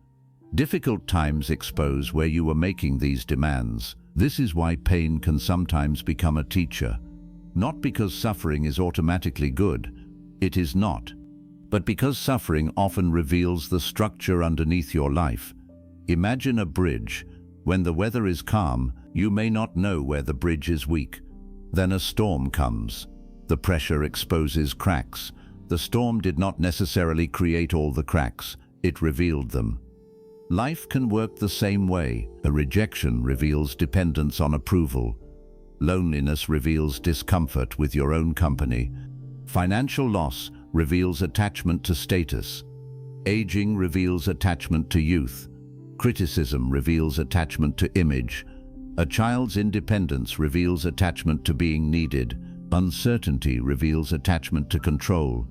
Difficult times expose where you are making these demands. This is why pain can sometimes become a teacher. Not because suffering is automatically good. It is not. But because suffering often reveals the structure underneath your life. Imagine a bridge. When the weather is calm, you may not know where the bridge is weak. Then a storm comes. The pressure exposes cracks. The storm did not necessarily create all the cracks. It revealed them. Life can work the same way. A rejection reveals dependence on approval. Loneliness reveals discomfort with your own company. Financial loss reveals attachment to status. Aging reveals attachment to youth. Criticism reveals attachment to image. A child's independence reveals attachment to being needed. Uncertainty reveals attachment to control.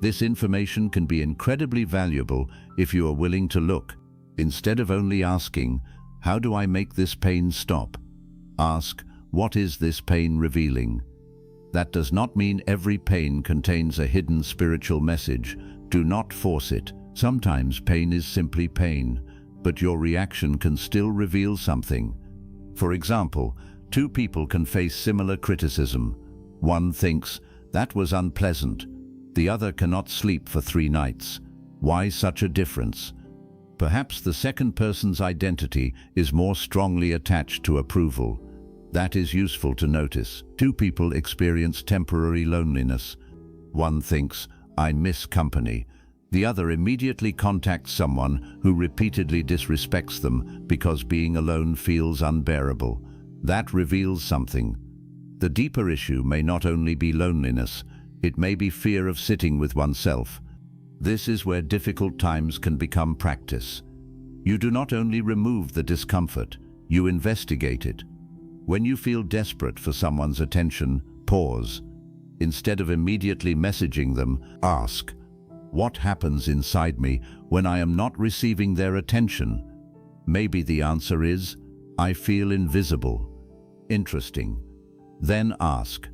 This information can be incredibly valuable if you are willing to look. Instead of only asking, "How do I make this pain stop?" ask, "What is this pain revealing?" That does not mean every pain contains a hidden spiritual message. Do not force it. Sometimes pain is simply pain, but your reaction can still reveal something. For example, two people can face similar criticism. One thinks, "That was unpleasant." The other cannot sleep for 3 nights. Why such a difference? Perhaps the second person's identity is more strongly attached to approval. That is useful to notice. Two people experience temporary loneliness. One thinks, "I miss company." The other immediately contacts someone who repeatedly disrespects them because being alone feels unbearable. That reveals something. The deeper issue may not only be loneliness, it may be fear of sitting with oneself. This is where difficult times can become practice. You do not only remove the discomfort, you investigate it. When you feel desperate for someone's attention, pause. Instead of immediately messaging them, ask, "What happens inside me when I am not receiving their attention?" Maybe the answer is, "I feel invisible." Interesting. Then ask,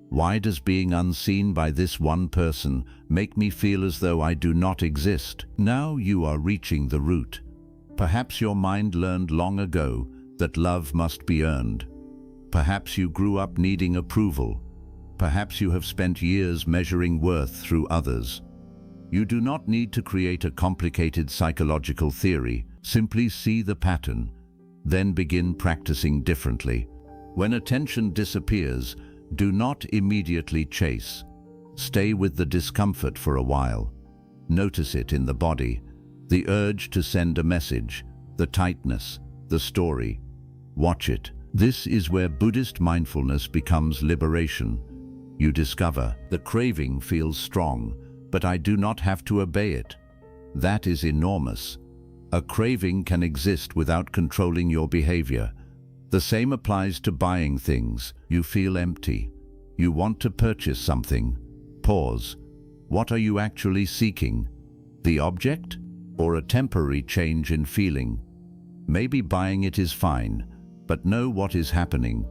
"Why does being unseen by this one person make me feel as though I do not exist?" Now you are reaching the root. Perhaps your mind learned long ago that love must be earned. Perhaps you grew up needing approval. Perhaps you have spent years measuring worth through others. You do not need to create a complicated psychological theory. Simply see the pattern, then begin practicing differently. When attention disappears, do not immediately chase. Stay with the discomfort for a while. Notice it in the body, the urge to send a message, the tightness, the story. Watch it. This is where Buddhist mindfulness becomes liberation. You discover the craving feels strong, but I do not have to obey it. That is enormous. A craving can exist without controlling your behavior. The same applies to buying things. You feel empty. You want to purchase something. Pause. What are you actually seeking? The object or a temporary change in feeling? Maybe buying it is fine, but know what is happening.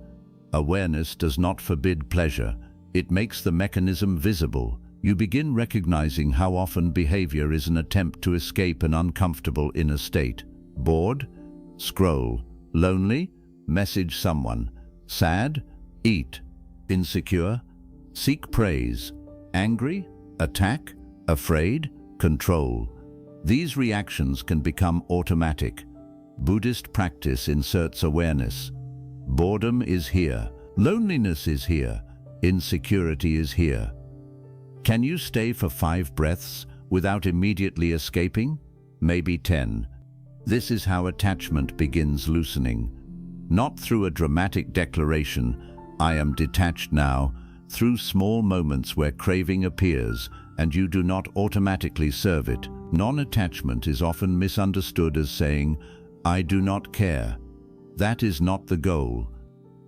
Awareness does not forbid pleasure. It makes the mechanism visible. You begin recognizing how often behavior is an attempt to escape an uncomfortable inner state. Bored? Scroll. Lonely? Message someone. Sad? Eat. Insecure? Seek praise. Angry? Attack? Afraid? Control. These reactions can become automatic. Buddhist practice inserts awareness. Boredom is here. Loneliness is here. Insecurity is here. Can you stay for 5 breaths without immediately escaping? Maybe 10. This is how attachment begins loosening. Not through a dramatic declaration, "I am detached now," through small moments where craving appears and you do not automatically serve it. Non-attachment is often misunderstood as saying, "I do not care." That is not the goal.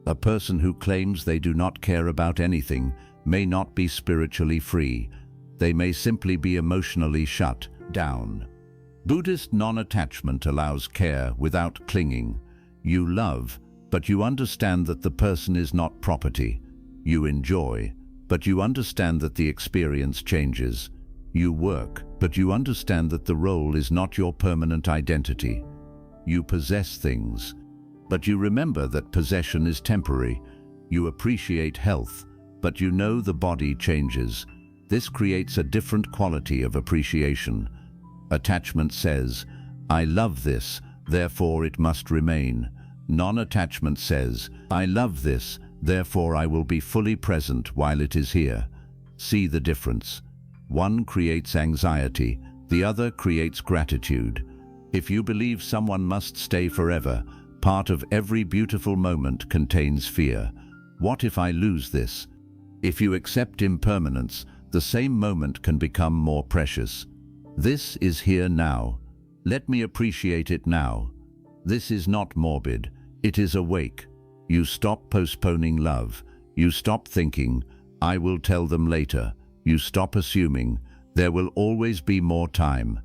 A person who claims they do not care about anything may not be spiritually free. They may simply be emotionally shut down. Buddhist non-attachment allows care without clinging. You love, but you understand that the person is not property. You enjoy, but you understand that the experience changes. You work, but you understand that the role is not your permanent identity. You possess things, but you remember that possession is temporary. You appreciate health, but you know the body changes. This creates a different quality of appreciation. Attachment says, "I love this, therefore it must remain." Non-attachment says, "I love this, therefore I will be fully present while it is here." See the difference. One creates anxiety, the other creates gratitude. If you believe someone must stay forever, part of every beautiful moment contains fear. What if I lose this? If you accept impermanence, the same moment can become more precious. This is here now. Let me appreciate it now. This is not morbid. It is awake. You stop postponing love. You stop thinking, I will tell them later. You stop assuming, there will always be more time.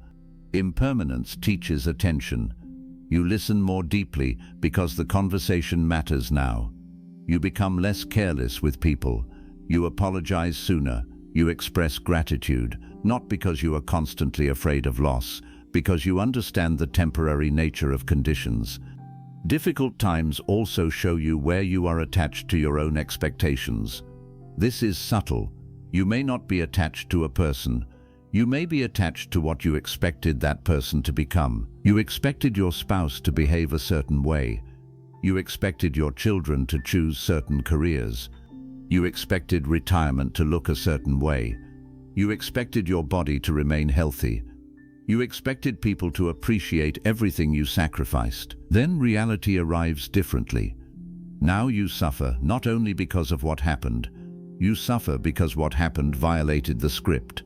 Impermanence teaches attention. You listen more deeply because the conversation matters now. You become less careless with people. You apologize sooner. You express gratitude, not because you are constantly afraid of loss, because you understand the temporary nature of conditions. Difficult times also show you where you are attached to your own expectations. This is subtle. You may not be attached to a person. You may be attached to what you expected that person to become. You expected your spouse to behave a certain way. You expected your children to choose certain careers. You expected retirement to look a certain way. You expected your body to remain healthy. You expected people to appreciate everything you sacrificed. Then reality arrives differently. Now you suffer not only because of what happened. You suffer because what happened violated the script.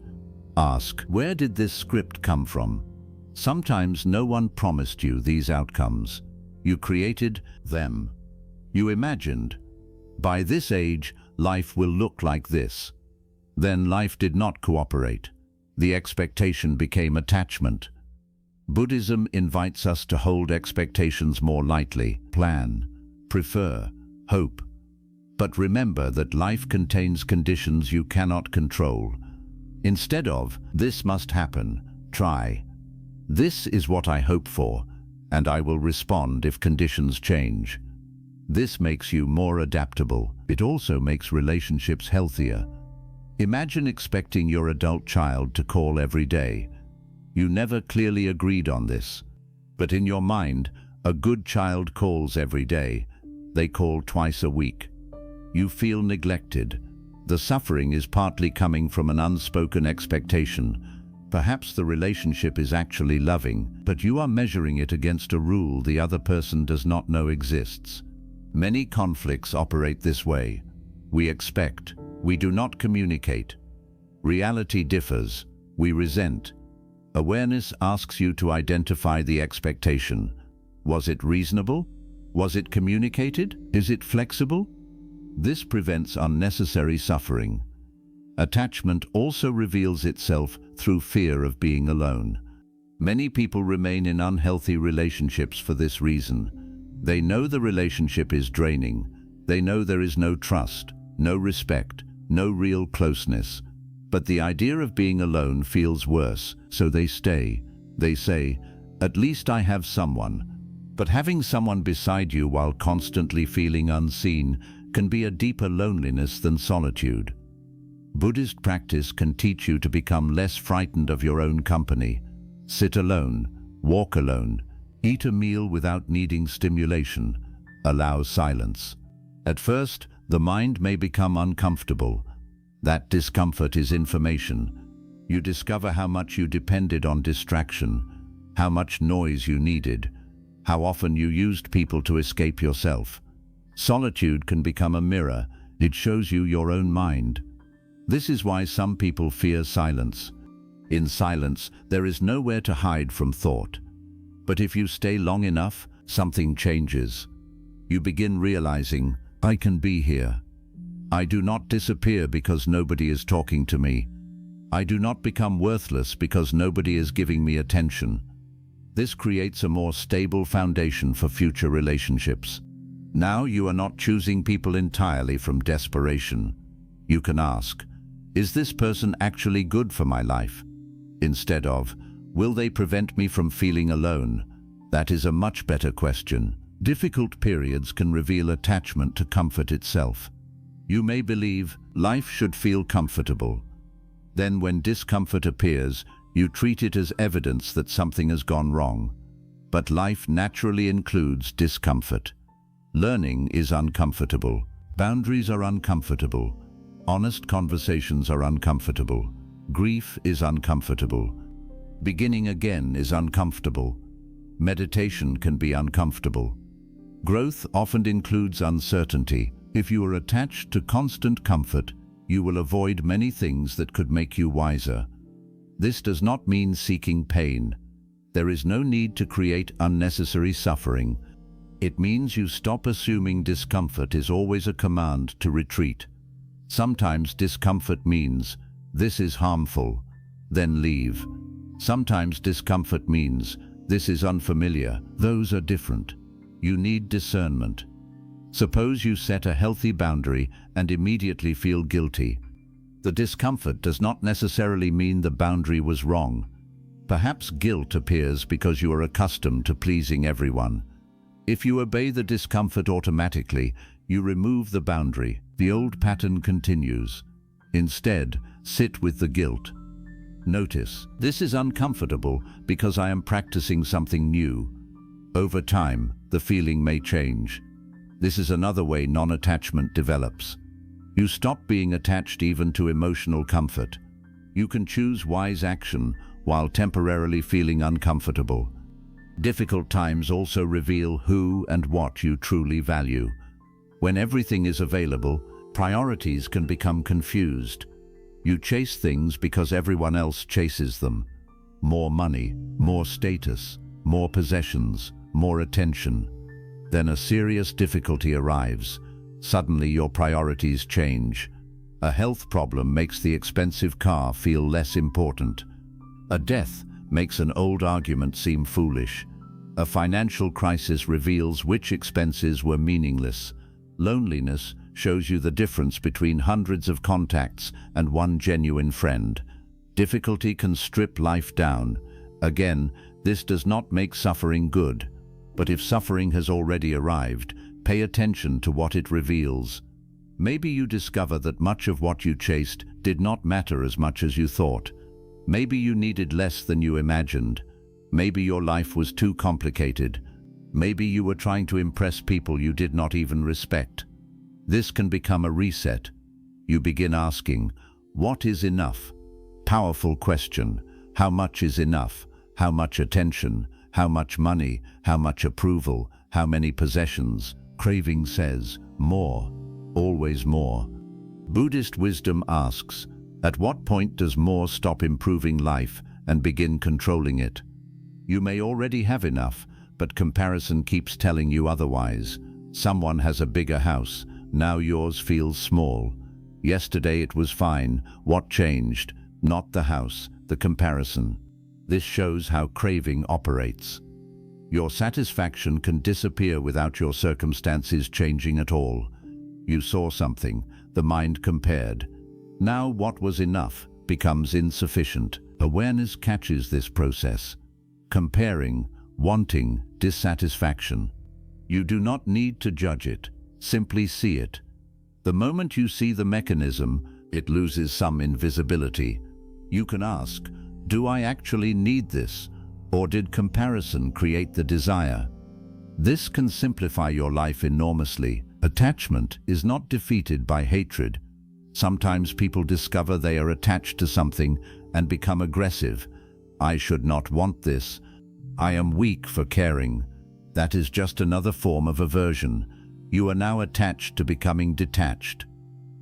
Ask, where did this script come from? Sometimes no one promised you these outcomes. You created them. You imagined, by this age, life will look like this. Then life did not cooperate. The expectation became attachment. Buddhism invites us to hold expectations more lightly, plan, prefer, hope. But remember that life contains conditions you cannot control. Instead of, this must happen, try, this is what I hope for, and I will respond if conditions change. This makes you more adaptable. It also makes relationships healthier. Imagine expecting your adult child to call every day. You never clearly agreed on this. But in your mind, a good child calls every day. They call twice a week. You feel neglected. The suffering is partly coming from an unspoken expectation. Perhaps the relationship is actually loving, but you are measuring it against a rule the other person does not know exists. Many conflicts operate this way. We expect. We do not communicate. Reality differs. We resent. Awareness asks you to identify the expectation. Was it reasonable? Was it communicated? Is it flexible? This prevents unnecessary suffering. Attachment also reveals itself through fear of being alone. Many people remain in unhealthy relationships for this reason. They know the relationship is draining. They know there is no trust, no respect, no real closeness. But the idea of being alone feels worse, so they stay. They say, at least I have someone. But having someone beside you while constantly feeling unseen can be a deeper loneliness than solitude. Buddhist practice can teach you to become less frightened of your own company. Sit alone, walk alone, eat a meal without needing stimulation, allow silence. At first, the mind may become uncomfortable. That discomfort is information. You discover how much you depended on distraction, how much noise you needed, how often you used people to escape yourself. Solitude can become a mirror. It shows you your own mind. This is why some people fear silence. In silence, there is nowhere to hide from thought. But if you stay long enough, something changes. You begin realizing, I can be here. I do not disappear because nobody is talking to me. I do not become worthless because nobody is giving me attention. This creates a more stable foundation for future relationships. Now you are not choosing people entirely from desperation. You can ask, is this person actually good for my life? Instead of, will they prevent me from feeling alone? That is a much better question. Difficult periods can reveal attachment to comfort itself. You may believe life should feel comfortable. Then when discomfort appears, you treat it as evidence that something has gone wrong. But life naturally includes discomfort. Learning is uncomfortable. Boundaries are uncomfortable. Honest conversations are uncomfortable. Grief is uncomfortable. Beginning again is uncomfortable. Meditation can be uncomfortable. Growth often includes uncertainty. If you are attached to constant comfort, you will avoid many things that could make you wiser. This does not mean seeking pain. There is no need to create unnecessary suffering. It means you stop assuming discomfort is always a command to retreat. Sometimes discomfort means, "This is harmful," then leave. Sometimes discomfort means, "This is unfamiliar." Those are different. You need discernment. Suppose you set a healthy boundary and immediately feel guilty. The discomfort does not necessarily mean the boundary was wrong. Perhaps guilt appears because you are accustomed to pleasing everyone. If you obey the discomfort automatically, you remove the boundary. The old pattern continues. Instead, sit with the guilt. Notice, this is uncomfortable because I am practicing something new. Over time, the feeling may change. This is another way non-attachment develops. You stop being attached even to emotional comfort. You can choose wise action while temporarily feeling uncomfortable. Difficult times also reveal who and what you truly value. When everything is available, priorities can become confused. You chase things because everyone else chases them. More money, more status, more possessions, more attention. Then a serious difficulty arrives. Suddenly your priorities change. A health problem makes the expensive car feel less important. A death makes an old argument seem foolish. A financial crisis reveals which expenses were meaningless. Loneliness shows you the difference between hundreds of contacts and one genuine friend. Difficulty can strip life down. Again, this does not make suffering good. But if suffering has already arrived, pay attention to what it reveals. Maybe you discover that much of what you chased did not matter as much as you thought. Maybe you needed less than you imagined. Maybe your life was too complicated. Maybe you were trying to impress people you did not even respect. This can become a reset. You begin asking, what is enough? Powerful question. How much is enough? How much attention? How much money? How much approval? How many possessions? Craving says, more, always more. Buddhist wisdom asks, at what point does more stop improving life and begin controlling it? You may already have enough, but comparison keeps telling you otherwise. Someone has a bigger house, now yours feels small. Yesterday it was fine. What changed? Not the house, the comparison. This shows how craving operates. Your satisfaction can disappear without your circumstances changing at all. You saw something, the mind compared. Now what was enough becomes insufficient. Awareness catches this process. Comparing, wanting, dissatisfaction. You do not need to judge it, simply see it. The moment you see the mechanism, it loses some invisibility. You can ask, do I actually need this? Or did comparison create the desire? This can simplify your life enormously. Attachment is not defeated by hatred. Sometimes people discover they are attached to something and become aggressive. I should not want this. I am weak for caring. That is just another form of aversion. You are now attached to becoming detached.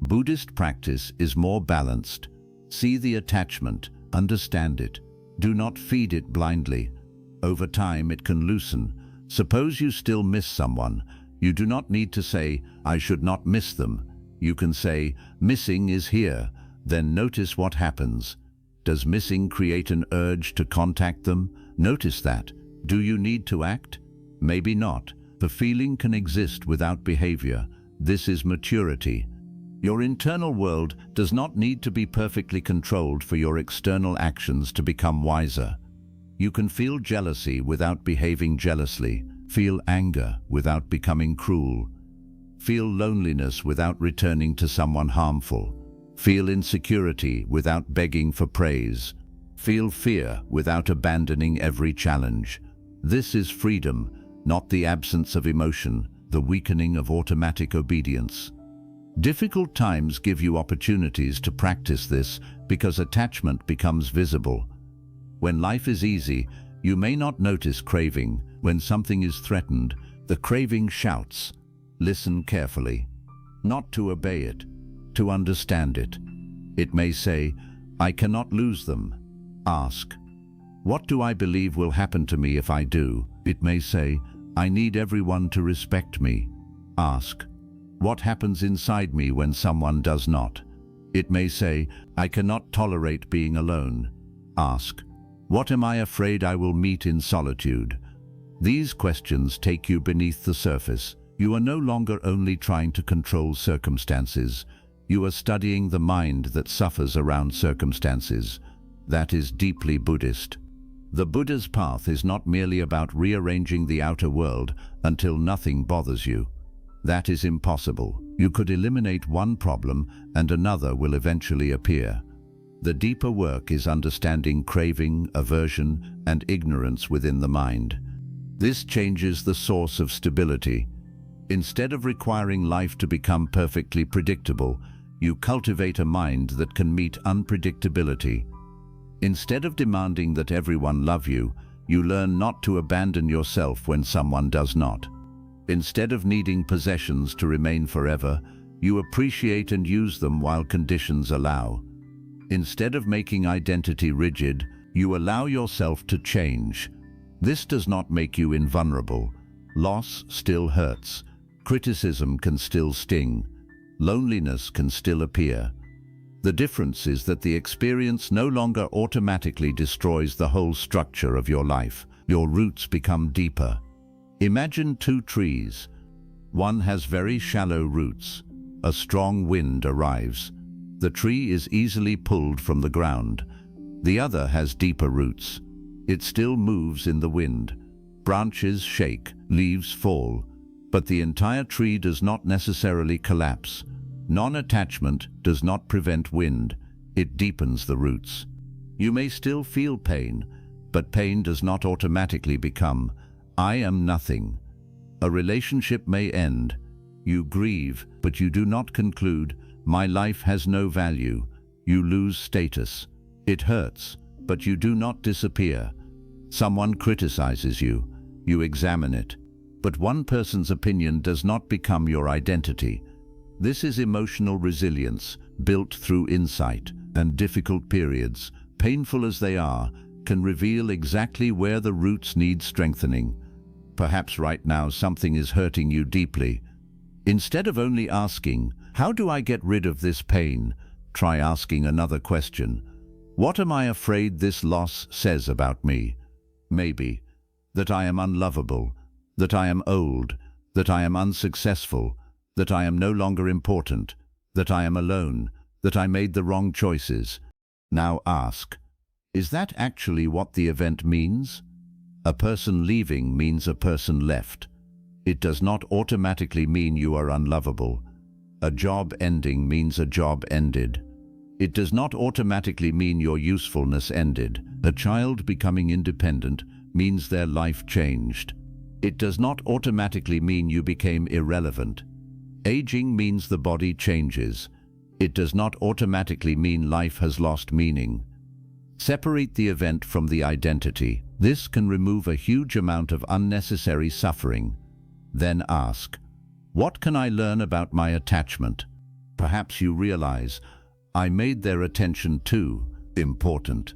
Buddhist practice is more balanced. See the attachment, understand it. Do not feed it blindly. Over time it can loosen. Suppose you still miss someone. You do not need to say, I should not miss them. You can say, missing is here. Then notice what happens. Does missing create an urge to contact them? Notice that. Do you need to act? Maybe not. The feeling can exist without behavior. This is maturity. Your internal world does not need to be perfectly controlled for your external actions to become wiser. You can feel jealousy without behaving jealously, feel anger without becoming cruel, feel loneliness without returning to someone harmful, feel insecurity without begging for praise, feel fear without abandoning every challenge. This is freedom, not the absence of emotion, the weakening of automatic obedience. Difficult times give you opportunities to practice this because attachment becomes visible. When life is easy, You may not notice craving. When something is threatened, the craving shouts. Listen carefully. Not to obey it, to understand it. It may say, I cannot lose them. Ask, what do I believe will happen to me if I do? It may say, I need everyone to respect me. Ask, what happens inside me when someone does not? It may say, I cannot tolerate being alone. Ask, what am I afraid I will meet in solitude? These questions take you beneath the surface. You are no longer only trying to control circumstances. You are studying the mind that suffers around circumstances. That is deeply Buddhist. The Buddha's path is not merely about rearranging the outer world until nothing bothers you. That is impossible. You could eliminate one problem and another will eventually appear. The deeper work is understanding craving, aversion, and ignorance within the mind. This changes the source of stability. Instead of requiring life to become perfectly predictable, you cultivate a mind that can meet unpredictability. Instead of demanding that everyone love you, you learn not to abandon yourself when someone does not. Instead of needing possessions to remain forever, you appreciate and use them while conditions allow. Instead of making identity rigid, you allow yourself to change. This does not make you invulnerable. Loss still hurts. Criticism can still sting. Loneliness can still appear. The difference is that the experience no longer automatically destroys the whole structure of your life. Your roots become deeper. Imagine two trees. One has very shallow roots. A strong wind arrives. The tree is easily pulled from the ground. The other has deeper roots. It still moves in the wind. Branches shake, leaves fall, but the entire tree does not necessarily collapse. Non-attachment does not prevent wind, it deepens the roots. You may still feel pain, but pain does not automatically become, I am nothing. A relationship may end. You grieve, but you do not conclude, my life has no value. You lose status. It hurts, but you do not disappear. Someone criticizes you. You examine it. But one person's opinion does not become your identity. This is emotional resilience, built through insight, and difficult periods, painful as they are, can reveal exactly where the roots need strengthening. Perhaps right now something is hurting you deeply. Instead of only asking, how do I get rid of this pain? Try asking another question. What am I afraid this loss says about me? Maybe that I am unlovable, that I am old, that I am unsuccessful, that I am no longer important, that I am alone, that I made the wrong choices. Now ask, is that actually what the event means? A person leaving means a person left. It does not automatically mean you are unlovable. A job ending means a job ended. It does not automatically mean your usefulness ended. A child becoming independent means their life changed. It does not automatically mean you became irrelevant. Aging means the body changes. It does not automatically mean life has lost meaning. Separate the event from the identity. This can remove a huge amount of unnecessary suffering. Then ask, what can I learn about my attachment? Perhaps you realize, I made their attention too important.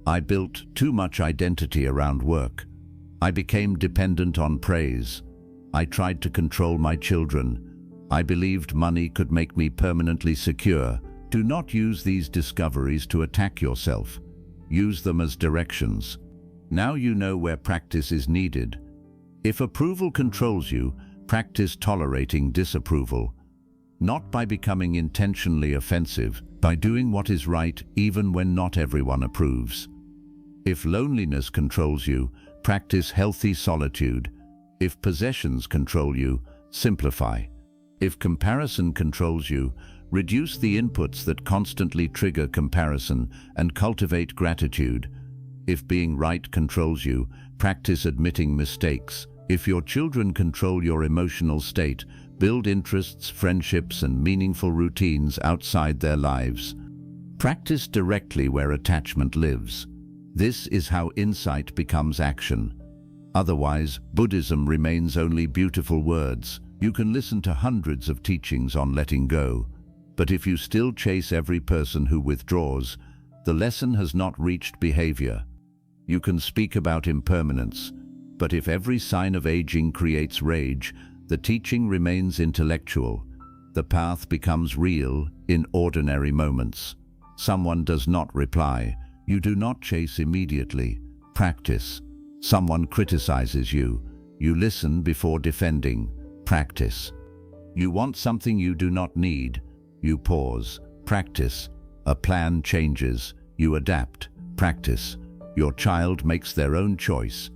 I built too much identity around work. I became dependent on praise. I tried to control my children. I believed money could make me permanently secure. Do not use these discoveries to attack yourself. Use them as directions. Now you know where practice is needed. If approval controls you, practice tolerating disapproval. Not by becoming intentionally offensive, by doing what is right even when not everyone approves. If loneliness controls you, practice healthy solitude. If possessions control you, simplify. If comparison controls you, reduce the inputs that constantly trigger comparison and cultivate gratitude. If being right controls you, practice admitting mistakes. If your children control your emotional state, build interests, friendships, and meaningful routines outside their lives. Practice directly where attachment lives. This is how insight becomes action. Otherwise, Buddhism remains only beautiful words. You can listen to hundreds of teachings on letting go, but if you still chase every person who withdraws, the lesson has not reached behavior. You can speak about impermanence, but if every sign of aging creates rage, the teaching remains intellectual. The path becomes real in ordinary moments. Someone does not reply. You do not chase immediately. Practice. Someone criticizes you. You listen before defending. Practice. You want something you do not need. You pause. Practice. A plan changes. You adapt. Practice. Your child makes their own choice.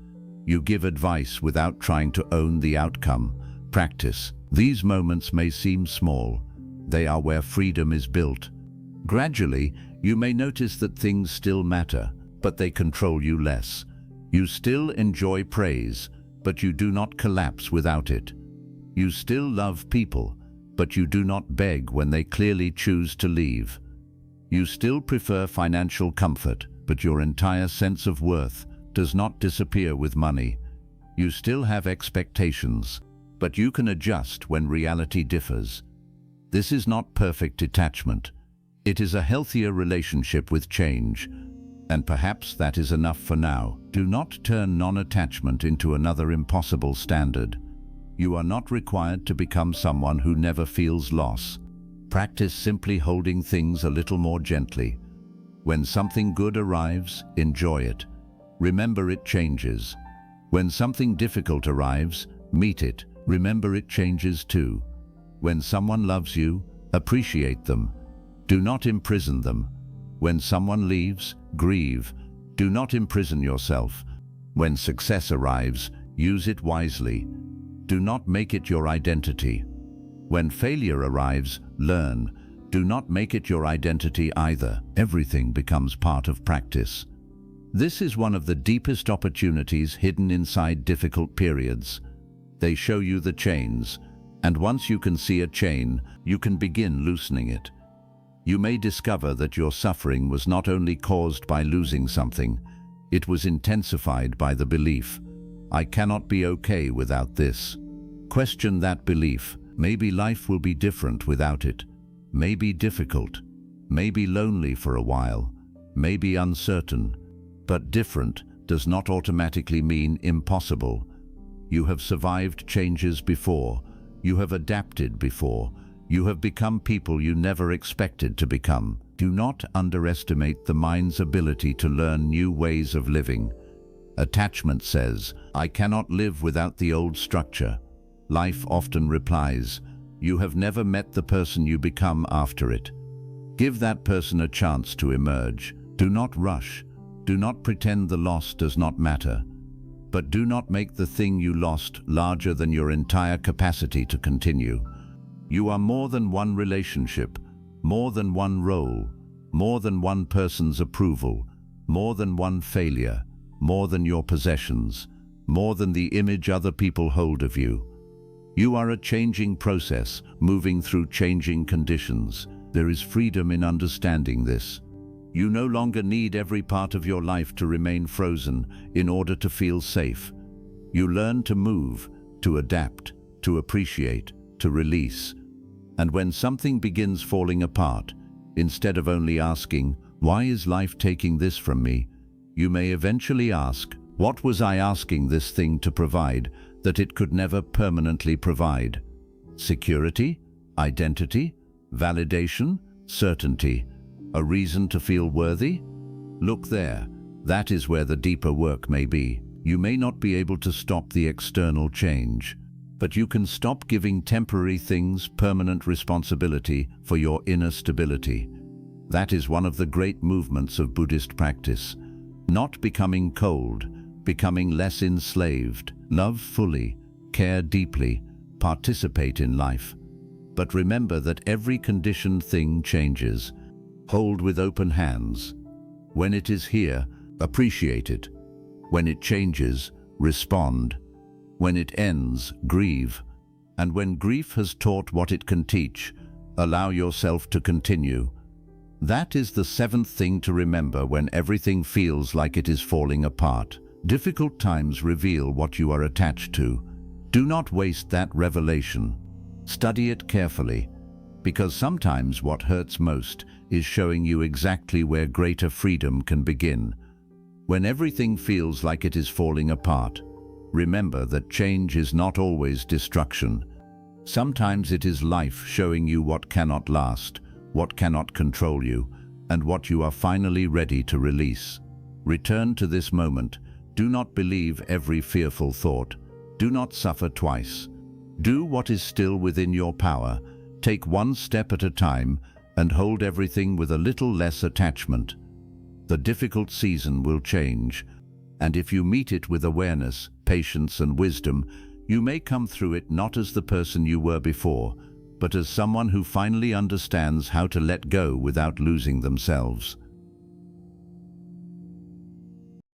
You give advice without trying to own the outcome. Practice. These moments may seem small. They are where freedom is built. Gradually, you may notice that things still matter, but they control you less. You still enjoy praise, but you do not collapse without it. You still love people, but you do not beg when they clearly choose to leave. You still prefer financial comfort, but your entire sense of worth does not disappear with money. You still have expectations, but you can adjust when reality differs. This is not perfect detachment. It is a healthier relationship with change, and perhaps that is enough for now. Do not turn non-attachment into another impossible standard. You are not required to become someone who never feels loss. Practice simply holding things a little more gently. When something good arrives, enjoy it. Remember it changes. When something difficult arrives, meet it. Remember it changes too. When someone loves you, appreciate them. Do not imprison them. When someone leaves, grieve. Do not imprison yourself. When success arrives, use it wisely. Do not make it your identity. When failure arrives, learn. Do not make it your identity either. Everything becomes part of practice. This is one of the deepest opportunities hidden inside difficult periods. They show you the chains, and once you can see a chain, you can begin loosening it. You may discover that your suffering was not only caused by losing something, it was intensified by the belief, "I cannot be okay without this." Question that belief. Maybe life will be different without it. Maybe difficult. Maybe lonely for a while. Maybe uncertain. But different does not automatically mean impossible. You have survived changes before. You have adapted before. You have become people you never expected to become. Do not underestimate the mind's ability to learn new ways of living. Attachment says, "I cannot live without the old structure." Life often replies, "You have never met the person you become after it." Give that person a chance to emerge. Do not rush. Do not pretend the loss does not matter. But do not make the thing you lost larger than your entire capacity to continue. You are more than one relationship, more than one role, more than one person's approval, more than one failure, more than your possessions, more than the image other people hold of you. You are a changing process, moving through changing conditions. There is freedom in understanding this. You no longer need every part of your life to remain frozen in order to feel safe. You learn to move, to adapt, to appreciate, to release. And when something begins falling apart, instead of only asking, "Why is life taking this from me?" you may eventually ask, "What was I asking this thing to provide that it could never permanently provide?" Security, identity, validation, certainty, a reason to feel worthy? Look there. That is where the deeper work may be. You may not be able to stop the external change, but you can stop giving temporary things permanent responsibility for your inner stability. That is one of the great movements of Buddhist practice. Not becoming cold, becoming less enslaved. Love fully, care deeply, participate in life. But remember that every conditioned thing changes. Hold with open hands. When it is here, appreciate it. When it changes, respond. When it ends, grieve. And when grief has taught what it can teach, allow yourself to continue. That is the seventh thing to remember when everything feels like it is falling apart. Difficult times reveal what you are attached to. Do not waste that revelation. Study it carefully, because sometimes what hurts most is showing you exactly where greater freedom can begin. When everything feels like it is falling apart, remember that change is not always destruction. Sometimes it is life showing you what cannot last, what cannot control you, and what you are finally ready to release. Return to this moment. Do not believe every fearful thought. Do not suffer twice. Do what is still within your power. Take one step at a time and hold everything with a little less attachment. The difficult season will change, and if you meet it with awareness, patience, and wisdom, you may come through it not as the person you were before, but as someone who finally understands how to let go without losing themselves.